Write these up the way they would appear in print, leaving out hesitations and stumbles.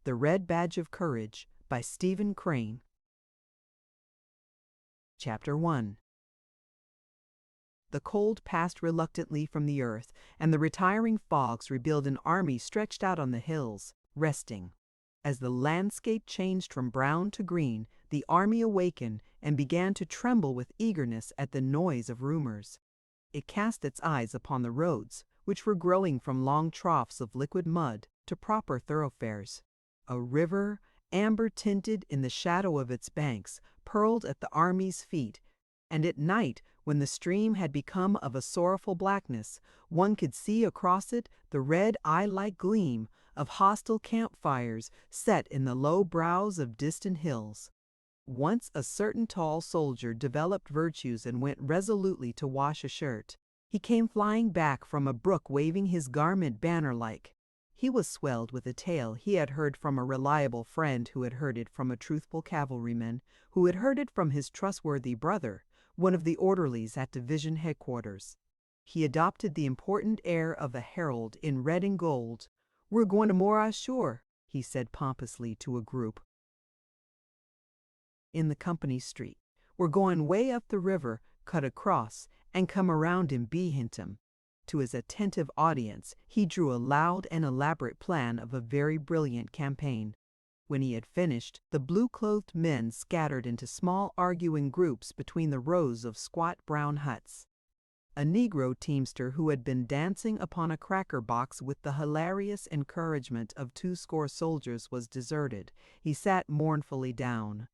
The Red Badge of Courage by Stephen Crane. Chapter 1. The cold passed reluctantly from the earth, and the retiring fogs revealed an army stretched out on the hills, resting. As the landscape changed from brown to green, the army awakened and began to tremble with eagerness at the noise of rumors. It cast its eyes upon the roads, which were growing from long troughs of liquid mud to proper thoroughfares. A river, amber-tinted in the shadow of its banks, purled at the army's feet, and at night, when the stream had become of a sorrowful blackness, one could see across it the red eye-like gleam of hostile campfires set in the low brows of distant hills. Once a certain tall soldier developed virtues and went resolutely to wash a shirt. He came flying back from a brook waving his garment banner-like. He was swelled with a tale he had heard from a reliable friend who had heard it from a truthful cavalryman, who had heard it from his trustworthy brother, one of the orderlies at division headquarters. He adopted the important air of a herald in red and gold. "We're going to Morat Shore," he said pompously to a group in the company street. "We're going way up the river, cut across, and come around in Behinton." To his attentive audience, he drew a loud and elaborate plan of a very brilliant campaign. When he had finished, the blue-clothed men scattered into small arguing groups between the rows of squat brown huts. A Negro teamster who had been dancing upon a cracker box with the hilarious encouragement of 20 soldiers was deserted. He sat mournfully down.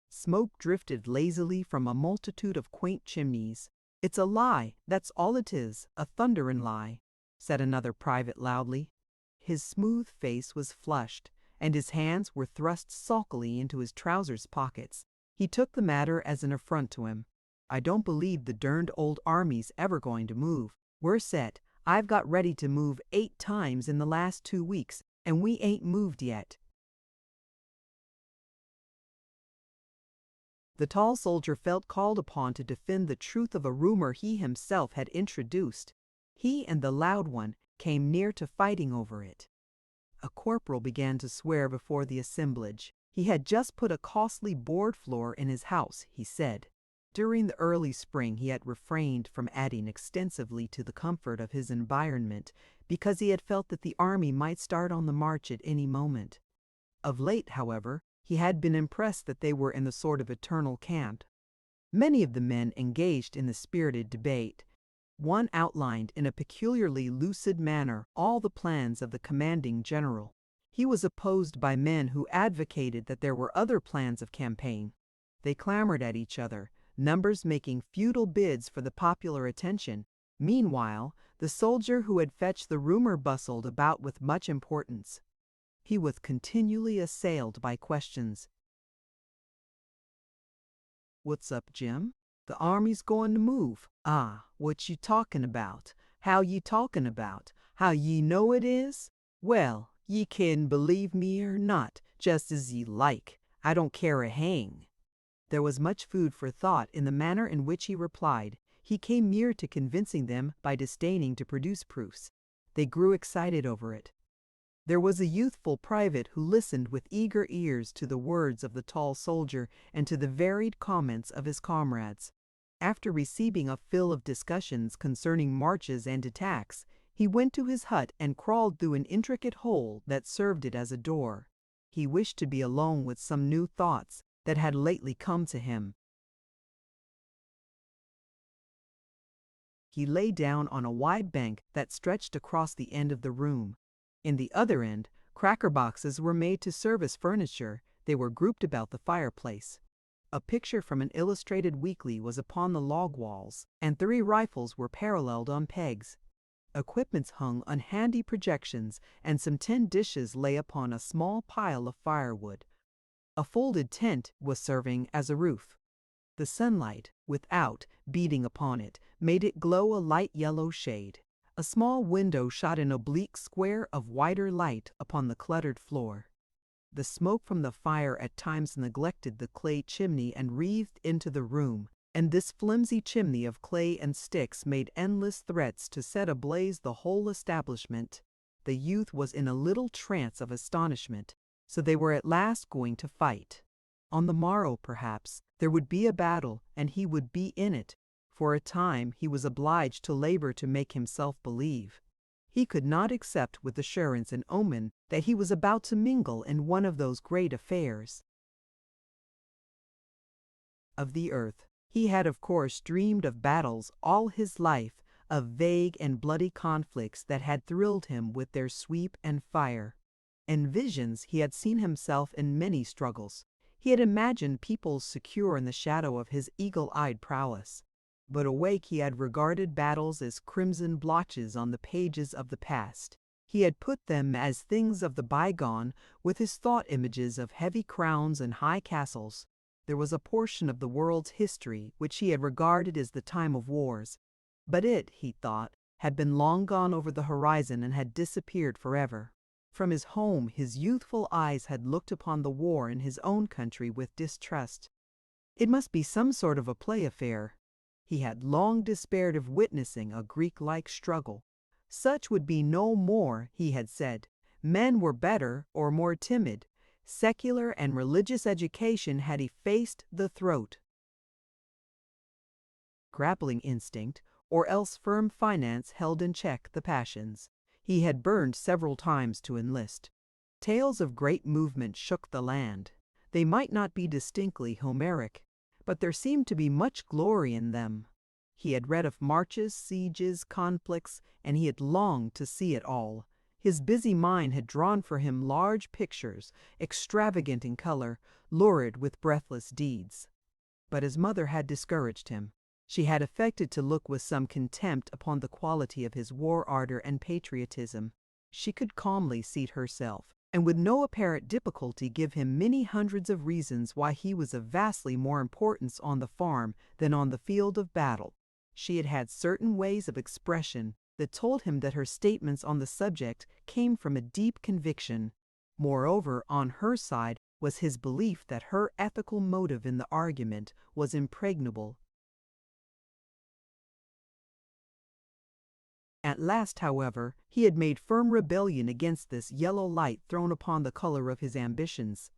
Smoke drifted lazily from a multitude of quaint chimneys. "It's a lie, that's all it is, a thunderin' lie," said another private loudly. His smooth face was flushed, and his hands were thrust sulkily into his trousers pockets. He took the matter as an affront to him. "I don't believe the derned old army's ever going to move. We're set. I've got ready to move 8 times in the last 2 weeks, and we ain't moved yet." The tall soldier felt called upon to defend the truth of a rumor he himself had introduced. He and the loud one came near to fighting over it. A corporal began to swear before the assemblage. He had just put a costly board floor in his house, he said. During the early spring he had refrained from adding extensively to the comfort of his environment because he had felt that the army might start on the march at any moment. Of late, however, he had been impressed that they were in the sort of eternal camp. Many of the men engaged in the spirited debate. One outlined in a peculiarly lucid manner all the plans of the commanding general. He was opposed by men who advocated that there were other plans of campaign. They clamored at each other, numbers making futile bids for the popular attention. Meanwhile, the soldier who had fetched the rumor bustled about with much importance. He was continually assailed by questions. "What's up, Jim? The army's going to move. Ah, what you talking about? How ye talking about? How ye know it is? Well, ye can believe me or not, just as ye like. I don't care a hang." There was much food for thought in the manner in which he replied. He came near to convincing them by disdaining to produce proofs. They grew excited over it. There was a youthful private who listened with eager ears to the words of the tall soldier and to the varied comments of his comrades. After receiving a fill of discussions concerning marches and attacks, he went to his hut and crawled through an intricate hole that served it as a door. He wished to be alone with some new thoughts that had lately come to him. He lay down on a wide bank that stretched across the end of the room. In the other end, cracker boxes were made to serve as furniture. They were grouped about the fireplace. A picture from an illustrated weekly was upon the log walls, and 3 rifles were paralleled on pegs. Equipments hung on handy projections, and some tin dishes lay upon a small pile of firewood. A folded tent was serving as a roof. The sunlight, without, beating upon it, made it glow a light yellow shade. A small window shot an oblique square of whiter light upon the cluttered floor. The smoke from the fire at times neglected the clay chimney and wreathed into the room, and this flimsy chimney of clay and sticks made endless threats to set ablaze the whole establishment. The youth was in a little trance of astonishment. So they were at last going to fight. On the morrow, perhaps, there would be a battle, and he would be in it. For a time he was obliged to labor to make himself believe. He could not accept with assurance an omen that he was about to mingle in one of those great affairs of the earth. He had of course dreamed of battles all his life, of vague and bloody conflicts that had thrilled him with their sweep and fire. In visions he had seen himself in many struggles. He had imagined peoples secure in the shadow of his eagle-eyed prowess. But awake he had regarded battles as crimson blotches on the pages of the past. He had put them as things of the bygone, with his thought images of heavy crowns and high castles. There was a portion of the world's history which he had regarded as the time of wars, but it, he thought, had been long gone over the horizon and had disappeared forever. From his home his youthful eyes had looked upon the war in his own country with distrust. It must be some sort of a play affair. He had long despaired of witnessing a Greek-like struggle. Such would be no more, he had said. Men were better or more timid. Secular and religious education had effaced the throat. Grappling instinct, or else firm finance held in check the passions. He had burned several times to enlist. Tales of great movement shook the land. They might not be distinctly Homeric, but there seemed to be much glory in them. He had read of marches, sieges, conflicts, and he had longed to see it all. His busy mind had drawn for him large pictures, extravagant in color, lurid with breathless deeds. But his mother had discouraged him. She had affected to look with some contempt upon the quality of his war ardor and patriotism. She could calmly seat herself, and with no apparent difficulty give him many hundreds of reasons why he was of vastly more importance on the farm than on the field of battle. She had had certain ways of expression that told him that her statements on the subject came from a deep conviction. Moreover, on her side was his belief that her ethical motive in the argument was impregnable. At last, however, he had made firm rebellion against this yellow light thrown upon the color of his ambitions.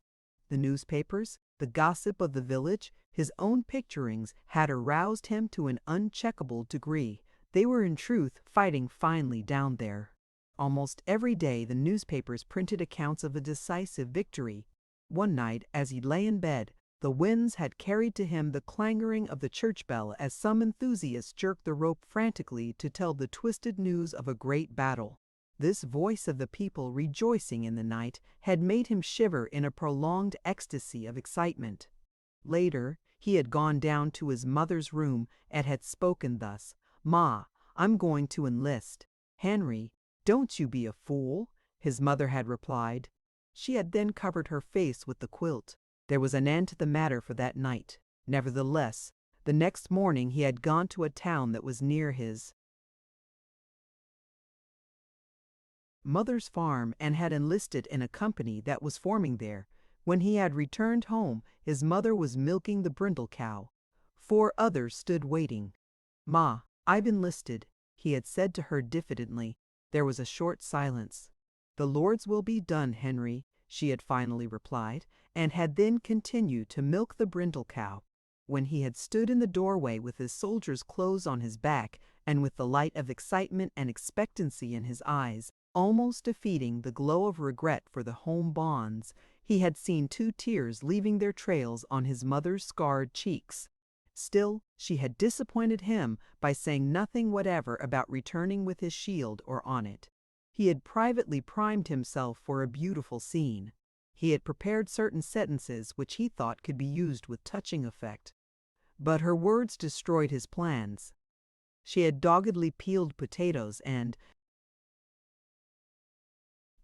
The newspapers, the gossip of the village, his own picturings had aroused him to an uncheckable degree. They were in truth fighting finely down there. Almost every day the newspapers printed accounts of a decisive victory. One night, as he lay in bed, the winds had carried to him the clangoring of the church bell as some enthusiast jerked the rope frantically to tell the twisted news of a great battle. This voice of the people rejoicing in the night had made him shiver in a prolonged ecstasy of excitement. Later, he had gone down to his mother's room and had spoken thus: "Ma, I'm going to enlist." "Henry, don't you be a fool," his mother had replied. She had then covered her face with the quilt. There was an end to the matter for that night. Nevertheless, the next morning he had gone to a town that was near his mother's farm and had enlisted in a company that was forming there. When he had returned home, his mother was milking the brindle cow. 4 others stood waiting. "Ma, I've enlisted," he had said to her diffidently. There was a short silence. "The Lord's will be done, Henry," she had finally replied, and had then continued to milk the brindle cow. When he had stood in the doorway with his soldier's clothes on his back and with the light of excitement and expectancy in his eyes, almost defeating the glow of regret for the home bonds, he had seen 2 tears leaving their trails on his mother's scarred cheeks. Still, she had disappointed him by saying nothing whatever about returning with his shield or on it. He had privately primed himself for a beautiful scene. He had prepared certain sentences which he thought could be used with touching effect. But her words destroyed his plans. She had doggedly peeled potatoes and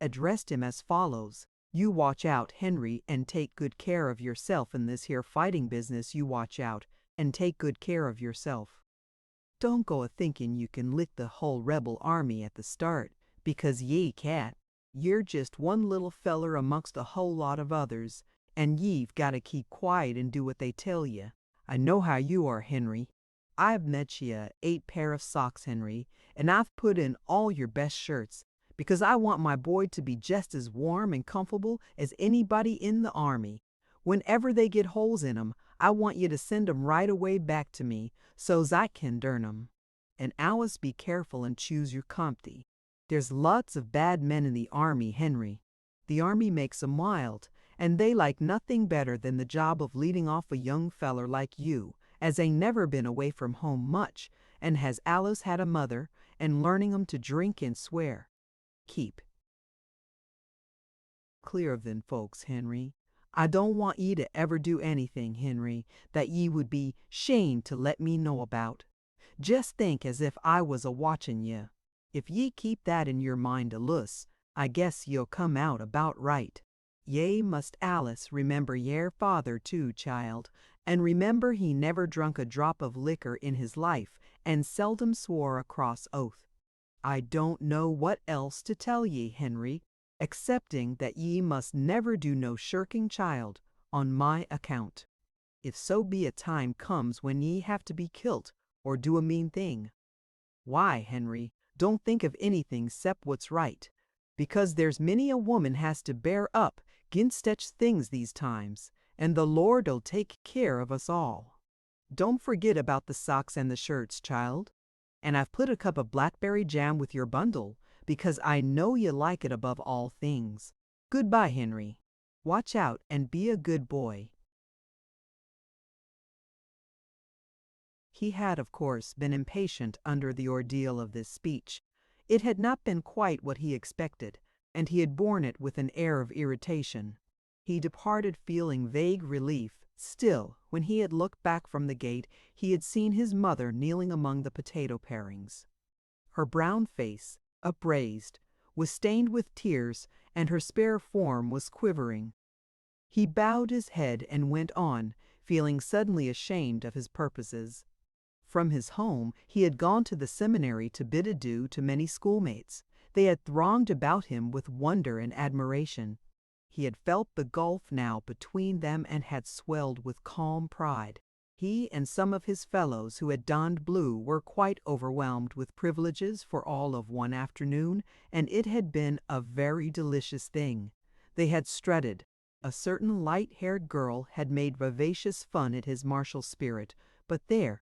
addressed him as follows: "You watch out, Henry, and take good care of yourself in this here fighting business. You watch out, and take good care of yourself. Don't go a-thinking you can lick the whole rebel army at the start, because ye can't. You're just one little feller amongst a whole lot of others, and ye've got to keep quiet and do what they tell ye. I know how you are, Henry. I've met ye 8 pair of socks, Henry, and I've put in all your best shirts, because I want my boy to be just as warm and comfortable as anybody in the army. Whenever they get holes in 'em, I want you to send 'em right away back to me, so's I can dern 'em. And always be careful and choose your company. There's lots of bad men in the army, Henry. The army makes 'em wild, and they like nothing better than the job of leading off a young feller like you, as ain't never been away from home much, and has allus had a mother, and learning 'em to drink and swear. Keep clear of them folks, Henry. I don't want ye to ever do anything, Henry, that ye would be 'shamed to let me know about. Just think as if I was a watchin' ye. If ye keep that in your mind allus, I guess ye'll come out about right. Ye must Alice remember yer father too, child, and remember he never drunk a drop of liquor in his life, and seldom swore a cross oath. I don't know what else to tell ye, Henry, excepting that ye must never do no shirking, child, on my account. If so be a time comes when ye have to be kilt or do a mean thing, why, Henry, don't think of anything 'cept what's right, because there's many a woman has to bear up 'ginst such things these times, and the Lord'll take care of us all. Don't forget about the socks and the shirts, child. And I've put a cup of blackberry jam with your bundle, because I know you like it above all things. Goodbye, Henry. Watch out and be a good boy. He had, of course, been impatient under the ordeal of this speech. It had not been quite what he expected, and he had borne it with an air of irritation. He departed feeling vague relief. Still, when he had looked back from the gate, he had seen his mother kneeling among the potato parings. Her brown face, upraised, was stained with tears, and her spare form was quivering. He bowed his head and went on, feeling suddenly ashamed of his purposes. From his home, he had gone to the seminary to bid adieu to many schoolmates. They had thronged about him with wonder and admiration. He had felt the gulf now between them and had swelled with calm pride. He and some of his fellows who had donned blue were quite overwhelmed with privileges for all of one afternoon, and it had been a very delicious thing. They had strutted. A certain light-haired girl had made vivacious fun at his martial spirit, but there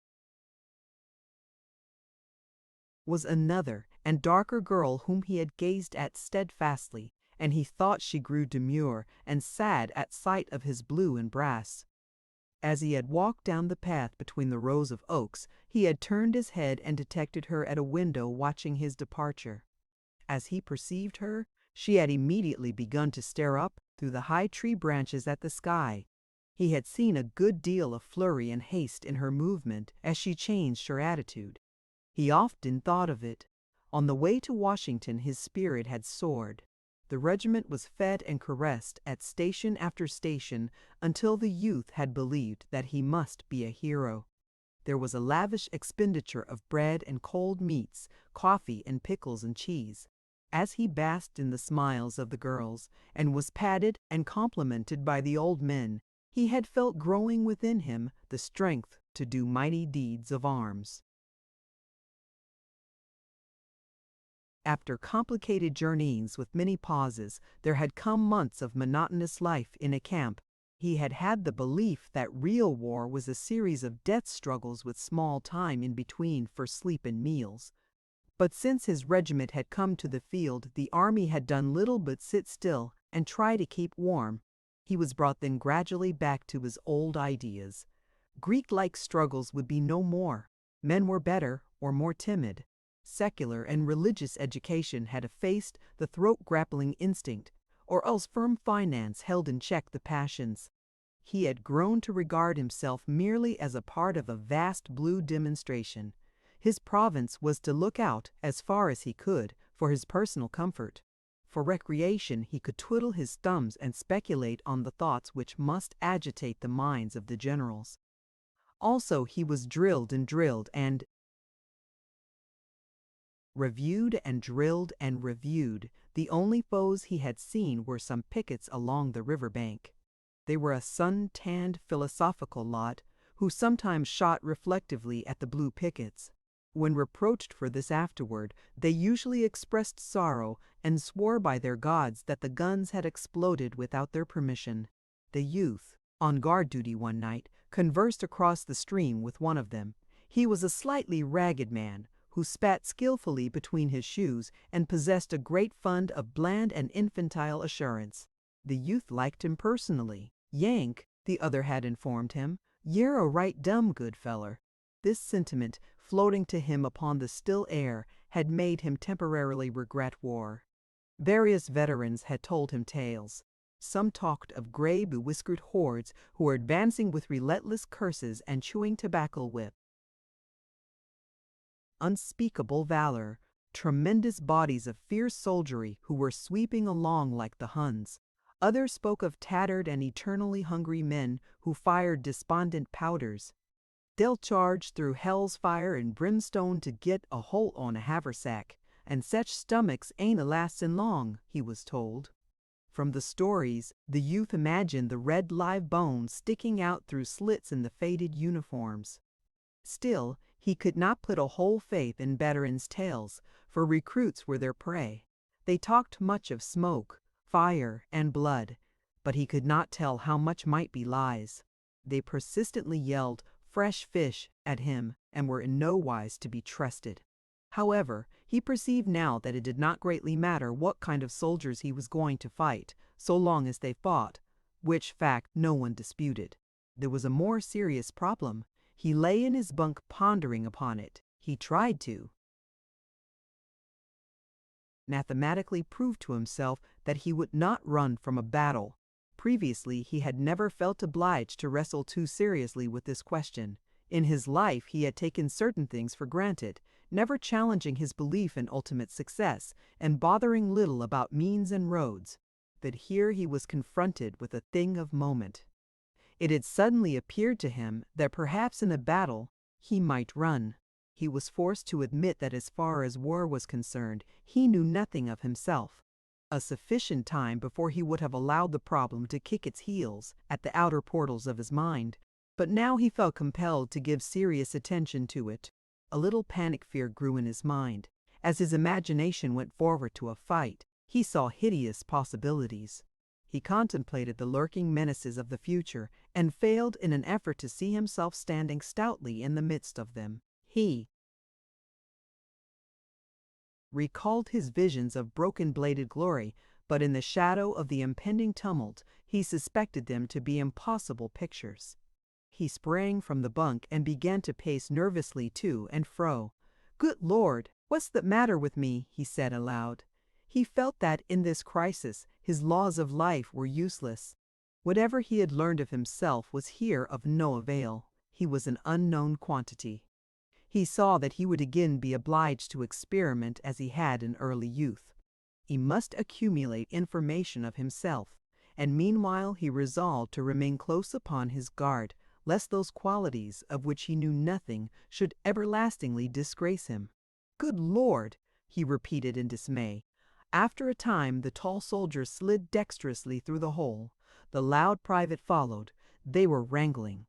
was another and darker girl whom he had gazed at steadfastly, and he thought she grew demure and sad at sight of his blue and brass. As he had walked down the path between the rows of oaks, he had turned his head and detected her at a window watching his departure. As he perceived her, she had immediately begun to stare up through the high tree branches at the sky. He had seen a good deal of flurry and haste in her movement as she changed her attitude. He often thought of it. On the way to Washington his spirit had soared. The regiment was fed and caressed at station after station until the youth had believed that he must be a hero. There was a lavish expenditure of bread and cold meats, coffee and pickles and cheese. As he basked in the smiles of the girls and was patted and complimented by the old men, he had felt growing within him the strength to do mighty deeds of arms. After complicated journeyings with many pauses, there had come months of monotonous life in a camp. He had had the belief that real war was a series of death struggles with small time in between for sleep and meals. But since his regiment had come to the field, the army had done little but sit still and try to keep warm. He was brought then gradually back to his old ideas. Greek-like struggles would be no more. Men were better or more timid. Secular and religious education had effaced the throat-grappling instinct, or else firm finance held in check the passions. He had grown to regard himself merely as a part of a vast blue demonstration. His province was to look out, as far as he could, for his personal comfort. For recreation he could twiddle his thumbs and speculate on the thoughts which must agitate the minds of the generals. Also he was drilled and reviewed and drilled and reviewed. The only foes he had seen were some pickets along the river bank. They were a sun-tanned philosophical lot who sometimes shot reflectively at the blue pickets. When reproached for this afterward, they usually expressed sorrow and swore by their gods that the guns had exploded without their permission. The youth, on guard duty one night, conversed across the stream with one of them. He was a slightly ragged man who spat skillfully between his shoes and possessed a great fund of bland and infantile assurance. The youth liked him personally. "Yank," the other had informed him, "ye're a right dumb good feller." This sentiment, floating to him upon the still air, had made him temporarily regret war. Various veterans had told him tales. Some talked of gray bewhiskered hordes who were advancing with relentless curses and chewing tobacco whip. Unspeakable valor, tremendous bodies of fierce soldiery who were sweeping along like the Huns. Others spoke of tattered and eternally hungry men who fired despondent powders. "They'll charge through hell's fire and brimstone to get a holt on a haversack, and sech stomachs ain't a-lastin' long," he was told. From the stories, the youth imagined the red live bones sticking out through slits in the faded uniforms. Still, he could not put a whole faith in veterans' tales, for recruits were their prey. They talked much of smoke, fire, and blood, but he could not tell how much might be lies. They persistently yelled "fresh fish" at him and were in no wise to be trusted. However, he perceived now that it did not greatly matter what kind of soldiers he was going to fight, so long as they fought, which fact no one disputed. There was a more serious problem. He lay in his bunk pondering upon it. He tried to mathematically prove to himself that he would not run from a battle. Previously, he had never felt obliged to wrestle too seriously with this question. In his life, he had taken certain things for granted, never challenging his belief in ultimate success, and bothering little about means and roads. But here he was confronted with a thing of moment. It had suddenly appeared to him that perhaps in a battle he might run. He was forced to admit that as far as war was concerned, he knew nothing of himself. A sufficient time before he would have allowed the problem to kick its heels at the outer portals of his mind, but now he felt compelled to give serious attention to it. A little panic fear grew in his mind. As his imagination went forward to a fight, he saw hideous possibilities. He contemplated the lurking menaces of the future and failed in an effort to see himself standing stoutly in the midst of them. He recalled his visions of broken-bladed glory, but in the shadow of the impending tumult, he suspected them to be impossible pictures. He sprang from the bunk and began to pace nervously to and fro. "Good Lord, what's the matter with me?" he said aloud. He felt that in this crisis his laws of life were useless. Whatever he had learned of himself was here of no avail. He was an unknown quantity. He saw that he would again be obliged to experiment as he had in early youth. He must accumulate information of himself, and meanwhile he resolved to remain close upon his guard, lest those qualities of which he knew nothing should everlastingly disgrace him. "Good Lord!" he repeated in dismay. After a time the tall soldier slid dexterously through the hole. The loud private followed. They were wrangling.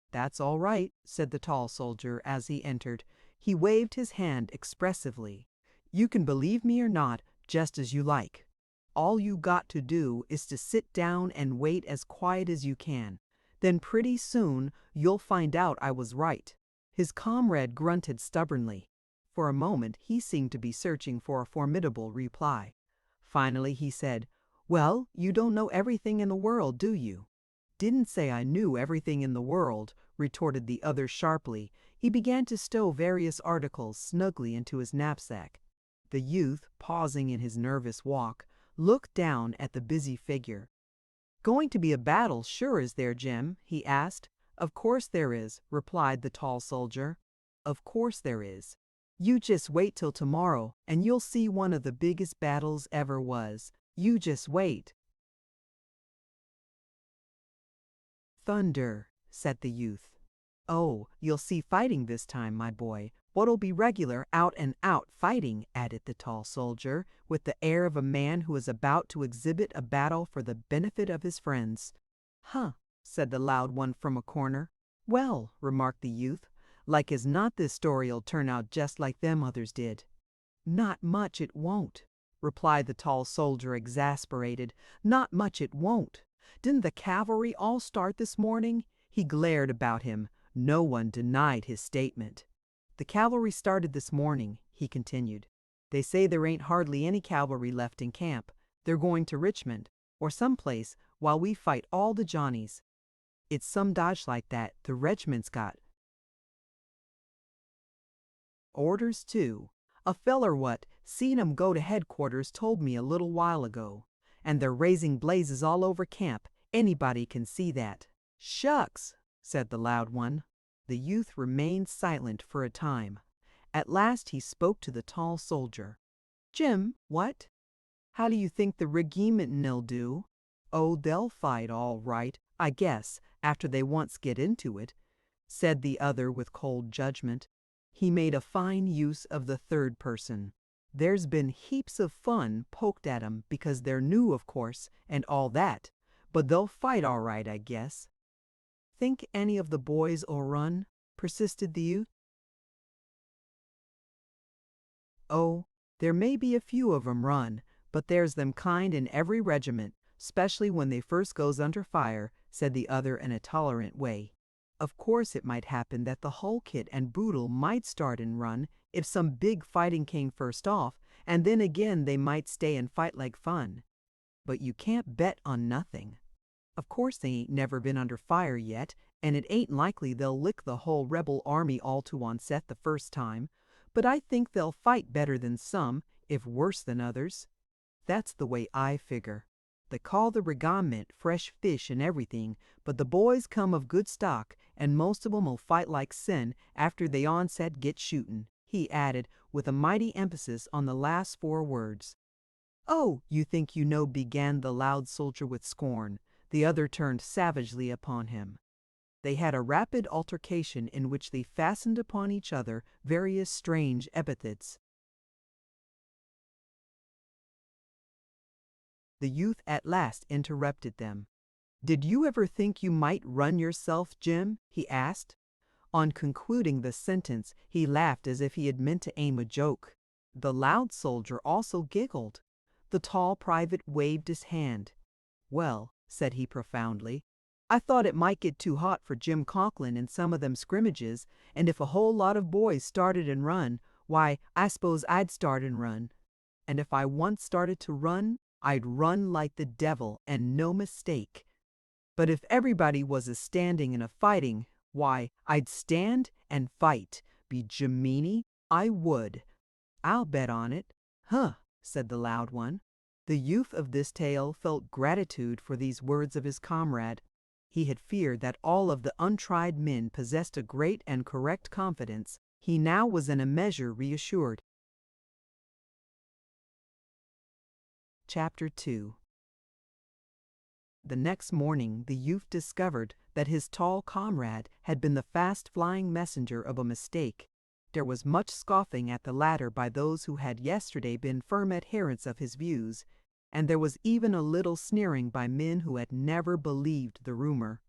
"That's all right," said the tall soldier as he entered. He waved his hand expressively. "You can believe me or not, just as you like. All you got to do is to sit down and wait as quiet as you can. Then pretty soon you'll find out I was right." His comrade grunted stubbornly. For a moment he seemed to be searching for a formidable reply. Finally he said, "Well, you don't know everything in the world, do you?" "Didn't say I knew everything in the world," retorted the other sharply. He began to stow various articles snugly into his knapsack. The youth, pausing in his nervous walk, looked down at the busy figure. "Going to be a battle, sure is there, Jim?" he asked. "Of course there is," replied the tall soldier. "Of course there is. You just wait till tomorrow, and you'll see one of the biggest battles ever was. You just wait." "Thunder," said the youth. "Oh, you'll see fighting this time, my boy. What'll be regular out-and-out fighting," added the tall soldier, with the air of a man who is about to exhibit a battle for the benefit of his friends. "Huh," said the loud one from a corner. "Well," remarked the youth, "like as not this story'll turn out just like them others did." "Not much it won't," replied the tall soldier, exasperated. "Not much it won't. Didn't the cavalry all start this morning?" He glared about him. No one denied his statement. "The cavalry started this morning," he continued. "They say there ain't hardly any cavalry left in camp. They're going to Richmond, or some place, while we fight all the Johnnies. It's some dodge like that the regiment's got orders to. A feller what seen 'em go to headquarters told me a little while ago. And they're raising blazes all over camp. Anybody can see that." "Shucks," said the loud one. The youth remained silent for a time. At last he spoke to the tall soldier. "Jim, what? How do you think the regiment'll do?" "Oh, they'll fight all right, I guess, after they once get into it," said the other with cold judgment. He made a fine use of the third person. "There's been heaps of fun poked at 'em because they're new, of course, and all that, but they'll fight all right, I guess." "Think any of the boys'll run?" persisted the youth. "Oh, there may be a few of 'em run, but there's them kind in every regiment, 'specially when they first goes under fire," said the other in a tolerant way. "Of course it might happen that the whole kit and boodle might start and run if some big fighting came first off, and then again they might stay and fight like fun. But you can't bet on nothing. Of course they ain't never been under fire yet, and it ain't likely they'll lick the whole rebel army all to onset the first time, but I think they'll fight better than some, if worse than others. That's the way I figure. They call the regiment fresh fish and everything, but the boys come of good stock, and most of 'em'll fight like sin after the onset get shootin'," he added, with a mighty emphasis on the last four words. "Oh, you think you know," began the loud soldier with scorn. The other turned savagely upon him. They had a rapid altercation in which they fastened upon each other various strange epithets. The youth at last interrupted them. "Did you ever think you might run yourself, Jim?" he asked. On concluding the sentence, he laughed as if he had meant to aim a joke. The loud soldier also giggled. The tall private waved his hand. "Well," said he profoundly, "I thought it might get too hot for Jim Conklin in some of them scrimmages, and if a whole lot of boys started and run, why, I s'pose I'd start and run. And if I once started to run, I'd run like the devil, and no mistake. But if everybody was a standing and a fighting, why, I'd stand and fight, be Jemini, I would. I'll bet on it." "Huh," said the loud one. The youth of this tale felt gratitude for these words of his comrade. He had feared that all of the untried men possessed a great and correct confidence. He now was in a measure reassured. Chapter 2. The next morning the youth discovered that his tall comrade had been the fast-flying messenger of a mistake. There was much scoffing at the latter by those who had yesterday been firm adherents of his views, and there was even a little sneering by men who had never believed the rumor.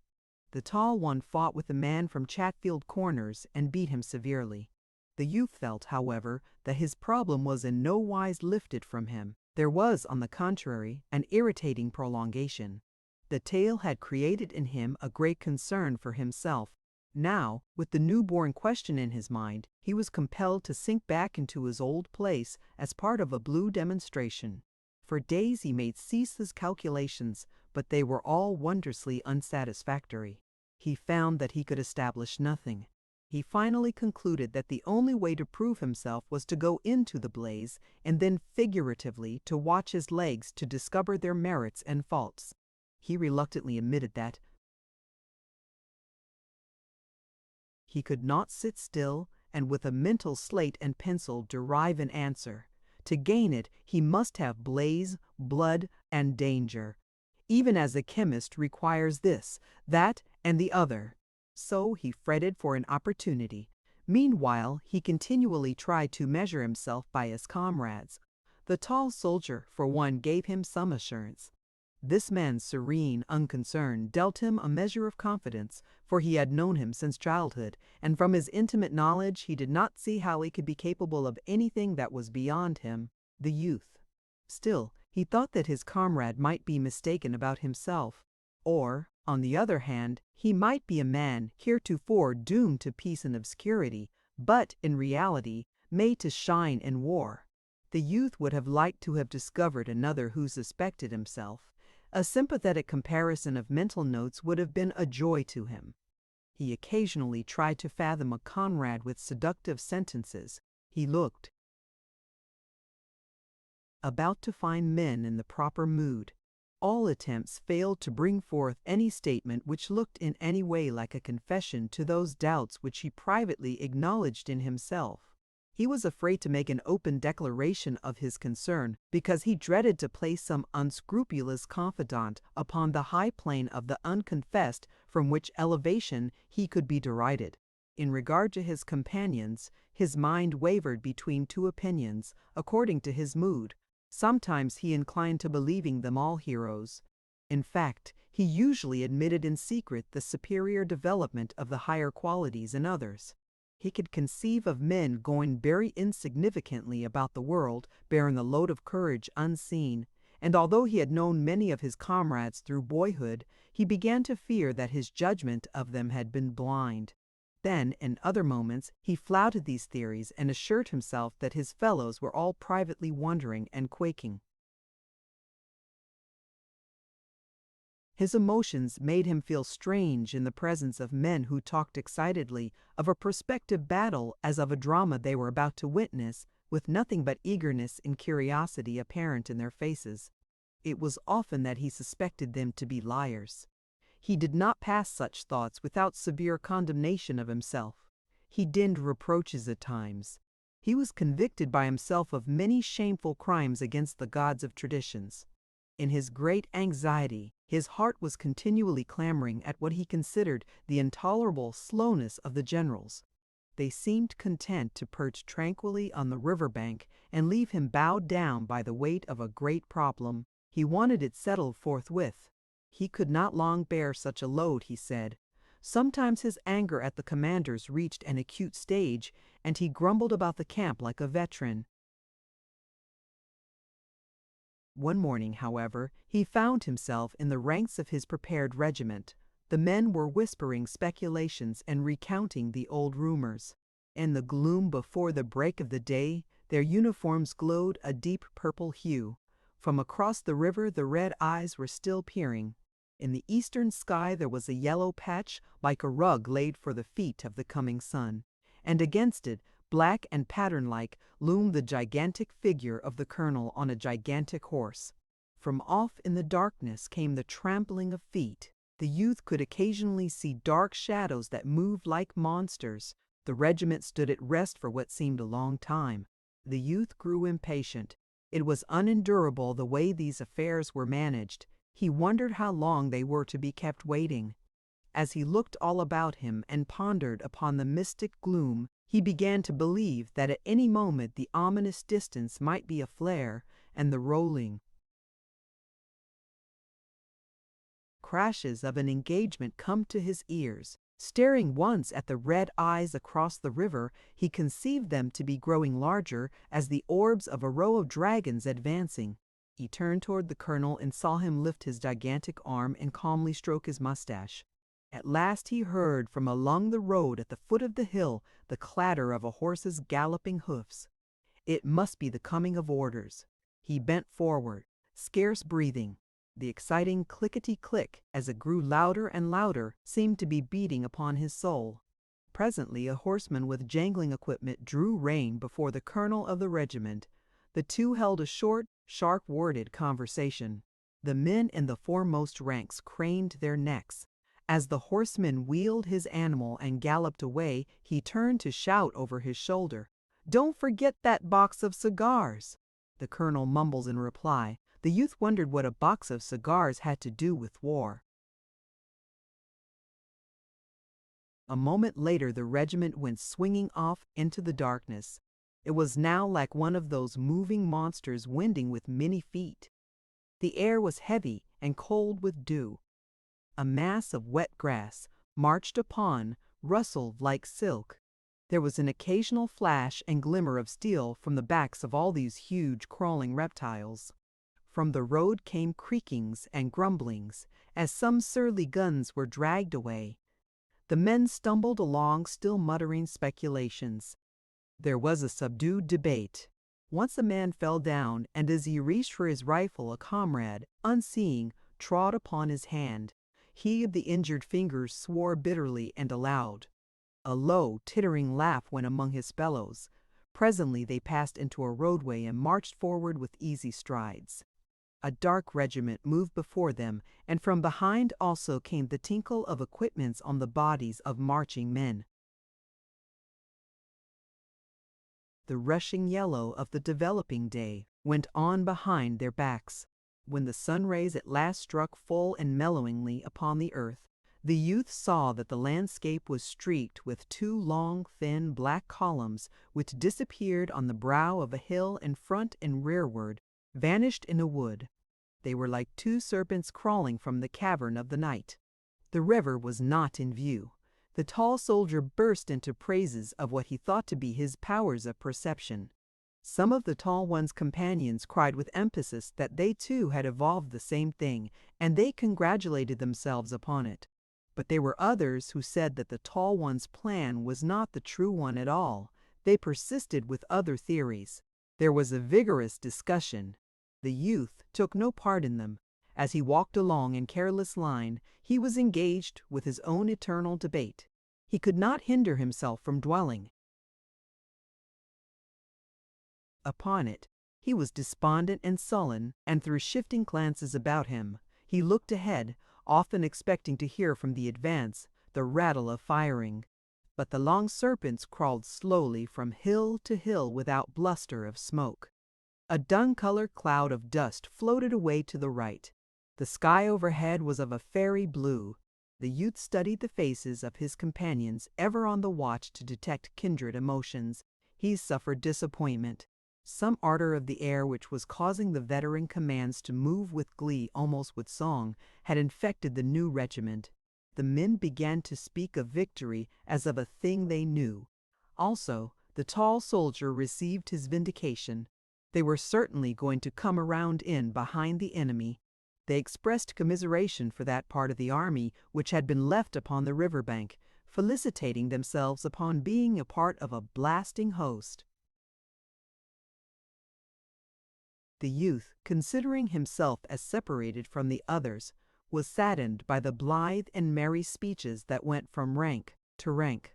The tall one fought with the man from Chatfield Corners and beat him severely. The youth felt, however, that his problem was in no wise lifted from him. There was, on the contrary, an irritating prolongation. The tale had created in him a great concern for himself. Now, with the newborn question in his mind, he was compelled to sink back into his old place as part of a blue demonstration. For days he made ceaseless calculations, but they were all wondrously unsatisfactory. He found that he could establish nothing. He finally concluded that the only way to prove himself was to go into the blaze and then figuratively to watch his legs to discover their merits and faults. He reluctantly admitted that he could not sit still and with a mental slate and pencil derive an answer. To gain it, he must have blaze, blood, and danger, even as a chemist requires this, that, and the other. So he fretted for an opportunity. Meanwhile, he continually tried to measure himself by his comrades. The tall soldier, for one, gave him some assurance. This man's serene unconcern dealt him a measure of confidence, for he had known him since childhood, and from his intimate knowledge he did not see how he could be capable of anything that was beyond him, the youth. Still, he thought that his comrade might be mistaken about himself, or, on the other hand, he might be a man heretofore doomed to peace and obscurity, but, in reality, made to shine in war. The youth would have liked to have discovered another who suspected himself. A sympathetic comparison of mental notes would have been a joy to him. He occasionally tried to fathom a comrade with seductive sentences. He looked about to find men in the proper mood. All attempts failed to bring forth any statement which looked in any way like a confession to those doubts which he privately acknowledged in himself. He was afraid to make an open declaration of his concern because he dreaded to place some unscrupulous confidant upon the high plane of the unconfessed, from which elevation he could be derided. In regard to his companions, his mind wavered between two opinions, according to his mood. Sometimes he inclined to believing them all heroes. In fact, he usually admitted in secret the superior development of the higher qualities in others. He could conceive of men going very insignificantly about the world, bearing the load of courage unseen, and although he had known many of his comrades through boyhood, he began to fear that his judgment of them had been blind. Then, in other moments, he flouted these theories and assured himself that his fellows were all privately wondering and quaking. His emotions made him feel strange in the presence of men who talked excitedly of a prospective battle as of a drama they were about to witness, with nothing but eagerness and curiosity apparent in their faces. It was often that he suspected them to be liars. He did not pass such thoughts without severe condemnation of himself. He dinned reproaches at times. He was convicted by himself of many shameful crimes against the gods of traditions. In his great anxiety, his heart was continually clamoring at what he considered the intolerable slowness of the generals. They seemed content to perch tranquilly on the river bank and leave him bowed down by the weight of a great problem. He wanted it settled forthwith. He could not long bear such a load, he said. Sometimes his anger at the commanders reached an acute stage, and he grumbled about the camp like a veteran. One morning, however, he found himself in the ranks of his prepared regiment. The men were whispering speculations and recounting the old rumors. In the gloom before the break of the day, their uniforms glowed a deep purple hue. From across the river the red eyes were still peering. In the eastern sky there was a yellow patch like a rug laid for the feet of the coming sun, and against it, black and pattern-like, loomed the gigantic figure of the colonel on a gigantic horse. From off in the darkness came the trampling of feet. The youth could occasionally see dark shadows that moved like monsters. The regiment stood at rest for what seemed a long time. The youth grew impatient. It was unendurable the way these affairs were managed. He wondered how long they were to be kept waiting. As he looked all about him and pondered upon the mystic gloom, he began to believe that at any moment the ominous distance might be aflare, and the rolling crashes of an engagement come to his ears. Staring once at the red eyes across the river, he conceived them to be growing larger as the orbs of a row of dragons advancing. He turned toward the colonel and saw him lift his gigantic arm and calmly stroke his mustache. At last he heard from along the road at the foot of the hill the clatter of a horse's galloping hoofs. It must be the coming of orders. He bent forward, scarce breathing. The exciting clickety-click, as it grew louder and louder, seemed to be beating upon his soul. Presently a horseman with jangling equipment drew rein before the colonel of the regiment. The two held a short, sharp-worded conversation. The men in the foremost ranks craned their necks. As the horseman wheeled his animal and galloped away, he turned to shout over his shoulder, "Don't forget that box of cigars!" The colonel mumbles in reply. The youth wondered what a box of cigars had to do with war. A moment later the regiment went swinging off into the darkness. It was now like one of those moving monsters wending with many feet. The air was heavy, and cold with dew. A mass of wet grass, marched upon, rustled like silk. There was an occasional flash and glimmer of steel from the backs of all these huge crawling reptiles. From the road came creakings and grumblings, as some surly guns were dragged away. The men stumbled along, still muttering speculations. There was a subdued debate. Once a man fell down, and as he reached for his rifle, a comrade, unseeing, trod upon his hand. He of the injured fingers swore bitterly and aloud. A low, tittering laugh went among his fellows. Presently they passed into a roadway and marched forward with easy strides. A dark regiment moved before them, and from behind also came the tinkle of equipments on the bodies of marching men. The rushing yellow of the developing day went on behind their backs. When the sun rays at last struck full and mellowingly upon the earth, the youth saw that the landscape was streaked with two long, thin, black columns which disappeared on the brow of a hill in front and rearward, vanished in a wood. They were like two serpents crawling from the cavern of the night. The river was not in view. The tall soldier burst into praises of what he thought to be his powers of perception. Some of the tall one's companions cried with emphasis that they too had evolved the same thing, and they congratulated themselves upon it. But there were others who said that the tall one's plan was not the true one at all. They persisted with other theories. There was a vigorous discussion. The youth took no part in them. As he walked along in careless line, he was engaged with his own eternal debate. He could not hinder himself from dwelling upon it. He was despondent and sullen, and through shifting glances about him, he looked ahead, often expecting to hear from the advance the rattle of firing. But the long serpents crawled slowly from hill to hill without bluster of smoke. A dun-colored cloud of dust floated away to the right. The sky overhead was of a fairy blue. The youth studied the faces of his companions, ever on the watch to detect kindred emotions. He suffered disappointment. Some ardor of the air which was causing the veteran commands to move with glee, almost with song, had infected the new regiment. The men began to speak of victory as of a thing they knew. Also, the tall soldier received his vindication. They were certainly going to come around in behind the enemy. They expressed commiseration for that part of the army which had been left upon the river bank, felicitating themselves upon being a part of a blasting host. The youth, considering himself as separated from the others, was saddened by the blithe and merry speeches that went from rank to rank.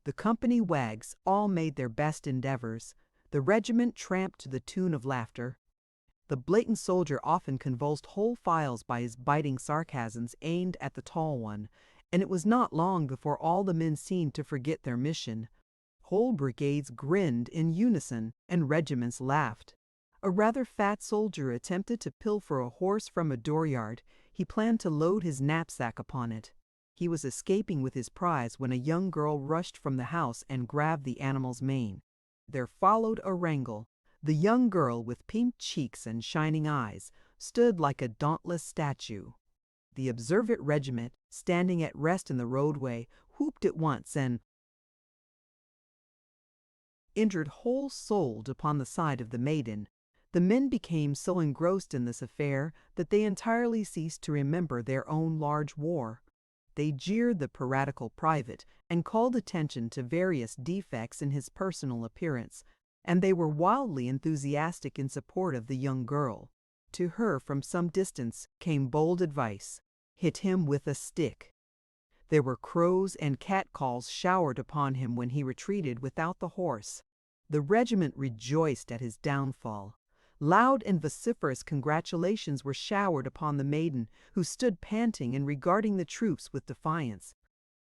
The company wags all made their best endeavors. The regiment tramped to the tune of laughter. The blatant soldier often convulsed whole files by his biting sarcasms aimed at the tall one, and it was not long before all the men seemed to forget their mission. Whole brigades grinned in unison, and regiments laughed. A rather fat soldier attempted to pilfer a horse from a dooryard. He planned to load his knapsack upon it. He was escaping with his prize when a young girl rushed from the house and grabbed the animal's mane. There followed a wrangle. The young girl, with pink cheeks and shining eyes, stood like a dauntless statue. The observant regiment, standing at rest in the roadway, whooped at once and entered whole-souled upon the side of the maiden. The men became so engrossed in this affair that they entirely ceased to remember their own large war. They jeered the piratical private and called attention to various defects in his personal appearance, and they were wildly enthusiastic in support of the young girl. To her from some distance came bold advice: hit him with a stick. There were crows and catcalls showered upon him when he retreated without the horse. The regiment rejoiced at his downfall. Loud and vociferous congratulations were showered upon the maiden, who stood panting and regarding the troops with defiance.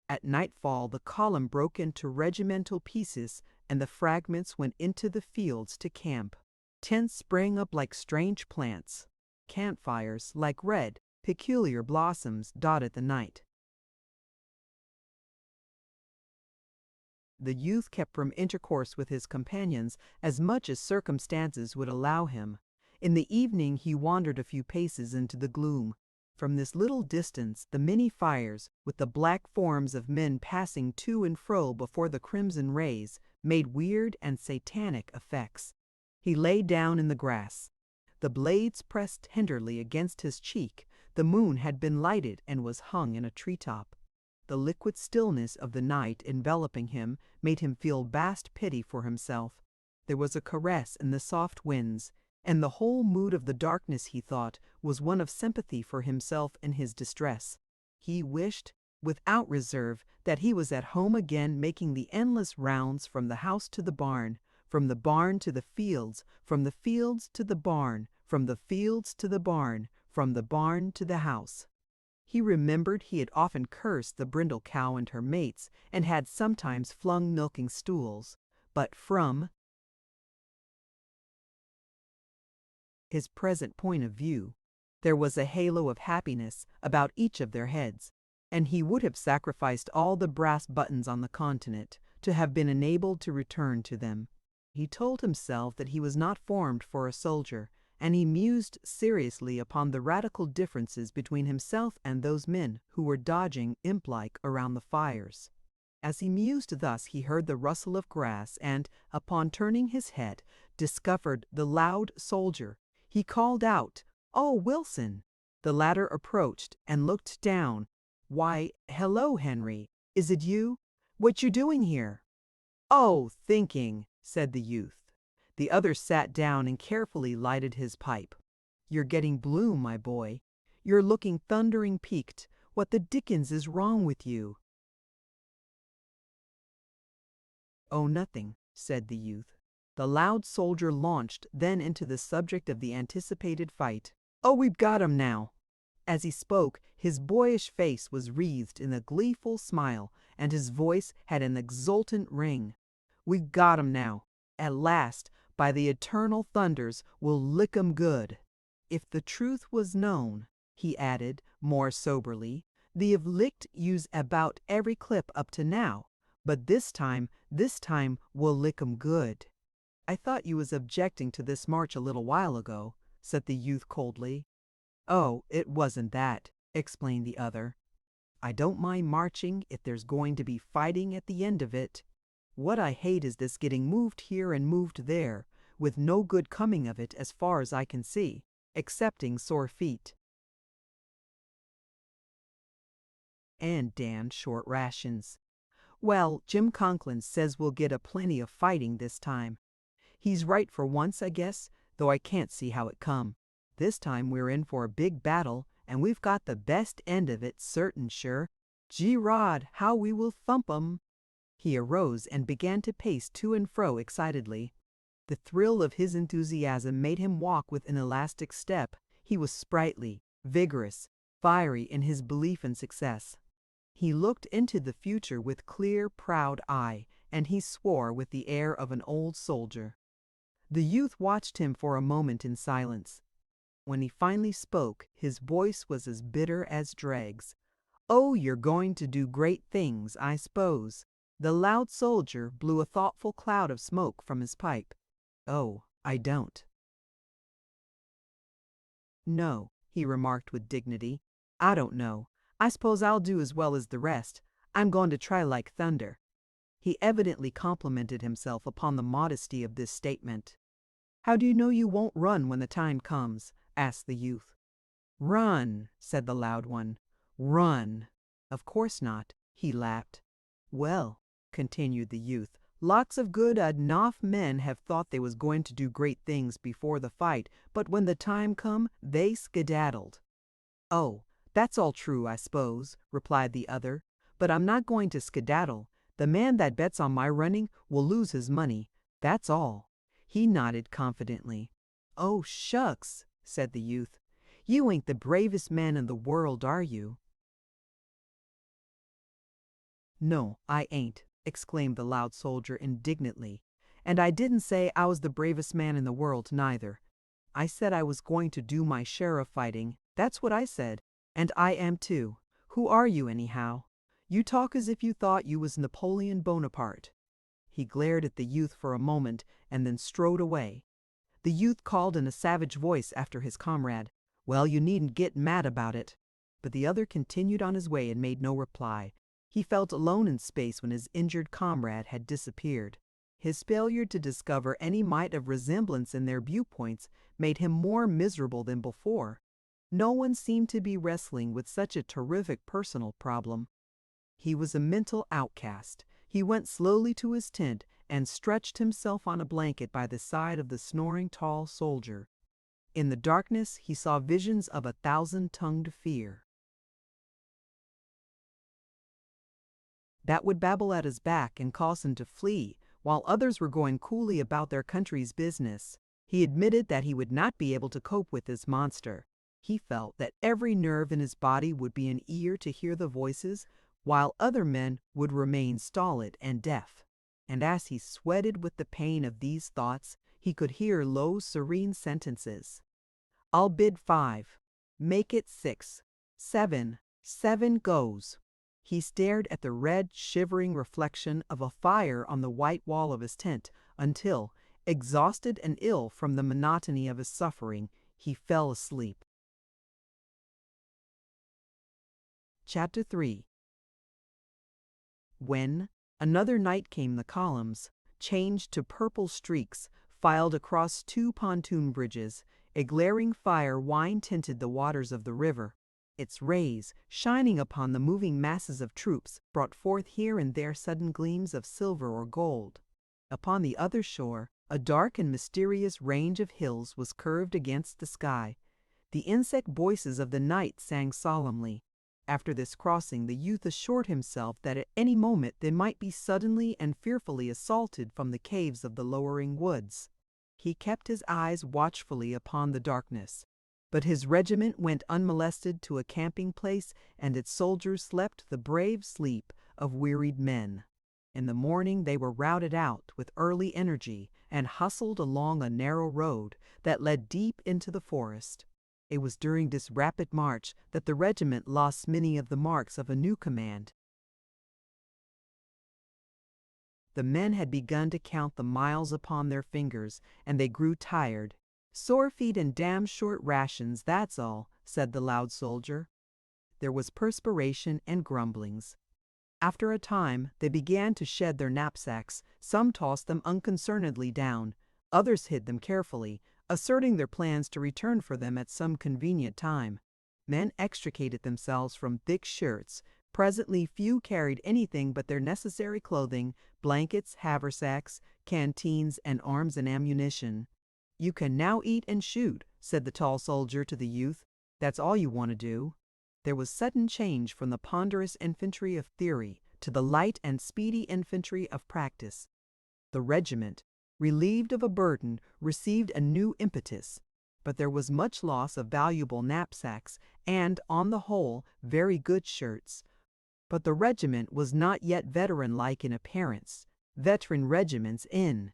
At nightfall the column broke into regimental pieces, and the fragments went into the fields to camp. Tents sprang up like strange plants. Campfires, like red, peculiar blossoms, dotted the night. The youth kept from intercourse with his companions as much as circumstances would allow him. In the evening he wandered a few paces into the gloom. From this little distance, the many fires, with the black forms of men passing to and fro before the crimson rays, made weird and satanic effects. He lay down in the grass. The blades pressed tenderly against his cheek. The moon had been lighted and was hung in a treetop. The liquid stillness of the night enveloping him made him feel vast pity for himself. There was a caress in the soft winds, and the whole mood of the darkness, he thought, was one of sympathy for himself in his distress. He wished, without reserve, that he was at home again, making the endless rounds from the house to the barn, from the barn to the fields, from the fields to the barn, from the fields to the barn, from the barn to the house. He remembered he had often cursed the brindle cow and her mates, and had sometimes flung milking stools, but from his present point of view, there was a halo of happiness about each of their heads, and he would have sacrificed all the brass buttons on the continent to have been enabled to return to them. He told himself that he was not formed for a soldier, and he mused seriously upon the radical differences between himself and those men who were dodging imp-like around the fires. As he mused thus, he heard the rustle of grass and, upon turning his head, discovered the loud soldier. He called out, "Oh, Wilson!" The latter approached and looked down. "Why, hello, Henry. Is it you? What you doing here?" "Oh, thinking," said the youth. The other sat down and carefully lighted his pipe. "You're getting blue, my boy. You're looking thundering peaked. What the dickens is wrong with you?" "Oh, nothing," said the youth. The loud soldier launched then into the subject of the anticipated fight. "Oh, we've got 'em now." As he spoke, his boyish face was wreathed in a gleeful smile, and his voice had an exultant ring. "We've got 'em now. At last, by the eternal thunders, we'll lick 'em good. If the truth was known," he added, more soberly, "they've licked yous about every clip up to now, but this time we'll lick 'em good." "I thought you was objecting to this march a little while ago," said the youth coldly. "Oh, it wasn't that," explained the other. "I don't mind marching if there's going to be fighting at the end of it. What I hate is this getting moved here and moved there, with no good coming of it as far as I can see, excepting sore feet and damned short rations. Well, Jim Conklin says we'll get a plenty of fighting this time. He's right for once, I guess, though I can't see how it come. This time we're in for a big battle, and we've got the best end of it, certain sure. Gee Rod, how we will thump 'em!" He arose and began to pace to and fro excitedly. The thrill of his enthusiasm made him walk with an elastic step. He was sprightly, vigorous, fiery in his belief in success. He looked into the future with clear, proud eye, and he swore with the air of an old soldier. The youth watched him for a moment in silence. When he finally spoke, his voice was as bitter as dregs. "Oh, you're going to do great things, I suppose." The loud soldier blew a thoughtful cloud of smoke from his pipe. "Oh, I don't." "No," he remarked with dignity. "I don't know. I suppose I'll do as well as the rest. I'm going to try like thunder." He evidently complimented himself upon the modesty of this statement. "How do you know you won't run when the time comes?" asked the youth. "Run," said the loud one. "Run." "Of course not," he laughed. "Well," continued the youth, "lots of good enough men have thought they was going to do great things before the fight, but when the time come, they skedaddled." "Oh, that's all true, I suppose," replied the other, "but I'm not going to skedaddle. The man that bets on my running will lose his money, that's all." He nodded confidently. "Oh, shucks," said the youth. "You ain't the bravest man in the world, are you?" "No, I ain't," exclaimed the loud soldier indignantly. "And I didn't say I was the bravest man in the world, neither. I said I was going to do my share of fighting. That's what I said. And I am too. Who are you, anyhow? You talk as if you thought you was Napoleon Bonaparte." He glared at the youth for a moment and then strode away. The youth called in a savage voice after his comrade, "Well, you needn't get mad about it." but the other continued on his way and made no reply. He felt alone in space when his injured comrade had disappeared. His failure to discover any mite of resemblance in their viewpoints made him more miserable than before. No one seemed to be wrestling with such a terrific personal problem. He was a mental outcast. He went slowly to his tent and stretched himself on a blanket by the side of the snoring tall soldier. In the darkness, he saw visions of 1,000-tongued fear that would babble at his back and cause him to flee, while others were going coolly about their country's business. He admitted that he would not be able to cope with this monster. He felt that every nerve in his body would be an ear to hear the voices, while other men would remain stolid and deaf. And as he sweated with the pain of these thoughts, he could hear low, serene sentences. "I'll bid 5. Make it 6. 7. 7 goes." He stared at the red, shivering reflection of a fire on the white wall of his tent until, exhausted and ill from the monotony of his suffering, he fell asleep. Chapter 3. When another night came, the columns, changed to purple streaks, filed across 2 pontoon bridges. A glaring fire wine-tinted the waters of the river. Its rays, shining upon the moving masses of troops, brought forth here and there sudden gleams of silver or gold. Upon the other shore, a dark and mysterious range of hills was curved against the sky. The insect voices of the night sang solemnly. After this crossing, the youth assured himself that at any moment they might be suddenly and fearfully assaulted from the caves of the lowering woods. He kept his eyes watchfully upon the darkness. But his regiment went unmolested to a camping place, and its soldiers slept the brave sleep of wearied men. In the morning they were routed out with early energy and hustled along a narrow road that led deep into the forest. It was during this rapid march that the regiment lost many of the marks of a new command. The men had begun to count the miles upon their fingers, and they grew tired. "Sore feet and damn short rations, that's all," said the loud soldier. There was perspiration and grumblings. After a time, they began to shed their knapsacks. Some tossed them unconcernedly down. Others hid them carefully, asserting their plans to return for them at some convenient time. Men extricated themselves from thick shirts. Presently few carried anything but their necessary clothing, blankets, haversacks, canteens, and arms and ammunition. "You can now eat and shoot," said the tall soldier to the youth. "That's all you want to do." There was sudden change from the ponderous infantry of theory to the light and speedy infantry of practice. The regiment, relieved of a burden, received a new impetus. But there was much loss of valuable knapsacks and, on the whole, very good shirts. But the regiment was not yet veteran-like in appearance. Veteran regiments in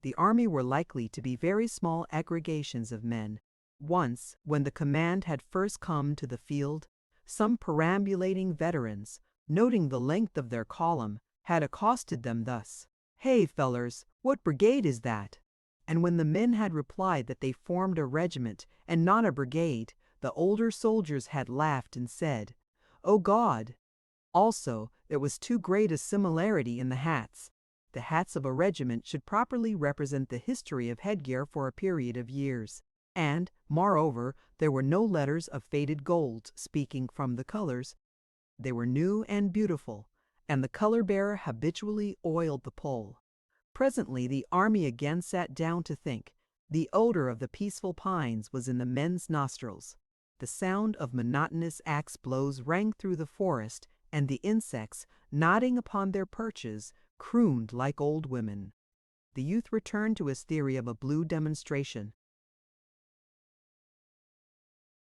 the army were likely to be very small aggregations of men. Once, when the command had first come to the field, some perambulating veterans, noting the length of their column, had accosted them thus: "Hey, fellers, what brigade is that?" And when the men had replied that they formed a regiment and not a brigade, the older soldiers had laughed and said, "Oh God!" Also, there was too great a similarity in the hats. The hats of a regiment should properly represent the history of headgear for a period of years. And, moreover, there were no letters of faded gold speaking from the colors. They were new and beautiful, and the color-bearer habitually oiled the pole. Presently the army again sat down to think. The odor of the peaceful pines was in the men's nostrils. The sound of monotonous axe blows rang through the forest, and the insects, nodding upon their perches, crooned like old women. The youth returned to his theory of a blue demonstration.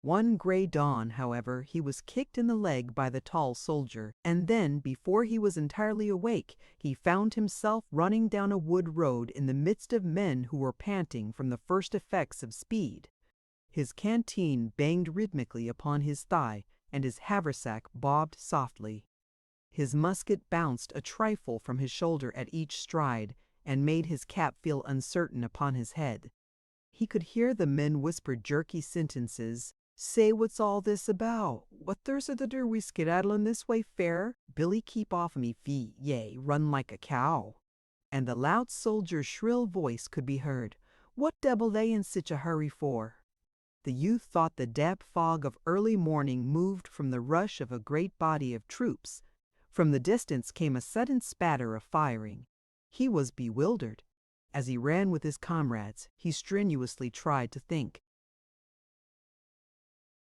One gray dawn, however, he was kicked in the leg by the tall soldier, and then, before he was entirely awake, he found himself running down a wood road in the midst of men who were panting from the first effects of speed. His canteen banged rhythmically upon his thigh, and his haversack bobbed softly. His musket bounced a trifle from his shoulder at each stride, and made his cap feel uncertain upon his head. He could hear the men whisper jerky sentences, "Say what's all this about? What there's a do we skedaddling this way fair? Billy keep off me feet, yea, run like a cow." And the loud soldier's shrill voice could be heard. "What devil they in sich a hurry for?" The youth thought the damp fog of early morning moved from the rush of a great body of troops. From the distance came a sudden spatter of firing. He was bewildered. As he ran with his comrades, he strenuously tried to think.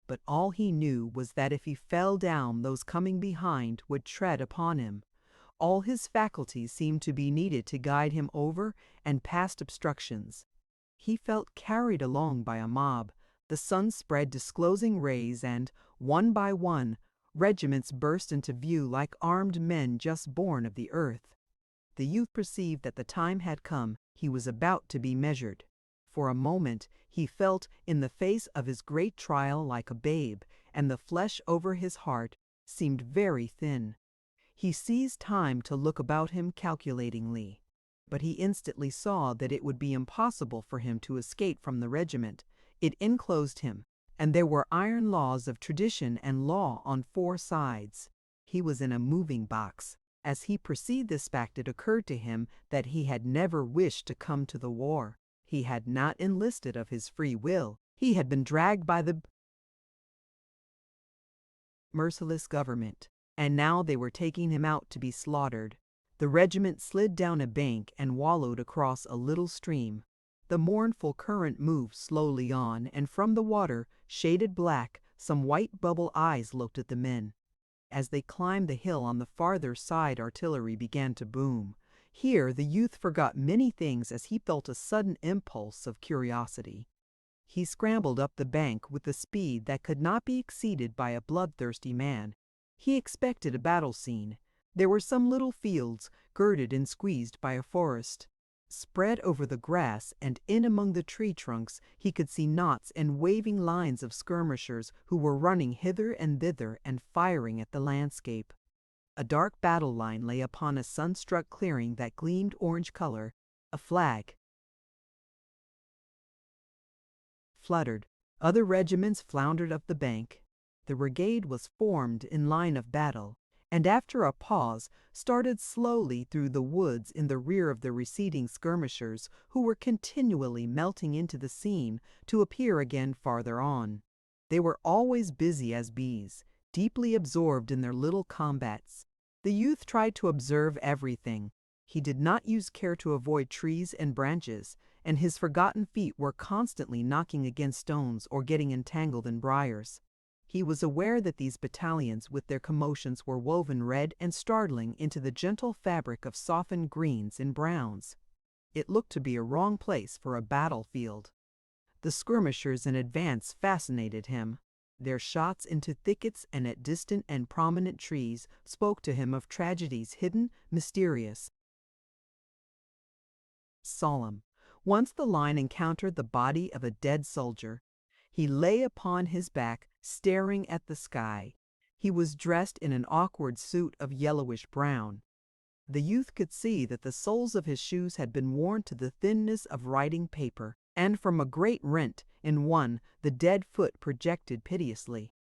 But all he knew was that if he fell down, those coming behind would tread upon him. All his faculties seemed to be needed to guide him over and past obstructions. He felt carried along by a mob. The sun spread disclosing rays, and, one by one, regiments burst into view like armed men just born of the earth. The youth perceived that the time had come. He was about to be measured. For a moment he felt in the face of his great trial like a babe, and the flesh over his heart seemed very thin. He seized time to look about him calculatingly, but he instantly saw that it would be impossible for him to escape from the regiment. It enclosed him, and there were iron laws of tradition and law on four sides. He was in a moving box. As he perceived this fact, it occurred to him that he had never wished to come to the war. He had not enlisted of his free will. He had been dragged by the merciless government, and now they were taking him out to be slaughtered. The regiment slid down a bank and wallowed across a little stream. The mournful current moved slowly on, and from the water, shaded black, some white bubble eyes looked at the men. As they climbed the hill on the farther side, artillery began to boom. Here the youth forgot many things as he felt a sudden impulse of curiosity. He scrambled up the bank with a speed that could not be exceeded by a bloodthirsty man. He expected a battle scene. There were some little fields, girded and squeezed by a forest. Spread over the grass and in among the tree trunks he could see knots and waving lines of skirmishers who were running hither and thither and firing at the landscape. A dark battle line lay upon a sun-struck clearing that gleamed orange color. A flag fluttered. Other regiments floundered up the bank. The brigade was formed in line of battle, and after a pause started slowly through the woods in the rear of the receding skirmishers, who were continually melting into the scene to appear again farther on. They were always busy as bees, deeply absorbed in their little combats. The youth tried to observe everything. He did not use care to avoid trees and branches, and his forgotten feet were constantly knocking against stones or getting entangled in briars. He was aware that these battalions with their commotions were woven red and startling into the gentle fabric of softened greens and browns. It looked to be a wrong place for a battlefield. The skirmishers in advance fascinated him. Their shots into thickets and at distant and prominent trees spoke to him of tragedies hidden, mysterious, solemn. Once the line encountered the body of a dead soldier. He lay upon his back, staring at the sky. He was dressed in an awkward suit of yellowish brown. The youth could see that the soles of his shoes had been worn to the thinness of writing paper, and from a great rent in one the dead foot projected piteously.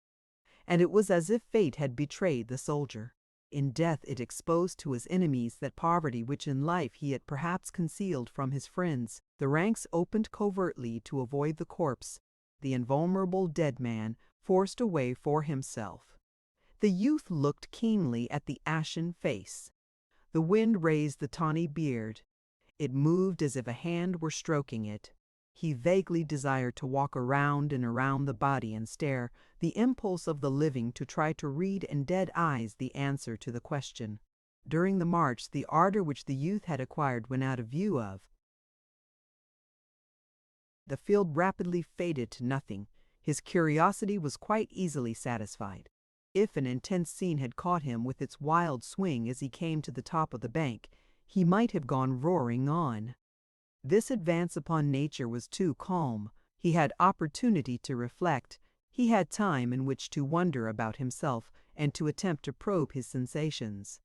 And it was as if fate had betrayed the soldier. In death it exposed to his enemies that poverty which in life he had perhaps concealed from his friends. The ranks opened covertly to avoid the corpse, the invulnerable dead man forced a way for himself. The youth looked keenly at the ashen face. The wind raised the tawny beard. It moved as if a hand were stroking it. He vaguely desired to walk around and around the body and stare, the impulse of the living to try to read in dead eyes the answer to the question. During the march, the ardor which the youth had acquired went out of view of. The field rapidly faded to nothing. His curiosity was quite easily satisfied. If an intense scene had caught him with its wild swing as he came to the top of the bank, he might have gone roaring on. This advance upon nature was too calm. He had opportunity to reflect. He had time in which to wonder about himself and to attempt to probe his sensations.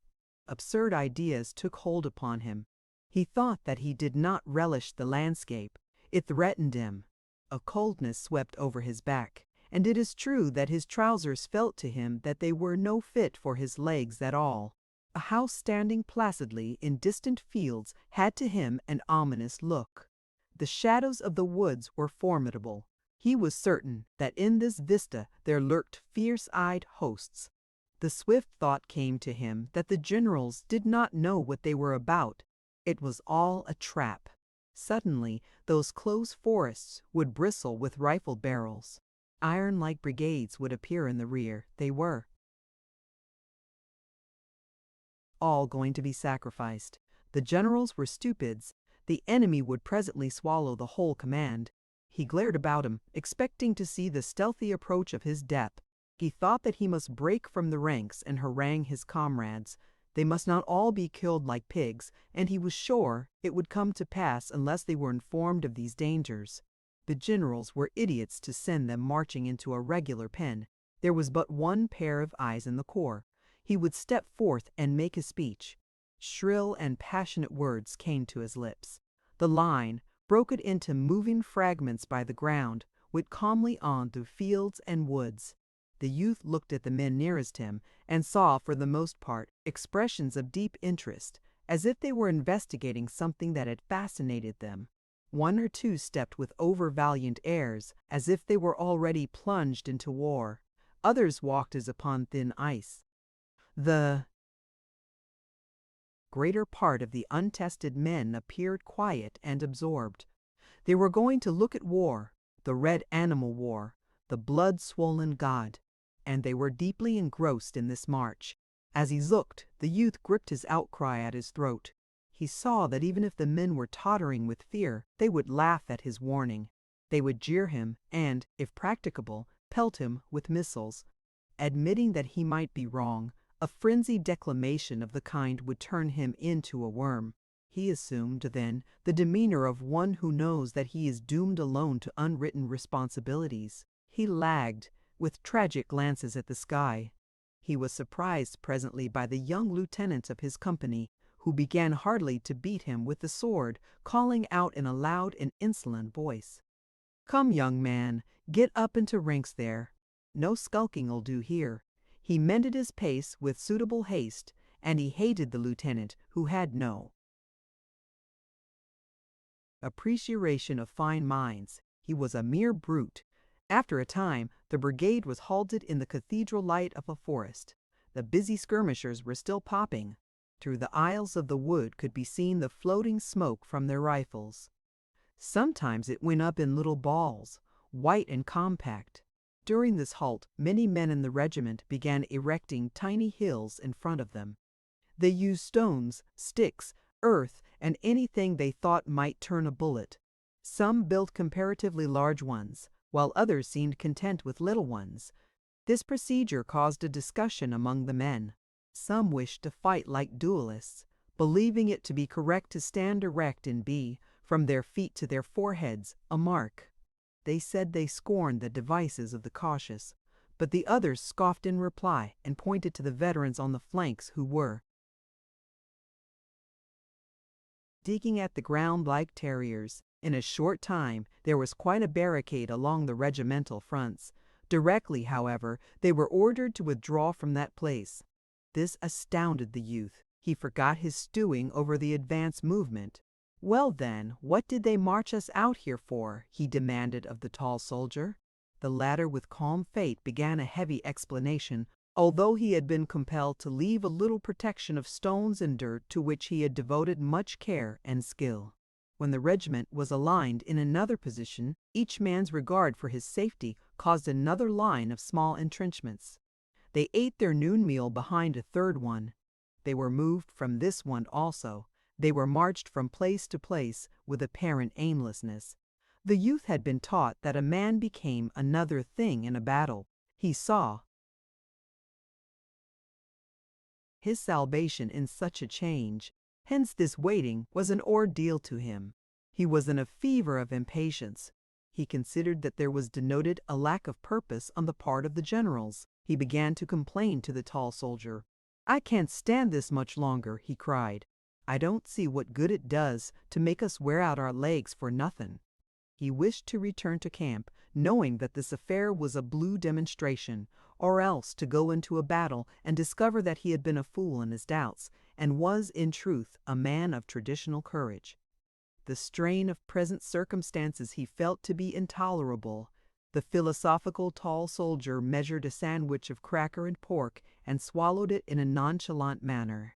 Absurd ideas took hold upon him. He thought that he did not relish the landscape. It threatened him. A coldness swept over his back, and it is true that his trousers felt to him that they were no fit for his legs at all. A house standing placidly in distant fields had to him an ominous look. The shadows of the woods were formidable. He was certain that in this vista there lurked fierce-eyed hosts. The swift thought came to him that the generals did not know what they were about. It was all a trap. Suddenly, those close forests would bristle with rifle barrels. Iron-like brigades would appear in the rear. They were all going to be sacrificed. The generals were stupids. The enemy would presently swallow the whole command. He glared about him, expecting to see the stealthy approach of his death. He thought that he must break from the ranks and harangue his comrades. They must not all be killed like pigs, and he was sure it would come to pass unless they were informed of these dangers. The generals were idiots to send them marching into a regular pen. There was but one pair of eyes in the corps. He would step forth and make his speech. Shrill and passionate words came to his lips. The line, broken into moving fragments by the ground, went calmly on through fields and woods. The youth looked at the men nearest him and saw, for the most part, expressions of deep interest, as if they were investigating something that had fascinated them. One or two stepped with over-valiant airs, as if they were already plunged into war. Others walked as upon thin ice. The greater part of the untested men appeared quiet and absorbed. They were going to look at war, the red animal war, the blood-swollen god, and they were deeply engrossed in this march. As he looked, the youth gripped his outcry at his throat. He saw that even if the men were tottering with fear, they would laugh at his warning. They would jeer him and, if practicable, pelt him with missiles. Admitting that he might be wrong, a frenzied declamation of the kind would turn him into a worm. He assumed, then, the demeanor of one who knows that he is doomed alone to unwritten responsibilities. He lagged, with tragic glances at the sky. He was surprised presently by the young lieutenant of his company, who began heartily to beat him with the sword, calling out in a loud and insolent voice, "Come, young man, get up into ranks there. No skulking'll do here." He mended his pace with suitable haste, and he hated the lieutenant, who had no appreciation of fine minds. He was a mere brute. After a time, the brigade was halted in the cathedral light of a forest. The busy skirmishers were still popping. Through the aisles of the wood could be seen the floating smoke from their rifles. Sometimes it went up in little balls, white and compact. During this halt, many men in the regiment began erecting tiny hills in front of them. They used stones, sticks, earth, and anything they thought might turn a bullet. Some built comparatively large ones, while others seemed content with little ones. This procedure caused a discussion among the men. Some wished to fight like duelists, believing it to be correct to stand erect and be, from their feet to their foreheads, a mark. They said they scorned the devices of the cautious, but the others scoffed in reply and pointed to the veterans on the flanks who were digging at the ground like terriers. In a short time there was quite a barricade along the regimental fronts. Directly, however, they were ordered to withdraw from that place. This astounded the youth. He forgot his stewing over the advance movement. "Well then, what did they march us out here for?" he demanded of the tall soldier. The latter with calm fate began a heavy explanation, although he had been compelled to leave a little protection of stones and dirt to which he had devoted much care and skill. When the regiment was aligned in another position, each man's regard for his safety caused another line of small entrenchments. They ate their noon meal behind a third one. They were moved from this one also. They were marched from place to place with apparent aimlessness. The youth had been taught that a man became another thing in a battle. He saw his salvation in such a change. Hence this waiting was an ordeal to him. He was in a fever of impatience. He considered that there was denoted a lack of purpose on the part of the generals. He began to complain to the tall soldier. "I can't stand this much longer," he cried. "I don't see what good it does to make us wear out our legs for nothing." He wished to return to camp, knowing that this affair was a blue demonstration, or else to go into a battle and discover that he had been a fool in his doubts, and was, in truth, a man of traditional courage. The strain of present circumstances he felt to be intolerable. The philosophical tall soldier measured a sandwich of cracker and pork and swallowed it in a nonchalant manner.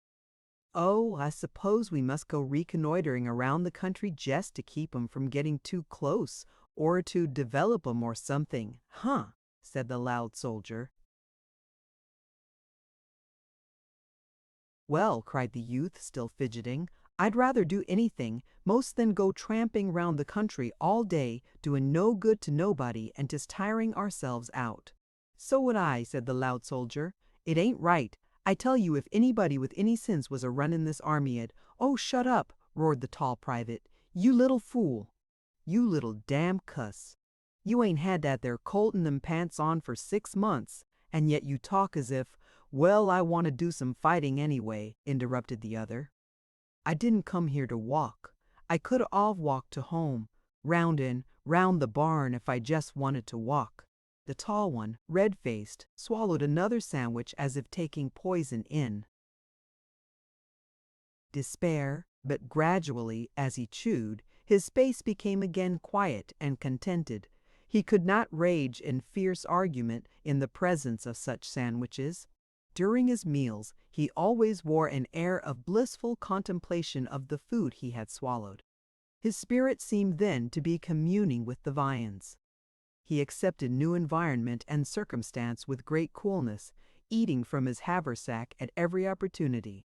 "Oh, I suppose we must go reconnoitering around the country just to keep 'em from getting too close, or to develop 'em or something, huh?" said the loud soldier. "Well," cried the youth, still fidgeting, "I'd rather do anything, most than go tramping round the country all day, doing no good to nobody and just tiring ourselves out." "So would I," said the loud soldier. "It ain't right. I tell you, if anybody with any sense was a runnin' this army, it—" "Oh, shut up!" roared the tall private. "You little fool! You little damn cuss! You ain't had that there colt in them pants on for 6 months, and yet you talk as if—" "Well, I want to do some fighting anyway," interrupted the other. "I didn't come here to walk. I could all walked to home, round the barn if I just wanted to walk." The tall one, red-faced, swallowed another sandwich as if taking poison in despair, but gradually, as he chewed, his face became again quiet and contented. He could not rage in fierce argument in the presence of such sandwiches. During his meals, he always wore an air of blissful contemplation of the food he had swallowed. His spirit seemed then to be communing with the viands. He accepted new environment and circumstance with great coolness, eating from his haversack at every opportunity.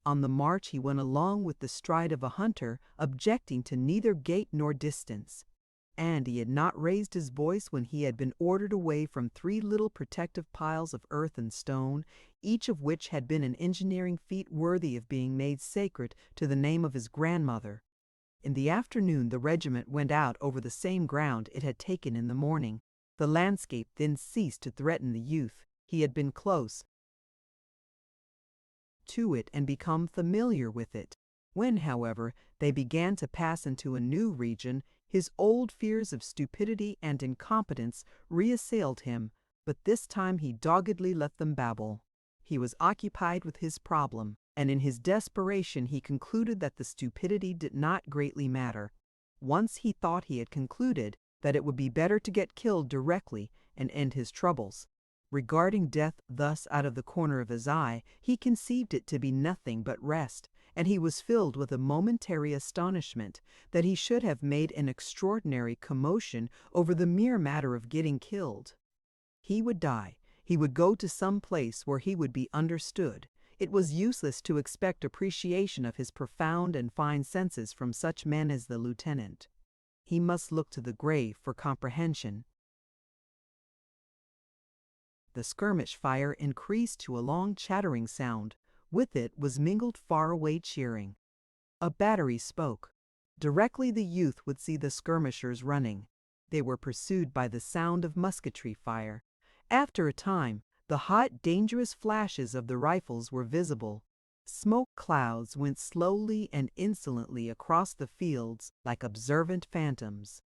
On the march he went along with the stride of a hunter, objecting to neither gait nor distance. And he had not raised his voice when he had been ordered away from 3 little protective piles of earth and stone, each of which had been an engineering feat worthy of being made sacred to the name of his grandmother. In the afternoon the regiment went out over the same ground it had taken in the morning. The landscape then ceased to threaten the youth. He had been close to it and become familiar with it. When, however, they began to pass into a new region, his old fears of stupidity and incompetence reassailed him, but this time he doggedly let them babble. He was occupied with his problem, and in his desperation he concluded that the stupidity did not greatly matter. Once he thought he had concluded that it would be better to get killed directly and end his troubles. Regarding death thus out of the corner of his eye, he conceived it to be nothing but rest, and he was filled with a momentary astonishment that he should have made an extraordinary commotion over the mere matter of getting killed. He would die. He would go to some place where he would be understood. It was useless to expect appreciation of his profound and fine senses from such men as the lieutenant. He must look to the grave for comprehension. The skirmish fire increased to a long chattering sound. With it was mingled far-away cheering. A battery spoke. Directly the youth would see the skirmishers running. They were pursued by the sound of musketry fire. After a time, the hot, dangerous flashes of the rifles were visible. Smoke clouds went slowly and insolently across the fields like observant phantoms.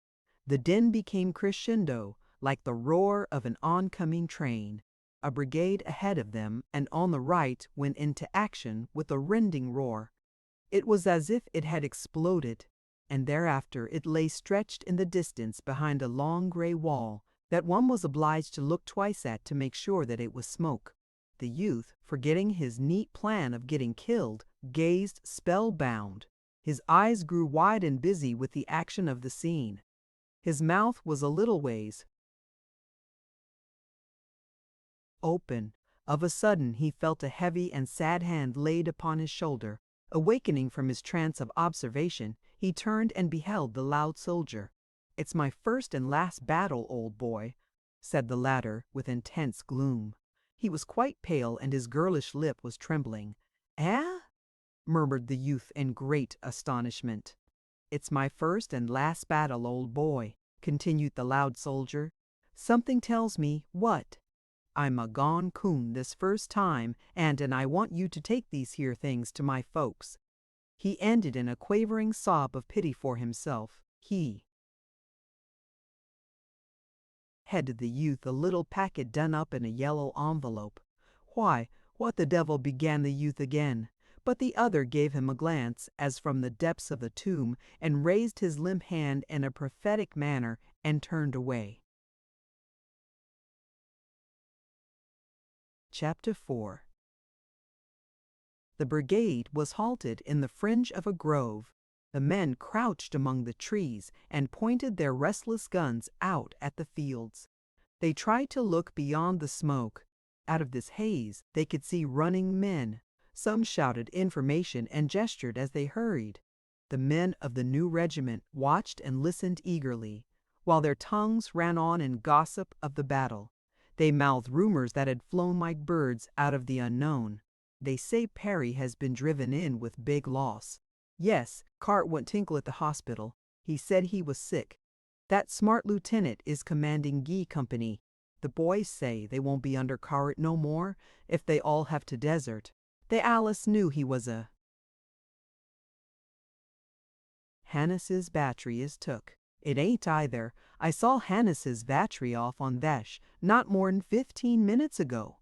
The din became crescendo, like the roar of an oncoming train. A brigade ahead of them and on the right went into action with a rending roar. It was as if it had exploded, and thereafter it lay stretched in the distance behind a long gray wall that one was obliged to look twice at to make sure that it was smoke. The youth, forgetting his neat plan of getting killed, gazed spellbound. His eyes grew wide and busy with the action of the scene. His mouth was a little ways open. Of a sudden he felt a heavy and sad hand laid upon his shoulder. Awakening from his trance of observation, he turned and beheld the loud soldier. "It's my first and last battle, old boy," said the latter with intense gloom. He was quite pale and his girlish lip was trembling. "Eh?" murmured the youth in great astonishment. "It's my first and last battle, old boy," continued the loud soldier. "Something tells me what? I'm a gone coon this first time, and I want you to take these here things to my folks." He ended in a quavering sob of pity for himself. He handed the youth a little packet done up in a yellow envelope. Why, what the devil, began the youth again, but the other gave him a glance, as from the depths of the tomb, and raised his limp hand in a prophetic manner, and turned away. Chapter 4. The brigade was halted in the fringe of a grove. The men crouched among the trees and pointed their restless guns out at the fields. They tried to look beyond the smoke. Out of this haze they could see running men. Some shouted information and gestured as they hurried. The men of the new regiment watched and listened eagerly, while their tongues ran on in gossip of the battle. They mouthed rumors that had flown like birds out of the unknown. They say Perry has been driven in with big loss. Yes, Cart went tinkle at the hospital. He said he was sick. That smart lieutenant is commanding Guy Company. The boys say they won't be under Cart no more if they all have to desert. They Alice knew he was a. Hannes's battery is took. It ain't either. I saw Hannes's battery off on Vesh not more'n 15 minutes ago.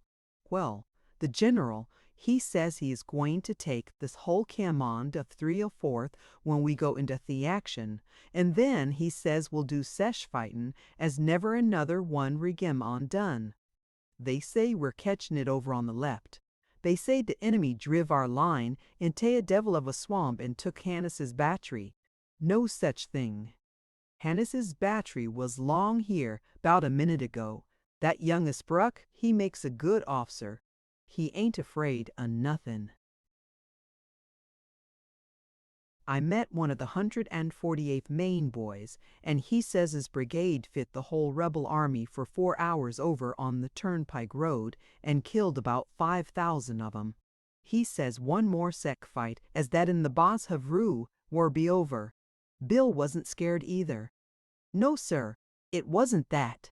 Well, the general, he says he is going to take this whole command of 304th when we go into the action, and then he says we'll do sesh fightin' as never another one regiment done. They say we're catching it over on the left. They say the enemy driv our line into a devil of a swamp and took Hannes's battery. No such thing. Hannes's battery was long here 'bout a minute ago. That young Esbruck, he makes a good officer. He ain't afraid of nothin'. I met one of the 148th Maine boys, and he says his brigade fit the whole rebel army for 4 hours over on the Turnpike Road and killed about 5,000 of 'em. He says one more sec fight as that in the Bas Havru war be over. Bill wasn't scared either. No, sir, it wasn't that.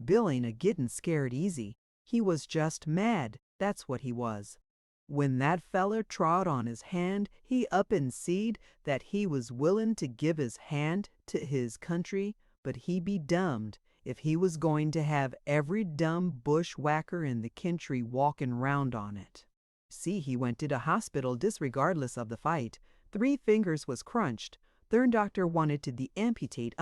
Bill ain't a-gittin' scared easy. He was just mad, that's what he was. When that feller trod on his hand, he up and seed that he was willin' to give his hand to his country, but he be dummed if he was going to have every dumb bushwhacker in the country walkin' round on it. See, he went to the hospital disregardless of the fight. 3 fingers was crunched. Third doctor wanted to de-amputate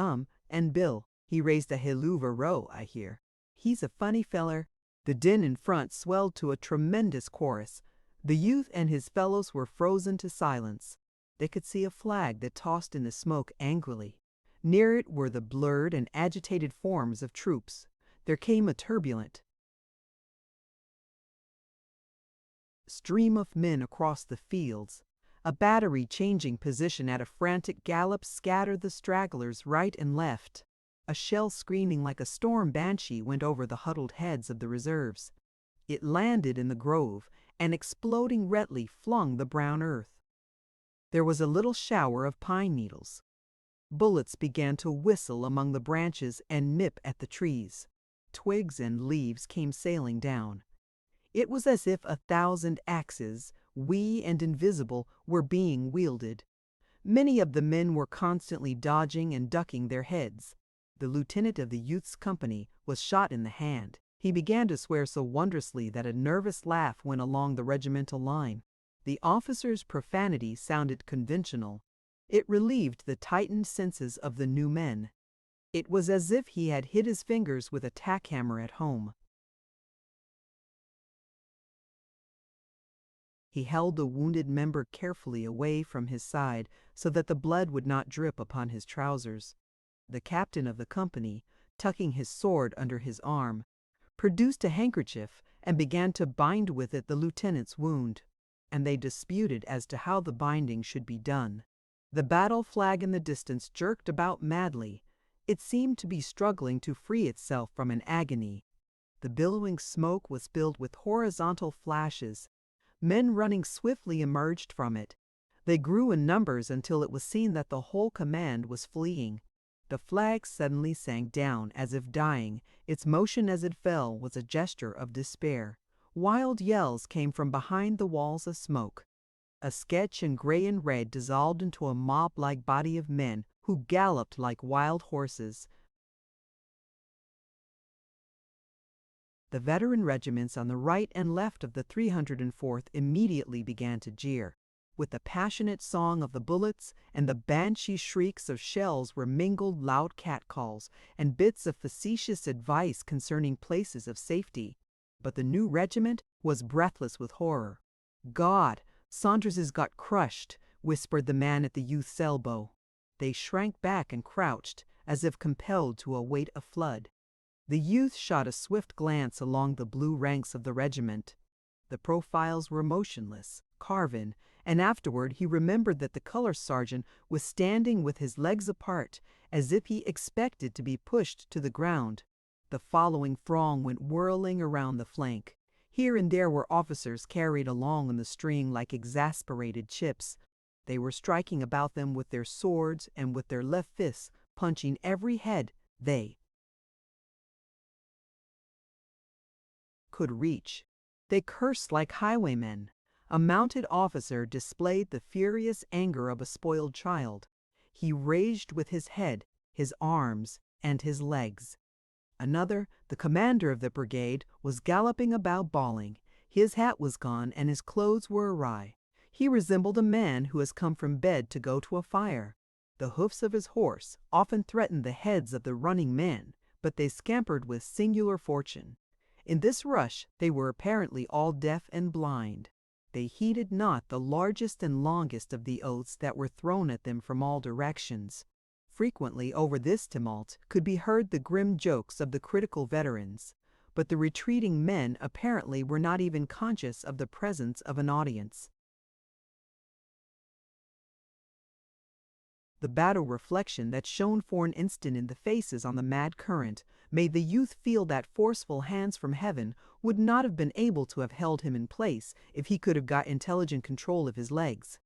and Bill, he raised a helluva row, I hear. He's a funny feller. The din in front swelled to a tremendous chorus. The youth and his fellows were frozen to silence. They could see a flag that tossed in the smoke angrily. Near it were the blurred and agitated forms of troops. There came a turbulent stream of men across the fields. A battery changing position at a frantic gallop scattered the stragglers right and left. A shell screaming like a storm banshee went over the huddled heads of the reserves. It landed in the grove and exploding redly flung the brown earth. There was a little shower of pine needles. Bullets began to whistle among the branches and nip at the trees. Twigs and leaves came sailing down. It was as if 1,000 axes, wee and invisible, were being wielded. Many of the men were constantly dodging and ducking their heads. The lieutenant of the youth's company was shot in the hand. He began to swear so wondrously that a nervous laugh went along the regimental line. The officer's profanity sounded conventional. It relieved the tightened senses of the new men. It was as if he had hit his fingers with a tack hammer at home. He held the wounded member carefully away from his side so that the blood would not drip upon his trousers. The captain of the company, tucking his sword under his arm, produced a handkerchief and began to bind with it the lieutenant's wound, and they disputed as to how the binding should be done. The battle flag in the distance jerked about madly. It seemed to be struggling to free itself from an agony. The billowing smoke was filled with horizontal flashes. Men running swiftly emerged from it. They grew in numbers until it was seen that the whole command was fleeing. The flag suddenly sank down as if dying. Its motion as it fell was a gesture of despair. Wild yells came from behind the walls of smoke. A sketch in gray and red dissolved into a mob-like body of men who galloped like wild horses. The veteran regiments on the right and left of the 304th immediately began to jeer. With the passionate song of the bullets and the banshee shrieks of shells were mingled loud catcalls and bits of facetious advice concerning places of safety. But the new regiment was breathless with horror. "God, Saunders has got crushed," whispered the man at the youth's elbow. They shrank back and crouched, as if compelled to await a flood. The youth shot a swift glance along the blue ranks of the regiment. The profiles were motionless, carven, and afterward he remembered that the color sergeant was standing with his legs apart, as if he expected to be pushed to the ground. The following throng went whirling around the flank. Here and there were officers carried along on the string like exasperated chips. They were striking about them with their swords and with their left fists, punching every head they could reach. They cursed like highwaymen. A mounted officer displayed the furious anger of a spoiled child. He raged with his head, his arms, and his legs. Another, the commander of the brigade, was galloping about bawling. His hat was gone and his clothes were awry. He resembled a man who has come from bed to go to a fire. The hoofs of his horse often threatened the heads of the running men, but they scampered with singular fortune. In this rush they were apparently all deaf and blind. They heeded not the largest and longest of the oaths that were thrown at them from all directions. Frequently over this tumult could be heard the grim jokes of the critical veterans, but the retreating men apparently were not even conscious of the presence of an audience. The battle reflection that shone for an instant in the faces on the mad current made the youth feel that forceful hands from heaven would not have been able to have held him in place if he could have got intelligent control of his legs.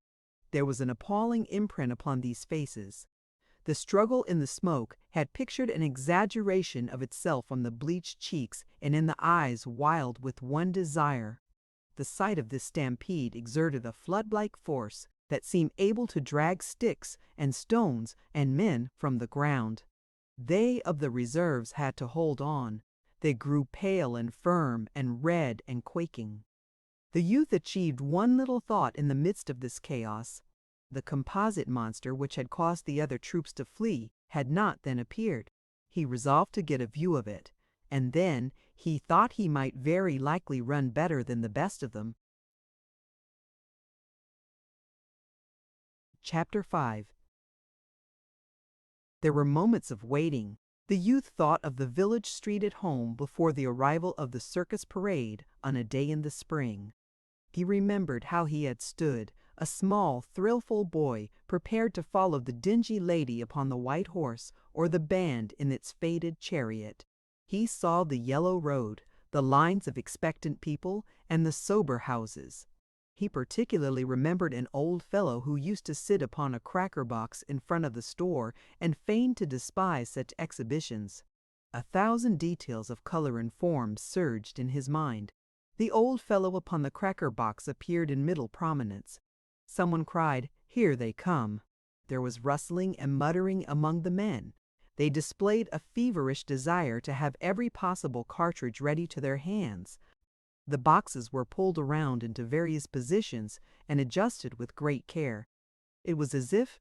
There was an appalling imprint upon these faces. The struggle in the smoke had pictured an exaggeration of itself on the bleached cheeks and in the eyes wild with one desire. The sight of this stampede exerted a flood-like force that seemed able to drag sticks and stones and men from the ground. They of the reserves had to hold on. They grew pale and firm and red and quaking. The youth achieved one little thought in the midst of this chaos. The composite monster which had caused the other troops to flee had not then appeared. He resolved to get a view of it, and then he thought he might very likely run better than the best of them. Chapter 5. There were moments of waiting. The youth thought of the village street at home before the arrival of the circus parade on a day in the spring. He remembered how he had stood, a small, thrillful boy, prepared to follow the dingy lady upon the white horse or the band in its faded chariot. He saw the yellow road, the lines of expectant people, and the sober houses. He particularly remembered an old fellow who used to sit upon a cracker box in front of the store and feigned to despise such exhibitions. 1,000 details of color and form surged in his mind. The old fellow upon the cracker box appeared in middle prominence. Someone cried, "Here they come." There was rustling and muttering among the men. They displayed a feverish desire to have every possible cartridge ready to their hands. The boxes were pulled around into various positions and adjusted with great care. It was as if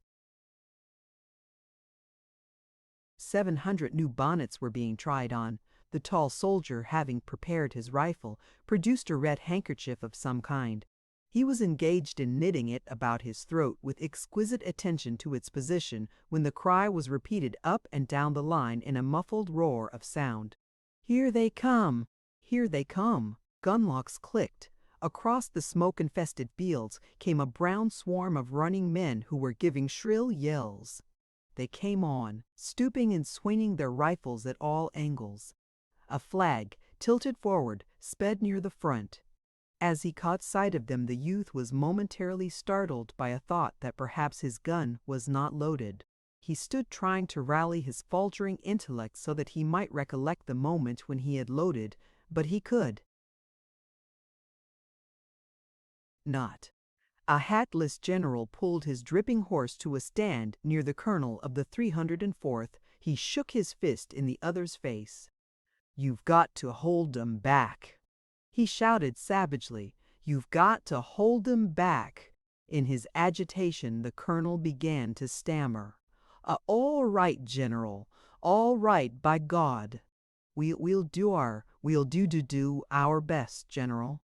700 new bonnets were being tried on. The tall soldier, having prepared his rifle, produced a red handkerchief of some kind. He was engaged in knitting it about his throat with exquisite attention to its position when the cry was repeated up and down the line in a muffled roar of sound. "Here they come! Here they come!" Gunlocks clicked. Across the smoke-infested fields came a brown swarm of running men who were giving shrill yells. They came on, stooping and swinging their rifles at all angles. A flag, tilted forward, sped near the front. As he caught sight of them, the youth was momentarily startled by a thought that perhaps his gun was not loaded. He stood trying to rally his faltering intellect so that he might recollect the moment when he had loaded, but he could not. A hatless general pulled his dripping horse to a stand near the colonel of the 304th. He shook his fist in the other's face. "You've got to hold 'em back," he shouted savagely. "You've got to hold 'em back." In his agitation, the colonel began to stammer. All right, General. All right, by God. We'll do our best, General."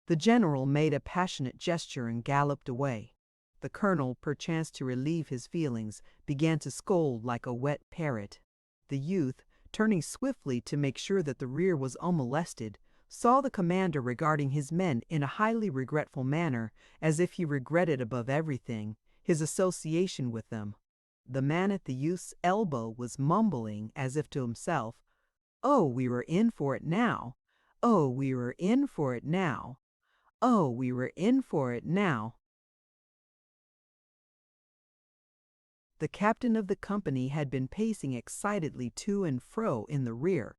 The general made a passionate gesture and galloped away. The colonel, perchance to relieve his feelings, began to scold like a wet parrot. The youth, turning swiftly to make sure that the rear was unmolested, saw the commander regarding his men in a highly regretful manner, as if he regretted above everything his association with them. The man at the youth's elbow was mumbling as if to himself, "Oh, we were in for it now. Oh, we were in for it now. Oh, we were in for it now." The captain of the company had been pacing excitedly to and fro in the rear.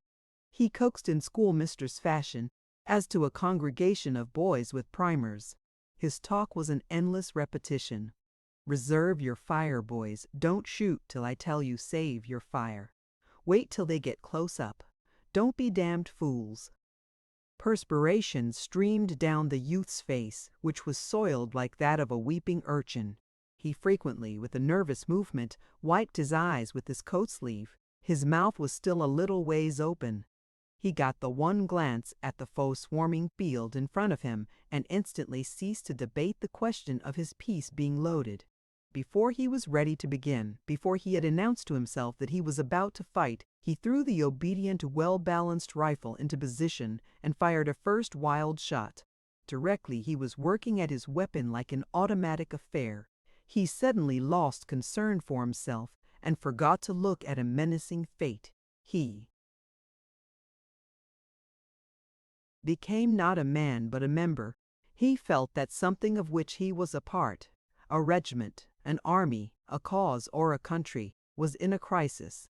He coaxed in schoolmistress fashion, as to a congregation of boys with primers. His talk was an endless repetition. "Reserve your fire, boys. Don't shoot till I tell you save your fire. Wait till they get close up. Don't be damned fools." Perspiration streamed down the youth's face, which was soiled like that of a weeping urchin. He frequently, with a nervous movement, wiped his eyes with his coat sleeve. His mouth was still a little ways open. He got the one glance at the foe swarming field in front of him and instantly ceased to debate the question of his piece being loaded. Before he was ready to begin, before he had announced to himself that he was about to fight, he threw the obedient, well-balanced rifle into position and fired a first wild shot. Directly he was working at his weapon like an automatic affair. He suddenly lost concern for himself and forgot to look at a menacing fate. He became not a man but a member. He felt that something of which he was a part, a regiment, an army, a cause, or a country, was in a crisis.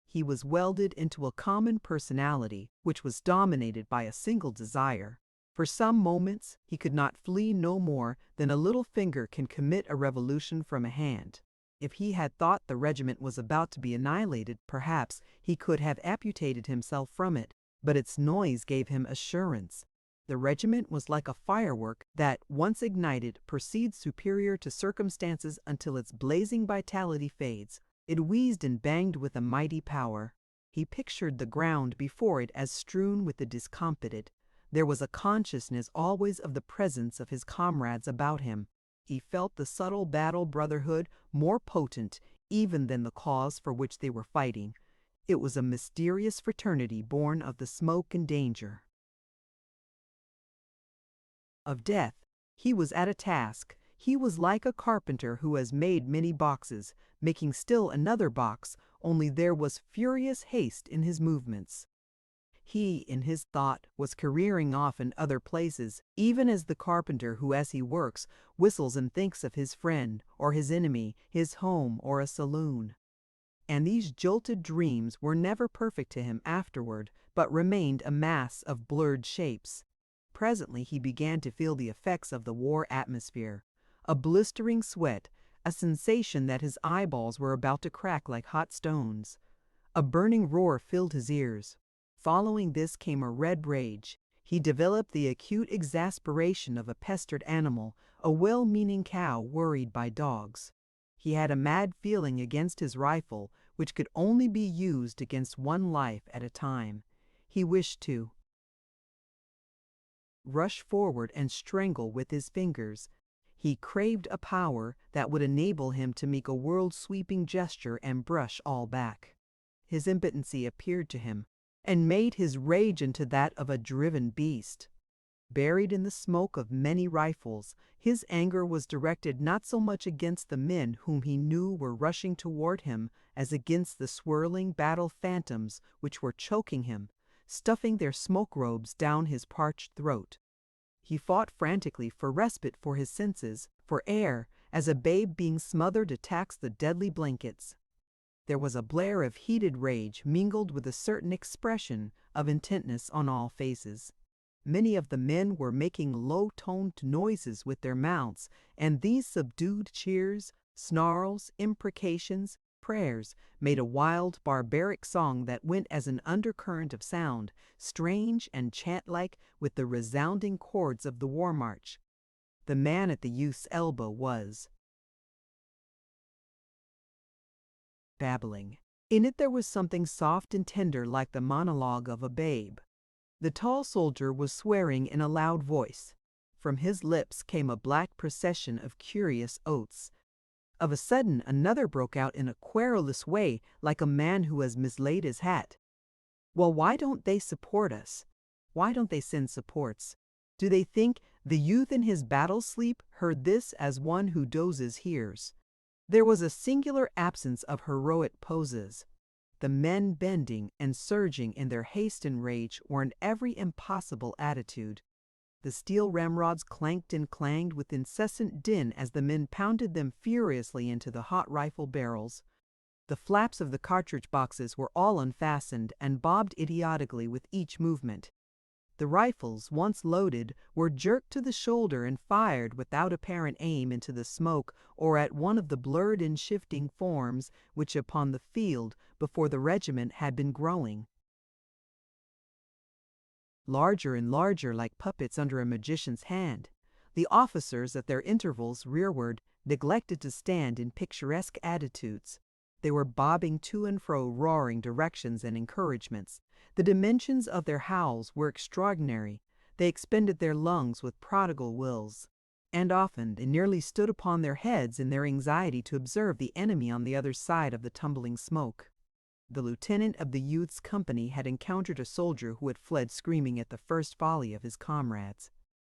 He was welded into a common personality which was dominated by a single desire. For some moments he could not flee no more than a little finger can commit a revolution from a hand. If he had thought the regiment was about to be annihilated, perhaps he could have amputated himself from it, but its noise gave him assurance. The regiment was like a firework that, once ignited, proceeds superior to circumstances until its blazing vitality fades. It wheezed and banged with a mighty power. He pictured the ground before it as strewn with the discomfited. There was a consciousness always of the presence of his comrades about him. He felt the subtle battle brotherhood more potent even than the cause for which they were fighting. It was a mysterious fraternity born of the smoke and danger. Of death, he was at a task. He was like a carpenter who has made many boxes, making still another box, only there was furious haste in his movements. He, in his thought, was careering off in other places, even as the carpenter who, as he works, whistles and thinks of his friend, or his enemy, his home, or a saloon. And these jolted dreams were never perfect to him afterward, but remained a mass of blurred shapes. Presently he began to feel the effects of the war atmosphere. A blistering sweat, a sensation that his eyeballs were about to crack like hot stones. A burning roar filled his ears. Following this came a red rage. He developed the acute exasperation of a pestered animal, a well-meaning cow worried by dogs. He had a mad feeling against his rifle, which could only be used against one life at a time. He wished to rush forward and strangle with his fingers. He craved a power that would enable him to make a world-sweeping gesture and brush all back. His impotency appeared to him, and made his rage into that of a driven beast. Buried in the smoke of many rifles, his anger was directed not so much against the men whom he knew were rushing toward him as against the swirling battle phantoms which were choking him, stuffing their smoke robes down his parched throat. He fought frantically for respite for his senses, for air, as a babe being smothered attacks the deadly blankets. There was a blare of heated rage mingled with a certain expression of intentness on all faces. Many of the men were making low-toned noises with their mouths, and these subdued cheers, snarls, imprecations, prayers, made a wild, barbaric song that went as an undercurrent of sound, strange and chant-like with the resounding chords of the war march. The man at the youth's elbow was babbling. In it there was something soft and tender like the monologue of a babe. The tall soldier was swearing in a loud voice. From his lips came a black procession of curious oaths. Of a sudden another broke out in a querulous way, like a man who has mislaid his hat. Well, why don't they support us? Why don't they send supports? Do they think the youth in his battle sleep heard this as one who dozes hears? There was a singular absence of heroic poses. The men bending and surging in their haste and rage were in every impossible attitude. The steel ramrods clanked and clanged with incessant din as the men pounded them furiously into the hot rifle barrels. The flaps of the cartridge boxes were all unfastened and bobbed idiotically with each movement. The rifles, once loaded, were jerked to the shoulder and fired without apparent aim into the smoke or at one of the blurred and shifting forms which upon the field before the regiment had been growing. Larger and larger like puppets under a magician's hand. The officers at their intervals rearward neglected to stand in picturesque attitudes. They were bobbing to and fro, roaring directions and encouragements. The dimensions of their howls were extraordinary. They expended their lungs with prodigal wills. And often they nearly stood upon their heads in their anxiety to observe the enemy on the other side of the tumbling smoke. The lieutenant of the youth's company had encountered a soldier who had fled screaming at the first volley of his comrades.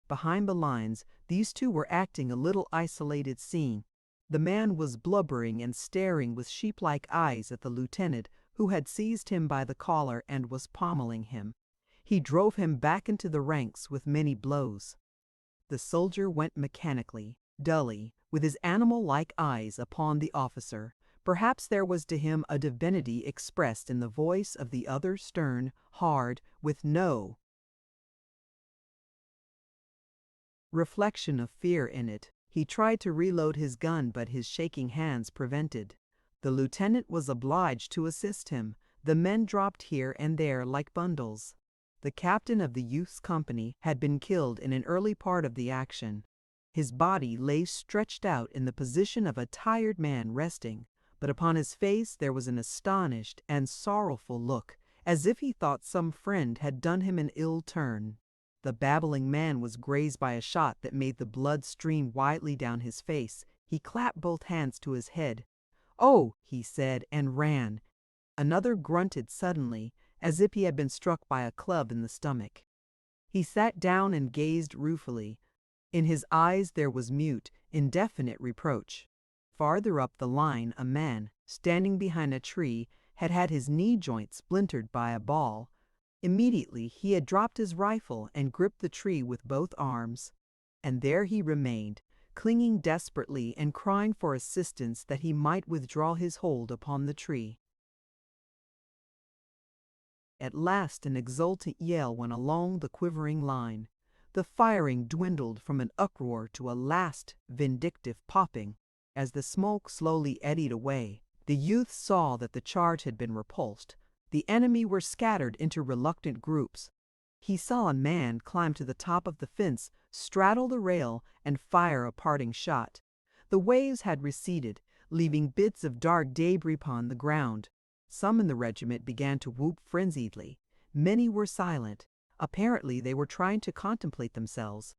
Behind the lines, these two were acting a little isolated scene. The man was blubbering and staring with sheep-like eyes at the lieutenant, who had seized him by the collar and was pommeling him. He drove him back into the ranks with many blows. The soldier went mechanically, dully, with his animal-like eyes upon the officer. Perhaps there was to him a divinity expressed in the voice of the other, stern, hard, with no reflection of fear in it. He tried to reload his gun, but his shaking hands prevented. The lieutenant was obliged to assist him. The men dropped here and there like bundles. The captain of the youth's company had been killed in an early part of the action. His body lay stretched out in the position of a tired man resting, but upon his face there was an astonished and sorrowful look, as if he thought some friend had done him an ill turn. The babbling man was grazed by a shot that made the blood stream widely down his face. He clapped both hands to his head. "Oh!" he said, and ran. Another grunted suddenly, as if he had been struck by a club in the stomach. He sat down and gazed ruefully. In his eyes there was mute, indefinite reproach. Farther up the line, a man, standing behind a tree, had had his knee joint splintered by a ball. Immediately he had dropped his rifle and gripped the tree with both arms. And there he remained, clinging desperately and crying for assistance that he might withdraw his hold upon the tree. At last an exultant yell went along the quivering line. The firing dwindled from an uproar to a last vindictive popping. As the smoke slowly eddied away, the youth saw that the charge had been repulsed. The enemy were scattered into reluctant groups. He saw a man climb to the top of the fence, straddle the rail, and fire a parting shot. The waves had receded, leaving bits of dark debris upon the ground. Some in the regiment began to whoop frenziedly. Many were silent. Apparently they were trying to contemplate themselves.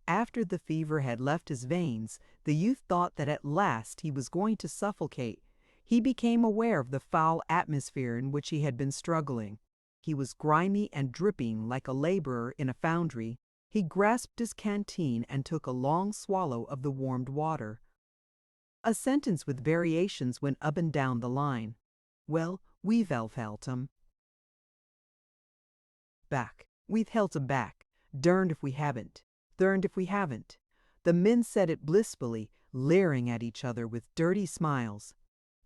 After the fever had left his veins, the youth thought that at last he was going to suffocate. He became aware of the foul atmosphere in which he had been struggling. He was grimy and dripping like a laborer in a foundry. He grasped his canteen and took a long swallow of the warmed water. A sentence with variations went up and down the line. "Well, we've held 'em back. We've held 'em back. Derned if we haven't. Derned if we haven't." The men said it blissfully, leering at each other with dirty smiles.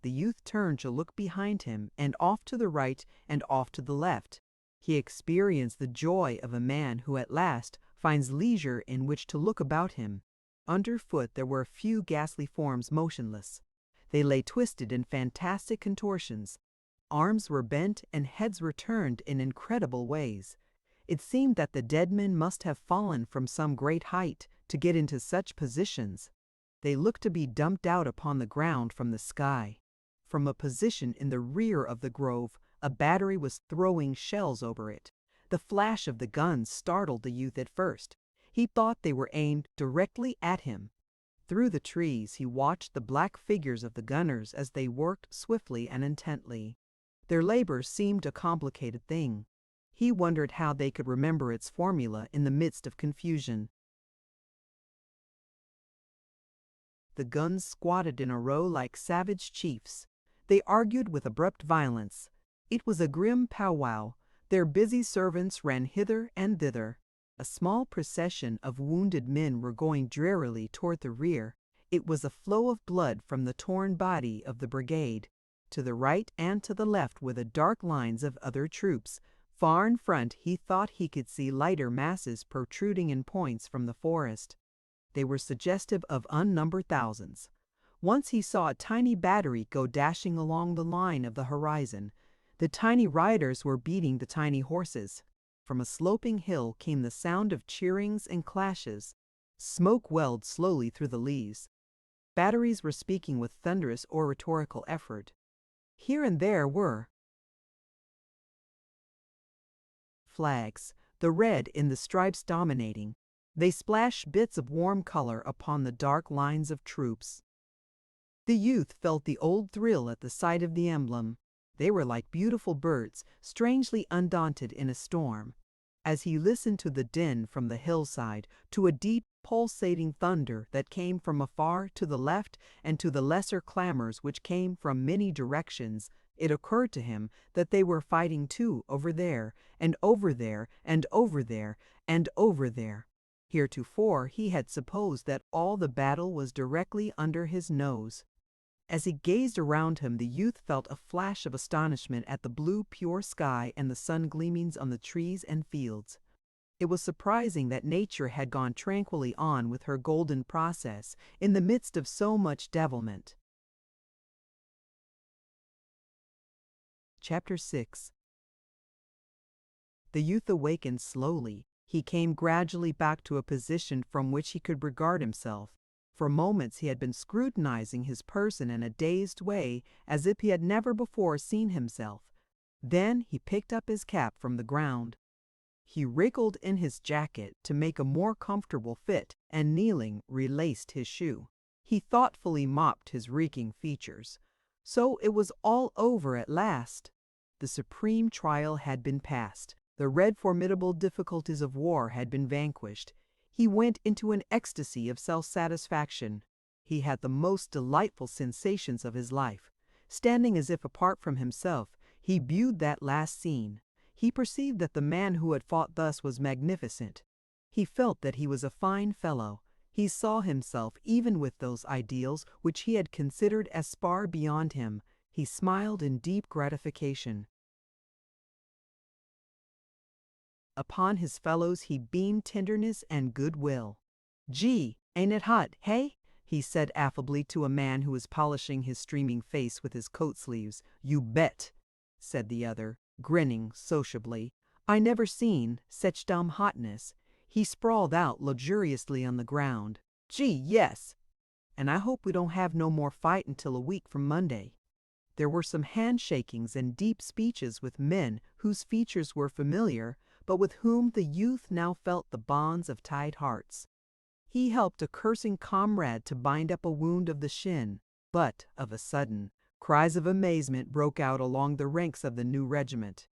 The youth turned to look behind him and off to the right and off to the left. He experienced the joy of a man who at last finds leisure in which to look about him. Underfoot there were a few ghastly forms motionless. They lay twisted in fantastic contortions. Arms were bent and heads were turned in incredible ways. It seemed that the dead men must have fallen from some great height to get into such positions. They looked to be dumped out upon the ground from the sky. From a position in the rear of the grove, a battery was throwing shells over it. The flash of the guns startled the youth at first. He thought they were aimed directly at him. Through the trees he watched the black figures of the gunners as they worked swiftly and intently. Their labor seemed a complicated thing. He wondered how they could remember its formula in the midst of confusion. The guns squatted in a row like savage chiefs. They argued with abrupt violence. It was a grim powwow. Their busy servants ran hither and thither. A small procession of wounded men were going drearily toward the rear. It was a flow of blood from the torn body of the brigade. To the right and to the left were the dark lines of other troops. Far in front he thought he could see lighter masses protruding in points from the forest. They were suggestive of unnumbered thousands. Once he saw a tiny battery go dashing along the line of the horizon. The tiny riders were beating the tiny horses. From a sloping hill came the sound of cheerings and clashes. Smoke welled slowly through the leaves. Batteries were speaking with thunderous oratorical effort. Here and there were flags, the red in the stripes dominating. They splashed bits of warm color upon the dark lines of troops. The youth felt the old thrill at the sight of the emblem. They were like beautiful birds, strangely undaunted in a storm. As he listened to the din from the hillside, to a deep, pulsating thunder that came from afar to the left, and to the lesser clamors which came from many directions, it occurred to him that they were fighting too over there, and over there, and over there, and over there. Heretofore he had supposed that all the battle was directly under his nose. As he gazed around him, the youth felt a flash of astonishment at the blue, pure sky and the sun gleamings on the trees and fields. It was surprising that nature had gone tranquilly on with her golden process in the midst of so much devilment. Chapter 6. The youth awakened slowly. He came gradually back to a position from which he could regard himself. For moments he had been scrutinizing his person in a dazed way, as if he had never before seen himself. Then he picked up his cap from the ground. He wriggled in his jacket to make a more comfortable fit, and kneeling, relaced his shoe. He thoughtfully mopped his reeking features. So it was all over at last. The supreme trial had been passed. The red formidable difficulties of war had been vanquished. He went into an ecstasy of self-satisfaction. He had the most delightful sensations of his life. Standing as if apart from himself, he viewed that last scene. He perceived that the man who had fought thus was magnificent. He felt that he was a fine fellow. He saw himself even with those ideals which he had considered as far beyond him. He smiled in deep gratification. Upon his fellows he beamed tenderness and goodwill. "Gee, ain't it hot, hey?" he said affably to a man who was polishing his streaming face with his coat sleeves. "You bet," said the other, grinning sociably. "I never seen sech dumb hotness." He sprawled out luxuriously on the ground. "Gee, yes. And I hope we don't have no more fight until a week from Monday." There were some handshakings and deep speeches with men whose features were familiar, but with whom the youth now felt the bonds of tied hearts. He helped a cursing comrade to bind up a wound of the shin, but, of a sudden, cries of amazement broke out along the ranks of the new regiment.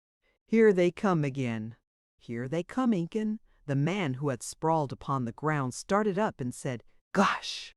"Here they come again! Here they come, Incan!" The man who had sprawled upon the ground started up and said, "Gosh!"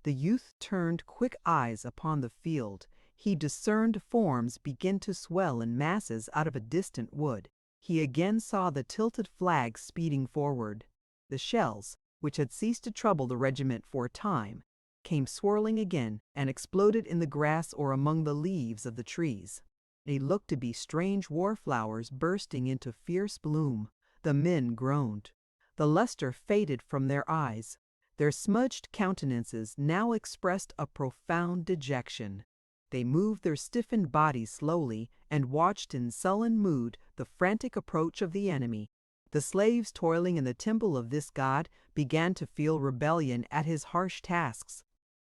The youth turned quick eyes upon the field. He discerned forms begin to swell in masses out of a distant wood. He again saw the tilted flags speeding forward. The shells, which had ceased to trouble the regiment for a time, came swirling again and exploded in the grass or among the leaves of the trees. They looked to be strange war flowers bursting into fierce bloom. The men groaned. The luster faded from their eyes. Their smudged countenances now expressed a profound dejection. They moved their stiffened bodies slowly and watched in sullen mood the frantic approach of the enemy. The slaves toiling in the temple of this god began to feel rebellion at his harsh tasks.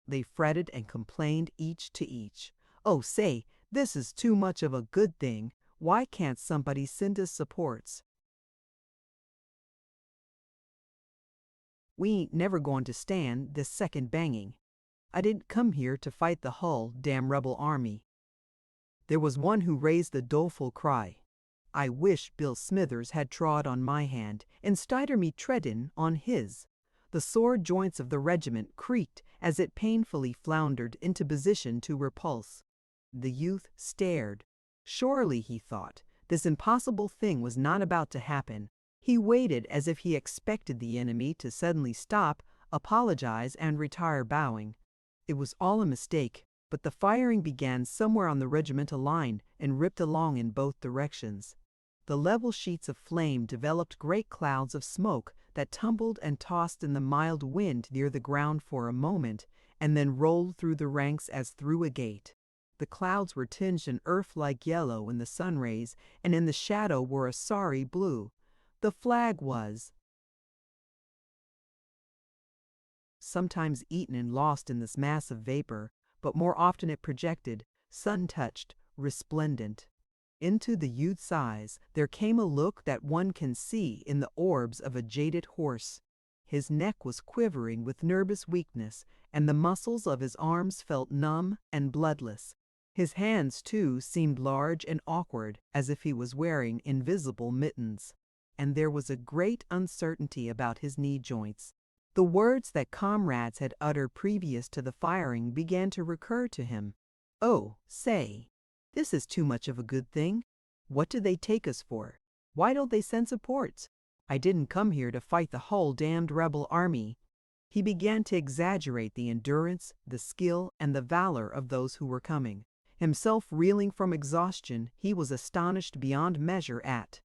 They fretted and complained each to each. "Oh, say, this is too much of a good thing. Why can't somebody send us supports? We ain't never going to stand this second banging. I didn't come here to fight the hull damn rebel army." There was one who raised the doleful cry, "I wish Bill Smithers had trod on my hand, instead of me treading on his." The sore joints of the regiment creaked as it painfully floundered into position to repulse. The youth stared. Surely, he thought, this impossible thing was not about to happen. He waited as if he expected the enemy to suddenly stop, apologize, and retire bowing. It was all a mistake, but the firing began somewhere on the regimental line and ripped along in both directions. The level sheets of flame developed great clouds of smoke that tumbled and tossed in the mild wind near the ground for a moment, and then rolled through the ranks as through a gate. The clouds were tinged an earth-like yellow in the sun rays, and in the shadow were a sorry blue. The flag was sometimes eaten and lost in this mass of vapor, but more often it projected, sun-touched, resplendent. Into the youth's eyes there came a look that one can see in the orbs of a jaded horse. His neck was quivering with nervous weakness, and the muscles of his arms felt numb and bloodless. His hands, too, seemed large and awkward, as if he was wearing invisible mittens. And there was a great uncertainty about his knee joints. The words that comrades had uttered previous to the firing began to recur to him. "Oh, say, this is too much of a good thing. What do they take us for? Why don't they send supports? I didn't come here to fight the whole damned rebel army." He began to exaggerate the endurance, the skill, and the valor of those who were coming. Himself reeling from exhaustion, he was astonished beyond measure at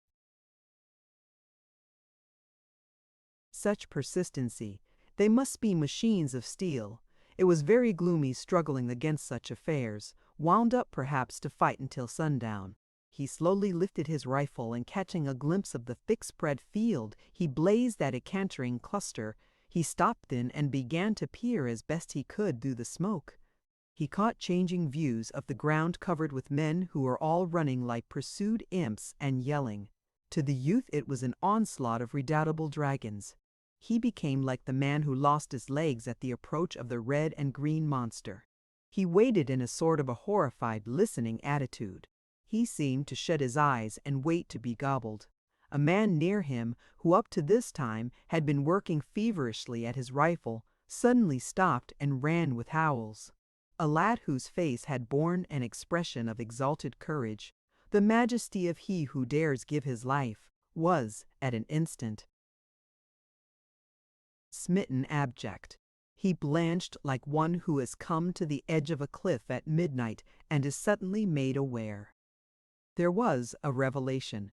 such persistency. They must be machines of steel. It was very gloomy struggling against such affairs, wound up perhaps to fight until sundown. He slowly lifted his rifle, and catching a glimpse of the thick-spread field, he blazed at a cantering cluster. He stopped then and began to peer as best he could through the smoke. He caught changing views of the ground covered with men who were all running like pursued imps and yelling. To the youth it was an onslaught of redoubtable dragons. He became like the man who lost his legs at the approach of the red and green monster. He waited in a sort of a horrified, listening attitude. He seemed to shut his eyes and wait to be gobbled. A man near him, who up to this time had been working feverishly at his rifle, suddenly stopped and ran with howls. A lad whose face had borne an expression of exalted courage, the majesty of he who dares give his life, was, at an instant, smitten abject. He blanched like one who has come to the edge of a cliff at midnight and is suddenly made aware. There was a revelation.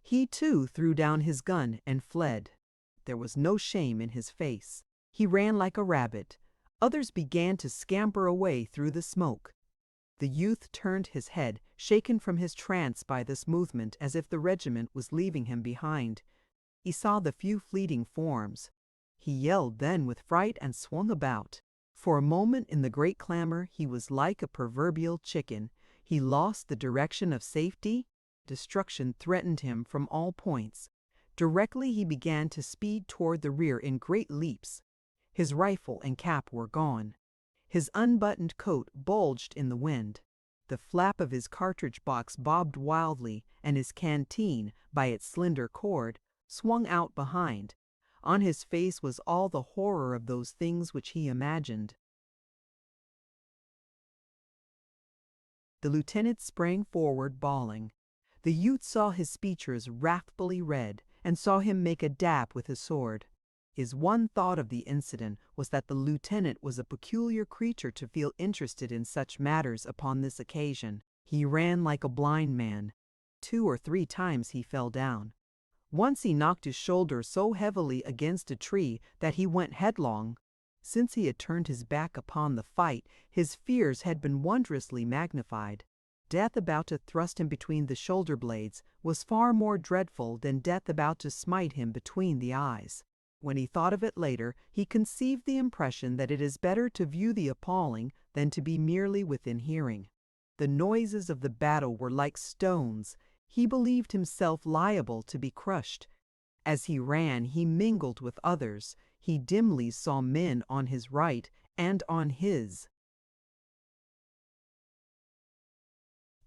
He too threw down his gun and fled. There was no shame in his face. He ran like a rabbit. Others began to scamper away through the smoke. The youth turned his head, shaken from his trance by this movement as if the regiment was leaving him behind. He saw the few fleeting forms. He yelled then with fright and swung about. For a moment in the great clamor he was like a proverbial chicken. He lost the direction of safety. Destruction threatened him from all points. Directly he began to speed toward the rear in great leaps. His rifle and cap were gone. His unbuttoned coat bulged in the wind. The flap of his cartridge box bobbed wildly, and his canteen, by its slender cord, swung out behind. On his face was all the horror of those things which he imagined. The lieutenant sprang forward, bawling. The youth saw his features wrathfully red, and saw him make a dab with his sword. His one thought of the incident was that the lieutenant was a peculiar creature to feel interested in such matters upon this occasion. He ran like a blind man. 2 or 3 times he fell down. Once he knocked his shoulder so heavily against a tree that he went headlong. Since he had turned his back upon the fight, his fears had been wondrously magnified. Death about to thrust him between the shoulder blades was far more dreadful than death about to smite him between the eyes. When he thought of it later, he conceived the impression that it is better to view the appalling than to be merely within hearing. The noises of the battle were like stones. He believed himself liable to be crushed. As he ran, he mingled with others. He dimly saw men on his right and on his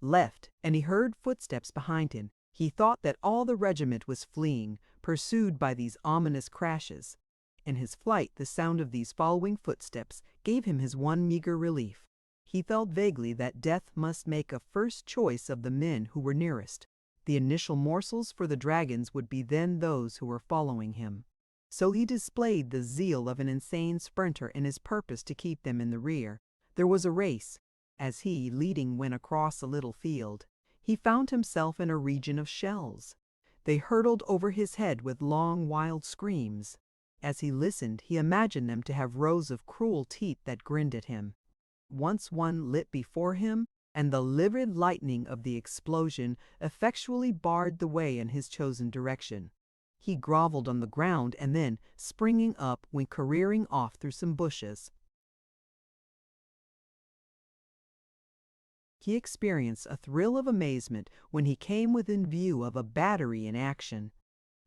left, and he heard footsteps behind him. He thought that all the regiment was fleeing, pursued by these ominous crashes. In his flight, the sound of these following footsteps gave him his one meager relief. He felt vaguely that death must make a first choice of the men who were nearest. The initial morsels for the dragons would be then those who were following him. So he displayed the zeal of an insane sprinter in his purpose to keep them in the rear. There was a race. As he, leading, went across a little field, he found himself in a region of shells. They hurtled over his head with long, wild screams. As he listened, he imagined them to have rows of cruel teeth that grinned at him. Once one lit before him, and the livid lightning of the explosion effectually barred the way in his chosen direction. He groveled on the ground and then, springing up, went careering off through some bushes. He experienced a thrill of amazement when he came within view of a battery in action.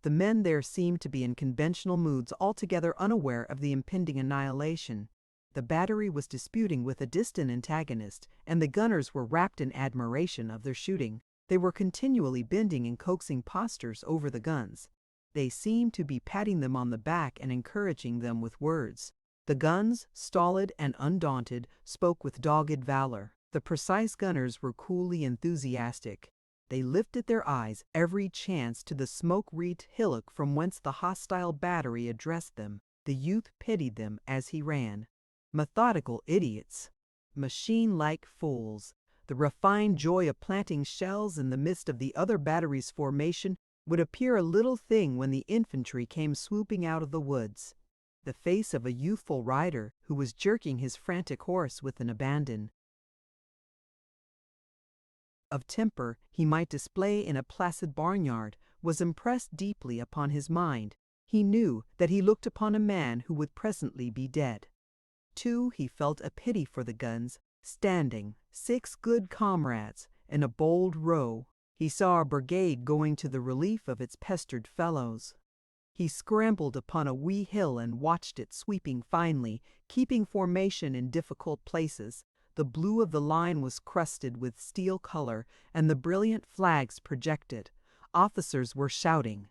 The men there seemed to be in conventional moods, altogether unaware of the impending annihilation. The battery was disputing with a distant antagonist, and the gunners were wrapped in admiration of their shooting. They were continually bending in coaxing postures over the guns. They seemed to be patting them on the back and encouraging them with words. The guns, stolid and undaunted, spoke with dogged valor. The precise gunners were coolly enthusiastic. They lifted their eyes every chance to the smoke-wreathed hillock from whence the hostile battery addressed them. The youth pitied them as he ran. Methodical idiots! Machine-like fools! The refined joy of planting shells in the midst of the other battery's formation would appear a little thing when the infantry came swooping out of the woods. The face of a youthful rider who was jerking his frantic horse with an abandon of temper he might display in a placid barnyard was impressed deeply upon his mind. He knew that he looked upon a man who would presently be dead. Too, he felt a pity for the guns, standing, 6 good comrades, in a bold row. He saw a brigade going to the relief of its pestered fellows. He scrambled upon a wee hill and watched it sweeping finely, keeping formation in difficult places. The blue of the line was crusted with steel color, and the brilliant flags projected. Officers were shouting.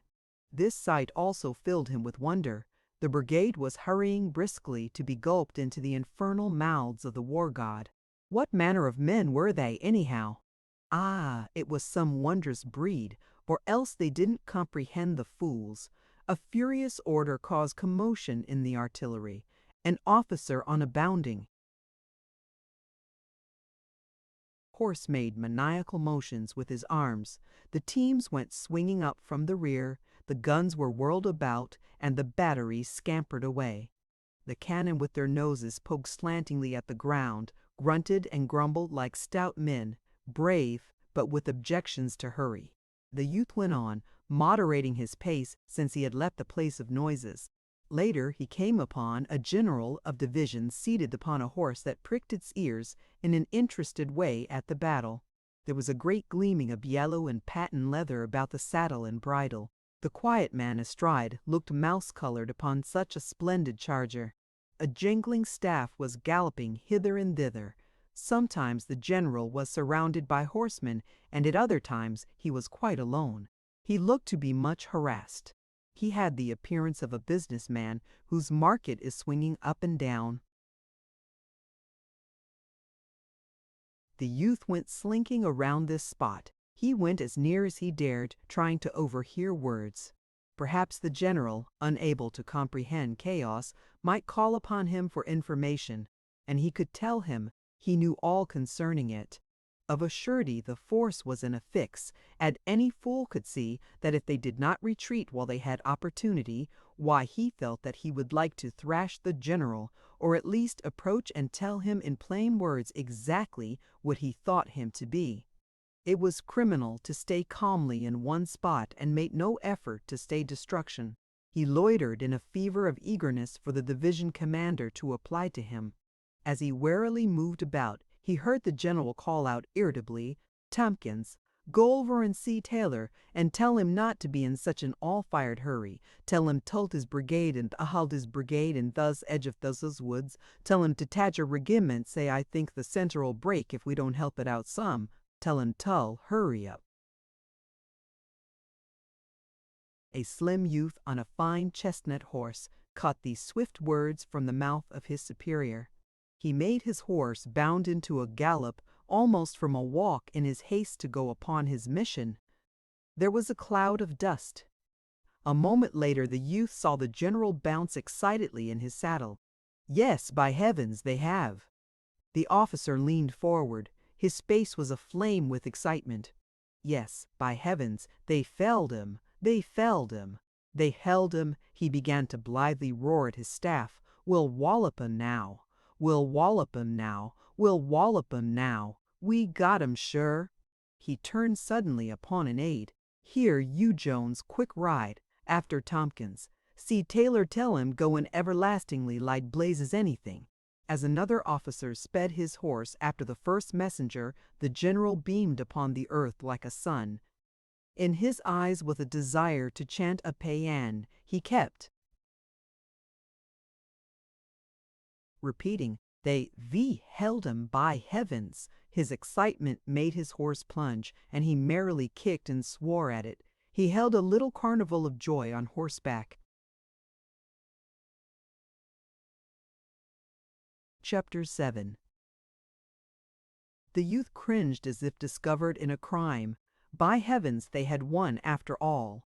This sight also filled him with wonder. The brigade was hurrying briskly to be gulped into the infernal mouths of the war god. What manner of men were they, anyhow? Ah, it was some wondrous breed, or else they didn't comprehend the fools. A furious order caused commotion in the artillery. An officer on a bounding horse made maniacal motions with his arms. The teams went swinging up from the rear, the guns were whirled about, and the batteries scampered away. The cannon with their noses poked slantingly at the ground, grunted and grumbled like stout men, brave, but with objections to hurry. The youth went on, moderating his pace since he had left the place of noises. Later he came upon a general of division seated upon a horse that pricked its ears in an interested way at the battle. There was a great gleaming of yellow and patent leather about the saddle and bridle. The quiet man astride looked mouse-colored upon such a splendid charger. A jingling staff was galloping hither and thither. Sometimes the general was surrounded by horsemen, and at other times he was quite alone. He looked to be much harassed. He had the appearance of a businessman whose market is swinging up and down. The youth went slinking around this spot. He went as near as he dared, trying to overhear words. Perhaps the general, unable to comprehend chaos, might call upon him for information, and he could tell him he knew all concerning it. Of a surety the force was in a fix, and any fool could see that if they did not retreat while they had opportunity, why he felt that he would like to thrash the general, or at least approach and tell him in plain words exactly what he thought him to be. It was criminal to stay calmly in one spot and make no effort to stay destruction. He loitered in a fever of eagerness for the division commander to apply to him. As he warily moved about, he heard the general call out irritably, "Tompkins, go over and see Taylor, and tell him not to be in such an all-fired hurry. Tell him tult his brigade and halt his brigade in thus edge of those woods. Tell him to tach a regiment, say I think the center'll break if we don't help it out some. Tell him Tull, hurry up." A slim youth on a fine chestnut horse caught these swift words from the mouth of his superior. He made his horse bound into a gallop almost from a walk in his haste to go upon his mission. There was a cloud of dust. A moment later the youth saw the general bounce excitedly in his saddle. "Yes, by heavens, they have." The officer leaned forward. His face was aflame with excitement. "Yes, by heavens, they felled him. They felled him. They held him." He began to blithely roar at his staff. "We'll wallop him now. We'll wallop him now. We'll wallop him now. We got him, sure." He turned suddenly upon an aide. "Here, you Jones, quick ride after Tompkins. See Taylor tell him go in everlastingly like blazes anything." As another officer sped his horse after the first messenger, the general beamed upon the earth like a sun. In his eyes was a desire to chant a paean. He kept repeating, "They held him, by heavens." His excitement made his horse plunge, and he merrily kicked and swore at it. He held a little carnival of joy on horseback. Chapter 7. The youth cringed as if discovered in a crime. By heavens, they had won after all.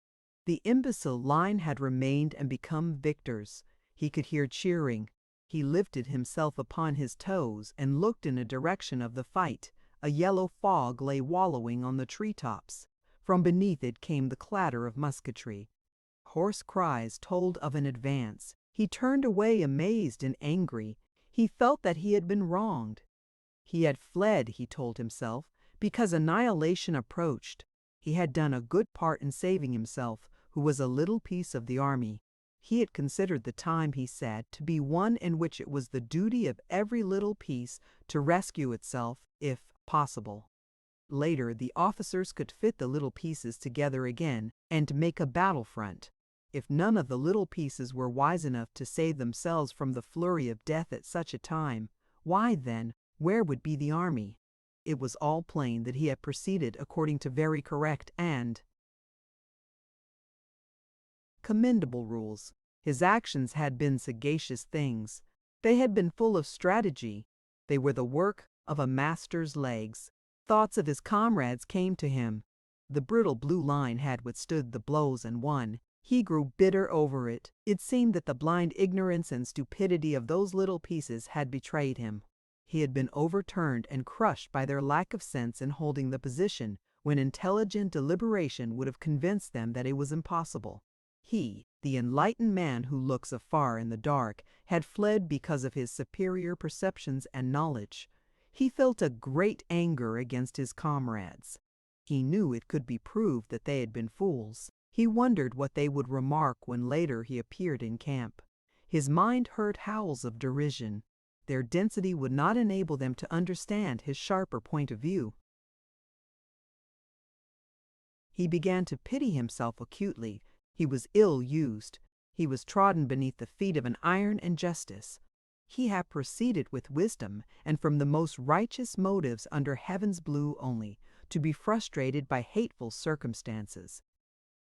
The imbecile line had remained and become victors. He could hear cheering. He lifted himself upon his toes and looked in a direction of the fight. A yellow fog lay wallowing on the treetops. From beneath it came the clatter of musketry. Hoarse cries told of an advance. He turned away amazed and angry. He felt that he had been wronged. He had fled, he told himself, because annihilation approached. He had done a good part in saving himself, who was a little piece of the army. He had considered the time, he said, to be one in which it was the duty of every little piece to rescue itself, if possible. Later, the officers could fit the little pieces together again and make a battle front. If none of the little pieces were wise enough to save themselves from the flurry of death at such a time, why, then, where would be the army? It was all plain that he had proceeded according to very correct and commendable rules. His actions had been sagacious things. They had been full of strategy. They were the work of a master's legs. Thoughts of his comrades came to him. The brittle blue line had withstood the blows and won. He grew bitter over it. It seemed that the blind ignorance and stupidity of those little pieces had betrayed him. He had been overturned and crushed by their lack of sense in holding the position, when intelligent deliberation would have convinced them that it was impossible. He, the enlightened man who looks afar in the dark, had fled because of his superior perceptions and knowledge. He felt a great anger against his comrades. He knew it could be proved that they had been fools. He wondered what they would remark when later he appeared in camp. His mind heard howls of derision. Their density would not enable them to understand his sharper point of view. He began to pity himself acutely. He was ill used. He was trodden beneath the feet of an iron injustice. He had proceeded with wisdom and from the most righteous motives under heaven's blue only, to be frustrated by hateful circumstances.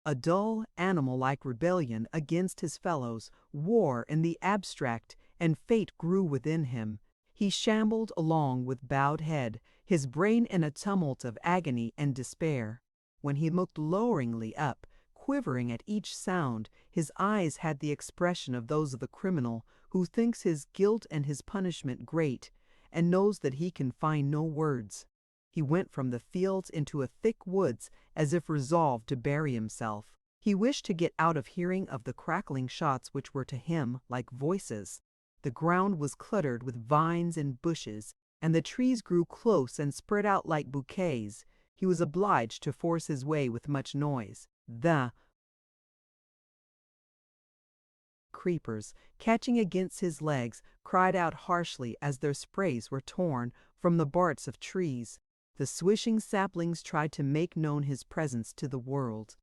A dull, animal-like rebellion against his fellows, war in the abstract, and fate grew within him. He shambled along with bowed head, his brain in a tumult of agony and despair. When he looked loweringly up, quivering at each sound, his eyes had the expression of those of the criminal who thinks his guilt and his punishment great, and knows that he can find no words. He went from the fields into a thick woods as if resolved to bury himself. He wished to get out of hearing of the crackling shots which were to him like voices. The ground was cluttered with vines and bushes, and the trees grew close and spread out like bouquets. He was obliged to force his way with much noise. The creepers, catching against his legs, cried out harshly as their sprays were torn from the barks of trees. The swishing saplings tried to make known his presence to the world.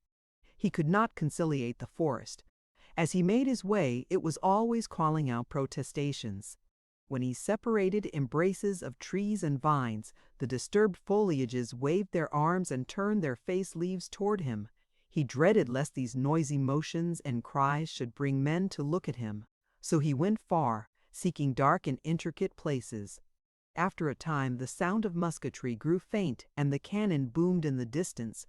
He could not conciliate the forest. As he made his way, it was always calling out protestations. When he separated embraces of trees and vines, the disturbed foliages waved their arms and turned their face leaves toward him. He dreaded lest these noisy motions and cries should bring men to look at him. So he went far, seeking dark and intricate places. After a time, the sound of musketry grew faint and the cannon boomed in the distance.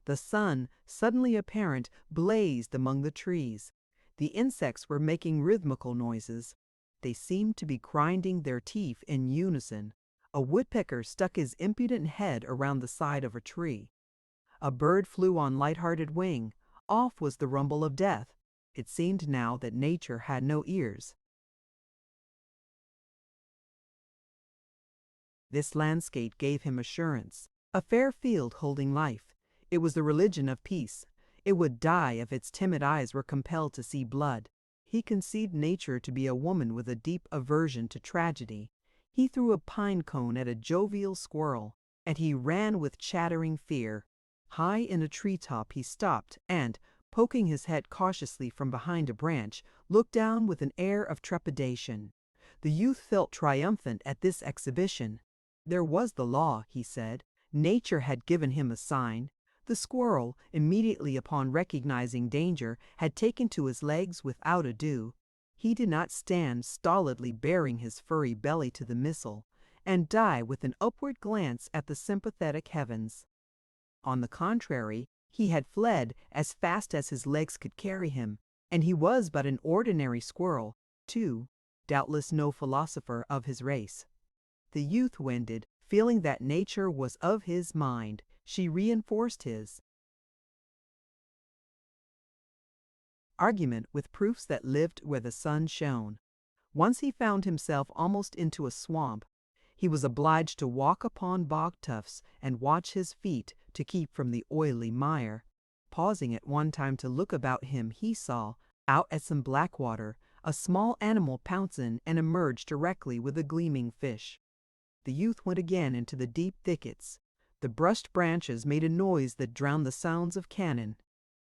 The sun, suddenly apparent, blazed among the trees. The insects were making rhythmical noises. They seemed to be grinding their teeth in unison. A woodpecker stuck his impudent head around the side of a tree. A bird flew on light-hearted wing. Off was the rumble of death. It seemed now that nature had no ears. This landscape gave him assurance. A fair field holding life. It was the religion of peace. It would die if its timid eyes were compelled to see blood. He conceived nature to be a woman with a deep aversion to tragedy. He threw a pine cone at a jovial squirrel, and he ran with chattering fear. High in a treetop he stopped and, poking his head cautiously from behind a branch, looked down with an air of trepidation. The youth felt triumphant at this exhibition. There was the law, he said. Nature had given him a sign. The squirrel, immediately upon recognizing danger, had taken to his legs without ado. He did not stand stolidly baring his furry belly to the missile, and die with an upward glance at the sympathetic heavens. On the contrary, he had fled as fast as his legs could carry him, and he was but an ordinary squirrel, too, doubtless no philosopher of his race. The youth wended, feeling that nature was of his mind. She reinforced his argument with proofs that lived where the sun shone. Once he found himself almost into a swamp. He was obliged to walk upon bog tufts and watch his feet to keep from the oily mire. Pausing at one time to look about him, he saw, out at some black water, a small animal pounce in and emerge directly with a gleaming fish. The youth went again into the deep thickets. The brushed branches made a noise that drowned the sounds of cannon.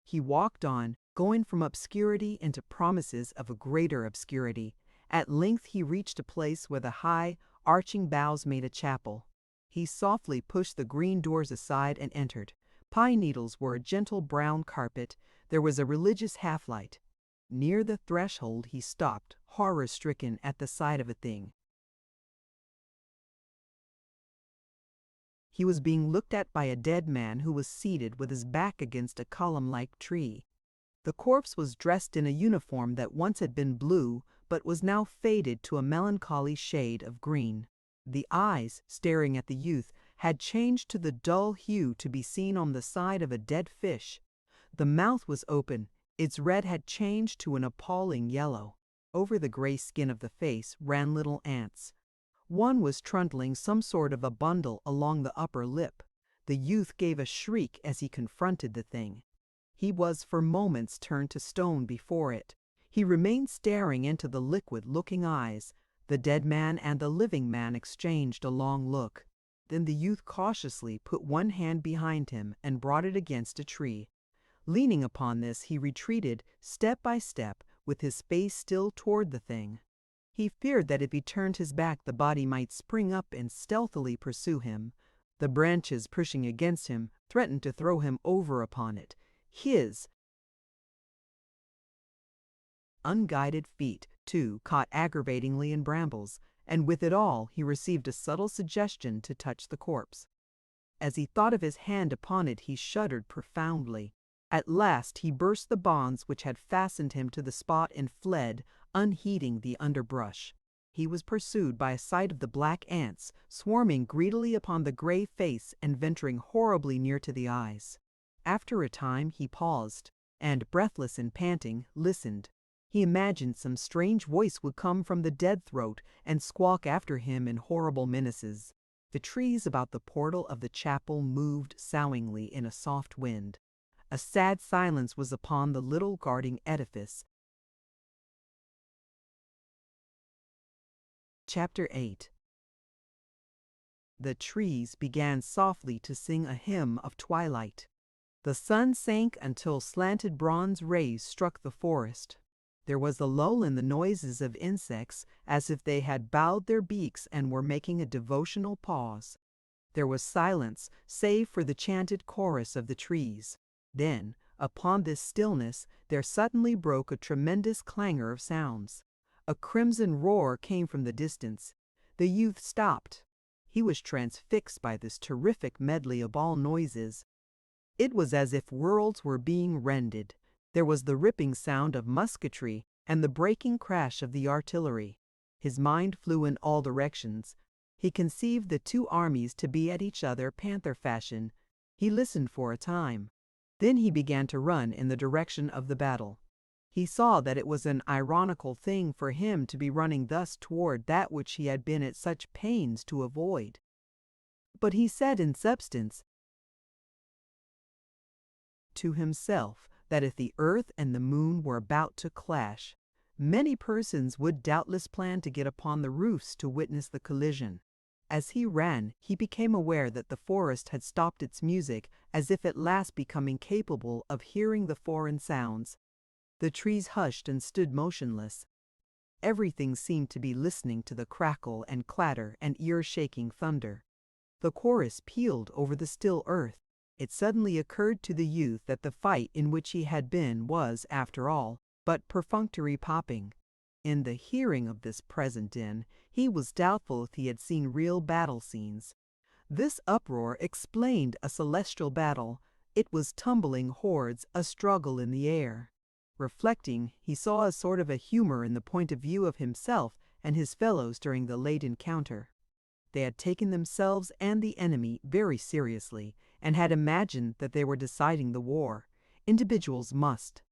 He walked on, going from obscurity into promises of a greater obscurity. At length he reached a place where the high, arching boughs made a chapel. He softly pushed the green doors aside and entered. Pine needles were a gentle brown carpet. There was a religious half-light. Near the threshold he stopped, horror-stricken at the sight of a thing. He was being looked at by a dead man who was seated with his back against a column-like tree. The corpse was dressed in a uniform that once had been blue, but was now faded to a melancholy shade of green. The eyes, staring at the youth, had changed to the dull hue to be seen on the side of a dead fish. The mouth was open. Its red had changed to an appalling yellow. Over the gray skin of the face ran little ants. One was trundling some sort of a bundle along the upper lip. The youth gave a shriek as he confronted the thing. He was for moments turned to stone before it. He remained staring into the liquid-looking eyes. The dead man and the living man exchanged a long look. Then the youth cautiously put one hand behind him and brought it against a tree. Leaning upon this, he retreated step by step, with his face still toward the thing. He feared that if he turned his back the body might spring up and stealthily pursue him. The branches pushing against him threatened to throw him over upon it. His unguided feet, too, caught aggravatingly in brambles, and with it all he received a subtle suggestion to touch the corpse. As he thought of his hand upon it, he shuddered profoundly. At last he burst the bonds which had fastened him to the spot and fled, unheeding the underbrush. He was pursued by a sight of the black ants, swarming greedily upon the gray face and venturing horribly near to the eyes. After a time he paused, and, breathless and panting, listened. He imagined some strange voice would come from the dead throat and squawk after him in horrible menaces. The trees about the portal of the chapel moved soughingly in a soft wind. A sad silence was upon the little guarding edifice. Chapter 8. The trees began softly to sing a hymn of twilight. The sun sank until slanted bronze rays struck the forest. There was a lull in the noises of insects, as if they had bowed their beaks and were making a devotional pause. There was silence, save for the chanted chorus of the trees. Then, upon this stillness, there suddenly broke a tremendous clangor of sounds. A crimson roar came from the distance. The youth stopped. He was transfixed by this terrific medley of all noises. It was as if worlds were being rended. There was the ripping sound of musketry and the breaking crash of the artillery. His mind flew in all directions. He conceived the two armies to be at each other panther fashion. He listened for a time. Then he began to run in the direction of the battle. He saw that it was an ironical thing for him to be running thus toward that which he had been at such pains to avoid. But he said in substance to himself that if the earth and the moon were about to clash, many persons would doubtless plan to get upon the roofs to witness the collision. As he ran, he became aware that the forest had stopped its music, as if at last becoming capable of hearing the foreign sounds. The trees hushed and stood motionless. Everything seemed to be listening to the crackle and clatter and ear-shaking thunder. The chorus pealed over the still earth. It suddenly occurred to the youth that the fight in which he had been was, after all, but perfunctory popping. In the hearing of this present din, he was doubtful if he had seen real battle scenes. This uproar explained a celestial battle. It was tumbling hordes, a struggle in the air. Reflecting, he saw a sort of a humor in the point of view of himself and his fellows during the late encounter. They had taken themselves and the enemy very seriously, and had imagined that they were deciding the war. Individuals must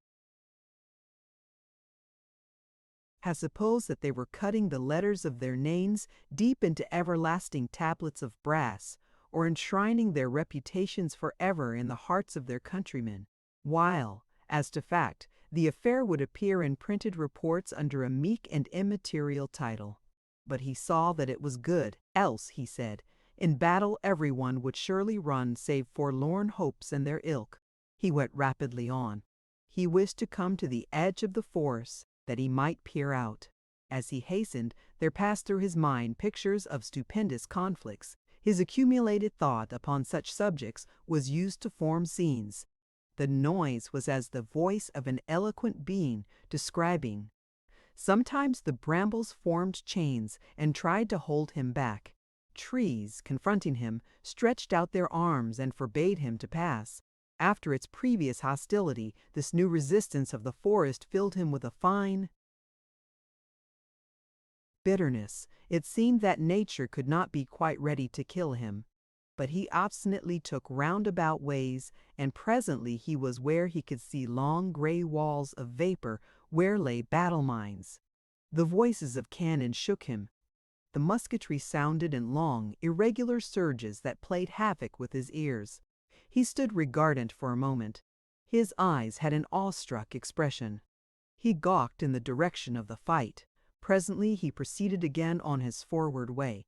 have supposed that they were cutting the letters of their names deep into everlasting tablets of brass, or enshrining their reputations forever in the hearts of their countrymen, while, as to fact, the affair would appear in printed reports under a meek and immaterial title. But he saw that it was good, else, he said, in battle everyone would surely run save forlorn hopes and their ilk. He went rapidly on. He wished to come to the edge of the forest, that he might peer out. As he hastened, there passed through his mind pictures of stupendous conflicts. His accumulated thought upon such subjects was used to form scenes. The noise was as the voice of an eloquent being describing. Sometimes the brambles formed chains and tried to hold him back. Trees, confronting him, stretched out their arms and forbade him to pass. After its previous hostility, this new resistance of the forest filled him with a fine bitterness. It seemed that nature could not be quite ready to kill him. But he obstinately took roundabout ways, and presently he was where he could see long gray walls of vapor where lay battle mines. The voices of cannon shook him. The musketry sounded in long, irregular surges that played havoc with his ears. He stood regardant for a moment. His eyes had an awestruck expression. He gawked in the direction of the fight. Presently he proceeded again on his forward way.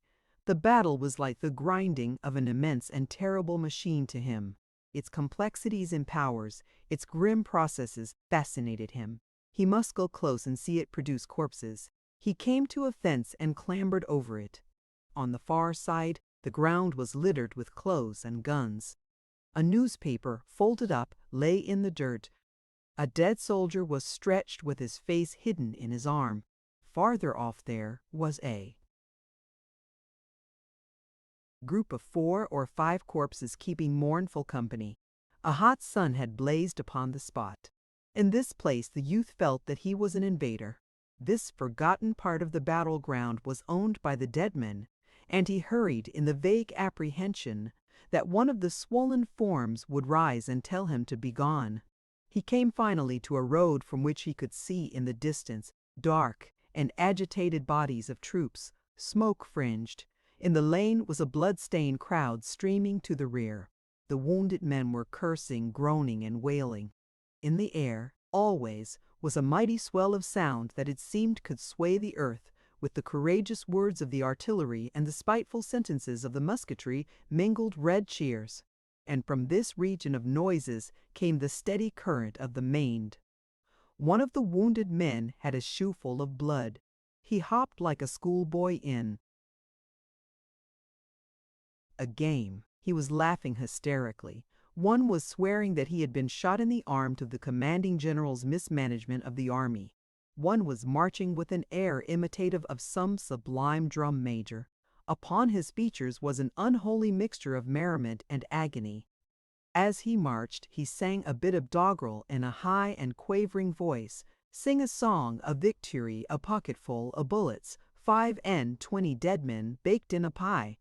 The battle was like the grinding of an immense and terrible machine to him. Its complexities and powers, its grim processes, fascinated him. He must go close and see it produce corpses. He came to a fence and clambered over it. On the far side, the ground was littered with clothes and guns. A newspaper, folded up, lay in the dirt. A dead soldier was stretched with his face hidden in his arm. Farther off there was a group of 4 or 5 corpses keeping mournful company. A hot sun had blazed upon the spot. In this place the youth felt that he was an invader. This forgotten part of the battleground was owned by the dead men, and he hurried in the vague apprehension that one of the swollen forms would rise and tell him to be gone. He came finally to a road from which he could see in the distance dark and agitated bodies of troops, smoke-fringed. In the lane was a blood-stained crowd streaming to the rear. The wounded men were cursing, groaning, and wailing. In the air, always, was a mighty swell of sound that it seemed could sway the earth, with the courageous words of the artillery and the spiteful sentences of the musketry mingled red cheers. And from this region of noises came the steady current of the maimed. One of the wounded men had a shoe full of blood. He hopped like a schoolboy in a game. He was laughing hysterically. One was swearing that he had been shot in the arm to the commanding general's mismanagement of the army. One was marching with an air imitative of some sublime drum major. Upon his features was an unholy mixture of merriment and agony. As he marched, he sang a bit of doggerel in a high and quavering voice. Sing a song, a victory, a pocketful of bullets, 5 and 20 dead men baked in a pie.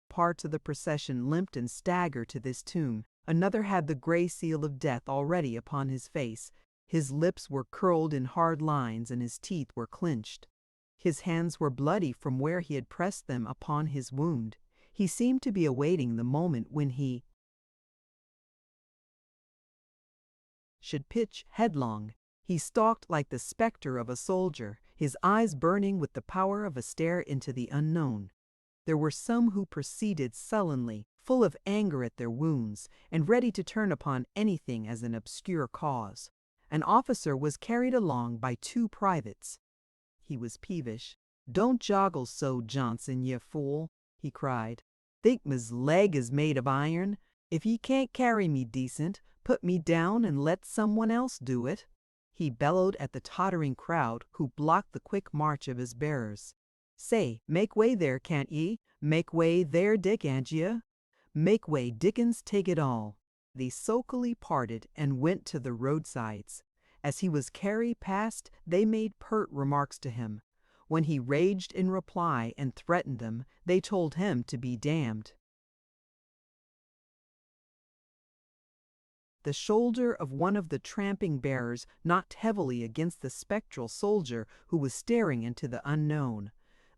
Parts of the procession limped and staggered to this tune. Another had the gray seal of death already upon his face. His lips were curled in hard lines and his teeth were clenched. His hands were bloody from where he had pressed them upon his wound. He seemed to be awaiting the moment when he should pitch headlong. He stalked like the specter of a soldier, his eyes burning with the power of a stare into the unknown. There were some who proceeded sullenly, full of anger at their wounds, and ready to turn upon anything as an obscure cause. An officer was carried along by 2 privates. He was peevish. "Don't joggle so, Johnson, ye fool," he cried. "Think me's leg is made of iron? If ye can't carry me decent, put me down and let someone else do it." He bellowed at the tottering crowd who blocked the quick march of his bearers. "Say, make way there, can't ye? Make way there, Dick, ain't ye? Make way, Dickens, take it all." They sulkily parted and went to the roadsides. As he was carried past, they made pert remarks to him. When he raged in reply and threatened them, they told him to be damned. The shoulder of one of the tramping bearers knocked heavily against the spectral soldier who was staring into the unknown.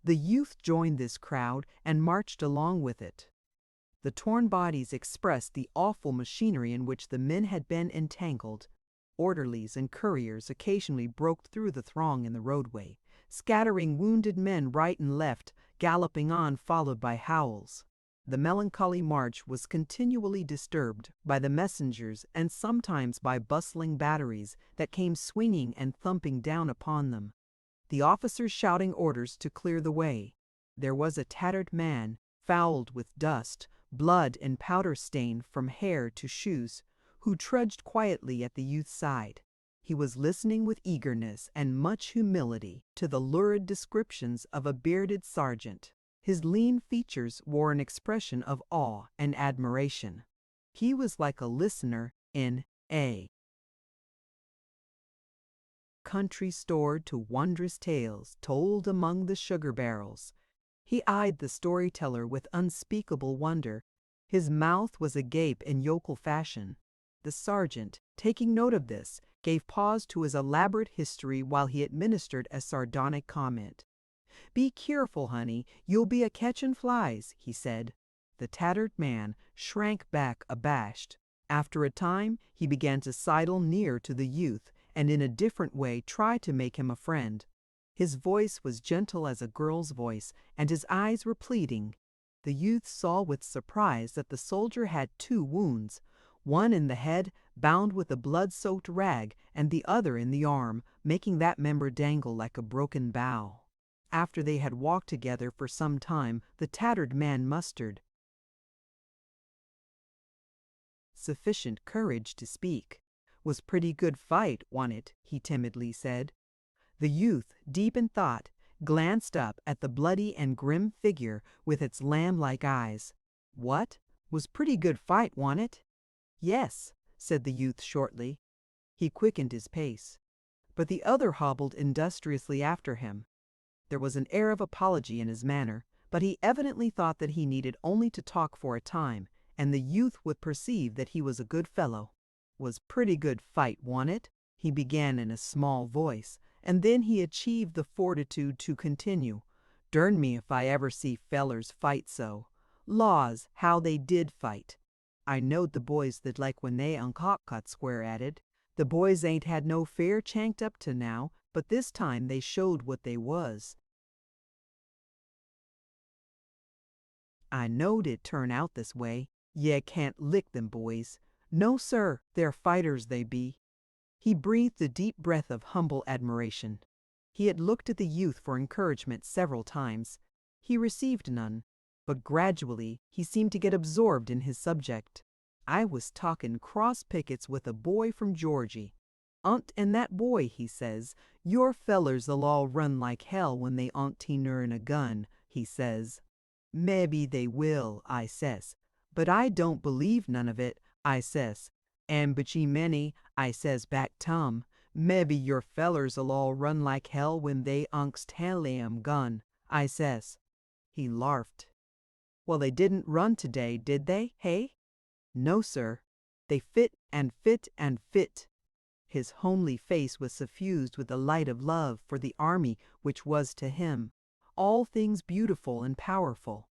The youth joined this crowd and marched along with it. The torn bodies expressed the awful machinery in which the men had been entangled. Orderlies and couriers occasionally broke through the throng in the roadway, scattering wounded men right and left, galloping on followed by howls. The melancholy march was continually disturbed by the messengers and sometimes by bustling batteries that came swinging and thumping down upon them. The officers shouting orders to clear the way. There was a tattered man, fouled with dust, blood and powder stain from hair to shoes, who trudged quietly at the youth's side. He was listening with eagerness and much humility to the lurid descriptions of a bearded sergeant. His lean features wore an expression of awe and admiration. He was like a listener in a country stored to wondrous tales told among the sugar barrels. He eyed the storyteller with unspeakable wonder. His mouth was agape in yokel fashion. The sergeant, taking note of this, gave pause to his elaborate history while he administered a sardonic comment. "Be careful, honey, you'll be a catchin' flies," he said. The tattered man shrank back abashed. After a time, he began to sidle near to the youth and in a different way try to make him a friend. His voice was gentle as a girl's voice, and his eyes were pleading. The youth saw with surprise that the soldier had 2 wounds, one in the head, bound with a blood-soaked rag, and the other in the arm, making that member dangle like a broken bough. After they had walked together for some time, the tattered man mustered sufficient courage to speak. "Was pretty good fight, wa'n't it?" he timidly said. The youth, deep in thought, glanced up at the bloody and grim figure with its lamb-like eyes. "What? Was pretty good fight, wa'n't it?" "Yes," said the youth shortly. He quickened his pace. but the other hobbled industriously after him. There was an air of apology in his manner, but he evidently thought that he needed only to talk for a time, and the youth would perceive that he was a good fellow. "Was pretty good fight, wa'n't it?" he began in a small voice, and then he achieved the fortitude to continue. "Dern me if I ever see fellers fight so. Laws, how they did fight. I knowed the boys that like when they uncock got square at it. The boys ain't had no fair chanked up to now, but this time they showed what they was. I knowed it'd turn out this way. Ye can't lick them boys. No, sir, they're fighters they be." He breathed a deep breath of humble admiration. He had looked at the youth for encouragement several times. He received none, but gradually he seemed to get absorbed in his subject. "I was talkin' cross pickets with a boy from Georgie. And that boy, he says, 'Your fellers'll all run like hell when they tenerin' a gun,' he says. 'Mebbe they will,' I says, 'but I don't believe none of it,' I says. 'And but ye many,' I says back Tom, 'mebbe your fellers'll all run like hell when they handle gun,' I says." He larfed. "Well, they didn't run today, did they, hey?" "No, sir. They fit and fit and fit." His homely face was suffused with the light of love for the army which was to him all things beautiful and powerful.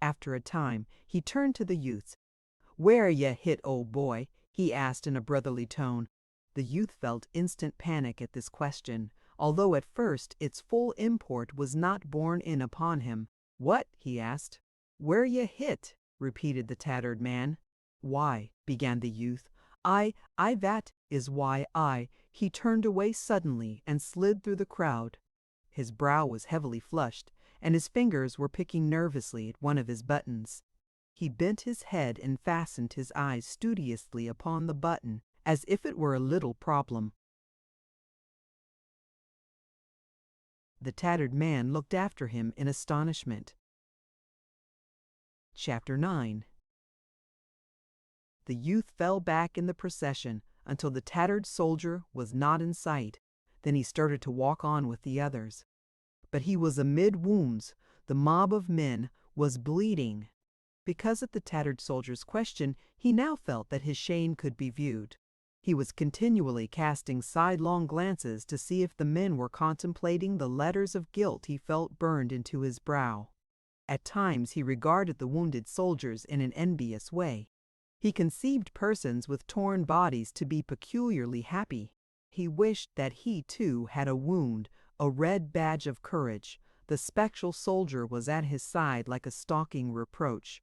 After a time, he turned to the youth. "Where ye hit, old boy?" he asked in a brotherly tone. The youth felt instant panic at this question, although at first its full import was not borne in upon him. "What?" he asked. "Where ye hit?" repeated the tattered man. "Why," began the youth, I that is why He turned away suddenly and slid through the crowd. His brow was heavily flushed, and his fingers were picking nervously at one of his buttons. He bent his head and fastened his eyes studiously upon the button, as if it were a little problem. The tattered man looked after him in astonishment. Chapter 9. The youth fell back in the procession until the tattered soldier was not in sight. Then he started to walk on with the others. But he was amid wounds. The mob of men was bleeding. Because of the tattered soldier's question, he now felt that his shame could be viewed. He was continually casting sidelong glances to see if the men were contemplating the letters of guilt he felt burned into his brow. At times he regarded the wounded soldiers in an envious way. He conceived persons with torn bodies to be peculiarly happy. He wished that he too had a wound, a red badge of courage. The spectral soldier was at his side like a stalking reproach.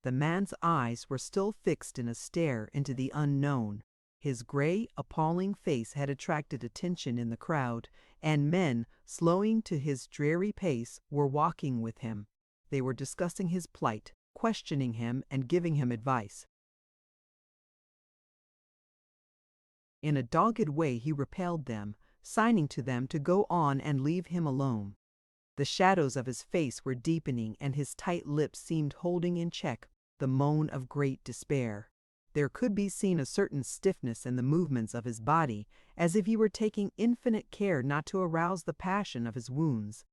The man's eyes were still fixed in a stare into the unknown. His gray, appalling face had attracted attention in the crowd, and men, slowing to his dreary pace, were walking with him. They were discussing his plight, questioning him, and giving him advice. In a dogged way he repelled them, signing to them to go on and leave him alone. The shadows of his face were deepening, and his tight lips seemed holding in check the moan of great despair. There could be seen a certain stiffness in the movements of his body, as if he were taking infinite care not to arouse the passion of his wounds.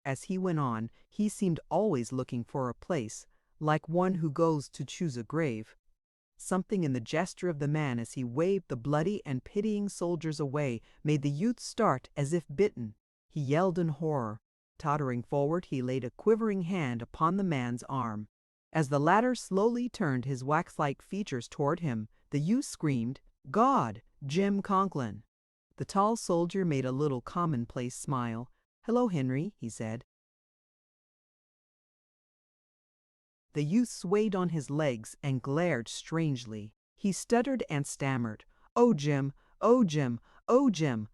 As he went on, he seemed always looking for a place, like one who goes to choose a grave. Something in the gesture of the man as he waved the bloody and pitying soldiers away made the youth start as if bitten. He yelled in horror. Tottering forward, he laid a quivering hand upon the man's arm. As the latter slowly turned his wax-like features toward him, the youth screamed, "God, Jim Conklin!" The tall soldier made a little commonplace smile. "Hello, Henry," he said. The youth swayed on his legs and glared strangely. He stuttered and stammered, "Oh, Jim! Oh, Jim! Oh, Jim!"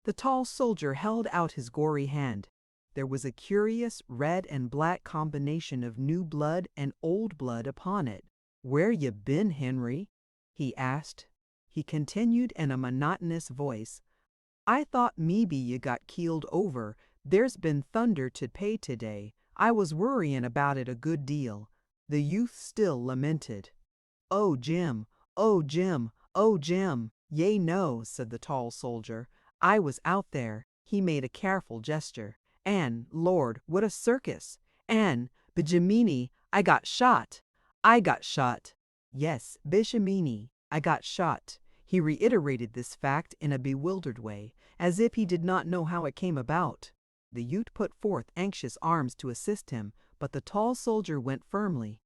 The tall soldier held out his gory hand. There was a curious red and black combination of new blood and old blood upon it. "Where you been, Henry?" he asked. He continued in a monotonous voice, "I thought maybe you got keeled over. There's been thunder to pay today. I was worryin' about it a good deal." The youth still lamented. "Oh, Jim! Oh, Jim! "Oh, Jim, yea, no," said the tall soldier. "I was out there." He made a careful gesture. "And, Lord, what a circus! And, Bijamini, I got shot. I got shot. Yes, Bijamini, I got shot." He reiterated this fact in a bewildered way, as if he did not know how it came about. The youth put forth anxious arms to assist him, but the tall soldier went firmly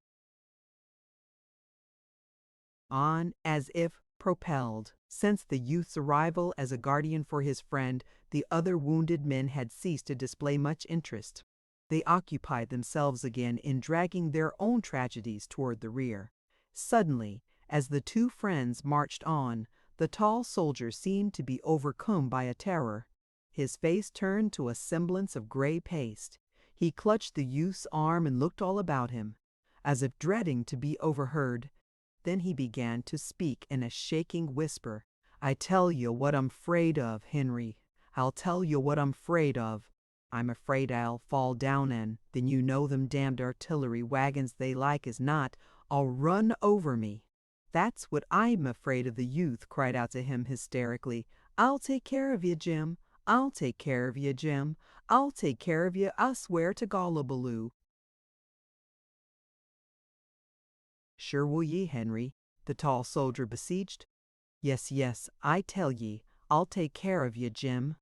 on as if propelled. Since the youth's arrival as a guardian for his friend, the other wounded men had ceased to display much interest. They occupied themselves again in dragging their own tragedies toward the rear. Suddenly, as the two friends marched on, the tall soldier seemed to be overcome by a terror. His face turned to a semblance of gray paste. He clutched the youth's arm and looked all about him, as if dreading to be overheard. Then he began to speak in a shaking whisper. "I tell you what I'm 'fraid of, Henry. I'll tell you what I'm 'fraid of. I'm afraid I'll fall down and then you know them damned artillery wagons they like as not, I'll run over me." "That's what I'm afraid of," the youth cried out to him hysterically. "I'll take care of you, Jim. I'll take care of you, Jim. I'll take care of you, I swear to Golabaloo." "Sure will ye, Henry," the tall soldier beseeched. "Yes, yes, I tell ye, I'll take care of ye, Jim,"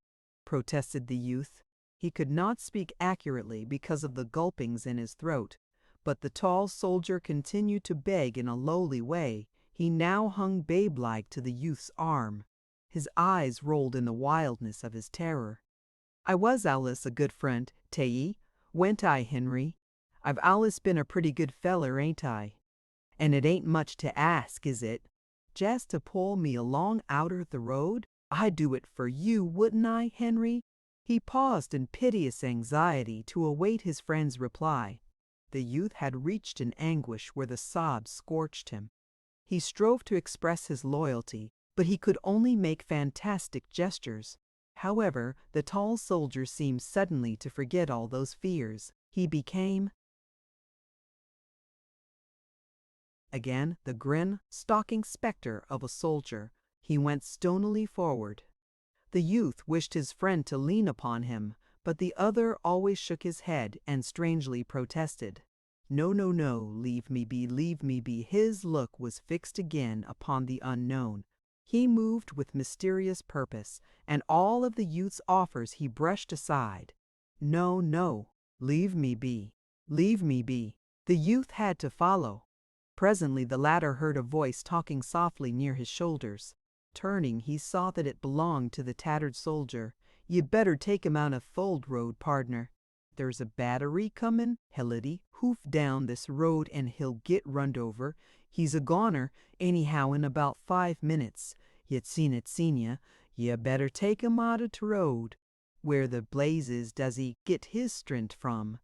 protested the youth. He could not speak accurately because of the gulpings in his throat, but the tall soldier continued to beg in a lowly way. He now hung babe-like to the youth's arm. His eyes rolled in the wildness of his terror. "I was allus a good friend, t'ye, went I, Henry? I've allus been a pretty good feller, ain't I? And it ain't much to ask, is it? Just to pull me along outer the road? I'd do it for you, wouldn't I, Henry?" He paused in piteous anxiety to await his friend's reply. The youth had reached an anguish where the sobs scorched him. He strove to express his loyalty, but he could only make fantastic gestures. However, the tall soldier seemed suddenly to forget all those fears. He became again the grim, stalking specter of a soldier. He went stonily forward. The youth wished his friend to lean upon him, but the other always shook his head and strangely protested. "No, no, no, leave me be, leave me be." His look was fixed again upon the unknown. He moved with mysterious purpose, and all of the youth's offers he brushed aside. "No, no, leave me be, leave me be." The youth had to follow. Presently the latter heard a voice talking softly near his shoulders. Turning, he saw that it belonged to the tattered soldier. "You better take him out of Fold Road, pardner. There's a battery comin', Hillity, hoof down this road and he'll git runned over. He's a goner, anyhow, in about 5 minutes. Yet seen ya. You better take him out of t' road. Where the blazes does he git his strength from?"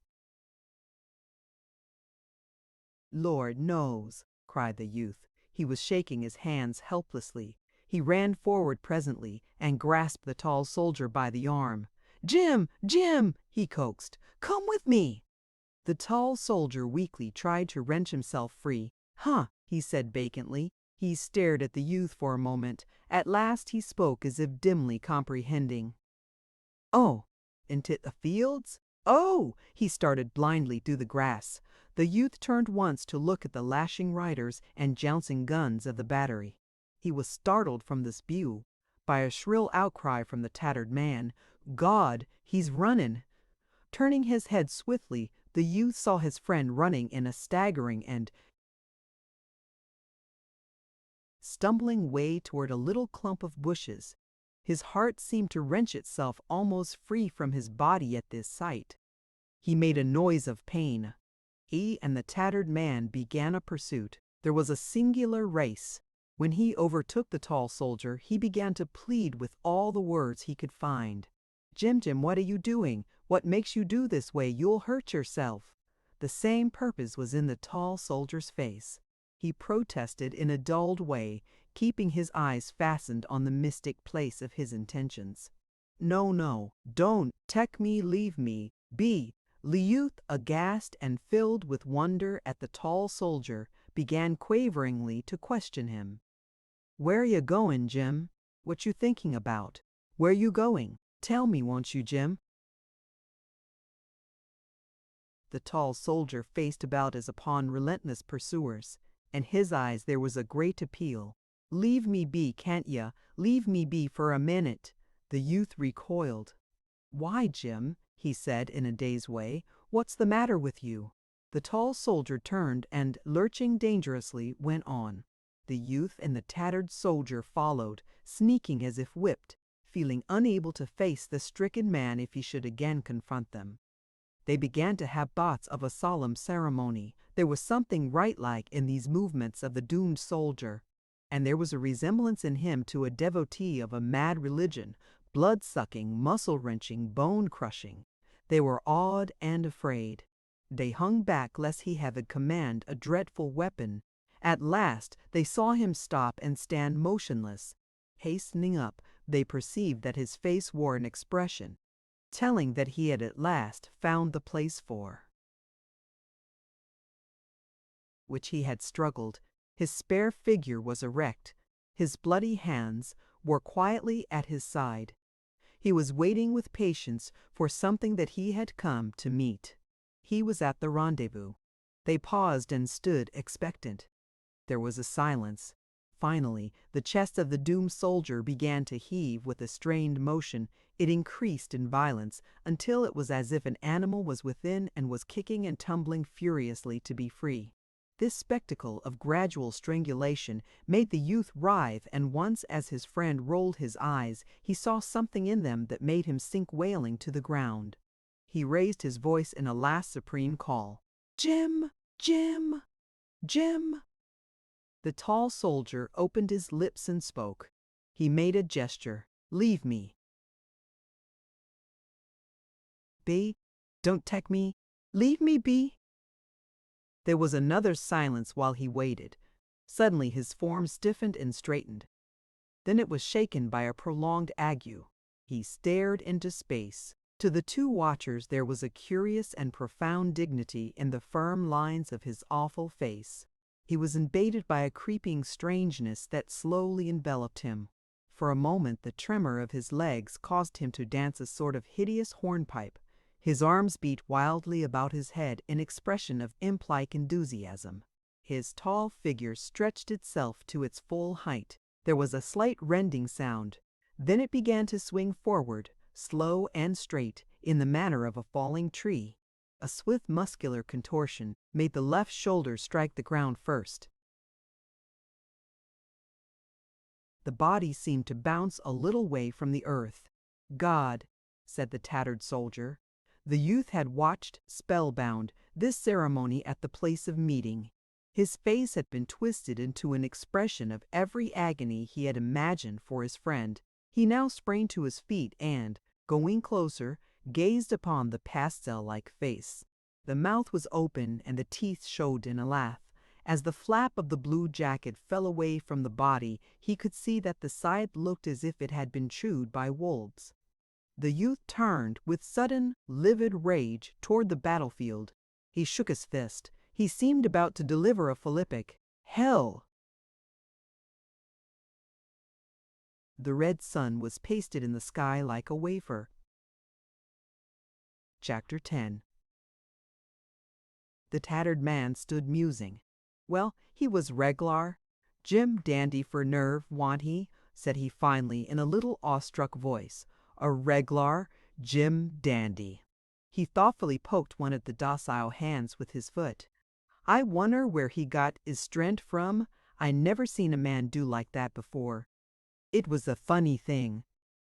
"Lord knows," cried the youth. He was shaking his hands helplessly. He ran forward presently and grasped the tall soldier by the arm. "Jim, Jim," he coaxed, "come with me." The tall soldier weakly tried to wrench himself free. "Huh," he said vacantly. He stared at the youth for a moment. At last he spoke as if dimly comprehending. "Oh, into the fields? Oh!" He started blindly through the grass. The youth turned once to look at the lashing riders and jouncing guns of the battery. He was startled from this view by a shrill outcry from the tattered man. "God, he's runnin'!" Turning his head swiftly, the youth saw his friend running in a staggering and stumbling way toward a little clump of bushes. His heart seemed to wrench itself almost free from his body at this sight. He made a noise of pain. He and the tattered man began a pursuit. There was a singular race. When he overtook the tall soldier, he began to plead with all the words he could find. "Jim, Jim, what are you doing? What makes you do this way? You'll hurt yourself." The same purpose was in the tall soldier's face. He protested in a dulled way, keeping his eyes fastened on the mystic place of his intentions. "No, no, don't take me, leave me be." The youth, aghast and filled with wonder at the tall soldier, began quaveringly to question him. "Where you going, Jim? What you thinking about? Where you going? Tell me, won't you, Jim?" The tall soldier faced about as upon relentless pursuers. In his eyes there was a great appeal. "Leave me be, can't ya? Leave me be for a minute." The youth recoiled. "Why, Jim?" he said in a dazed way. "What's the matter with you?" The tall soldier turned and, lurching dangerously, went on. The youth and the tattered soldier followed, sneaking as if whipped, feeling unable to face the stricken man if he should again confront them. They began to have thoughts of a solemn ceremony. There was something rite-like in these movements of the doomed soldier, and there was a resemblance in him to a devotee of a mad religion, blood-sucking, muscle-wrenching, bone-crushing. They were awed and afraid. They hung back lest he have at command a dreadful weapon. At last they saw him stop and stand motionless. Hastening up, they perceived that his face wore an expression, telling that he had at last found the place for which he had struggled. His spare figure was erect. His bloody hands were quietly at his side. He was waiting with patience for something that he had come to meet. He was at the rendezvous. They paused and stood expectant. There was a silence. Finally, the chest of the doomed soldier began to heave with a strained motion. It increased in violence until it was as if an animal was within and was kicking and tumbling furiously to be free. This spectacle of gradual strangulation made the youth writhe, and once as his friend rolled his eyes, he saw something in them that made him sink wailing to the ground. He raised his voice in a last supreme call. "Jim! Jim! Jim!" The tall soldier opened his lips and spoke. He made a gesture. "Leave me be. Don't take me. Leave me be." There was another silence while he waited. Suddenly his form stiffened and straightened. Then it was shaken by a prolonged ague. He stared into space. To the two watchers there was a curious and profound dignity in the firm lines of his awful face. He was invaded by a creeping strangeness that slowly enveloped him. For a moment the tremor of his legs caused him to dance a sort of hideous hornpipe. His arms beat wildly about his head in expression of imp-like enthusiasm. His tall figure stretched itself to its full height. There was a slight rending sound. Then it began to swing forward, slow and straight, in the manner of a falling tree. A swift muscular contortion made the left shoulder strike the ground first. The body seemed to bounce a little way from the earth. "God," said the tattered soldier. The youth had watched, spellbound, this ceremony at the place of meeting. His face had been twisted into an expression of every agony he had imagined for his friend. He now sprang to his feet and, going closer, gazed upon the pastel-like face. The mouth was open and the teeth showed in a laugh. As the flap of the blue jacket fell away from the body, he could see that the side looked as if it had been chewed by wolves. The youth turned with sudden, livid rage toward the battlefield. He shook his fist. He seemed about to deliver a philippic. "Hell!" The red sun was pasted in the sky like a wafer. Chapter 10. The tattered man stood musing. "Well, he was reg'lar. Jim dandy for nerve, wa'n't he?" said he finally in a little awestruck voice. "A reg'lar Jim dandy." He thoughtfully poked one of the docile hands with his foot. "I wonder where he got his strength from. I never seen a man do like that before. It was a funny thing.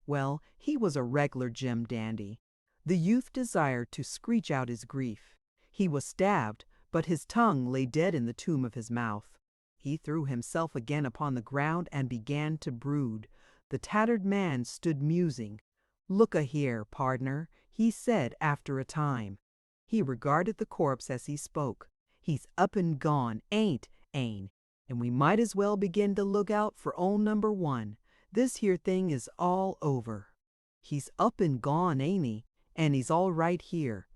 Well, he was a reg'lar Jim dandy." The youth desired to screech out his grief. He was stabbed, but his tongue lay dead in the tomb of his mouth. He threw himself again upon the ground and began to brood. The tattered man stood musing. "Look-a-here, pardner," he said after a time. He regarded the corpse as he spoke. "He's up and gone, ain't, and we might as well begin to look out for old number one. This here thing is all over. He's up and gone, ain't he? And he's all right here.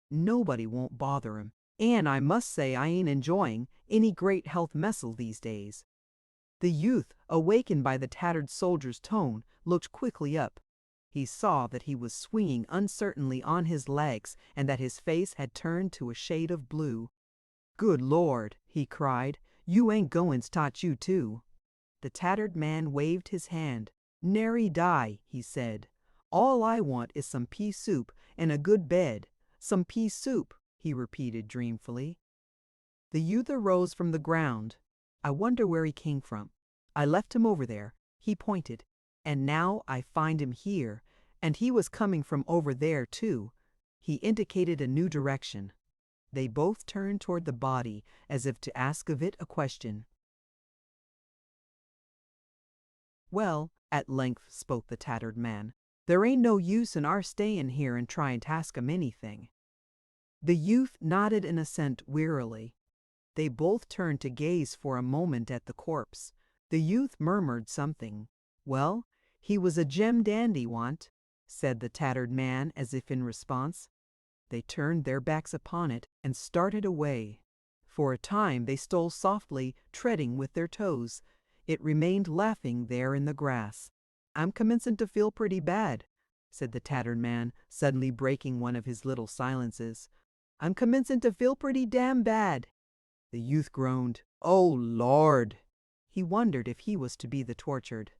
Nobody won't bother him. And I must say I ain't enjoying any great health messel these days. The youth, awakened by the tattered soldier's tone, looked quickly up. He saw that he was swinging uncertainly on his legs and that his face had turned to a shade of blue. "Good Lord," he cried, "you ain't goin' start you too." The tattered man waved his hand. "Nary die," he said. "All I want is some pea soup and a good bed. Some pea soup," he repeated dreamfully. The youth arose from the ground. "I wonder where he came from. I left him over there," he pointed, "and now I find him here, and he was coming from over there too." He indicated a new direction. They both turned toward the body as if to ask of it a question. "Well," at length spoke the tattered man, "there ain't no use in our staying here and trying to ask him anything." The youth nodded in assent wearily. They both turned to gaze for a moment at the corpse. The youth murmured something. "Well, he was a gem dandy, want," said the tattered man as if in response. They turned their backs upon it and started away. For a time they stole softly, treading with their toes. It remained laughing there in the grass. "I'm commencing to feel pretty bad," said the tattered man, suddenly breaking one of his little silences. "I'm commencing to feel pretty damn bad." The youth groaned. "Oh, Lord!" He wondered if he was to be the tortured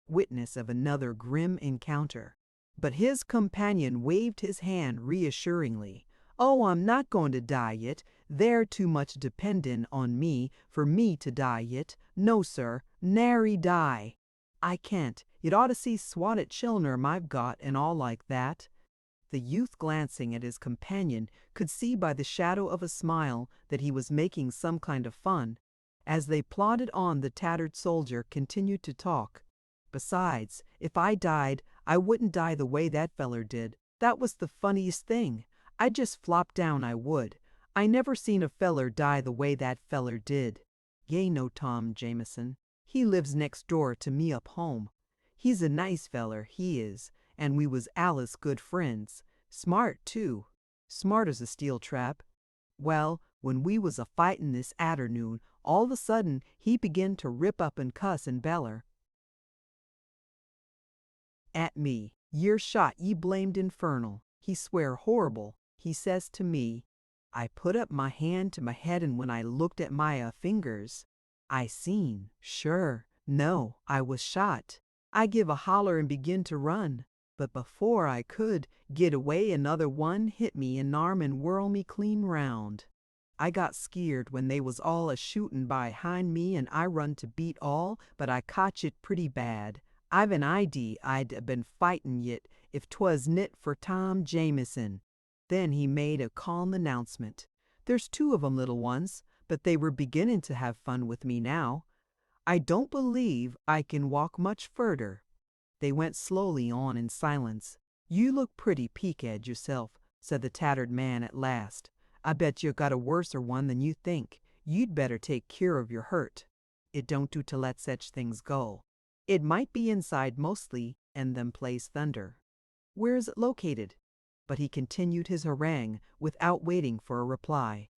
witness of another grim encounter. But his companion waved his hand reassuringly. "Oh, I'm not going to die yit. They're too much dependin' on me for me to die yit. No, sir, nary die. I can't. You'd ought to see swatted chilnern I've got and all like that." The youth, glancing at his companion, could see by the shadow of a smile that he was making some kind of fun. As they plodded on, the tattered soldier continued to talk. "Besides, if I died, I wouldn't die the way that feller did. That was the funniest thing. I'd just flop down, I would. I never seen a feller die the way that feller did. Ye know Tom Jameson. He lives next door to me up home. He's a nice feller, he is, and we was allus good friends. Smart, too. Smart as a steel trap. Well, when we was a-fightin' this arternoon, all of a sudden he begin to rip up and cuss and beller at me. 'Ye're shot, ye blamed infernal.' He swear horrible. He says to me. I put up my hand to my head, and when I looked at my fingers, I seen, sure, no, I was shot. I give a holler and begin to run. But before I could get away, another one hit me in arm and whirl me clean round. I got skeered when they was all a-shootin' behind me, and I run to beat all, but I cotch it pretty bad. I've an idee I'd been fightin' yit if 'twas nit for Tom Jameson." Then he made a calm announcement. "There's two of 'em, little ones, but they were beginnin' to have fun with me now. I don't believe I can walk much furder." They went slowly on in silence. "You look pretty peaked yourself," said the tattered man at last. "I bet you've got a worser one than you think. You'd better take care of your hurt. It don't do to let such things go. It might be inside mostly, and them plays thunder. Where is it located?" But he continued his harangue without waiting for a reply.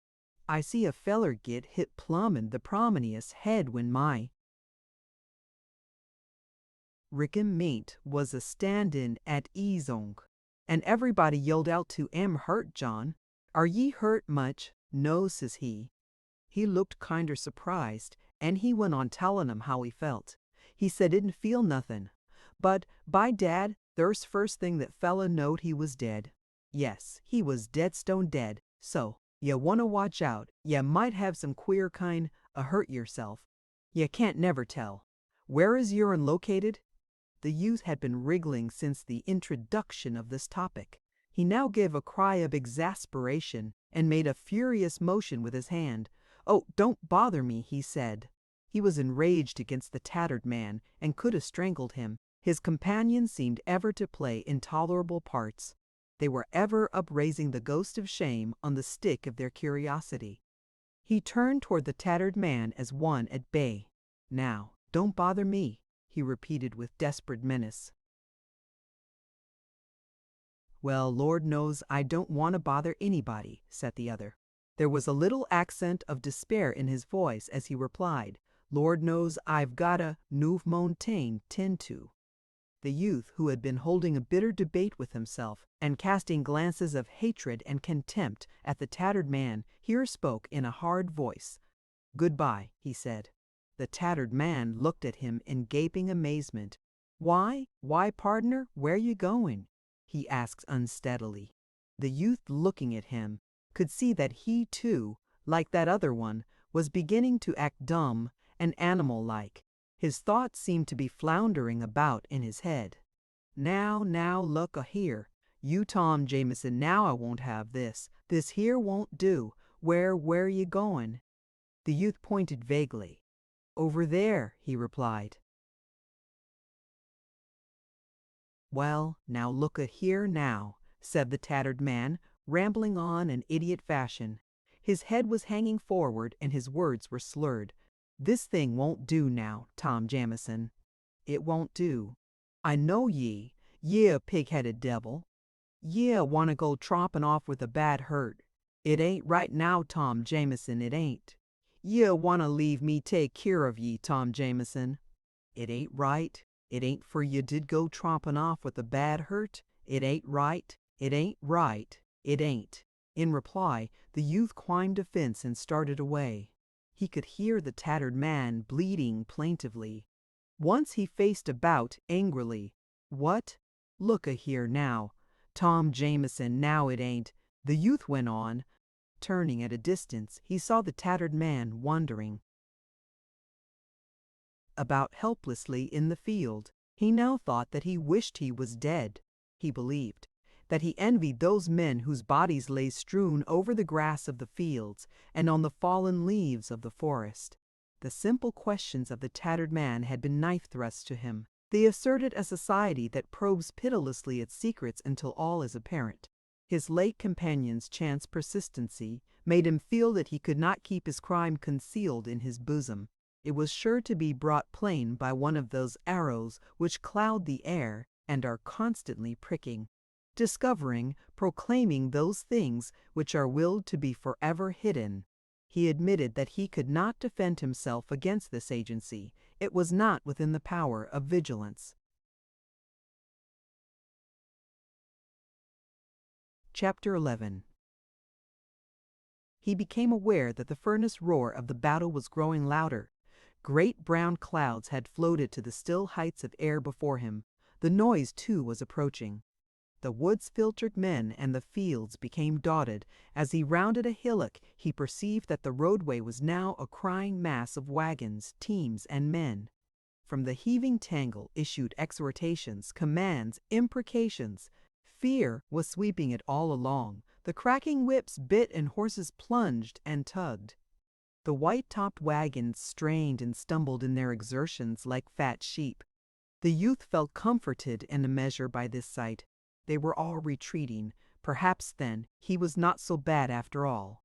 "I see a feller git hit plumb in the prominence head when my Rickham mate was a-standin' at easong, and everybody yelled out to 'Am hurt, John. Are ye hurt much?' 'No,' says he. He looked kinder surprised, and he went on tellin' 'em how he felt. He said didn't feel nothin', but by dad, there's first thing that fella knowed he was dead. Yes, he was dead stone dead. So, ye want to watch out. Ye might have some queer kind hurt yourself. Ye can't never tell. Where is your'n located?" The youth had been wriggling since the introduction of this topic. He now gave a cry of exasperation and made a furious motion with his hand. "Oh, don't bother me," he said. He was enraged against the tattered man and could have strangled him. His companions seemed ever to play intolerable parts. They were ever upraising the ghost of shame on the stick of their curiosity. He turned toward the tattered man as one at bay. "Now, don't bother me," he repeated with desperate menace. "Well, Lord knows I don't want to bother anybody," said the other. There was a little accent of despair in his voice as he replied, "Lord knows I've got a Neuve Montaigne tend to." The youth, who had been holding a bitter debate with himself and casting glances of hatred and contempt at the tattered man, here spoke in a hard voice. "Goodbye," he said. The tattered man looked at him in gaping amazement. Why, partner, where you going?" he asked unsteadily. The youth, looking at him, could see that he too, like that other one, was beginning to act dumb and animal-like. His thoughts seemed to be floundering about in his head. Now, look a-here. You Tom Jameson, now I won't have this. This here won't do. Where you going?" The youth pointed vaguely. "Over there," he replied. "Well, now look a-here now," said the tattered man, rambling on in idiot fashion. His head was hanging forward and his words were slurred. "This thing won't do now, Tom Jamison. It won't do. I know ye a pig-headed devil. Ye want to go tromping off with a bad hurt. It ain't right now, Tom Jamison, it ain't. Ye want to leave me take care of ye, Tom Jamison. It ain't right. It ain't for ye did go tromping off with a bad hurt. It ain't right. It ain't right. It ain't." In reply, the youth climbed a fence and started away. He could hear the tattered man bleating plaintively. Once he faced about angrily. "What? Look a-here now. Tom Jamison, now it ain't," the youth went on. Turning at a distance, he saw the tattered man wandering about helplessly in the field. He now thought that he wished he was dead. He believed that he envied those men whose bodies lay strewn over the grass of the fields and on the fallen leaves of the forest. The simple questions of the tattered man had been knife thrusts to him. They asserted a society that probes pitilessly its secrets until all is apparent. His late companion's chance persistency made him feel that he could not keep his crime concealed in his bosom. It was sure to be brought plain by one of those arrows which cloud the air and are constantly pricking, discovering, proclaiming those things which are willed to be forever hidden. He admitted that he could not defend himself against this agency. It was not within the power of vigilance. Chapter 11. He became aware that the furnace roar of the battle was growing louder. Great brown clouds had floated to the still heights of air before him. The noise, too, was approaching. The woods filtered men and the fields became dotted. As he rounded a hillock, he perceived that the roadway was now a crying mass of wagons, teams, and men. From the heaving tangle issued exhortations, commands, imprecations. Fear was sweeping it all along. The cracking whips bit and horses plunged and tugged. The white-topped wagons strained and stumbled in their exertions like fat sheep. The youth felt comforted in a measure by this sight. They were all retreating. Perhaps, then, he was not so bad after all.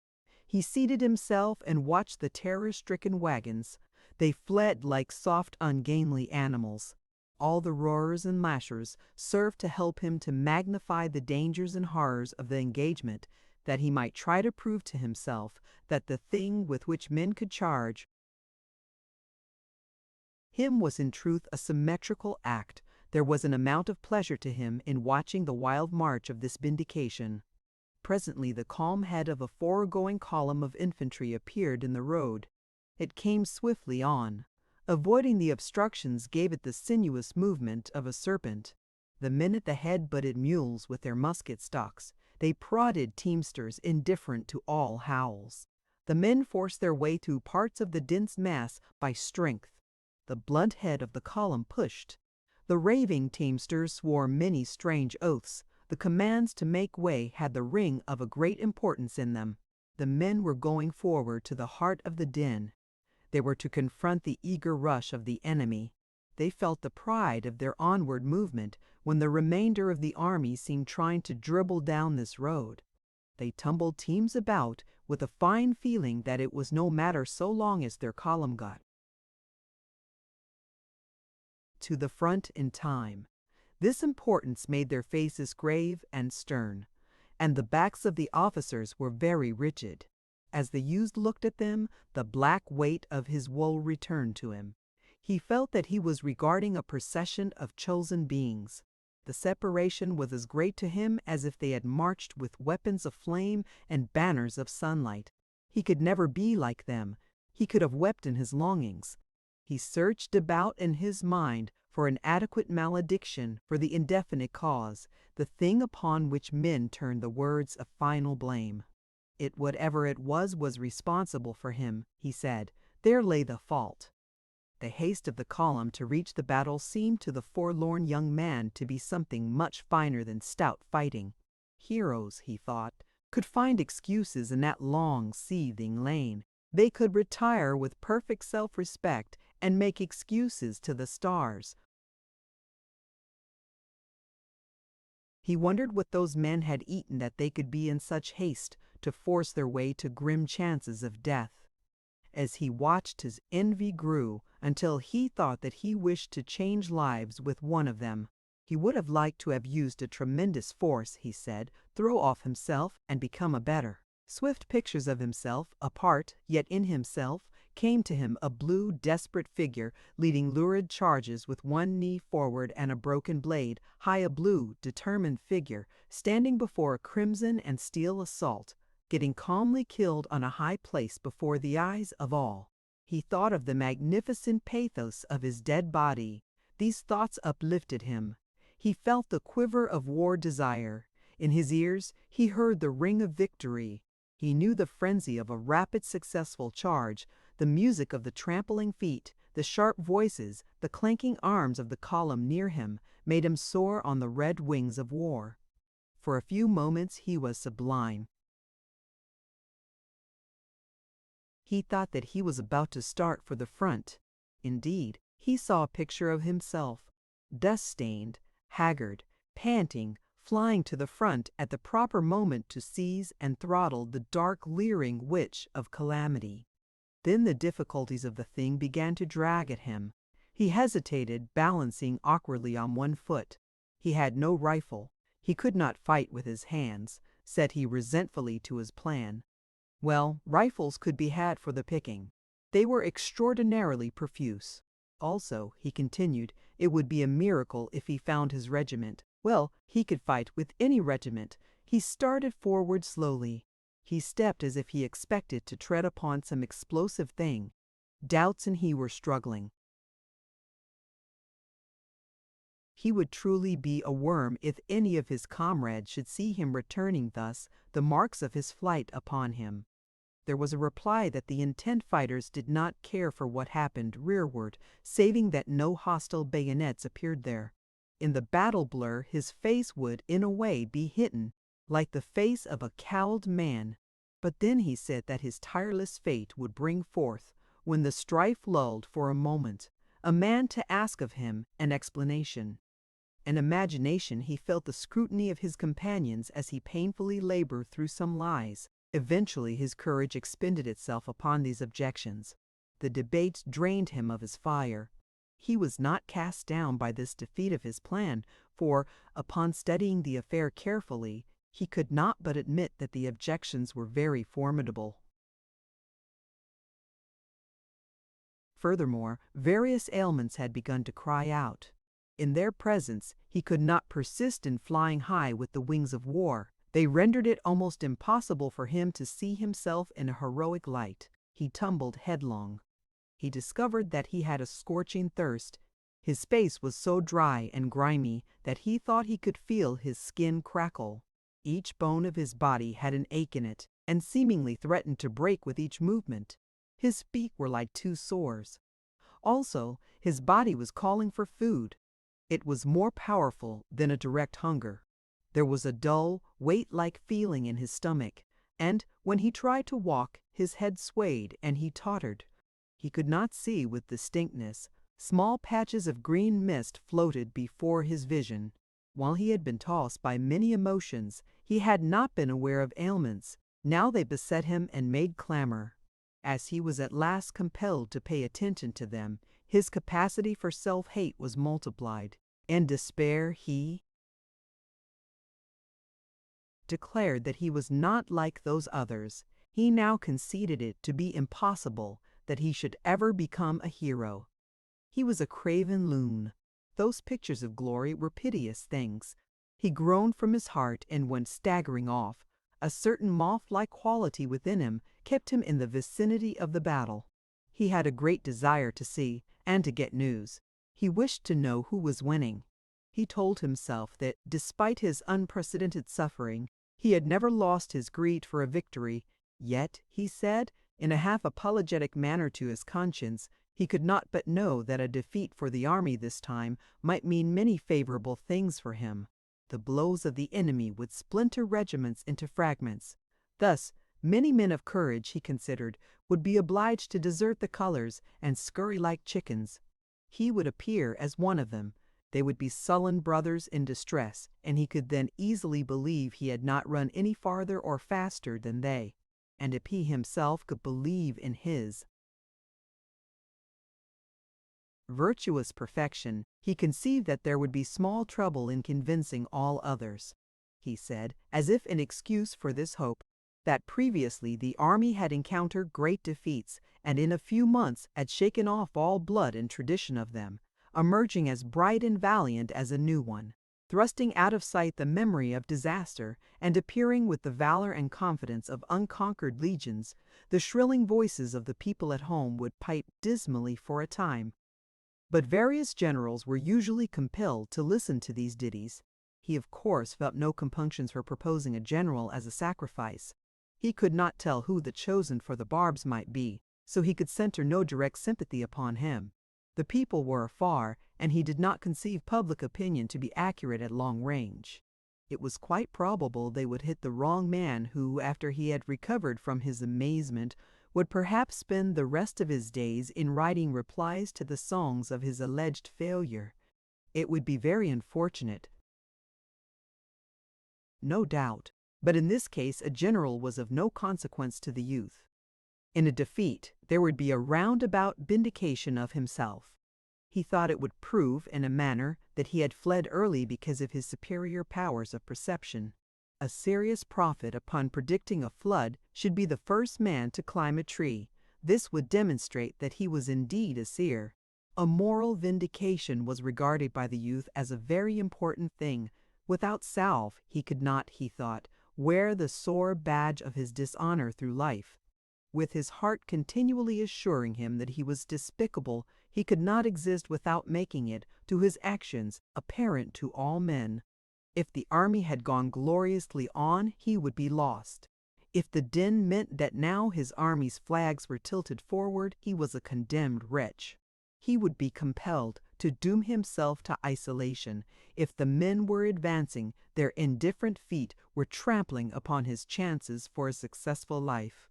He seated himself and watched the terror-stricken wagons. They fled like soft, ungainly animals. All the roarers and lashers served to help him to magnify the dangers and horrors of the engagement, that he might try to prove to himself that the thing with which men could charge him was in truth a symmetrical act. There was an amount of pleasure to him in watching the wild march of this vindication. Presently the calm head of a foregoing column of infantry appeared in the road. It came swiftly on. Avoiding the obstructions gave it the sinuous movement of a serpent. The men at the head butted mules with their musket stocks. They prodded teamsters indifferent to all howls. The men forced their way through parts of the dense mass by strength. The blunt head of the column pushed. The raving teamsters swore many strange oaths. The commands to make way had the ring of a great importance in them. The men were going forward to the heart of the din. They were to confront the eager rush of the enemy. They felt the pride of their onward movement when the remainder of the army seemed trying to dribble down this road. They tumbled teams about with a fine feeling that it was no matter so long as their column got to the front in time. This importance made their faces grave and stern, and the backs of the officers were very rigid. As the youth looked at them, the black weight of his woe returned to him. He felt that he was regarding a procession of chosen beings. The separation was as great to him as if they had marched with weapons of flame and banners of sunlight. He could never be like them. He could have wept in his longings. He searched about in his mind for an adequate malediction for the indefinite cause, the thing upon which men turned the words of final blame. Whatever it was responsible for him, he said. There lay the fault. The haste of the column to reach the battle seemed to the forlorn young man to be something much finer than stout fighting. Heroes, he thought, could find excuses in that long, seething lane. They could retire with perfect self-respect and make excuses to the stars. He wondered what those men had eaten that they could be in such haste to force their way to grim chances of death. As he watched, his envy grew until he thought that he wished to change lives with one of them. He would have liked to have used a tremendous force, he said, throw off himself and become a better. Swift pictures of himself, apart yet in himself, came to him, a blue, desperate figure leading lurid charges with one knee forward and a broken blade, high, a blue, determined figure standing before a crimson and steel assault, getting calmly killed on a high place before the eyes of all. He thought of the magnificent pathos of his dead body. These thoughts uplifted him. He felt the quiver of war desire. In his ears he heard the ring of victory. He knew the frenzy of a rapid, successful charge, the music of the trampling feet, the sharp voices, the clanking arms of the column near him made him soar on the red wings of war. For a few moments he was sublime. He thought that he was about to start for the front. Indeed, he saw a picture of himself, dust-stained, haggard, panting, flying to the front at the proper moment to seize and throttle the dark, leering witch of calamity. Then the difficulties of the thing began to drag at him. He hesitated, balancing awkwardly on one foot. He had no rifle. He could not fight with his hands, said he resentfully to his plan. Well, rifles could be had for the picking. They were extraordinarily profuse. Also, he continued, it would be a miracle if he found his regiment. Well, he could fight with any regiment. He started forward slowly. He stepped as if he expected to tread upon some explosive thing. Doubts and he were struggling. He would truly be a worm if any of his comrades should see him returning thus, the marks of his flight upon him. There was a reply that the intent fighters did not care for what happened rearward, saving that no hostile bayonets appeared there. In the battle blur his face would, in a way, be hidden, like the face of a cowled man. But then he said that his tireless fate would bring forth, when the strife lulled for a moment, a man to ask of him an explanation. In imagination he felt the scrutiny of his companions as he painfully labored through some lies. Eventually his courage expended itself upon these objections. The debates drained him of his fire. He was not cast down by this defeat of his plan, for, upon studying the affair carefully, he could not but admit that the objections were very formidable. Furthermore, various ailments had begun to cry out. In their presence, he could not persist in flying high with the wings of war. They rendered it almost impossible for him to see himself in a heroic light. He tumbled headlong. He discovered that he had a scorching thirst. His face was so dry and grimy that he thought he could feel his skin crackle. Each bone of his body had an ache in it, and seemingly threatened to break with each movement. His feet were like two sores. Also, his body was calling for food. It was more powerful than a direct hunger. There was a dull, weight-like feeling in his stomach, and when he tried to walk, his head swayed and he tottered. He could not see with distinctness. Small patches of green mist floated before his vision. While he had been tossed by many emotions, he had not been aware of ailments. Now they beset him and made clamor. As he was at last compelled to pay attention to them, his capacity for self-hate was multiplied. In despair, he declared that he was not like those others. He now conceded it to be impossible that he should ever become a hero. He was a craven loon. Those pictures of glory were piteous things. He groaned from his heart and went staggering off. A certain moth-like quality within him kept him in the vicinity of the battle. He had a great desire to see and to get news. He wished to know who was winning. He told himself that, despite his unprecedented suffering, he had never lost his greed for a victory. Yet, he said, in a half-apologetic manner to his conscience, he could not but know that a defeat for the army this time might mean many favorable things for him. The blows of the enemy would splinter regiments into fragments. Thus, many men of courage, he considered, would be obliged to desert the colors and scurry like chickens. He would appear as one of them. They would be sullen brothers in distress, and he could then easily believe he had not run any farther or faster than they. And if he himself could believe in his virtuous perfection, he conceived that there would be small trouble in convincing all others. He said, as if in excuse for this hope, that previously the army had encountered great defeats, and in a few months had shaken off all blood and tradition of them, emerging as bright and valiant as a new one, thrusting out of sight the memory of disaster, and appearing with the valor and confidence of unconquered legions. The shrilling voices of the people at home would pipe dismally for a time, but various generals were usually compelled to listen to these ditties. He of course felt no compunctions for proposing a general as a sacrifice. He could not tell who the chosen for the barbs might be, so he could center no direct sympathy upon him. The people were afar, and he did not conceive public opinion to be accurate at long range. It was quite probable they would hit the wrong man who, after he had recovered from his amazement, would perhaps spend the rest of his days in writing replies to the songs of his alleged failure. It would be very unfortunate, no doubt, but in this case a general was of no consequence to the youth. In a defeat, there would be a roundabout vindication of himself. He thought it would prove, in a manner, that he had fled early because of his superior powers of perception. A serious prophet, upon predicting a flood, should be the first man to climb a tree. This would demonstrate that he was indeed a seer. A moral vindication was regarded by the youth as a very important thing. Without salve, he could not, he thought, wear the sore badge of his dishonor through life. With his heart continually assuring him that he was despicable, he could not exist without making it, to his actions, apparent to all men. If the army had gone gloriously on, he would be lost. If the din meant that now his army's flags were tilted forward, he was a condemned wretch. He would be compelled to doom himself to isolation. If the men were advancing, their indifferent feet were trampling upon his chances for a successful life.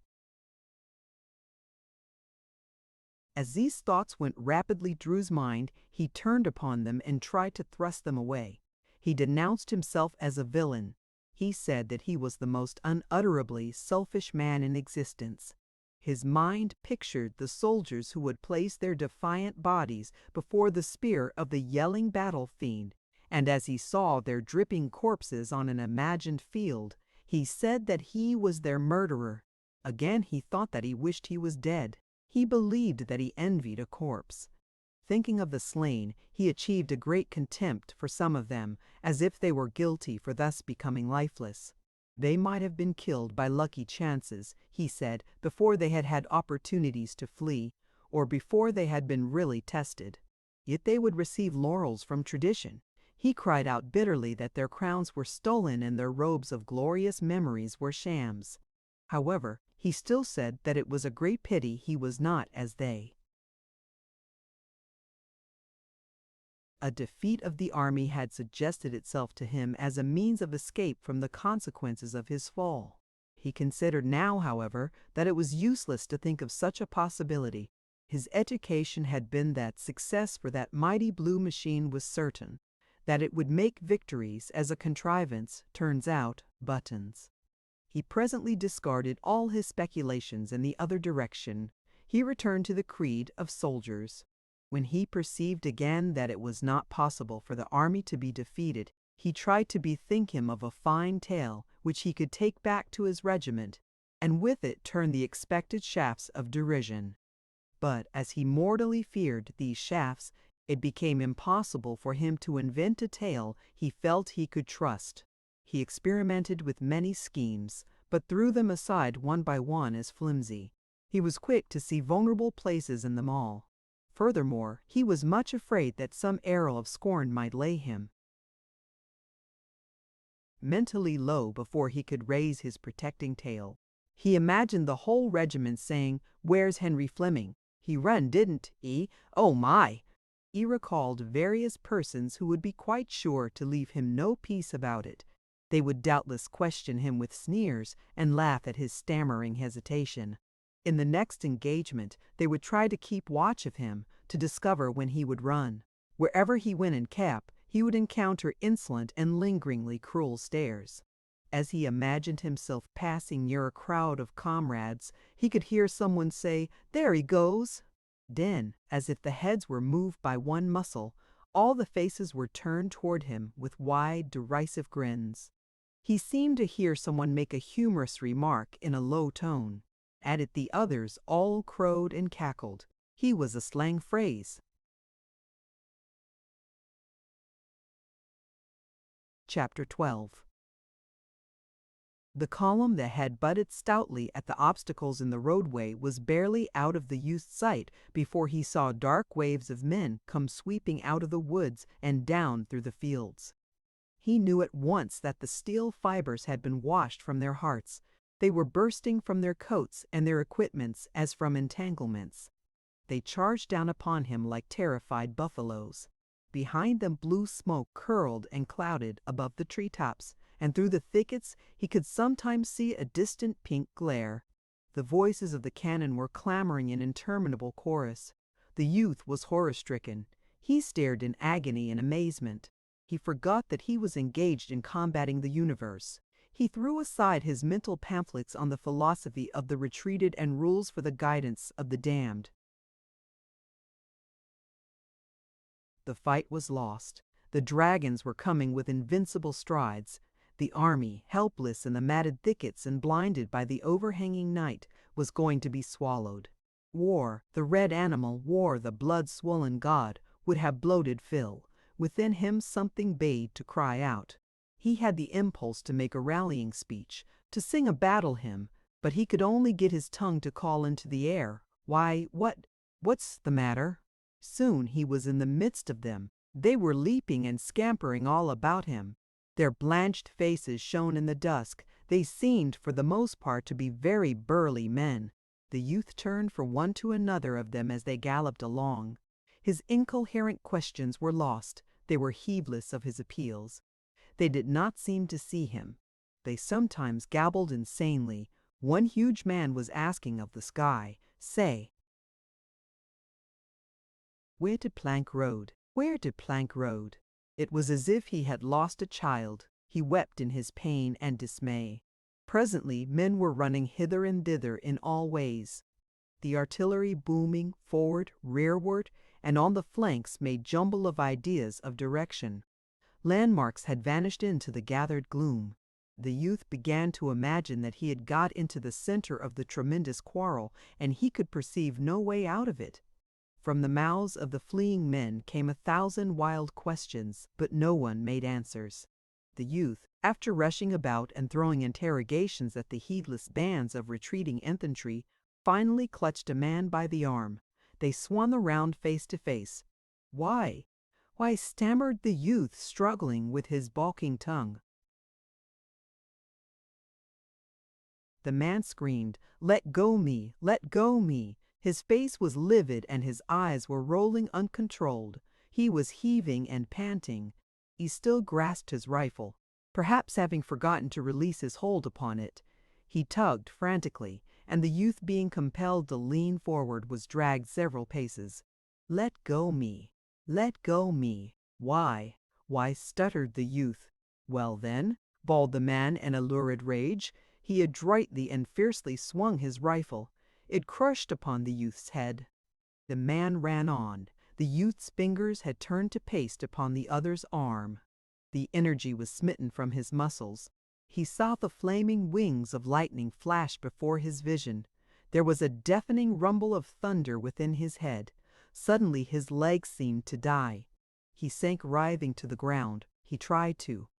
As these thoughts went rapidly through his mind, he turned upon them and tried to thrust them away. He denounced himself as a villain. He said that he was the most unutterably selfish man in existence. His mind pictured the soldiers who would place their defiant bodies before the spear of the yelling battle fiend, and as he saw their dripping corpses on an imagined field, he said that he was their murderer. Again he thought that he wished he was dead. He believed that he envied a corpse. Thinking of the slain, he achieved a great contempt for some of them, as if they were guilty for thus becoming lifeless. They might have been killed by lucky chances, he said, before they had had opportunities to flee, or before they had been really tested. Yet they would receive laurels from tradition. He cried out bitterly that their crowns were stolen and their robes of glorious memories were shams. However, he still said that it was a great pity he was not as they. A defeat of the army had suggested itself to him as a means of escape from the consequences of his fall. He considered now, however, that it was useless to think of such a possibility. His education had been that success for that mighty blue machine was certain, that it would make victories as a contrivance turns out buttons. He presently discarded all his speculations in the other direction. He returned to the creed of soldiers. When he perceived again that it was not possible for the army to be defeated, he tried to bethink him of a fine tale which he could take back to his regiment, and with it turn the expected shafts of derision. But as he mortally feared these shafts, it became impossible for him to invent a tale he felt he could trust. He experimented with many schemes, but threw them aside one by one as flimsy. He was quick to see vulnerable places in them all. Furthermore, he was much afraid that some arrow of scorn might lay him mentally low before he could raise his protecting tale. He imagined the whole regiment saying, "Where's Henry Fleming? He run, didn't he? Oh my!" He recalled various persons who would be quite sure to leave him no peace about it. They would doubtless question him with sneers and laugh at his stammering hesitation. In the next engagement, they would try to keep watch of him, to discover when he would run. Wherever he went in camp, he would encounter insolent and lingeringly cruel stares. As he imagined himself passing near a crowd of comrades, he could hear someone say, "There he goes." Then, as if the heads were moved by one muscle, all the faces were turned toward him with wide, derisive grins. He seemed to hear someone make a humorous remark in a low tone. At it the others all crowed and cackled. He was a slang phrase. Chapter 12. The column that had butted stoutly at the obstacles in the roadway was barely out of the youth's sight before he saw dark waves of men come sweeping out of the woods and down through the fields. He knew at once that the steel fibers had been washed from their hearts. They were bursting from their coats and their equipments as from entanglements. They charged down upon him like terrified buffaloes. Behind them blue smoke curled and clouded above the treetops, and through the thickets he could sometimes see a distant pink glare. The voices of the cannon were clamoring in interminable chorus. The youth was horror-stricken. He stared in agony and amazement. He forgot that he was engaged in combating the universe. He threw aside his mental pamphlets on the philosophy of the retreated and rules for the guidance of the damned. The fight was lost. The dragons were coming with invincible strides. The army, helpless in the matted thickets and blinded by the overhanging night, was going to be swallowed. War, the red animal, war, the blood-swollen god, would have bloated Phil. Within him something bade to cry out. He had the impulse to make a rallying speech, to sing a battle hymn, but he could only get his tongue to call into the air, "Why, what's the matter?" Soon he was in the midst of them. They were leaping and scampering all about him. Their blanched faces shone in the dusk. They seemed for the most part to be very burly men. The youth turned from one to another of them as they galloped along. His incoherent questions were lost. They were heedless of his appeals. They did not seem to see him. They sometimes gabbled insanely. One huge man was asking of the sky, "Say, where to Plank Road? Where to Plank Road?" It was as if he had lost a child. He wept in his pain and dismay. Presently men were running hither and thither in all ways. The artillery booming forward, rearward, and on the flanks made jumble of ideas of direction. Landmarks had vanished into the gathered gloom. The youth began to imagine that he had got into the center of the tremendous quarrel, and he could perceive no way out of it. From the mouths of the fleeing men came 1,000 wild questions, but no one made answers. The youth, after rushing about and throwing interrogations at the heedless bands of retreating infantry, finally clutched a man by the arm. They swung around face to face. "Why? Why?" stammered the youth, struggling with his balking tongue. The man screamed, "Let go me! Let go me!" His face was livid and his eyes were rolling uncontrolled. He was heaving and panting. He still grasped his rifle, perhaps having forgotten to release his hold upon it. He tugged frantically, and the youth, being compelled to lean forward, was dragged several paces. "Let go me! Let go me! Why? Why?" stuttered the youth. "Well then," bawled the man in a lurid rage. He adroitly and fiercely swung his rifle. It crushed upon the youth's head. The man ran on. The youth's fingers had turned to paste upon the other's arm. The energy was smitten from his muscles. He saw the flaming wings of lightning flash before his vision. There was a deafening rumble of thunder within his head. Suddenly his legs seemed to die. He sank writhing to the ground. He tried to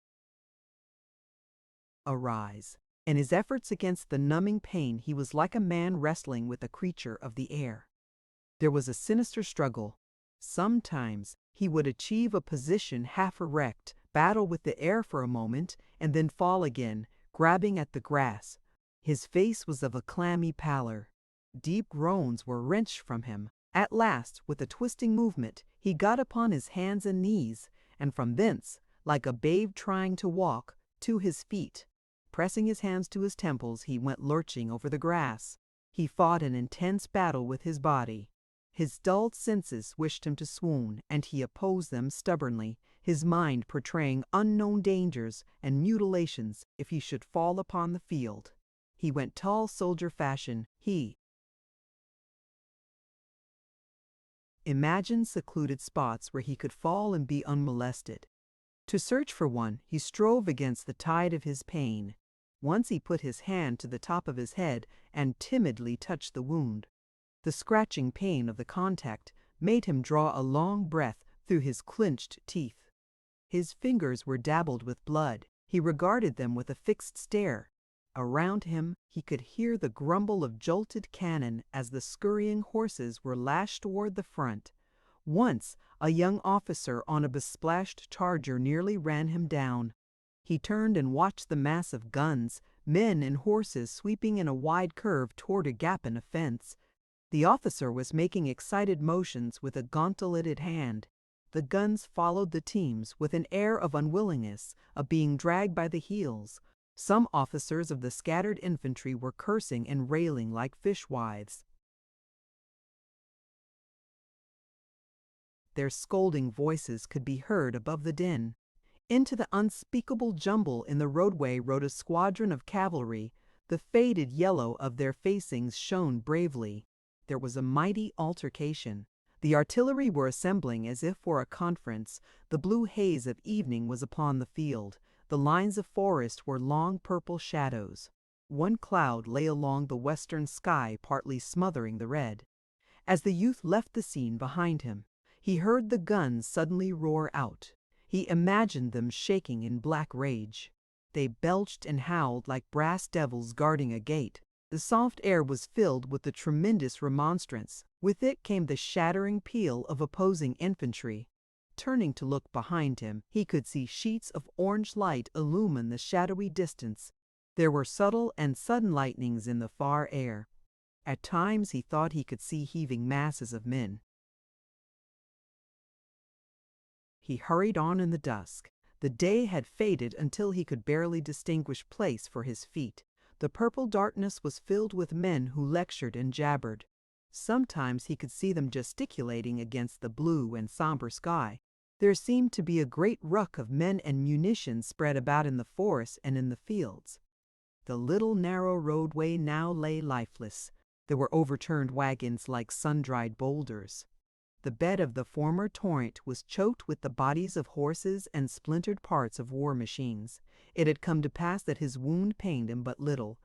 arise. In his efforts against the numbing pain, he was like a man wrestling with a creature of the air. There was a sinister struggle. Sometimes he would achieve a position half erect, battle with the air for a moment, and then fall again, grabbing at the grass. His face was of a clammy pallor. Deep groans were wrenched from him. At last, with a twisting movement, he got upon his hands and knees, and from thence, like a babe trying to walk, to his feet. Pressing his hands to his temples, he went lurching over the grass. He fought an intense battle with his body. His dulled senses wished him to swoon, and he opposed them stubbornly, his mind portraying unknown dangers and mutilations if he should fall upon the field. He went tall soldier fashion. He imagined secluded spots where he could fall and be unmolested. To search for one, he strove against the tide of his pain. Once he put his hand to the top of his head and timidly touched the wound. The scratching pain of the contact made him draw a long breath through his clenched teeth. His fingers were dabbled with blood. He regarded them with a fixed stare. Around him, he could hear the grumble of jolted cannon as the scurrying horses were lashed toward the front. Once, a young officer on a besplashed charger nearly ran him down. He turned and watched the mass of guns, men and horses sweeping in a wide curve toward a gap in a fence. The officer was making excited motions with a gauntleted hand. The guns followed the teams with an air of unwillingness, of being dragged by the heels. Some officers of the scattered infantry were cursing and railing like fishwives. Their scolding voices could be heard above the din. Into the unspeakable jumble in the roadway rode a squadron of cavalry. The faded yellow of their facings shone bravely. There was a mighty altercation. The artillery were assembling as if for a conference. The blue haze of evening was upon the field. The lines of forest were long purple shadows. One cloud lay along the western sky, partly smothering the red. As the youth left the scene behind him, he heard the guns suddenly roar out. He imagined them shaking in black rage. They belched and howled like brass devils guarding a gate. The soft air was filled with the tremendous remonstrance. With it came the shattering peal of opposing infantry. Turning to look behind him, he could see sheets of orange light illumine the shadowy distance. There were subtle and sudden lightnings in the far air. At times he thought he could see heaving masses of men. He hurried on in the dusk. The day had faded until he could barely distinguish place for his feet. The purple darkness was filled with men who lectured and jabbered. Sometimes he could see them gesticulating against the blue and somber sky. There seemed to be a great ruck of men and munitions spread about in the forests and in the fields. The little narrow roadway now lay lifeless. There were overturned wagons like sun-dried boulders. The bed of the former torrent was choked with the bodies of horses and splintered parts of war machines. It had come to pass that his wound pained him but little.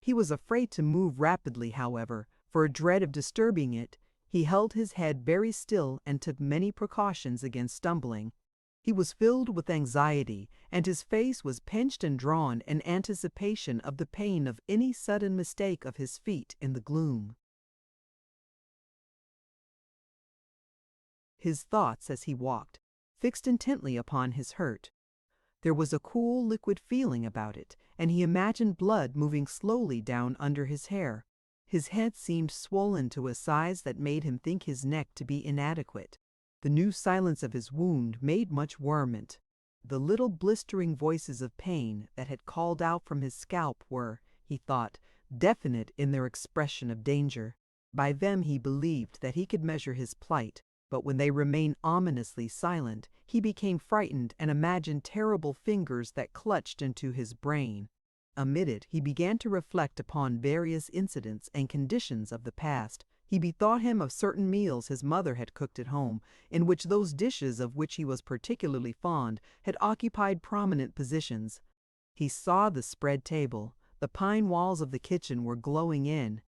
He was afraid to move rapidly, however, for a dread of disturbing it. He held his head very still and took many precautions against stumbling. He was filled with anxiety, and his face was pinched and drawn in anticipation of the pain of any sudden mistake of his feet in the gloom. His thoughts, as he walked, fixed intently upon his hurt. There was a cool, liquid feeling about it, and he imagined blood moving slowly down under his hair. His head seemed swollen to a size that made him think his neck to be inadequate. The new silence of his wound made much worment. The little blistering voices of pain that had called out from his scalp were, he thought, definite in their expression of danger. By them he believed that he could measure his plight, but when they remained ominously silent, he became frightened and imagined terrible fingers that clutched into his brain. Amid it, he began to reflect upon various incidents and conditions of the past. He bethought him of certain meals his mother had cooked at home, in which those dishes of which he was particularly fond had occupied prominent positions. He saw the spread table. The pine walls of the kitchen were glowing in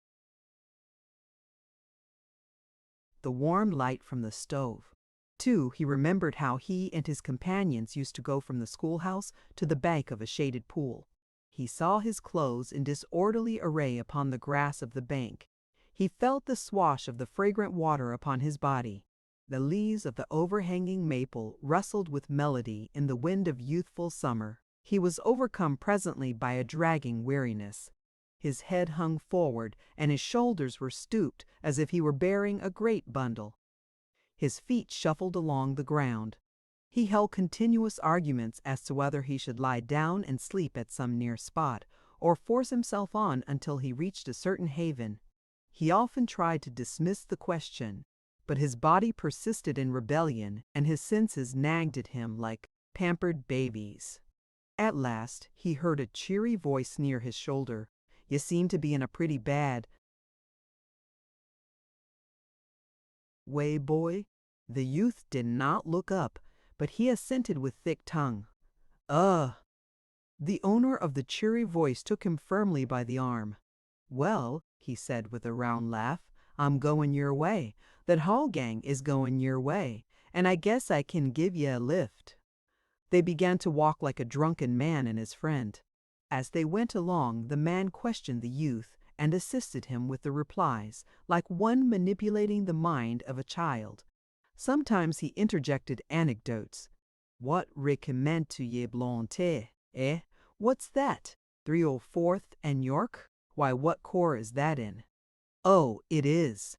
the warm light from the stove. Too, he remembered how he and his companions used to go from the schoolhouse to the bank of a shaded pool. He saw his clothes in disorderly array upon the grass of the bank. He felt the swash of the fragrant water upon his body. The leaves of the overhanging maple rustled with melody in the wind of youthful summer. He was overcome presently by a dragging weariness. His head hung forward, and his shoulders were stooped as if he were bearing a great bundle. His feet shuffled along the ground. He held continuous arguments as to whether he should lie down and sleep at some near spot, or force himself on until he reached a certain haven. He often tried to dismiss the question, but his body persisted in rebellion, and his senses nagged at him like pampered babies. At last he heard a cheery voice near his shoulder. "You seem to be in a pretty bad way, boy." The youth did not look up, but he assented with thick tongue. The owner of the cheery voice took him firmly by the arm. "Well," he said with a round laugh, "I'm going your way. That whole gang is going your way, and I guess I can give ye a lift." They began to walk like a drunken man and his friend. As they went along, the man questioned the youth and assisted him with the replies, like one manipulating the mind of a child. Sometimes he interjected anecdotes. "What recommend to ye Blonte, eh? What's that? 304th and York? Why, what corps is that in?" "Oh, it is.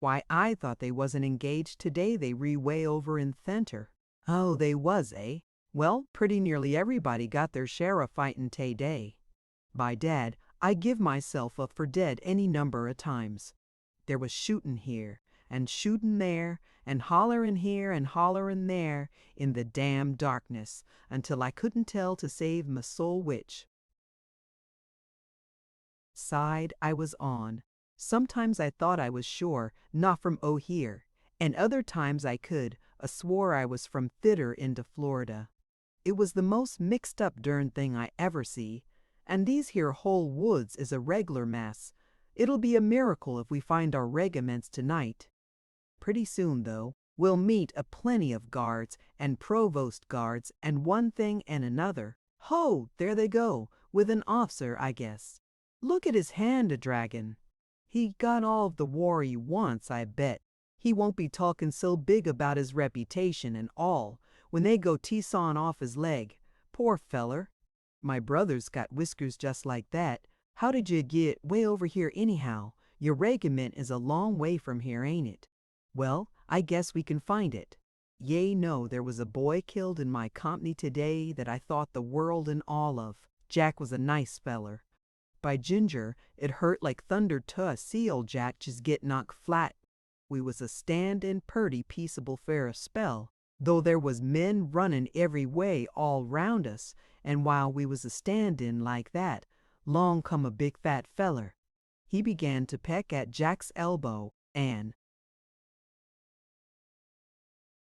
Why, I thought they wasn't engaged today. They way over in Thenter." "Oh, they was, eh? Well, pretty nearly everybody got their share of fightin' day. By dad, I give myself up for dead any number of times. There was shootin' here, and shootin' there, and hollerin' here and hollerin' there, in the damn darkness, until I couldn't tell to save my soul which side I was on. Sometimes I thought I was sure, not from here, and other times I could, swore I was from thither into Florida. It was the most mixed up dern thing I ever see, and these here whole woods is a reg'lar mess. It'll be a miracle if we find our regiments tonight. Pretty soon, though, we'll meet a plenty of guards and provost guards and one thing and another. Ho, there they go, with an officer, I guess. Look at his hand a-draggin'. He got all of the war he wants, I bet. He won't be talking so big about his reputation and all when they go sawin' off his leg. Poor feller. My brother's got whiskers just like that. How did you get way over here anyhow? Your regiment is a long way from here, ain't it? Well, I guess we can find it. Yea, no, there was a boy killed in my company today that I thought the world and all of. Jack was a nice feller. By ginger, it hurt like thunder to us see old Jack just get knocked flat. We was a standin' purty peaceable fair a spell, though there was men runnin' every way all round us, and while we was a standin' like that, 'long come a big fat feller. He began to peck at Jack's elbow, and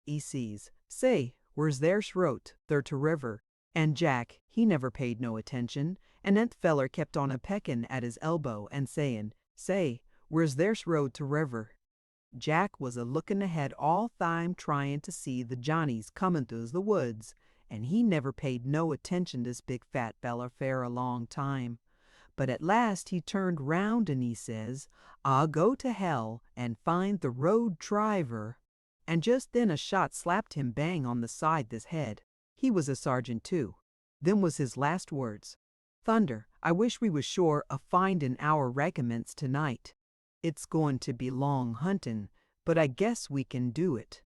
he sees, "Say, where's there's wrote, they're to river." And Jack, he never paid no attention, and that feller kept on a peckin' at his elbow and sayin', "Say, where's there's road to river." Jack was a lookin' ahead all time tryin' to see the Johnnies comin' through the woods, and he never paid no attention to this big fat feller for a long time. But at last he turned round and he says, "I'll go to hell and find the road driver." And just then a shot slapped him bang on the side this head. He was a sergeant too. Them was his last words. "Thunder, I wish we was sure of findin' our regiments tonight. It's goin' to be long huntin', but I guess we can do it."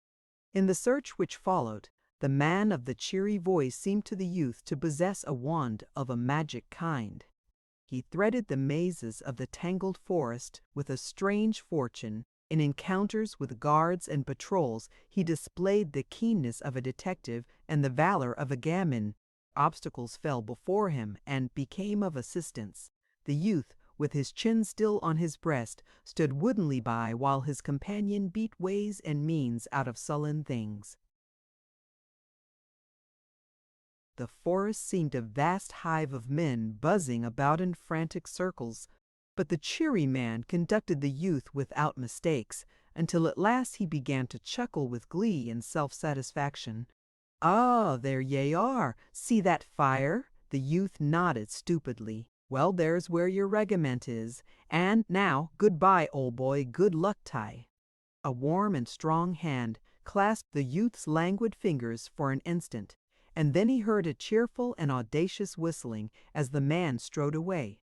In the search which followed, the man of the cheery voice seemed to the youth to possess a wand of a magic kind. He threaded the mazes of the tangled forest with a strange fortune. In encounters with guards and patrols, he displayed the keenness of a detective and the valor of a gamin. Obstacles fell before him and became of assistance. The youth, with his chin still on his breast, stood woodenly by while his companion beat ways and means out of sullen things. The forest seemed a vast hive of men buzzing about in frantic circles, but the cheery man conducted the youth without mistakes, until at last he began to chuckle with glee and self-satisfaction. "Ah, there ye are! See that fire?" The youth nodded stupidly. "Well, there's where your regiment is. And now, good-bye, old boy, good luck tie." A warm and strong hand clasped the youth's languid fingers for an instant, and then he heard a cheerful and audacious whistling as the man strode away.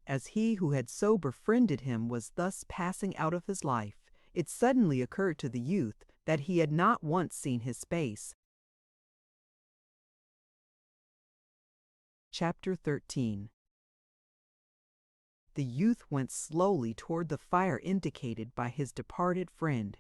As he who had so befriended him was thus passing out of his life, it suddenly occurred to the youth that he had not once seen his face. Chapter 13. The youth went slowly toward the fire indicated by his departed friend.